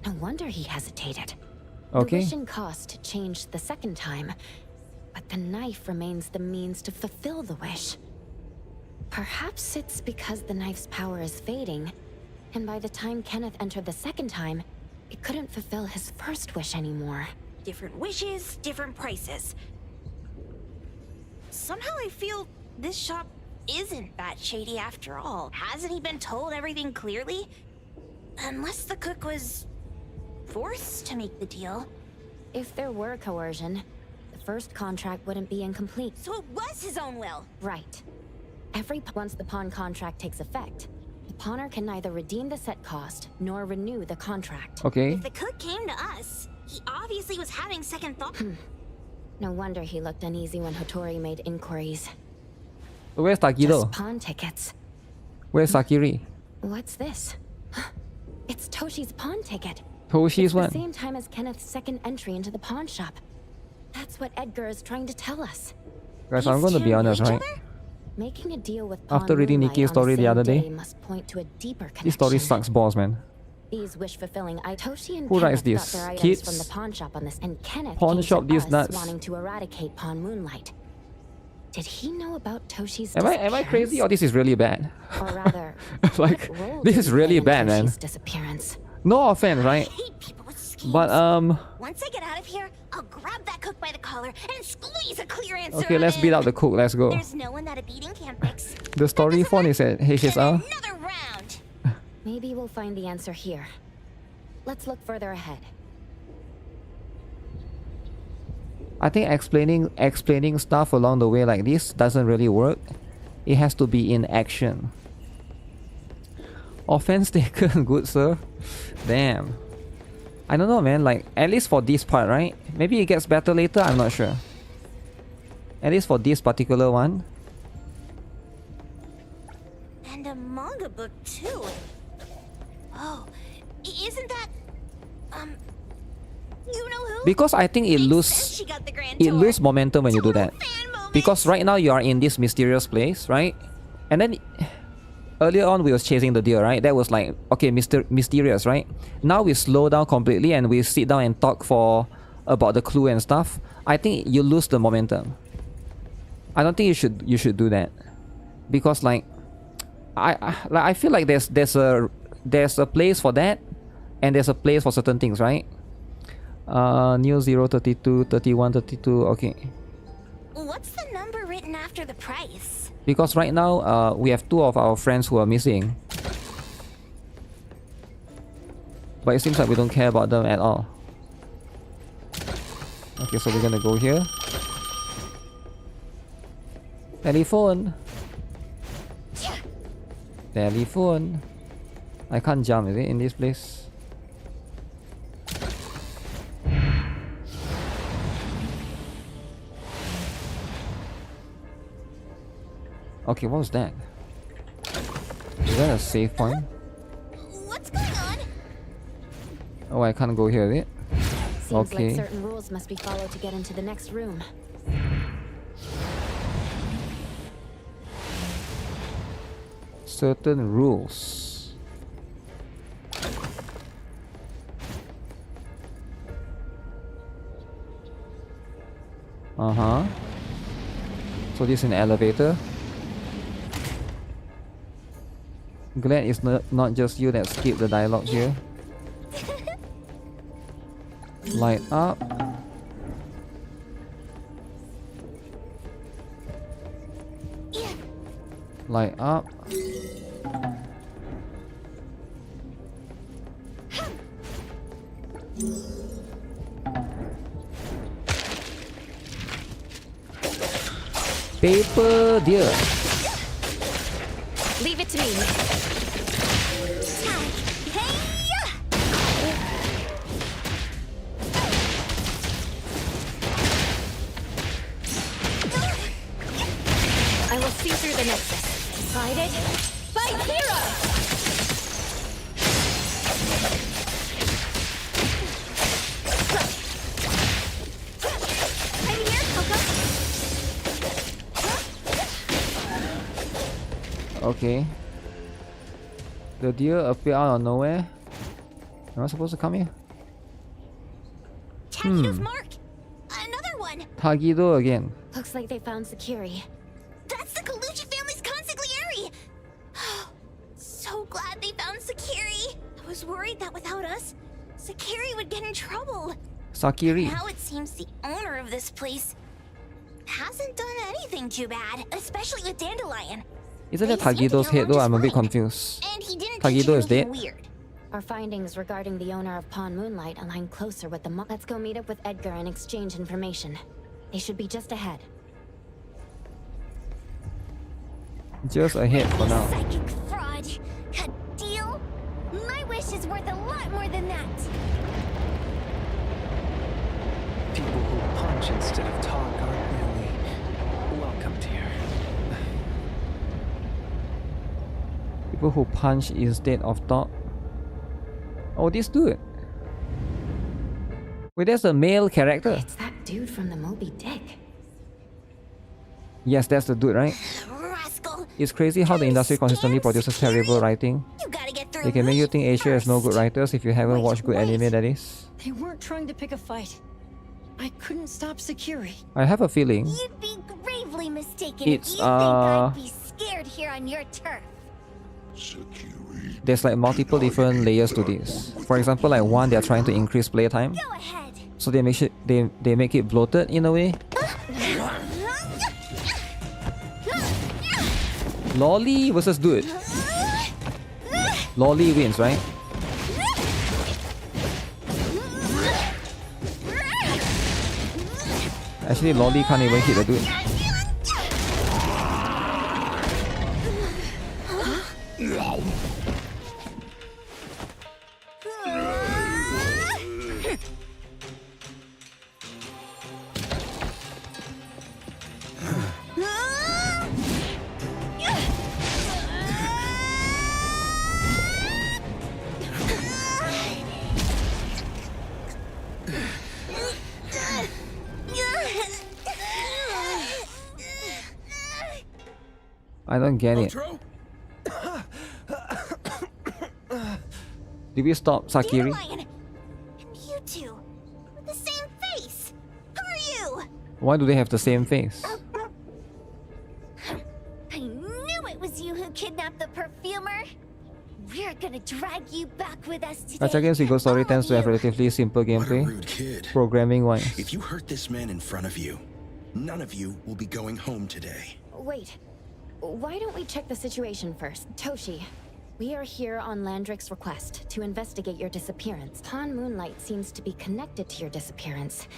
Speaker 11: No wonder he hesitated.
Speaker 1: Okay.
Speaker 11: The wishing cost changed the second time, but the knife remains the means to fulfill the wish. Perhaps it's because the knife's power is fading, and by the time Kenneth entered the second time, it couldn't fulfill his first wish anymore.
Speaker 10: Different wishes, different prices. Somehow I feel this shop isn't that shady after all. Hasn't he been told everything clearly? Unless the cook was forced to make the deal.
Speaker 11: If there were coercion, the first contract wouldn't be incomplete.
Speaker 10: So it was his own will.
Speaker 11: Right. Once the pawn contract takes effect, the pawner can neither redeem the set cost nor renew the contract.
Speaker 1: Okay.
Speaker 10: If the cook came to us, he obviously was having second thought.
Speaker 11: No wonder he looked uneasy when Hattori made inquiries.
Speaker 1: Where's Takido?
Speaker 11: Just pawn tickets.
Speaker 1: Where's Sakiri?
Speaker 11: What's this? It's Toshi's pawn ticket.
Speaker 1: Toshi's
Speaker 11: It's
Speaker 1: one.
Speaker 11: the same time as Kenneth's second entry into the pawn shop. That's what Edgar is trying to tell us.
Speaker 1: Guys, I'm going to be honest, right?
Speaker 11: Making a deal with
Speaker 1: After reading
Speaker 11: Moonlight
Speaker 1: Nikke's
Speaker 11: on
Speaker 1: story the
Speaker 11: same
Speaker 1: other day,
Speaker 11: day must point to a deeper connection.
Speaker 1: This story sucks balls, man.
Speaker 11: These wish-fulfilling Toshi and
Speaker 1: Who writes
Speaker 11: Kenneth
Speaker 1: this?
Speaker 11: got their items
Speaker 1: Kids?
Speaker 11: from the pawn shop on this, and Kenneth
Speaker 1: Pawn
Speaker 11: came
Speaker 1: shop
Speaker 11: to
Speaker 1: these
Speaker 11: us
Speaker 1: nuts.
Speaker 11: wanting to eradicate Pawn Moonlight. Did he know about Toshi's
Speaker 1: Am I crazy or this is really bad?
Speaker 11: Or rather,
Speaker 1: like,
Speaker 11: what role
Speaker 1: this
Speaker 11: did
Speaker 1: is
Speaker 11: he
Speaker 1: really
Speaker 11: play in
Speaker 1: bad, man.
Speaker 11: Toshi's disappearance?
Speaker 1: No offense, right? But
Speaker 10: Once I get out of here, I'll grab that cook by the collar and squeeze a clear answer.
Speaker 1: okay,
Speaker 10: on
Speaker 1: let's
Speaker 10: him.
Speaker 1: beat out the cook. Let's go.
Speaker 10: There's no one that a beating can't fix.
Speaker 1: The story phone is at HSR.
Speaker 10: Another round.
Speaker 11: Maybe we'll find the answer here. Let's look further ahead.
Speaker 1: I think explaining stuff along the way like this doesn't really work. It has to be in action. Offense taken, good sir. Damn. I don't know, man. Like, at least for this part, right? Maybe it gets better later, I'm not sure. At least for this particular one.
Speaker 10: And a manga book too. Oh, isn't that you know who?
Speaker 1: Because I think it lose momentum when you do that. Because right now you are in this mysterious place, right? And then earlier on we was chasing the deer, right? That was like, okay, mysterious, right? Now we slow down completely and we sit down and talk for about the clue and stuff. I think you lose the momentum. I don't think you should do that. Because like I feel like there's a place for that and there's a place for certain things, right? New 0, 32, 31, 32, okay.
Speaker 10: What's the number written after the price?
Speaker 1: Because right now, we have 2 of our friends who are missing. But it seems like we don't care about them at all. Okay, so we're gonna go here. Telephone! Telephone! I can't jump, is it, in this place? Okay, what was that? Is that a save point?
Speaker 10: What's going on?
Speaker 1: Oh, I can't go here, is it?
Speaker 11: Seems
Speaker 1: Okay.
Speaker 11: like certain rules must be followed to get into the next room.
Speaker 1: Certain rules. Uh-huh. So this is an elevator. Glad it's not just you that skip the dialogue here. Light up. Light up. Paper deer.
Speaker 11: Leave it to me. I will see through the nexus. Guided by Hero!
Speaker 1: Okay. The deer appear out of nowhere. Am I supposed to come here?
Speaker 10: Tagido's mark! Another one!
Speaker 1: Tagido again.
Speaker 11: Looks like they found Sakiri.
Speaker 10: That's the Colucci family's consigliere! So glad they found Sakiri. I was worried that without us, Sakiri would get in trouble.
Speaker 1: Sakiri.
Speaker 10: Now it seems the owner of this place hasn't done anything too bad, especially with Dandelion.
Speaker 1: Isn't that Tagido's head though? I'm a bit confused.
Speaker 10: And he didn't
Speaker 1: Tagido is dead.
Speaker 10: weird.
Speaker 11: Our findings regarding the owner of Pawn Moonlight align closer with the Let's go meet up with Edgar and exchange information. They should be just ahead.
Speaker 1: Just ahead for now.
Speaker 2: Psychic fraud. A deal? My wish is worth a lot more than that.
Speaker 12: People who punch instead of talk aren't really welcomed here.
Speaker 1: People who punch instead of talk. Oh, this dude. Wait, there's a male character.
Speaker 11: It's that dude from the Moby Dick.
Speaker 1: Yes, that's the dude, right?
Speaker 10: Rascal.
Speaker 1: It's crazy how the industry consistently produces terrible writing.
Speaker 10: You gotta get through
Speaker 1: They can make you think Asia has no good writers if you haven't watched good anime, that is.
Speaker 5: They weren't trying to pick a fight. I couldn't stop Sakiri.
Speaker 1: I have a feeling
Speaker 2: You'd be gravely mistaken
Speaker 1: It's,
Speaker 2: if you think I'd be scared here on your turf.
Speaker 1: there's like multiple different layers to this. For example, like one, they're trying to increase playtime.
Speaker 2: Go ahead.
Speaker 1: So they make it bloated in a way. Lolly versus dude. Lolly wins, right? Actually, Lolly can't even hit the dude. I don't get it. Did we stop Sakiri?
Speaker 10: Dandelion. And you two, with the same face. Who are you?
Speaker 1: Why do they have the same face?
Speaker 2: I knew it was you who kidnapped the perfumer. We're gonna drag you back with us today.
Speaker 1: Gacha Games Eagle Story tends to have relatively simple gameplay,
Speaker 13: Rude kid.
Speaker 1: programming wise.
Speaker 13: If you hurt this man in front of you, none of you will be going home today.
Speaker 11: Wait. Why don't we check the situation first? Toshi, we are here on Landrick's request to investigate your disappearance. Pawn Moonlight seems to be connected to your disappearance.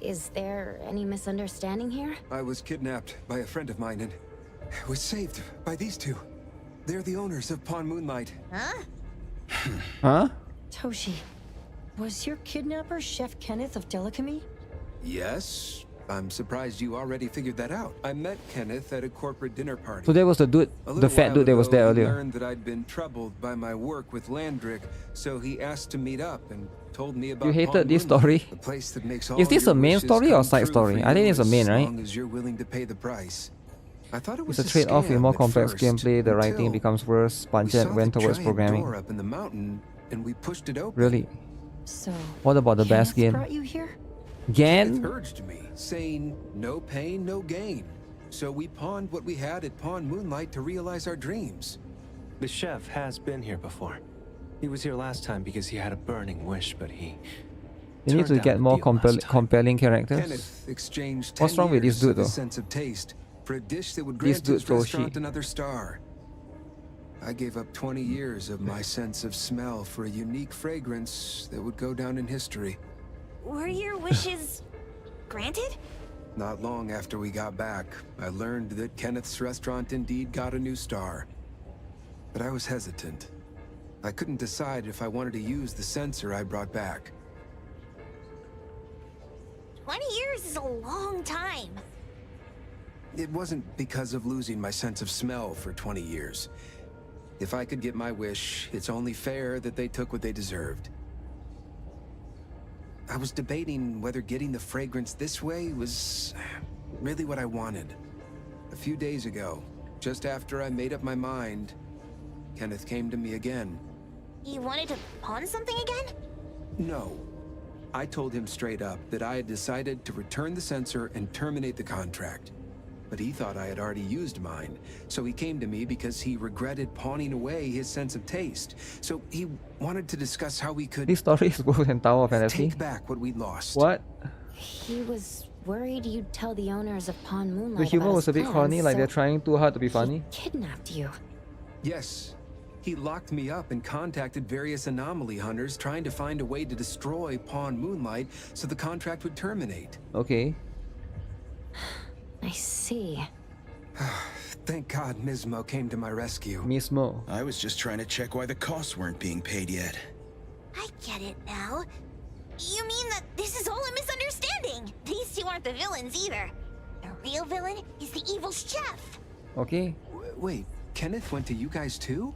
Speaker 11: Is there any misunderstanding here?
Speaker 14: I was kidnapped by a friend of mine and was saved by these two. They're the owners of Pawn Moonlight.
Speaker 10: Huh?
Speaker 1: Huh?
Speaker 5: Toshi, was your kidnapper Chef Kenneth of Delicamy?
Speaker 14: Yes. I'm surprised you already figured that out. I met Kenneth at a corporate dinner party.
Speaker 1: So there was the dude, the fat dude that was there
Speaker 14: He
Speaker 1: earlier.
Speaker 14: learned that I'd been troubled by my work with Landrick, so he asked to meet up and told me about
Speaker 1: You hated
Speaker 14: Pawn
Speaker 1: this
Speaker 14: Moonlight,
Speaker 1: story?
Speaker 14: the place that makes
Speaker 1: Is
Speaker 14: all
Speaker 1: this
Speaker 14: your
Speaker 1: a main
Speaker 14: wishes
Speaker 1: story or
Speaker 14: come
Speaker 1: side
Speaker 14: true
Speaker 1: story?
Speaker 14: for
Speaker 1: I think
Speaker 14: you
Speaker 1: it's a main,
Speaker 14: as
Speaker 1: right?
Speaker 14: long as you're willing to pay the price. I thought it was
Speaker 1: It's a trade-off with
Speaker 14: scam
Speaker 1: more
Speaker 14: at
Speaker 1: complex
Speaker 14: first,
Speaker 1: gameplay, the writing
Speaker 14: until
Speaker 1: becomes worse,
Speaker 14: we
Speaker 1: budget
Speaker 14: saw
Speaker 1: went
Speaker 14: the
Speaker 1: towards
Speaker 14: giant
Speaker 1: programming.
Speaker 14: door up in the mountain, and we pushed it open.
Speaker 1: Really?
Speaker 5: So,
Speaker 1: What about the
Speaker 5: Kenneth
Speaker 1: basket?
Speaker 5: brought you here?
Speaker 1: Gan?
Speaker 14: Kenneth urged me, saying, no pain, no gain. So we pawned what we had at Pawn Moonlight to realize our dreams.
Speaker 12: The chef has been here before. He was here last time because he had a burning wish, but he
Speaker 1: You need to
Speaker 12: turned
Speaker 1: get
Speaker 12: down
Speaker 1: more
Speaker 12: the deal last time.
Speaker 1: compelling characters.
Speaker 14: Kenneth exchanged 10
Speaker 1: What's wrong with this
Speaker 14: years
Speaker 1: dude
Speaker 14: of his
Speaker 1: though?
Speaker 14: sense of taste for a dish that would
Speaker 1: This
Speaker 14: grant
Speaker 1: dude
Speaker 14: his restaurant
Speaker 1: Toshi.
Speaker 14: another star. I gave up 20 years of my sense of smell for a unique fragrance that would go down in history.
Speaker 10: Were your wishes granted?
Speaker 14: Not long after we got back, I learned that Kenneth's restaurant indeed got a new star. But I was hesitant. I couldn't decide if I wanted to use the sensor I brought back.
Speaker 10: 20 years is a long time.
Speaker 14: It wasn't because of losing my sense of smell for 20 years. If I could get my wish, it's only fair that they took what they deserved. I was debating whether getting the fragrance this way was really what I wanted. A few days ago, just after I made up my mind, Kenneth came to me again.
Speaker 10: He wanted to pawn something again?
Speaker 14: No. I told him straight up that I had decided to return the sensor and terminate the contract. But he thought I had already used mine, so he came to me because he regretted pawning away his sense of taste. So he wanted to discuss how we could
Speaker 1: This story is worse than Tower of Fantasy.
Speaker 14: take back what we'd lost.
Speaker 1: What?
Speaker 11: He was worried you'd tell the owners of Pawn Moonlight
Speaker 1: The humor
Speaker 11: about
Speaker 1: was a
Speaker 11: his
Speaker 1: bit
Speaker 11: plans,
Speaker 1: corny, like
Speaker 11: so
Speaker 1: they're trying too hard to be funny.
Speaker 11: kidnapped you.
Speaker 14: Yes. He locked me up and contacted various anomaly hunters trying to find a way to destroy Pawn Moonlight so the contract would terminate.
Speaker 1: Okay.
Speaker 11: I see.
Speaker 14: Thank God Mismo came to my rescue.
Speaker 1: Mismo.
Speaker 13: I was just trying to check why the costs weren't being paid yet.
Speaker 10: I get it now. You mean that this is all a misunderstanding? These two aren't the villains either. The real villain is the evil chef.
Speaker 1: Okay.
Speaker 14: Wait, Kenneth went to you guys too?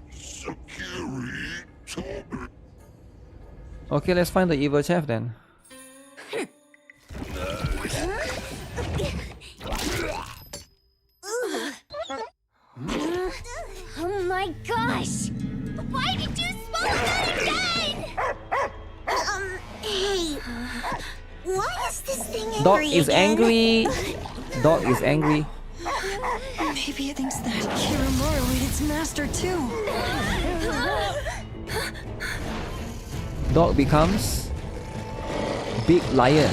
Speaker 1: Okay, let's find the evil chef then.
Speaker 10: Oh my gosh! Why did you smoke that again? Hey. Why is this thing angry
Speaker 1: Dog is
Speaker 10: again?
Speaker 1: angry. Dog is angry.
Speaker 5: Maybe it thinks that Kiramura ate its master too.
Speaker 1: Dog becomes big lion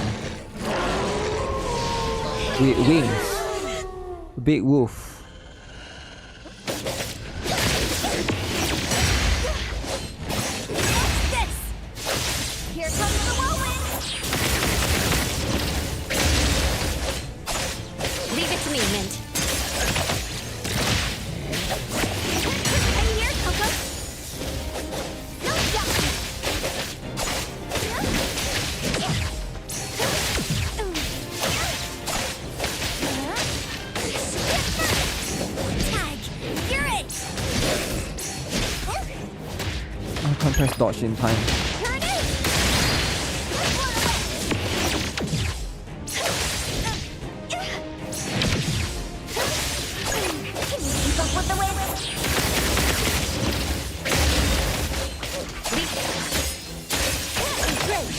Speaker 1: with wings. Big wolf.
Speaker 10: Here comes the whirlwind!
Speaker 11: Leave it to me, Mint.
Speaker 10: I'm here, Coco! No jump! Tag! You're it!
Speaker 1: I can't press dodge in time.
Speaker 10: Here it is! Can you keep up with the wind? Great!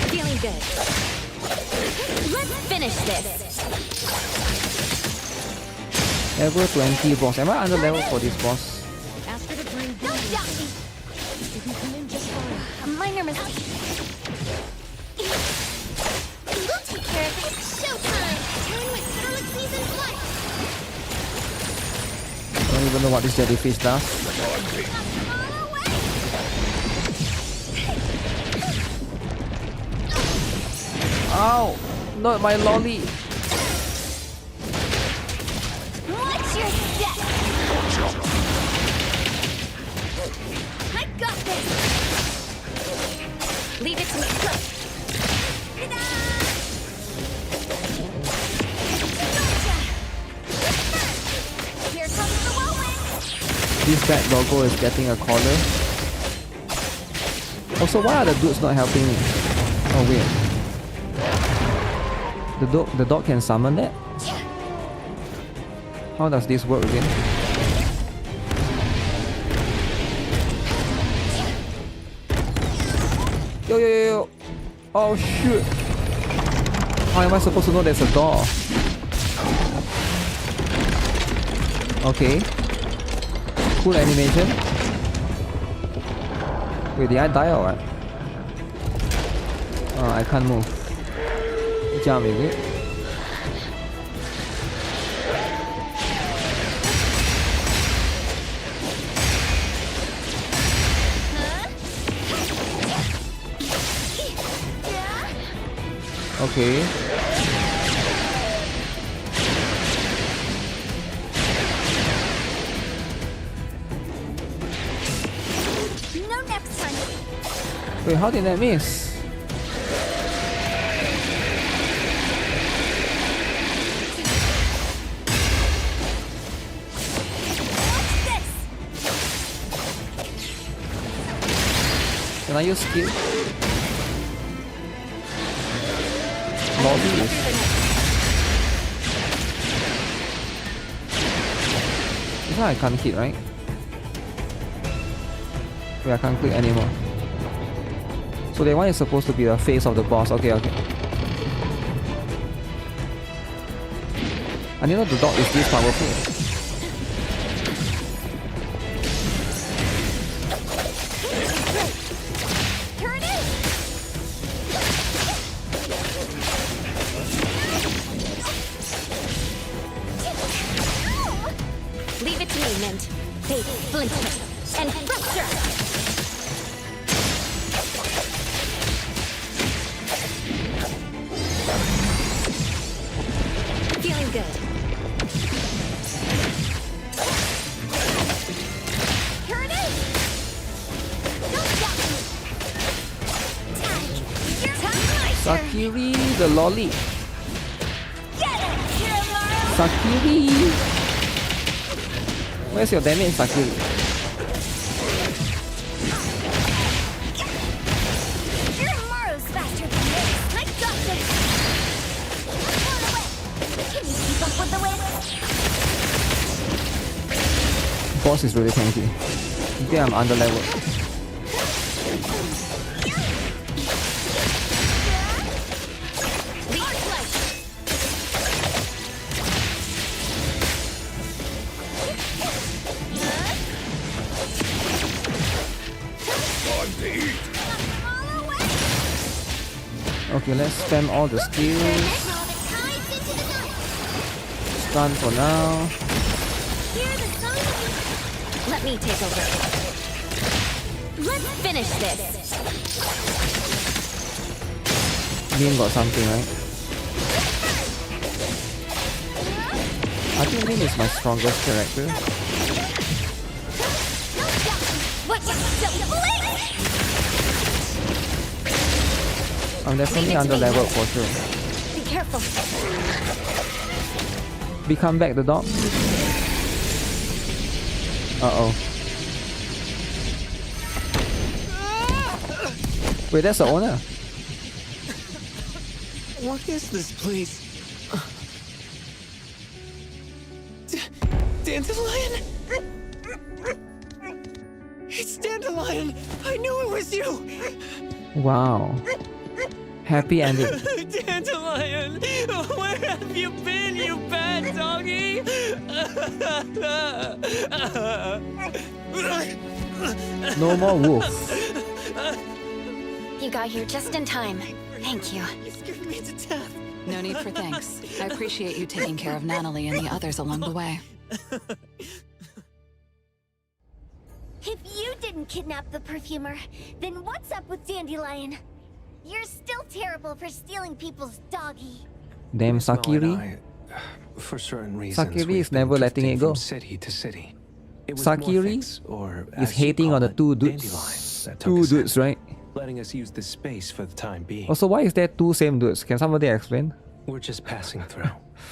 Speaker 11: Feeling good. Let's finish this.
Speaker 1: Level 20 boss. Am I under level for this boss?
Speaker 11: Ask her to bring
Speaker 10: No jump!
Speaker 11: You can come in just fine.
Speaker 10: A minor mistake. We'll take care of it. Showtime! Turn with GuitarRock Season 1!
Speaker 1: I don't even know what this jellyfish does. Ow! Not my lolly.
Speaker 10: Watch your step! I got this!
Speaker 11: Leave it to me.
Speaker 10: Ta-da! Gotcha! Here comes the whirlwind!
Speaker 1: This bad doggo is getting a collar. Also, why are the dudes not helping me? Oh wait. The dog can summon that? How does this work again? Yo yo yo yo! Oh shoot! How am I supposed to know there's a door? Okay. Cool animation. Wait, did I die or what? Oh, I can't move. Jump, is it? Okay.
Speaker 10: No next time!
Speaker 1: Wait, how did I miss? Can I use skill? lobby is... This one I can't hit, right? Wait, I can't click anymore. So that one is supposed to be the face of the boss. Okay, okay. I didn't know the dog is this powerful.
Speaker 11: Leave it to me, Mint. They splinter and fracture. Feeling good. Here it is. Don't stop me. Tag. You're
Speaker 1: Sakiri the lolly.
Speaker 11: Get it, Kirimaru.
Speaker 1: Sakiri. Where's your damage, Sakiri?
Speaker 2: Kirimaru's faster than this. I got this. Run away. Can you keep up with the wind?
Speaker 1: Boss is really tanky. I think I'm under level. Okay, let's spam all the skills. Stun for now.
Speaker 11: Let me take over. Let's finish this.
Speaker 1: Lin got something, right? I think Lin is my strongest character. I'm definitely under level for sure.
Speaker 11: Be careful.
Speaker 1: Become back the dog. Uh-oh. Wait, that's the owner.
Speaker 9: What is this place? Dandelion? It's Dandelion! I knew it was you!
Speaker 1: Wow. Happy ending.
Speaker 9: Dandelion! Where have you been, you bad doggy?
Speaker 1: No more wolf.
Speaker 11: You got here just in time. Thank you.
Speaker 9: You scared me to death.
Speaker 3: No need for thanks. I appreciate you taking care of Natalie and the others along the way.
Speaker 2: If you didn't kidnap the perfumer, then what's up with Dandelion? You're still terrible for stealing people's doggy.
Speaker 1: Damn Sakiri.
Speaker 12: For certain reasons,
Speaker 1: Sakiri is never letting it go.
Speaker 12: From city to city.
Speaker 1: Sakiri is hating on the two dudes. Two dudes, right?
Speaker 12: Letting us use this space for the time being.
Speaker 1: Also, why is there two same dudes? Can somebody explain?
Speaker 12: We're just passing through.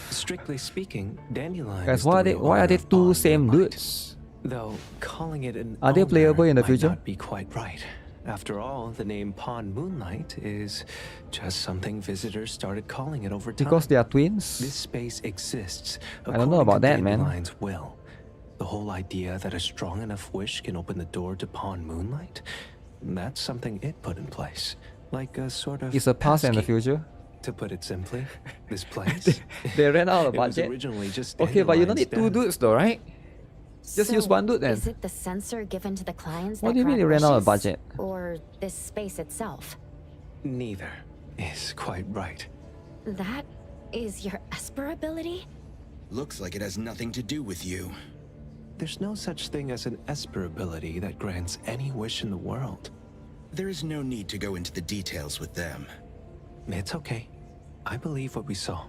Speaker 12: Strictly speaking, Dandelion.
Speaker 1: Guys, why are they two same dudes?
Speaker 12: Though calling it an
Speaker 1: Are they playable in the future?
Speaker 12: Might not be quite right. After all, the name Pawn Moonlight is just something visitors started calling it over time.
Speaker 1: Because they are twins?
Speaker 12: This space exists.
Speaker 1: I don't know about that, man.
Speaker 12: Dandelion's will. The whole idea that a strong enough wish can open the door to Pawn Moonlight, that's something it put in place. Like a sort of...
Speaker 1: It's a past and the future.
Speaker 12: To put it simply, this place...
Speaker 1: They ran out of
Speaker 12: it was
Speaker 1: budget.
Speaker 12: originally just
Speaker 1: Okay, but you don't need two
Speaker 12: Dandelion's
Speaker 1: dudes though, right? Just
Speaker 11: So,
Speaker 1: use one dude then.
Speaker 11: Is it the sensor given to the clients
Speaker 1: What
Speaker 11: that
Speaker 1: do you mean
Speaker 11: grant
Speaker 1: they ran out of
Speaker 11: wishes,
Speaker 1: budget?
Speaker 11: or this space itself?
Speaker 12: Neither is quite right.
Speaker 11: That is your Esper ability?
Speaker 13: Looks like it has nothing to do with you.
Speaker 12: There's no such thing as an Esper ability that grants any wish in the world.
Speaker 13: There is no need to go into the details with them.
Speaker 12: It's okay. I believe what we saw.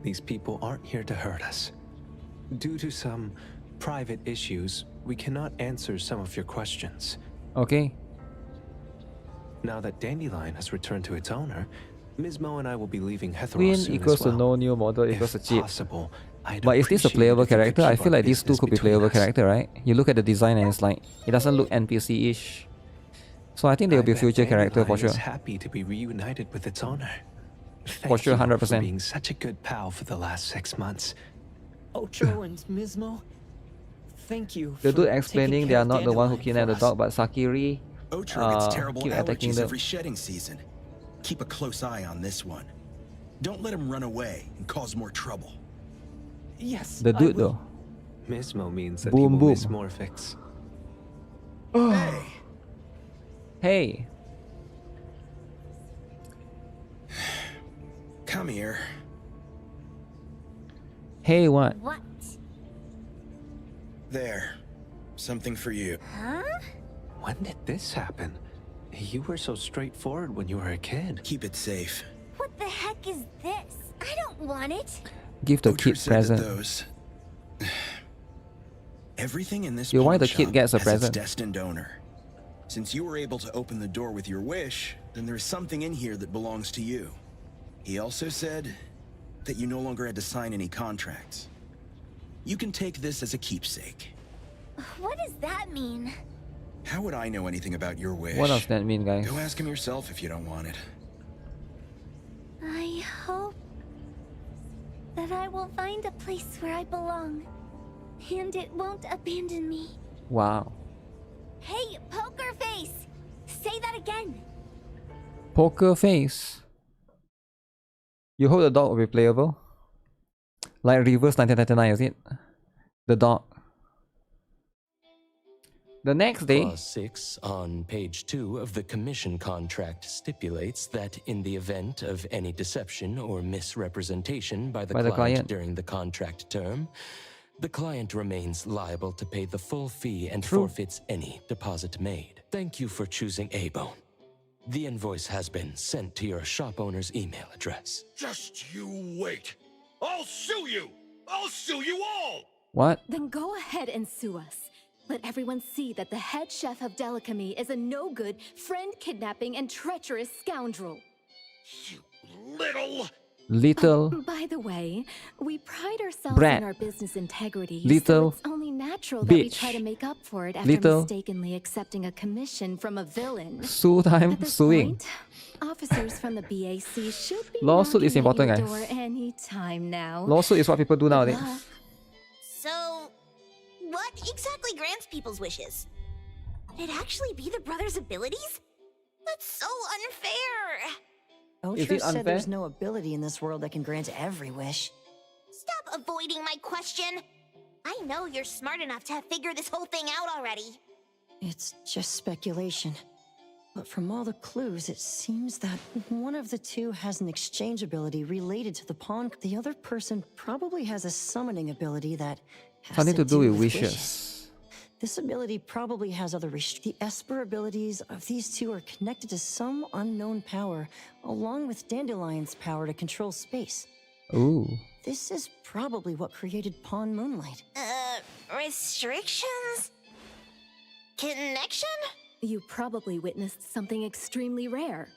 Speaker 12: These people aren't here to hurt us. Due to some private issues, we cannot answer some of your questions.
Speaker 1: Okay.
Speaker 12: Now that Dandelion has returned to its owner, Ms. Mo and I will be leaving Hetheros
Speaker 1: Win
Speaker 12: soon
Speaker 1: equals
Speaker 12: as well.
Speaker 1: to no new model equals to
Speaker 12: If
Speaker 1: cheat.
Speaker 12: possible, I'd
Speaker 1: But is this a
Speaker 12: appreciate
Speaker 1: playable
Speaker 12: it if you could
Speaker 1: character? I
Speaker 12: keep
Speaker 1: feel
Speaker 12: our
Speaker 1: like these two
Speaker 12: business
Speaker 1: could be
Speaker 12: between
Speaker 1: playable
Speaker 12: us.
Speaker 1: character, right? You look at the design and it's like, it doesn't look NPC-ish. So I think they'll be a
Speaker 12: bet
Speaker 1: future character for
Speaker 12: Dandelion
Speaker 1: sure.
Speaker 12: is happy to be reunited with its owner.
Speaker 1: For sure,
Speaker 12: Thank you
Speaker 1: 100%.
Speaker 12: for being such a good pal for the last 6 months.
Speaker 9: Ocho and Mismo, thank you.
Speaker 1: The
Speaker 9: for
Speaker 1: dude
Speaker 9: taking
Speaker 1: explaining
Speaker 9: care
Speaker 1: they are
Speaker 9: of
Speaker 1: not the one who
Speaker 9: Dandelion
Speaker 1: kidnapped the
Speaker 9: for us.
Speaker 1: dog, but Sakiri
Speaker 13: Ocho gets terrible
Speaker 1: keep attacking
Speaker 13: allergies
Speaker 1: them.
Speaker 13: every shedding season. Keep a close eye on this one. Don't let him run away and cause more trouble.
Speaker 9: Yes.
Speaker 1: The dude though.
Speaker 12: Mismo means that
Speaker 1: Boom,
Speaker 12: he will
Speaker 1: boom.
Speaker 12: miss Morphix.
Speaker 13: Hey,
Speaker 1: Hey,
Speaker 13: come here.
Speaker 1: hey, what?
Speaker 2: What?
Speaker 13: There. Something for you.
Speaker 2: Huh?
Speaker 12: When did this happen? You were so straightforward when you were a kid.
Speaker 13: Keep it safe.
Speaker 2: What the heck is this? I don't want it.
Speaker 1: Give the
Speaker 13: Ocho
Speaker 1: kid
Speaker 13: said that
Speaker 1: present.
Speaker 13: those... Everything in this
Speaker 1: Yo, why
Speaker 13: pawn
Speaker 1: the kid
Speaker 13: shop
Speaker 1: gets a
Speaker 13: has
Speaker 1: present?
Speaker 13: its destined owner. Since you were able to open the door with your wish, then there's something in here that belongs to you. He also said that you no longer had to sign any contracts. You can take this as a keepsake.
Speaker 2: What does that mean?
Speaker 13: How would I know anything about your wish?
Speaker 1: What does that mean, guys?
Speaker 13: Go ask him yourself if you don't want it.
Speaker 2: I hope that I will find a place where I belong, and it won't abandon me.
Speaker 1: Wow.
Speaker 2: Hey, Poker Face! Say that again!
Speaker 1: Poker face. You hope the dog will be playable? Like Reverse 1999, is it? The dog. The next day,
Speaker 15: Clause 6 on page 2 of the commission contract stipulates that in the event of any deception or misrepresentation by the client during the contract term, the client remains liable to pay the full fee and forfeits any deposit made. Thank you for choosing A-Bone. The invoice has been sent to your shop owner's email address.
Speaker 6: Just you wait. I'll sue you. I'll sue you all.
Speaker 1: What?
Speaker 16: Then go ahead and sue us. Let everyone see that the head chef of Delicamy is a no-good, friend-kidnapping, and treacherous scoundrel.
Speaker 1: Little
Speaker 16: By the way, we pride ourselves
Speaker 1: brat.
Speaker 16: in our business integrity,
Speaker 1: Little
Speaker 16: so it's only natural that we
Speaker 1: bitch.
Speaker 16: try to make up for it after
Speaker 1: Little
Speaker 16: mistakenly accepting a commission from a villain.
Speaker 1: sue time
Speaker 16: At this
Speaker 1: suing.
Speaker 16: point, officers from the BAC should be
Speaker 1: Lawsuit is
Speaker 16: knocking at
Speaker 1: important,
Speaker 16: your
Speaker 1: guys.
Speaker 16: door any time now.
Speaker 1: Lawsuit is what people do nowadays.
Speaker 10: So, what exactly grants people's wishes? Could it actually be the brothers' abilities? That's so unfair!
Speaker 5: Ocho said there's no ability in this world that can grant every wish.
Speaker 10: Stop avoiding my question! I know you're smart enough to have figured this whole thing out already.
Speaker 5: It's just speculation. But from all the clues, it seems that one of the two has an exchange ability related to the pawn. The other person probably has a summoning ability that has
Speaker 1: Something to do with wishes.
Speaker 5: This ability probably has other the Esper abilities of these two are connected to some unknown power, along with Dandelion's power to control space.
Speaker 1: Ooh.
Speaker 5: This is probably what created Pawn Moonlight.
Speaker 10: Restrictions? Connection?
Speaker 16: You probably witnessed something extremely rare.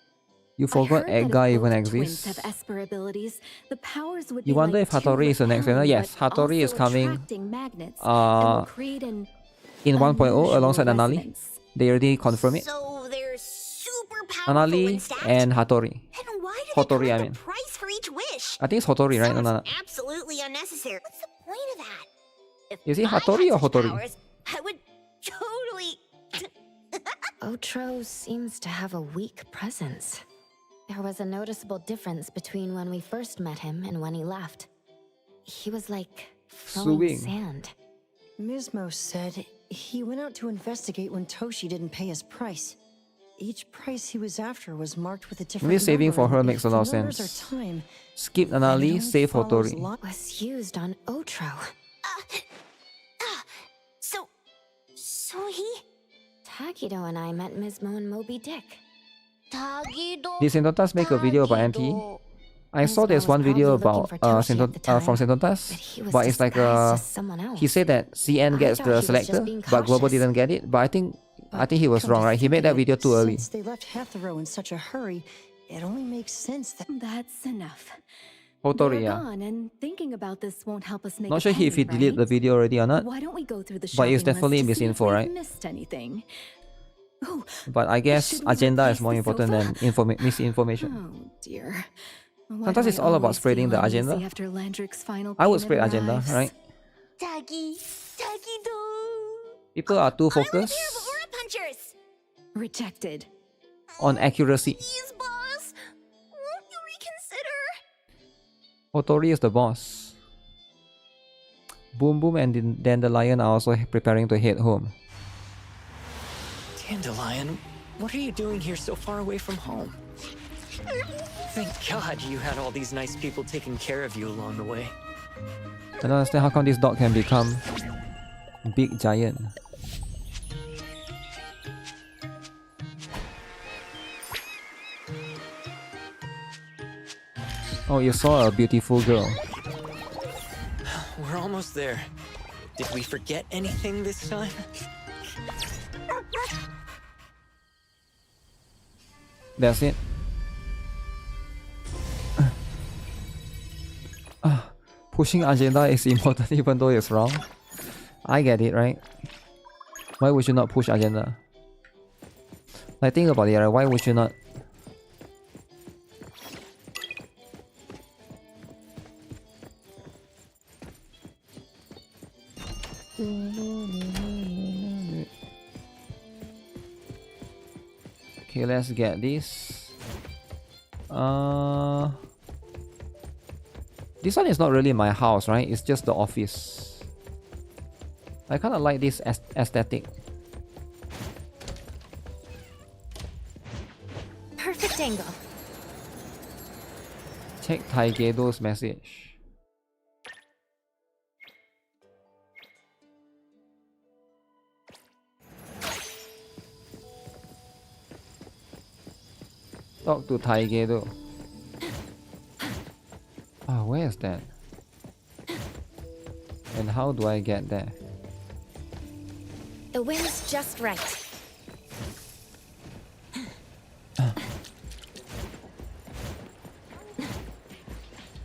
Speaker 1: You forgot egg guy even
Speaker 16: Twins
Speaker 1: exists.
Speaker 16: have Esper abilities. The powers would
Speaker 1: You
Speaker 16: be
Speaker 1: wonder
Speaker 16: like
Speaker 1: if Hattori is the next winner? Yes,
Speaker 16: but
Speaker 1: Hattori is
Speaker 16: also
Speaker 1: coming
Speaker 16: attracting magnets and will create an
Speaker 1: in 1.0
Speaker 16: unusual
Speaker 1: alongside Anali.
Speaker 16: resonance.
Speaker 1: They already confirmed it.
Speaker 10: So they're super powerful
Speaker 1: Anali
Speaker 10: and stacked?
Speaker 1: and Hattori.
Speaker 10: Then why do
Speaker 1: Hattori,
Speaker 10: they
Speaker 1: I
Speaker 10: collect
Speaker 1: mean.
Speaker 10: a price for each wish?
Speaker 1: I think it's Hattori, right? No, no, no.
Speaker 10: Absolutely unnecessary. What's the point of that? If
Speaker 1: Is it
Speaker 10: I
Speaker 1: Hattori
Speaker 10: had
Speaker 1: or
Speaker 10: such
Speaker 1: Hotori?
Speaker 10: powers, I would totally...
Speaker 11: Otro seems to have a weak presence. There was a noticeable difference between when we first met him and when he left. He was like throwing
Speaker 1: Suing.
Speaker 11: sand.
Speaker 5: Mismo said he went out to investigate when Toshi didn't pay his price. Each price he was after was marked with a different
Speaker 1: Maybe saving
Speaker 5: number,
Speaker 1: for her
Speaker 5: and
Speaker 1: makes
Speaker 5: if
Speaker 1: a lot of
Speaker 5: the numbers
Speaker 1: sense.
Speaker 5: are time,
Speaker 1: Skip
Speaker 5: then it
Speaker 1: Anali,
Speaker 5: only
Speaker 1: save
Speaker 5: follows
Speaker 1: Hattori.
Speaker 11: Was used on Otro.
Speaker 10: So he...
Speaker 11: Tagido and I met Mismo and Moby Dick.
Speaker 2: Tagido.
Speaker 1: Did Sentotas make a video about NTE? I saw there's one video about from Sentotas, but it's like he said that CN gets the selector, but Global didn't get it. But I think he was wrong, right? He made that video too early.
Speaker 5: Since they left Hatharo in such a hurry, it only makes sense that...
Speaker 16: That's enough.
Speaker 1: Hotori,
Speaker 16: They're
Speaker 1: yeah.
Speaker 16: gone, and thinking about this won't help us make
Speaker 1: Not
Speaker 16: a
Speaker 1: sure if he
Speaker 16: penny,
Speaker 1: deleted the
Speaker 16: right?
Speaker 1: video already or not.
Speaker 16: Why don't we go through the
Speaker 1: But it's
Speaker 16: shopping
Speaker 1: definitely
Speaker 16: list to see if
Speaker 1: misinfo,
Speaker 16: we've
Speaker 1: right?
Speaker 16: missed anything. Oh,
Speaker 1: But I guess
Speaker 16: should we
Speaker 1: agenda
Speaker 16: replace
Speaker 1: is more
Speaker 16: the
Speaker 1: important
Speaker 16: sofa?
Speaker 1: than misinformation.
Speaker 16: Oh dear.
Speaker 1: Sometimes it's all about spreading the agenda.
Speaker 16: After Landrick's final
Speaker 1: I would spread
Speaker 16: payment
Speaker 1: agenda,
Speaker 16: arrives.
Speaker 1: right?
Speaker 2: Taggy, Taggy-do.
Speaker 1: People are too focused
Speaker 2: Aura punchers.
Speaker 16: Rejected.
Speaker 1: on accuracy.
Speaker 2: Please, boss. Won't you reconsider?
Speaker 1: Otori is the boss. Boom Boom and Dandelion are also preparing to head home.
Speaker 17: Dandelion, what are you doing here so far away from home? Thank God you had all these nice people taking care of you along the way.
Speaker 1: I don't understand how come this dog can become big giant. Oh, you saw a beautiful girl.
Speaker 17: We're almost there. Did we forget anything this time?
Speaker 1: That's it. Pushing agenda is important even though it's wrong. I get it, right? Why would you not push agenda? Like, think about it, right? Why would you not? Okay, let's get this. This one is not really my house, right? It's just the office. I kind of like this aesthetic.
Speaker 11: Perfect angle.
Speaker 1: Check Taigedo's message. Talk to Taigedo. Oh, where is that? And how do I get there?
Speaker 11: The wind's just right.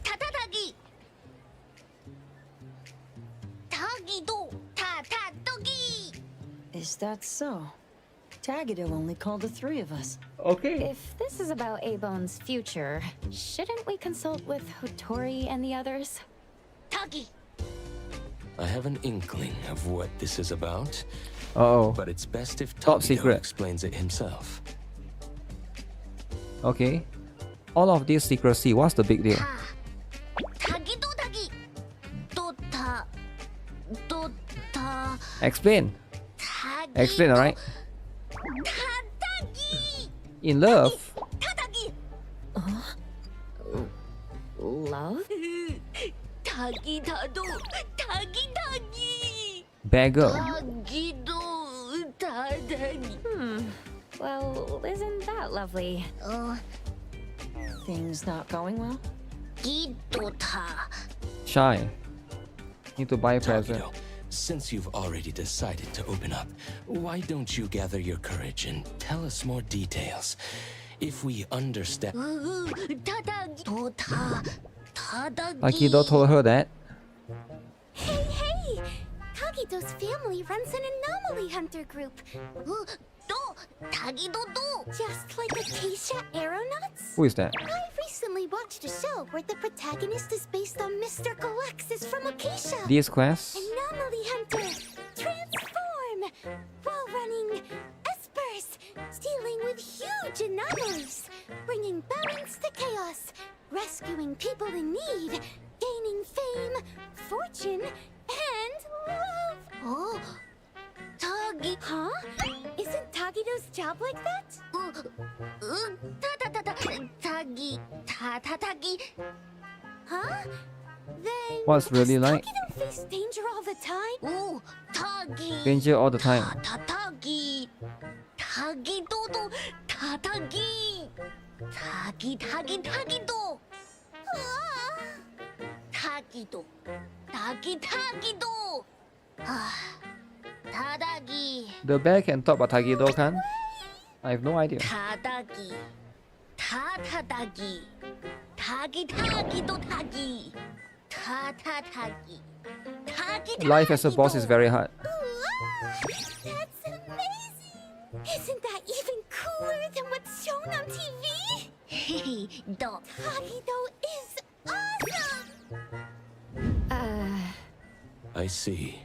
Speaker 2: Tatatagi. Tagi-do. Ta-ta-dogi.
Speaker 5: Is that so? Tagido only called the three of us.
Speaker 1: Okay.
Speaker 11: If this is about A-Bone's future, shouldn't we consult with Hotori and the others?
Speaker 2: Tagi.
Speaker 15: I have an inkling of what this is about.
Speaker 1: Uh-oh.
Speaker 15: But it's best if
Speaker 1: Top
Speaker 15: Tagido
Speaker 1: secret.
Speaker 15: explains it himself.
Speaker 1: Okay. All of this secrecy, what's the big deal?
Speaker 2: Tagi-do-tagi. Do-ta. Do-ta.
Speaker 1: Explain. Explain, alright? In love?
Speaker 11: Love?
Speaker 2: Tagi-da-do. Tagi-tagi.
Speaker 1: Beggar.
Speaker 2: Tagi-do. Ta-tagi.
Speaker 11: Well, isn't that lovely?
Speaker 5: Things not going well?
Speaker 2: Gi-do-ta.
Speaker 1: Shy. Need to buy a present.
Speaker 15: Tagido, since you've already decided to open up, why don't you gather your courage and tell us more details? If we understand...
Speaker 2: Ta-tagi-do-ta. Ta-tagi.
Speaker 1: Takido told her that.
Speaker 2: Hey, hey! Tagido's family runs an anomaly hunter group. Tagido-do! Just like Acacia Aeronauts?
Speaker 1: Who is that?
Speaker 2: I recently watched a show where the protagonist is based on Mr. Galexis from Acacia.
Speaker 1: This quest?
Speaker 2: Anomaly hunter! Transform! While running espers, dealing with huge anomalies, bringing balance to chaos, rescuing people in need, gaining fame, fortune, and love. Oh, Tagi. Huh? Isn't Tagido's job like that? Tagi. Ta-ta-tagi. Huh? Then
Speaker 1: What's really like?
Speaker 2: Tagido face danger all the time? Ooh, Tagi.
Speaker 1: Danger all the time.
Speaker 2: Ta-tagi. Tagi-do-do. Ta-tagi. Tagi-tagi-tagi-do. Tagido. Tagi-tagi-do. Tadagi.
Speaker 1: The bear can talk, but Tagido can? I have no idea.
Speaker 2: Tadagi. Ta-ta-dagi. Tagi-tagi-do-tagi. Ta-ta-tagi. Tagi-tagi-do.
Speaker 1: Life as a boss is very hard.
Speaker 2: That's amazing! Isn't that even cooler than what's shown on TV? Tagido is awesome!
Speaker 15: I see.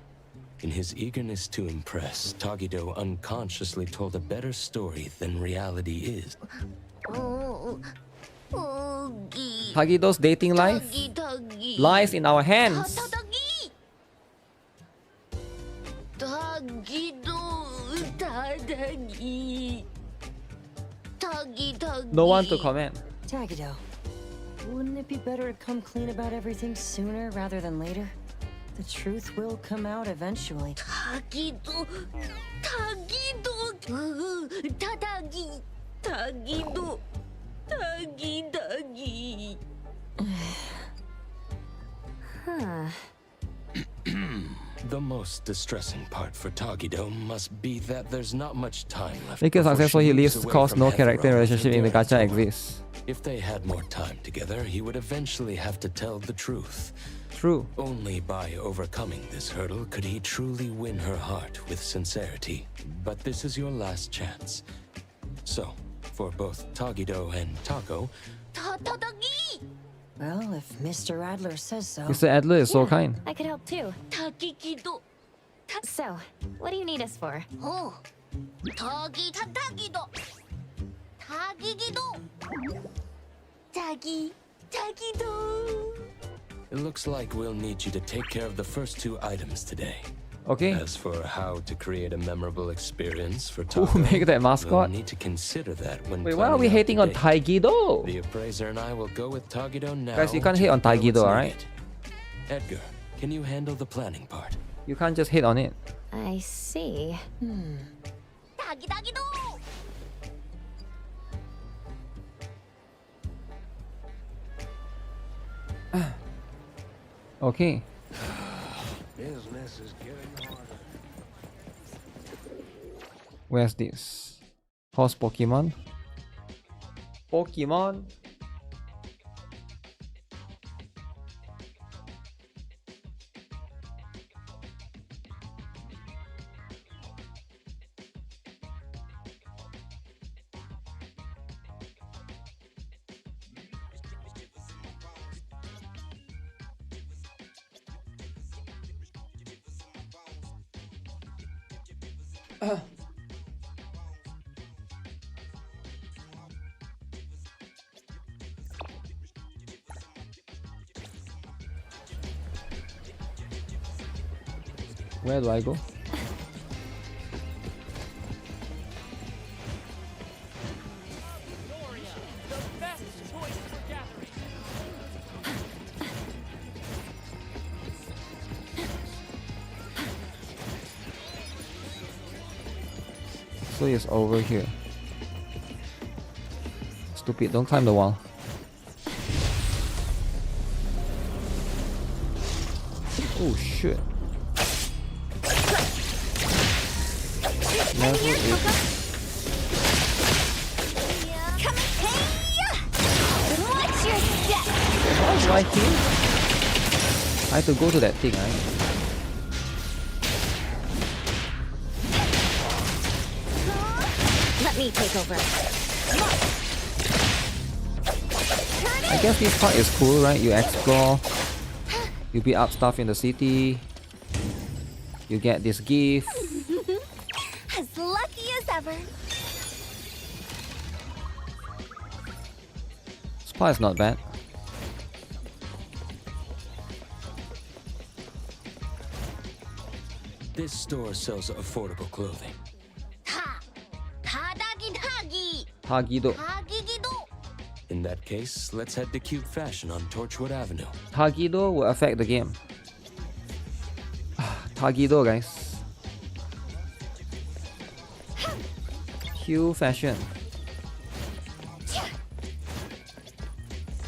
Speaker 15: In his eagerness to impress, Tagido unconsciously told a better story than reality is.
Speaker 1: Tagido's dating life lies in our hands. No one to comment.
Speaker 5: Tagido, wouldn't it be better to come clean about everything sooner rather than later? The truth will come out eventually.
Speaker 2: Tagido.
Speaker 11: Huh.
Speaker 15: The most distressing part for Tagido must be that there's not much time left.
Speaker 1: Because
Speaker 15: before
Speaker 1: successful
Speaker 15: she
Speaker 1: he
Speaker 15: moves
Speaker 1: leaves
Speaker 15: away
Speaker 1: cause
Speaker 15: from
Speaker 1: no
Speaker 15: Heathrow
Speaker 1: character
Speaker 15: with
Speaker 1: relationship in the
Speaker 15: endurance
Speaker 1: gacha
Speaker 15: alone.
Speaker 1: exists.
Speaker 15: If they had more time together, he would eventually have to tell the truth.
Speaker 1: True.
Speaker 15: Only by overcoming this hurdle could he truly win her heart with sincerity. But this is your last chance. So, for both Tagido and Tako,
Speaker 5: Well, if Mr. Adler says so.
Speaker 1: Mr. Adler is so kind.
Speaker 11: I could help too. So, what do you need us for?
Speaker 15: it looks like we'll need you to take care of the first two items today.
Speaker 1: Okay.
Speaker 15: As for how to create a memorable experience for
Speaker 1: Who
Speaker 15: Tako,
Speaker 1: make that mascot?
Speaker 15: we'll need to consider that when
Speaker 1: Wait, why are we
Speaker 15: planning out
Speaker 1: hating
Speaker 15: the
Speaker 1: on
Speaker 15: date.
Speaker 1: Tagido?
Speaker 15: The appraiser and I will go with Tagido now.
Speaker 1: Guys, you can't
Speaker 15: to
Speaker 1: hate on
Speaker 15: fulfill what's
Speaker 1: Tagido, alright?
Speaker 15: needed. Edgar, can you handle the planning part?
Speaker 1: You can't just hate on it.
Speaker 11: I see.
Speaker 1: Okay.
Speaker 14: Business is getting harder.
Speaker 1: Where's this? Horse Pokemon? Pokemon? Where do I go? So it's over here. Stupid, don't climb the wall. Oh shit. Level 8.
Speaker 2: Watch your step!
Speaker 1: How do I heal? I have to go to that thing, right?
Speaker 11: Let me take over.
Speaker 1: I guess this part is cool, right? You explore, you beat up stuff in the city, you get this gift.
Speaker 2: As lucky as ever.
Speaker 1: This part is not bad.
Speaker 15: This store sells affordable clothing.
Speaker 1: Tagido.
Speaker 15: In that case, let's head to Cute Fashion on Torchwood Avenue.
Speaker 1: Tagido will affect the game. Tagido, guys. Q Fashion.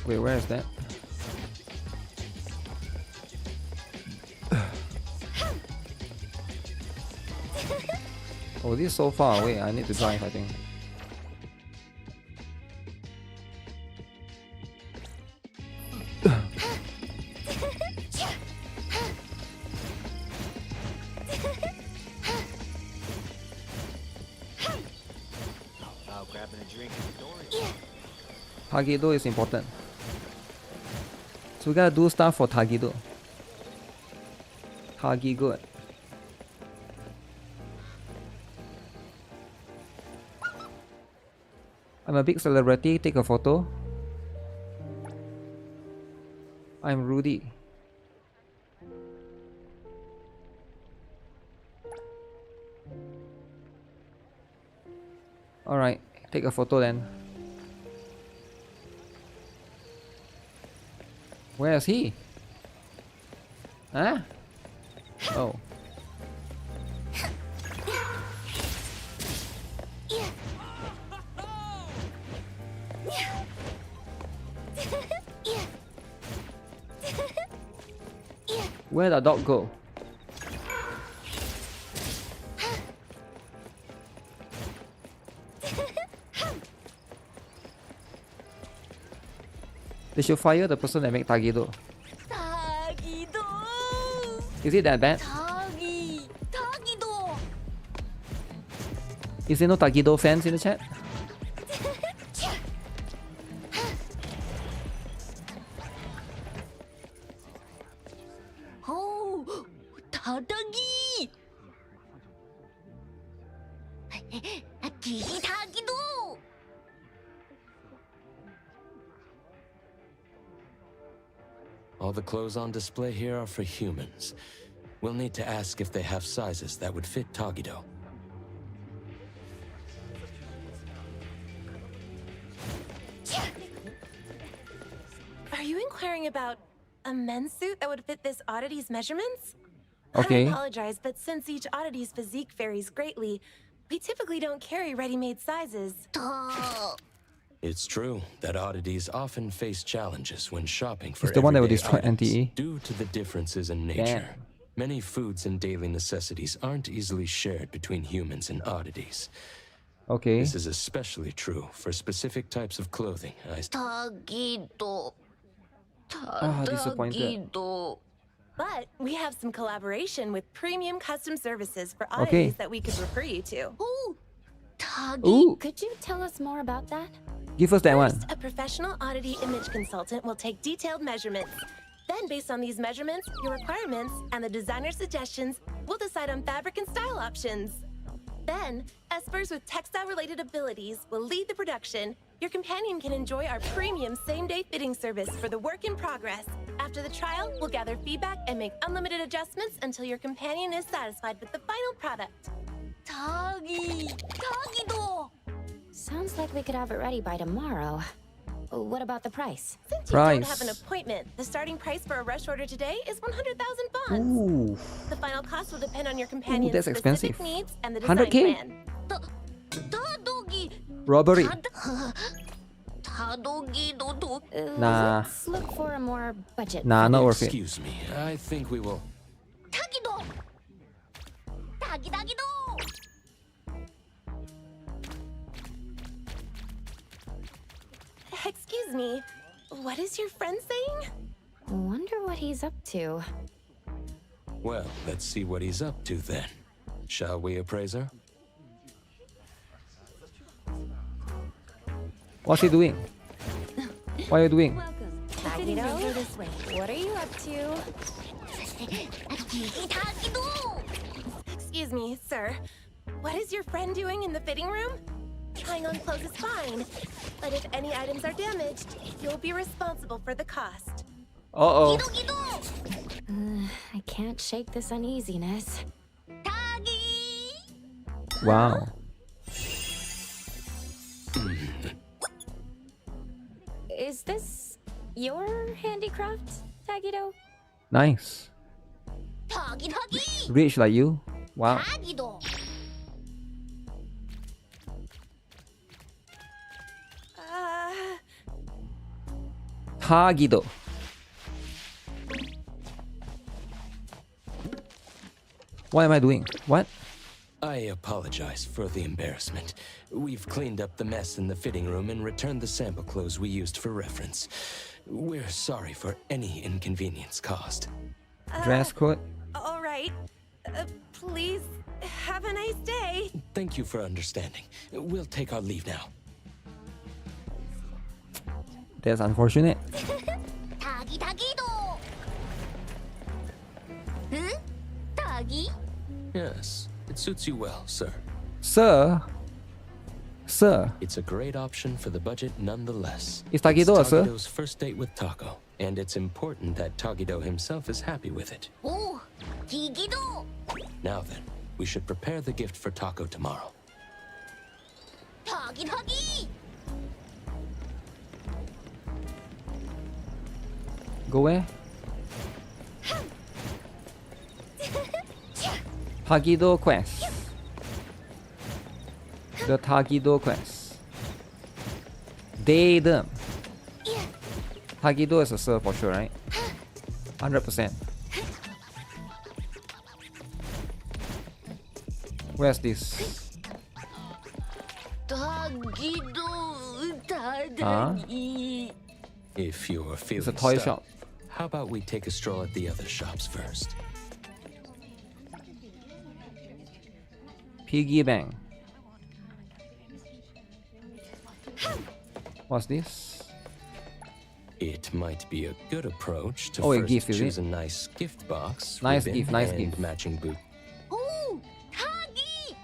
Speaker 1: Wait, where is that? Oh, this is so far away. I need to drive, I think. Tagido is important. So we gotta do stuff for Tagido. Tagi good. I'm a big celebrity, take a photo. I'm Rudy. Alright, take a photo then. Where is he? Huh? Oh. Where'd the dog go? They should fire the person that made Tagido. Is it that bad? Is there no Tagido fans in the chat?
Speaker 2: Oh, Tadagi! Tagido!
Speaker 15: All the clothes on display here are for humans. We'll need to ask if they have sizes that would fit Tagido.
Speaker 18: Are you inquiring about a men's suit that would fit this oddity's measurements?
Speaker 1: Okay.
Speaker 18: I apologize, but since each oddity's physique varies greatly, we typically don't carry ready-made sizes.
Speaker 15: It's true that oddities often face challenges when shopping for
Speaker 1: It's the one that will
Speaker 15: everyday
Speaker 1: destroy
Speaker 15: items
Speaker 1: NTE.
Speaker 15: due to the differences in nature. Many foods and daily necessities aren't easily shared between humans and oddities.
Speaker 1: Okay.
Speaker 15: This is especially true for specific types of clothing.
Speaker 2: Tagido.
Speaker 1: Disappointed.
Speaker 18: But we have some collaboration with premium custom services for
Speaker 1: Okay.
Speaker 18: oddities that we could refer you to.
Speaker 1: Ooh.
Speaker 11: Could you tell us more about that?
Speaker 1: Give us that one.
Speaker 18: A professional oddity image consultant will take detailed measurements. Then, based on these measurements, your requirements, and the designer's suggestions, we'll decide on fabric and style options. Then, espers with textile-related abilities will lead the production. Your companion can enjoy our premium same-day fitting service for the work in progress. After the trial, we'll gather feedback and make unlimited adjustments until your companion is satisfied with the final product.
Speaker 2: Tagido!
Speaker 11: Sounds like we could have it ready by tomorrow. What about the price?
Speaker 18: Since you don't have an appointment, the starting price for a rush order today is 100,000 bonds.
Speaker 1: Ooh.
Speaker 18: The final cost will depend on your companion's
Speaker 1: that's
Speaker 18: specific
Speaker 1: expensive.
Speaker 18: needs and the design
Speaker 1: 100K?
Speaker 18: plan.
Speaker 1: Robbery. Nah.
Speaker 11: Let's look for a more budget.
Speaker 1: Nah, not worth it.
Speaker 15: Excuse me, I think we will.
Speaker 2: Tagido! Tagido!
Speaker 18: Excuse me, what is your friend saying?
Speaker 11: Wonder what he's up to.
Speaker 15: Well, let's see what he's up to then. Shall we, appraiser?
Speaker 1: What's he doing? What are you doing?
Speaker 11: Tagido, this way. What are you up to?
Speaker 18: Excuse me, sir. What is your friend doing in the fitting room? Trying on clothes is fine, but if any items are damaged, you'll be responsible for the cost.
Speaker 1: Uh-oh.
Speaker 11: I can't shake this uneasiness.
Speaker 1: Wow.
Speaker 11: Is this your handicraft, Tagido?
Speaker 1: Nice. Rich like you? Wow. Tagido. What am I doing? What?
Speaker 15: I apologize for the embarrassment. We've cleaned up the mess in the fitting room and returned the sample clothes we used for reference. We're sorry for any inconvenience caused.
Speaker 1: Dress code?
Speaker 18: All right. Please, have a nice day.
Speaker 15: Thank you for understanding. We'll take our leave now.
Speaker 1: That's unfortunate.
Speaker 2: Tagi Tagido! Huh? Tagi?
Speaker 15: Yes, it suits you well, sir.
Speaker 1: Sir? Sir?
Speaker 15: It's a great option for the budget nonetheless.
Speaker 1: Is Tagido,
Speaker 15: it's
Speaker 1: sir?
Speaker 15: Tagido's first date with Taco, and it's important that Tagido himself is happy with it.
Speaker 2: Oh, Tagido!
Speaker 15: Now then, we should prepare the gift for Taco tomorrow.
Speaker 2: Tagi Tagi!
Speaker 1: Go where? Tagido quest. The Tagido quest. Datum. Tagido is a sir for sure, right? 100%. Where's this?
Speaker 2: Tagido
Speaker 1: Tadagi.
Speaker 15: If you're feeling
Speaker 1: It's a toy
Speaker 15: stuck,
Speaker 1: shop.
Speaker 15: how about we take a stroll at the other shops first?
Speaker 1: Piggy bank. What's this?
Speaker 15: It might be a good approach to
Speaker 1: Oh, a
Speaker 15: first
Speaker 1: gift, is
Speaker 15: choose
Speaker 1: it?
Speaker 15: a nice gift box,
Speaker 1: Nice
Speaker 15: ribbon,
Speaker 1: gift, nice
Speaker 15: and
Speaker 1: gift.
Speaker 15: matching boot.
Speaker 2: Oh, Tagi!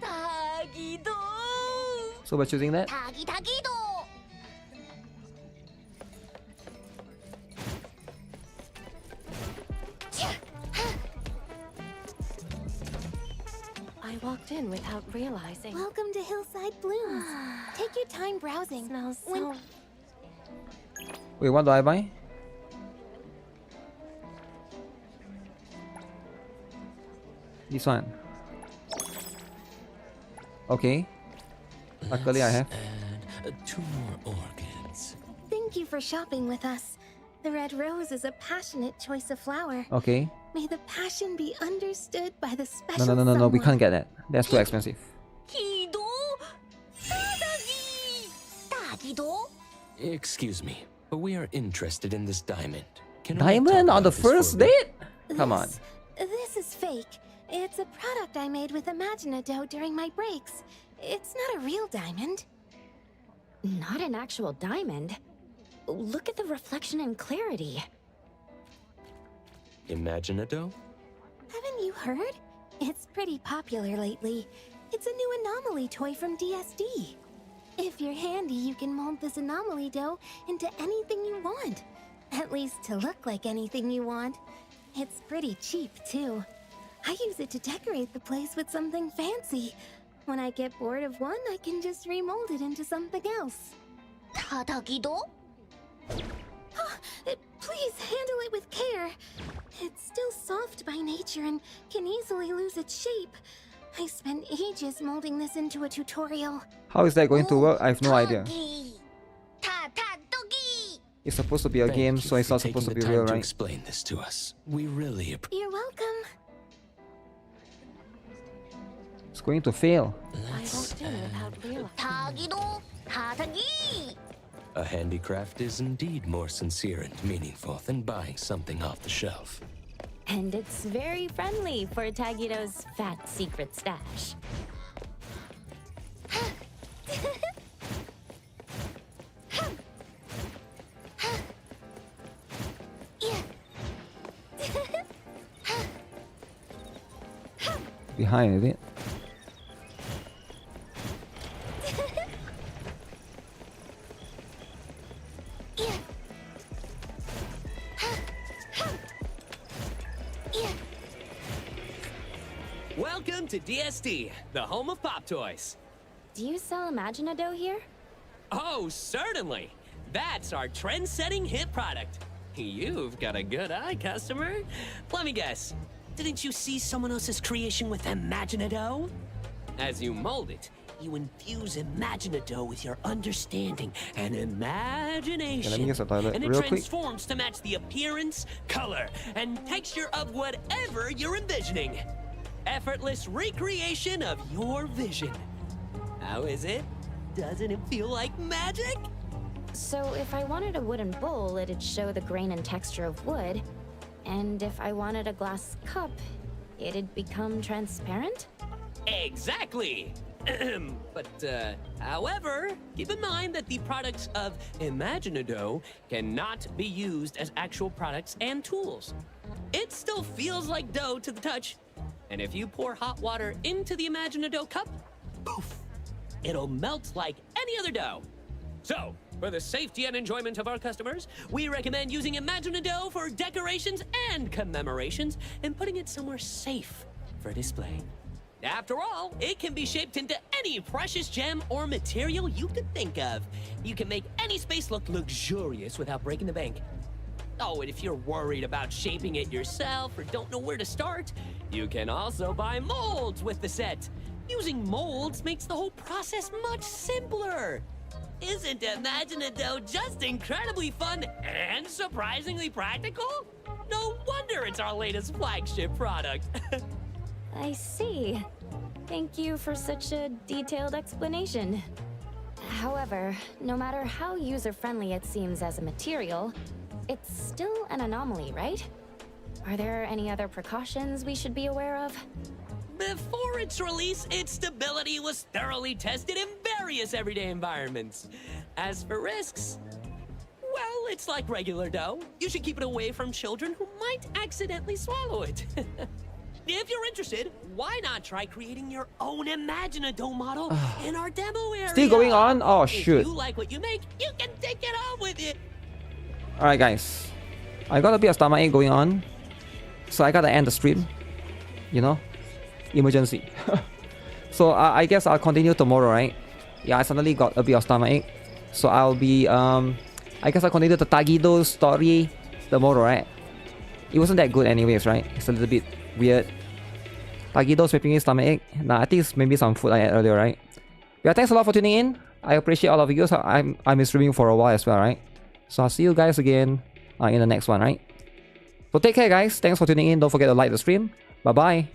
Speaker 2: Tagido!
Speaker 1: So by choosing that?
Speaker 2: Tagi Tagido!
Speaker 18: I walked in without realizing.
Speaker 8: Welcome to Hillside Blooms. Take your time browsing.
Speaker 18: Smells
Speaker 8: When-
Speaker 18: so...
Speaker 1: Wait, what do I buy? This one. Okay. Luckily I have.
Speaker 15: And 2 more orchids.
Speaker 8: Thank you for shopping with us. The red rose is a passionate choice of flower.
Speaker 1: Okay.
Speaker 8: May the passion be understood by the
Speaker 1: No,
Speaker 8: special
Speaker 1: no, no, no, no. We
Speaker 8: someone.
Speaker 1: can't get that. That's too expensive.
Speaker 2: Kido! Tadagi! Tagido?
Speaker 15: Excuse me, but we are interested in this diamond. Can we
Speaker 1: Diamond
Speaker 15: talk
Speaker 1: on the
Speaker 15: about this for a
Speaker 1: first
Speaker 15: bit?
Speaker 1: date? Come on.
Speaker 8: This is fake. It's a product I made with Imaginado during my breaks. It's not a real diamond.
Speaker 11: Not an actual diamond. Look at the reflection and clarity.
Speaker 15: Imaginado?
Speaker 8: Haven't you heard? It's pretty popular lately. It's a new anomaly toy from DSD. If you're handy, you can mold this anomaly dough into anything you want. At least to look like anything you want. It's pretty cheap, too. I use it to decorate the place with something fancy. When I get bored of one, I can just remold it into something else.
Speaker 2: Tagido?
Speaker 8: Please handle it with care. It's still soft by nature and can easily lose its shape. I spent ages molding this into a tutorial.
Speaker 1: How is that going to work? I have no idea.
Speaker 2: Tatadogi!
Speaker 1: It's supposed to be a
Speaker 15: Thank
Speaker 1: game,
Speaker 15: you
Speaker 1: so it's
Speaker 15: for
Speaker 1: not supposed to
Speaker 15: taking
Speaker 1: be
Speaker 15: the
Speaker 1: real,
Speaker 15: time to
Speaker 1: right?
Speaker 15: explain this to us. We really appreciate.
Speaker 8: You're welcome.
Speaker 1: It's going to fail.
Speaker 18: I walked in without realizing.
Speaker 2: Tagido! Tatagi!
Speaker 15: A handicraft is indeed more sincere and meaningful than buying something off the shelf.
Speaker 11: And it's very friendly for Tagido's fat secret stash.
Speaker 1: Behind, is it?
Speaker 9: Welcome to DSD, the home of pop toys.
Speaker 11: Do you sell Imaginado here?
Speaker 9: Oh, certainly. That's our trend-setting hit product. You've got a good eye, customer. Let me guess. Didn't you see someone else's creation with Imaginado? As you mold it, you infuse Imaginado with your understanding and imagination.
Speaker 1: Okay, let me use the toilet
Speaker 9: and it
Speaker 1: real quick.
Speaker 9: transforms to match the appearance, color, and texture of whatever you're envisioning. Effortless recreation of your vision. How is it? Doesn't it feel like magic?
Speaker 11: So if I wanted a wooden bowl, it'd show the grain and texture of wood. And if I wanted a glass cup, it'd become transparent?
Speaker 9: Exactly! However, keep in mind that the products of Imaginado cannot be used as actual products and tools. It still feels like dough to the touch, and if you pour hot water into the Imaginado cup, poof, it'll melt like any other dough. So, for the safety and enjoyment of our customers, we recommend using Imaginado for decorations and commemorations and putting it somewhere safe for display. After all, it can be shaped into any precious gem or material you could think of. You can make any space look luxurious without breaking the bank. Oh, and if you're worried about shaping it yourself or don't know where to start, you can also buy molds with the set. Using molds makes the whole process much simpler. Isn't Imaginado just incredibly fun and surprisingly practical? No wonder it's our latest flagship product.
Speaker 11: I see. Thank you for such a detailed explanation. However, no matter how user-friendly it seems as a material, it's still an anomaly, right? Are there any other precautions we should be aware of?
Speaker 9: Before its release, its stability was thoroughly tested in various everyday environments. As for risks, well, it's like regular dough. You should keep it away from children who might accidentally swallow it. If you're interested, why not try creating your own Imaginado model in our demo area?
Speaker 1: Still going on? Oh, shoot.
Speaker 9: If you like what you make, you can take it home with you.
Speaker 1: Alright, guys. I got a bit of stomachache going on, so I gotta end the stream. You know? Emergency. So I guess I'll continue tomorrow, right? Yeah, I suddenly got a bit of stomachache. So I'll be, I guess I'll continue the Tagido story tomorrow, right? It wasn't that good anyways, right? It's a little bit weird. Tagido's making me stomachache. Nah, I think it's maybe some food I had earlier, right? Yeah, thanks a lot for tuning in. I appreciate all of you. So I'm streaming for a while as well, right? So I'll see you guys again in the next one, right? So take care, guys. Thanks for tuning in. Don't forget to like the stream. Bye-bye.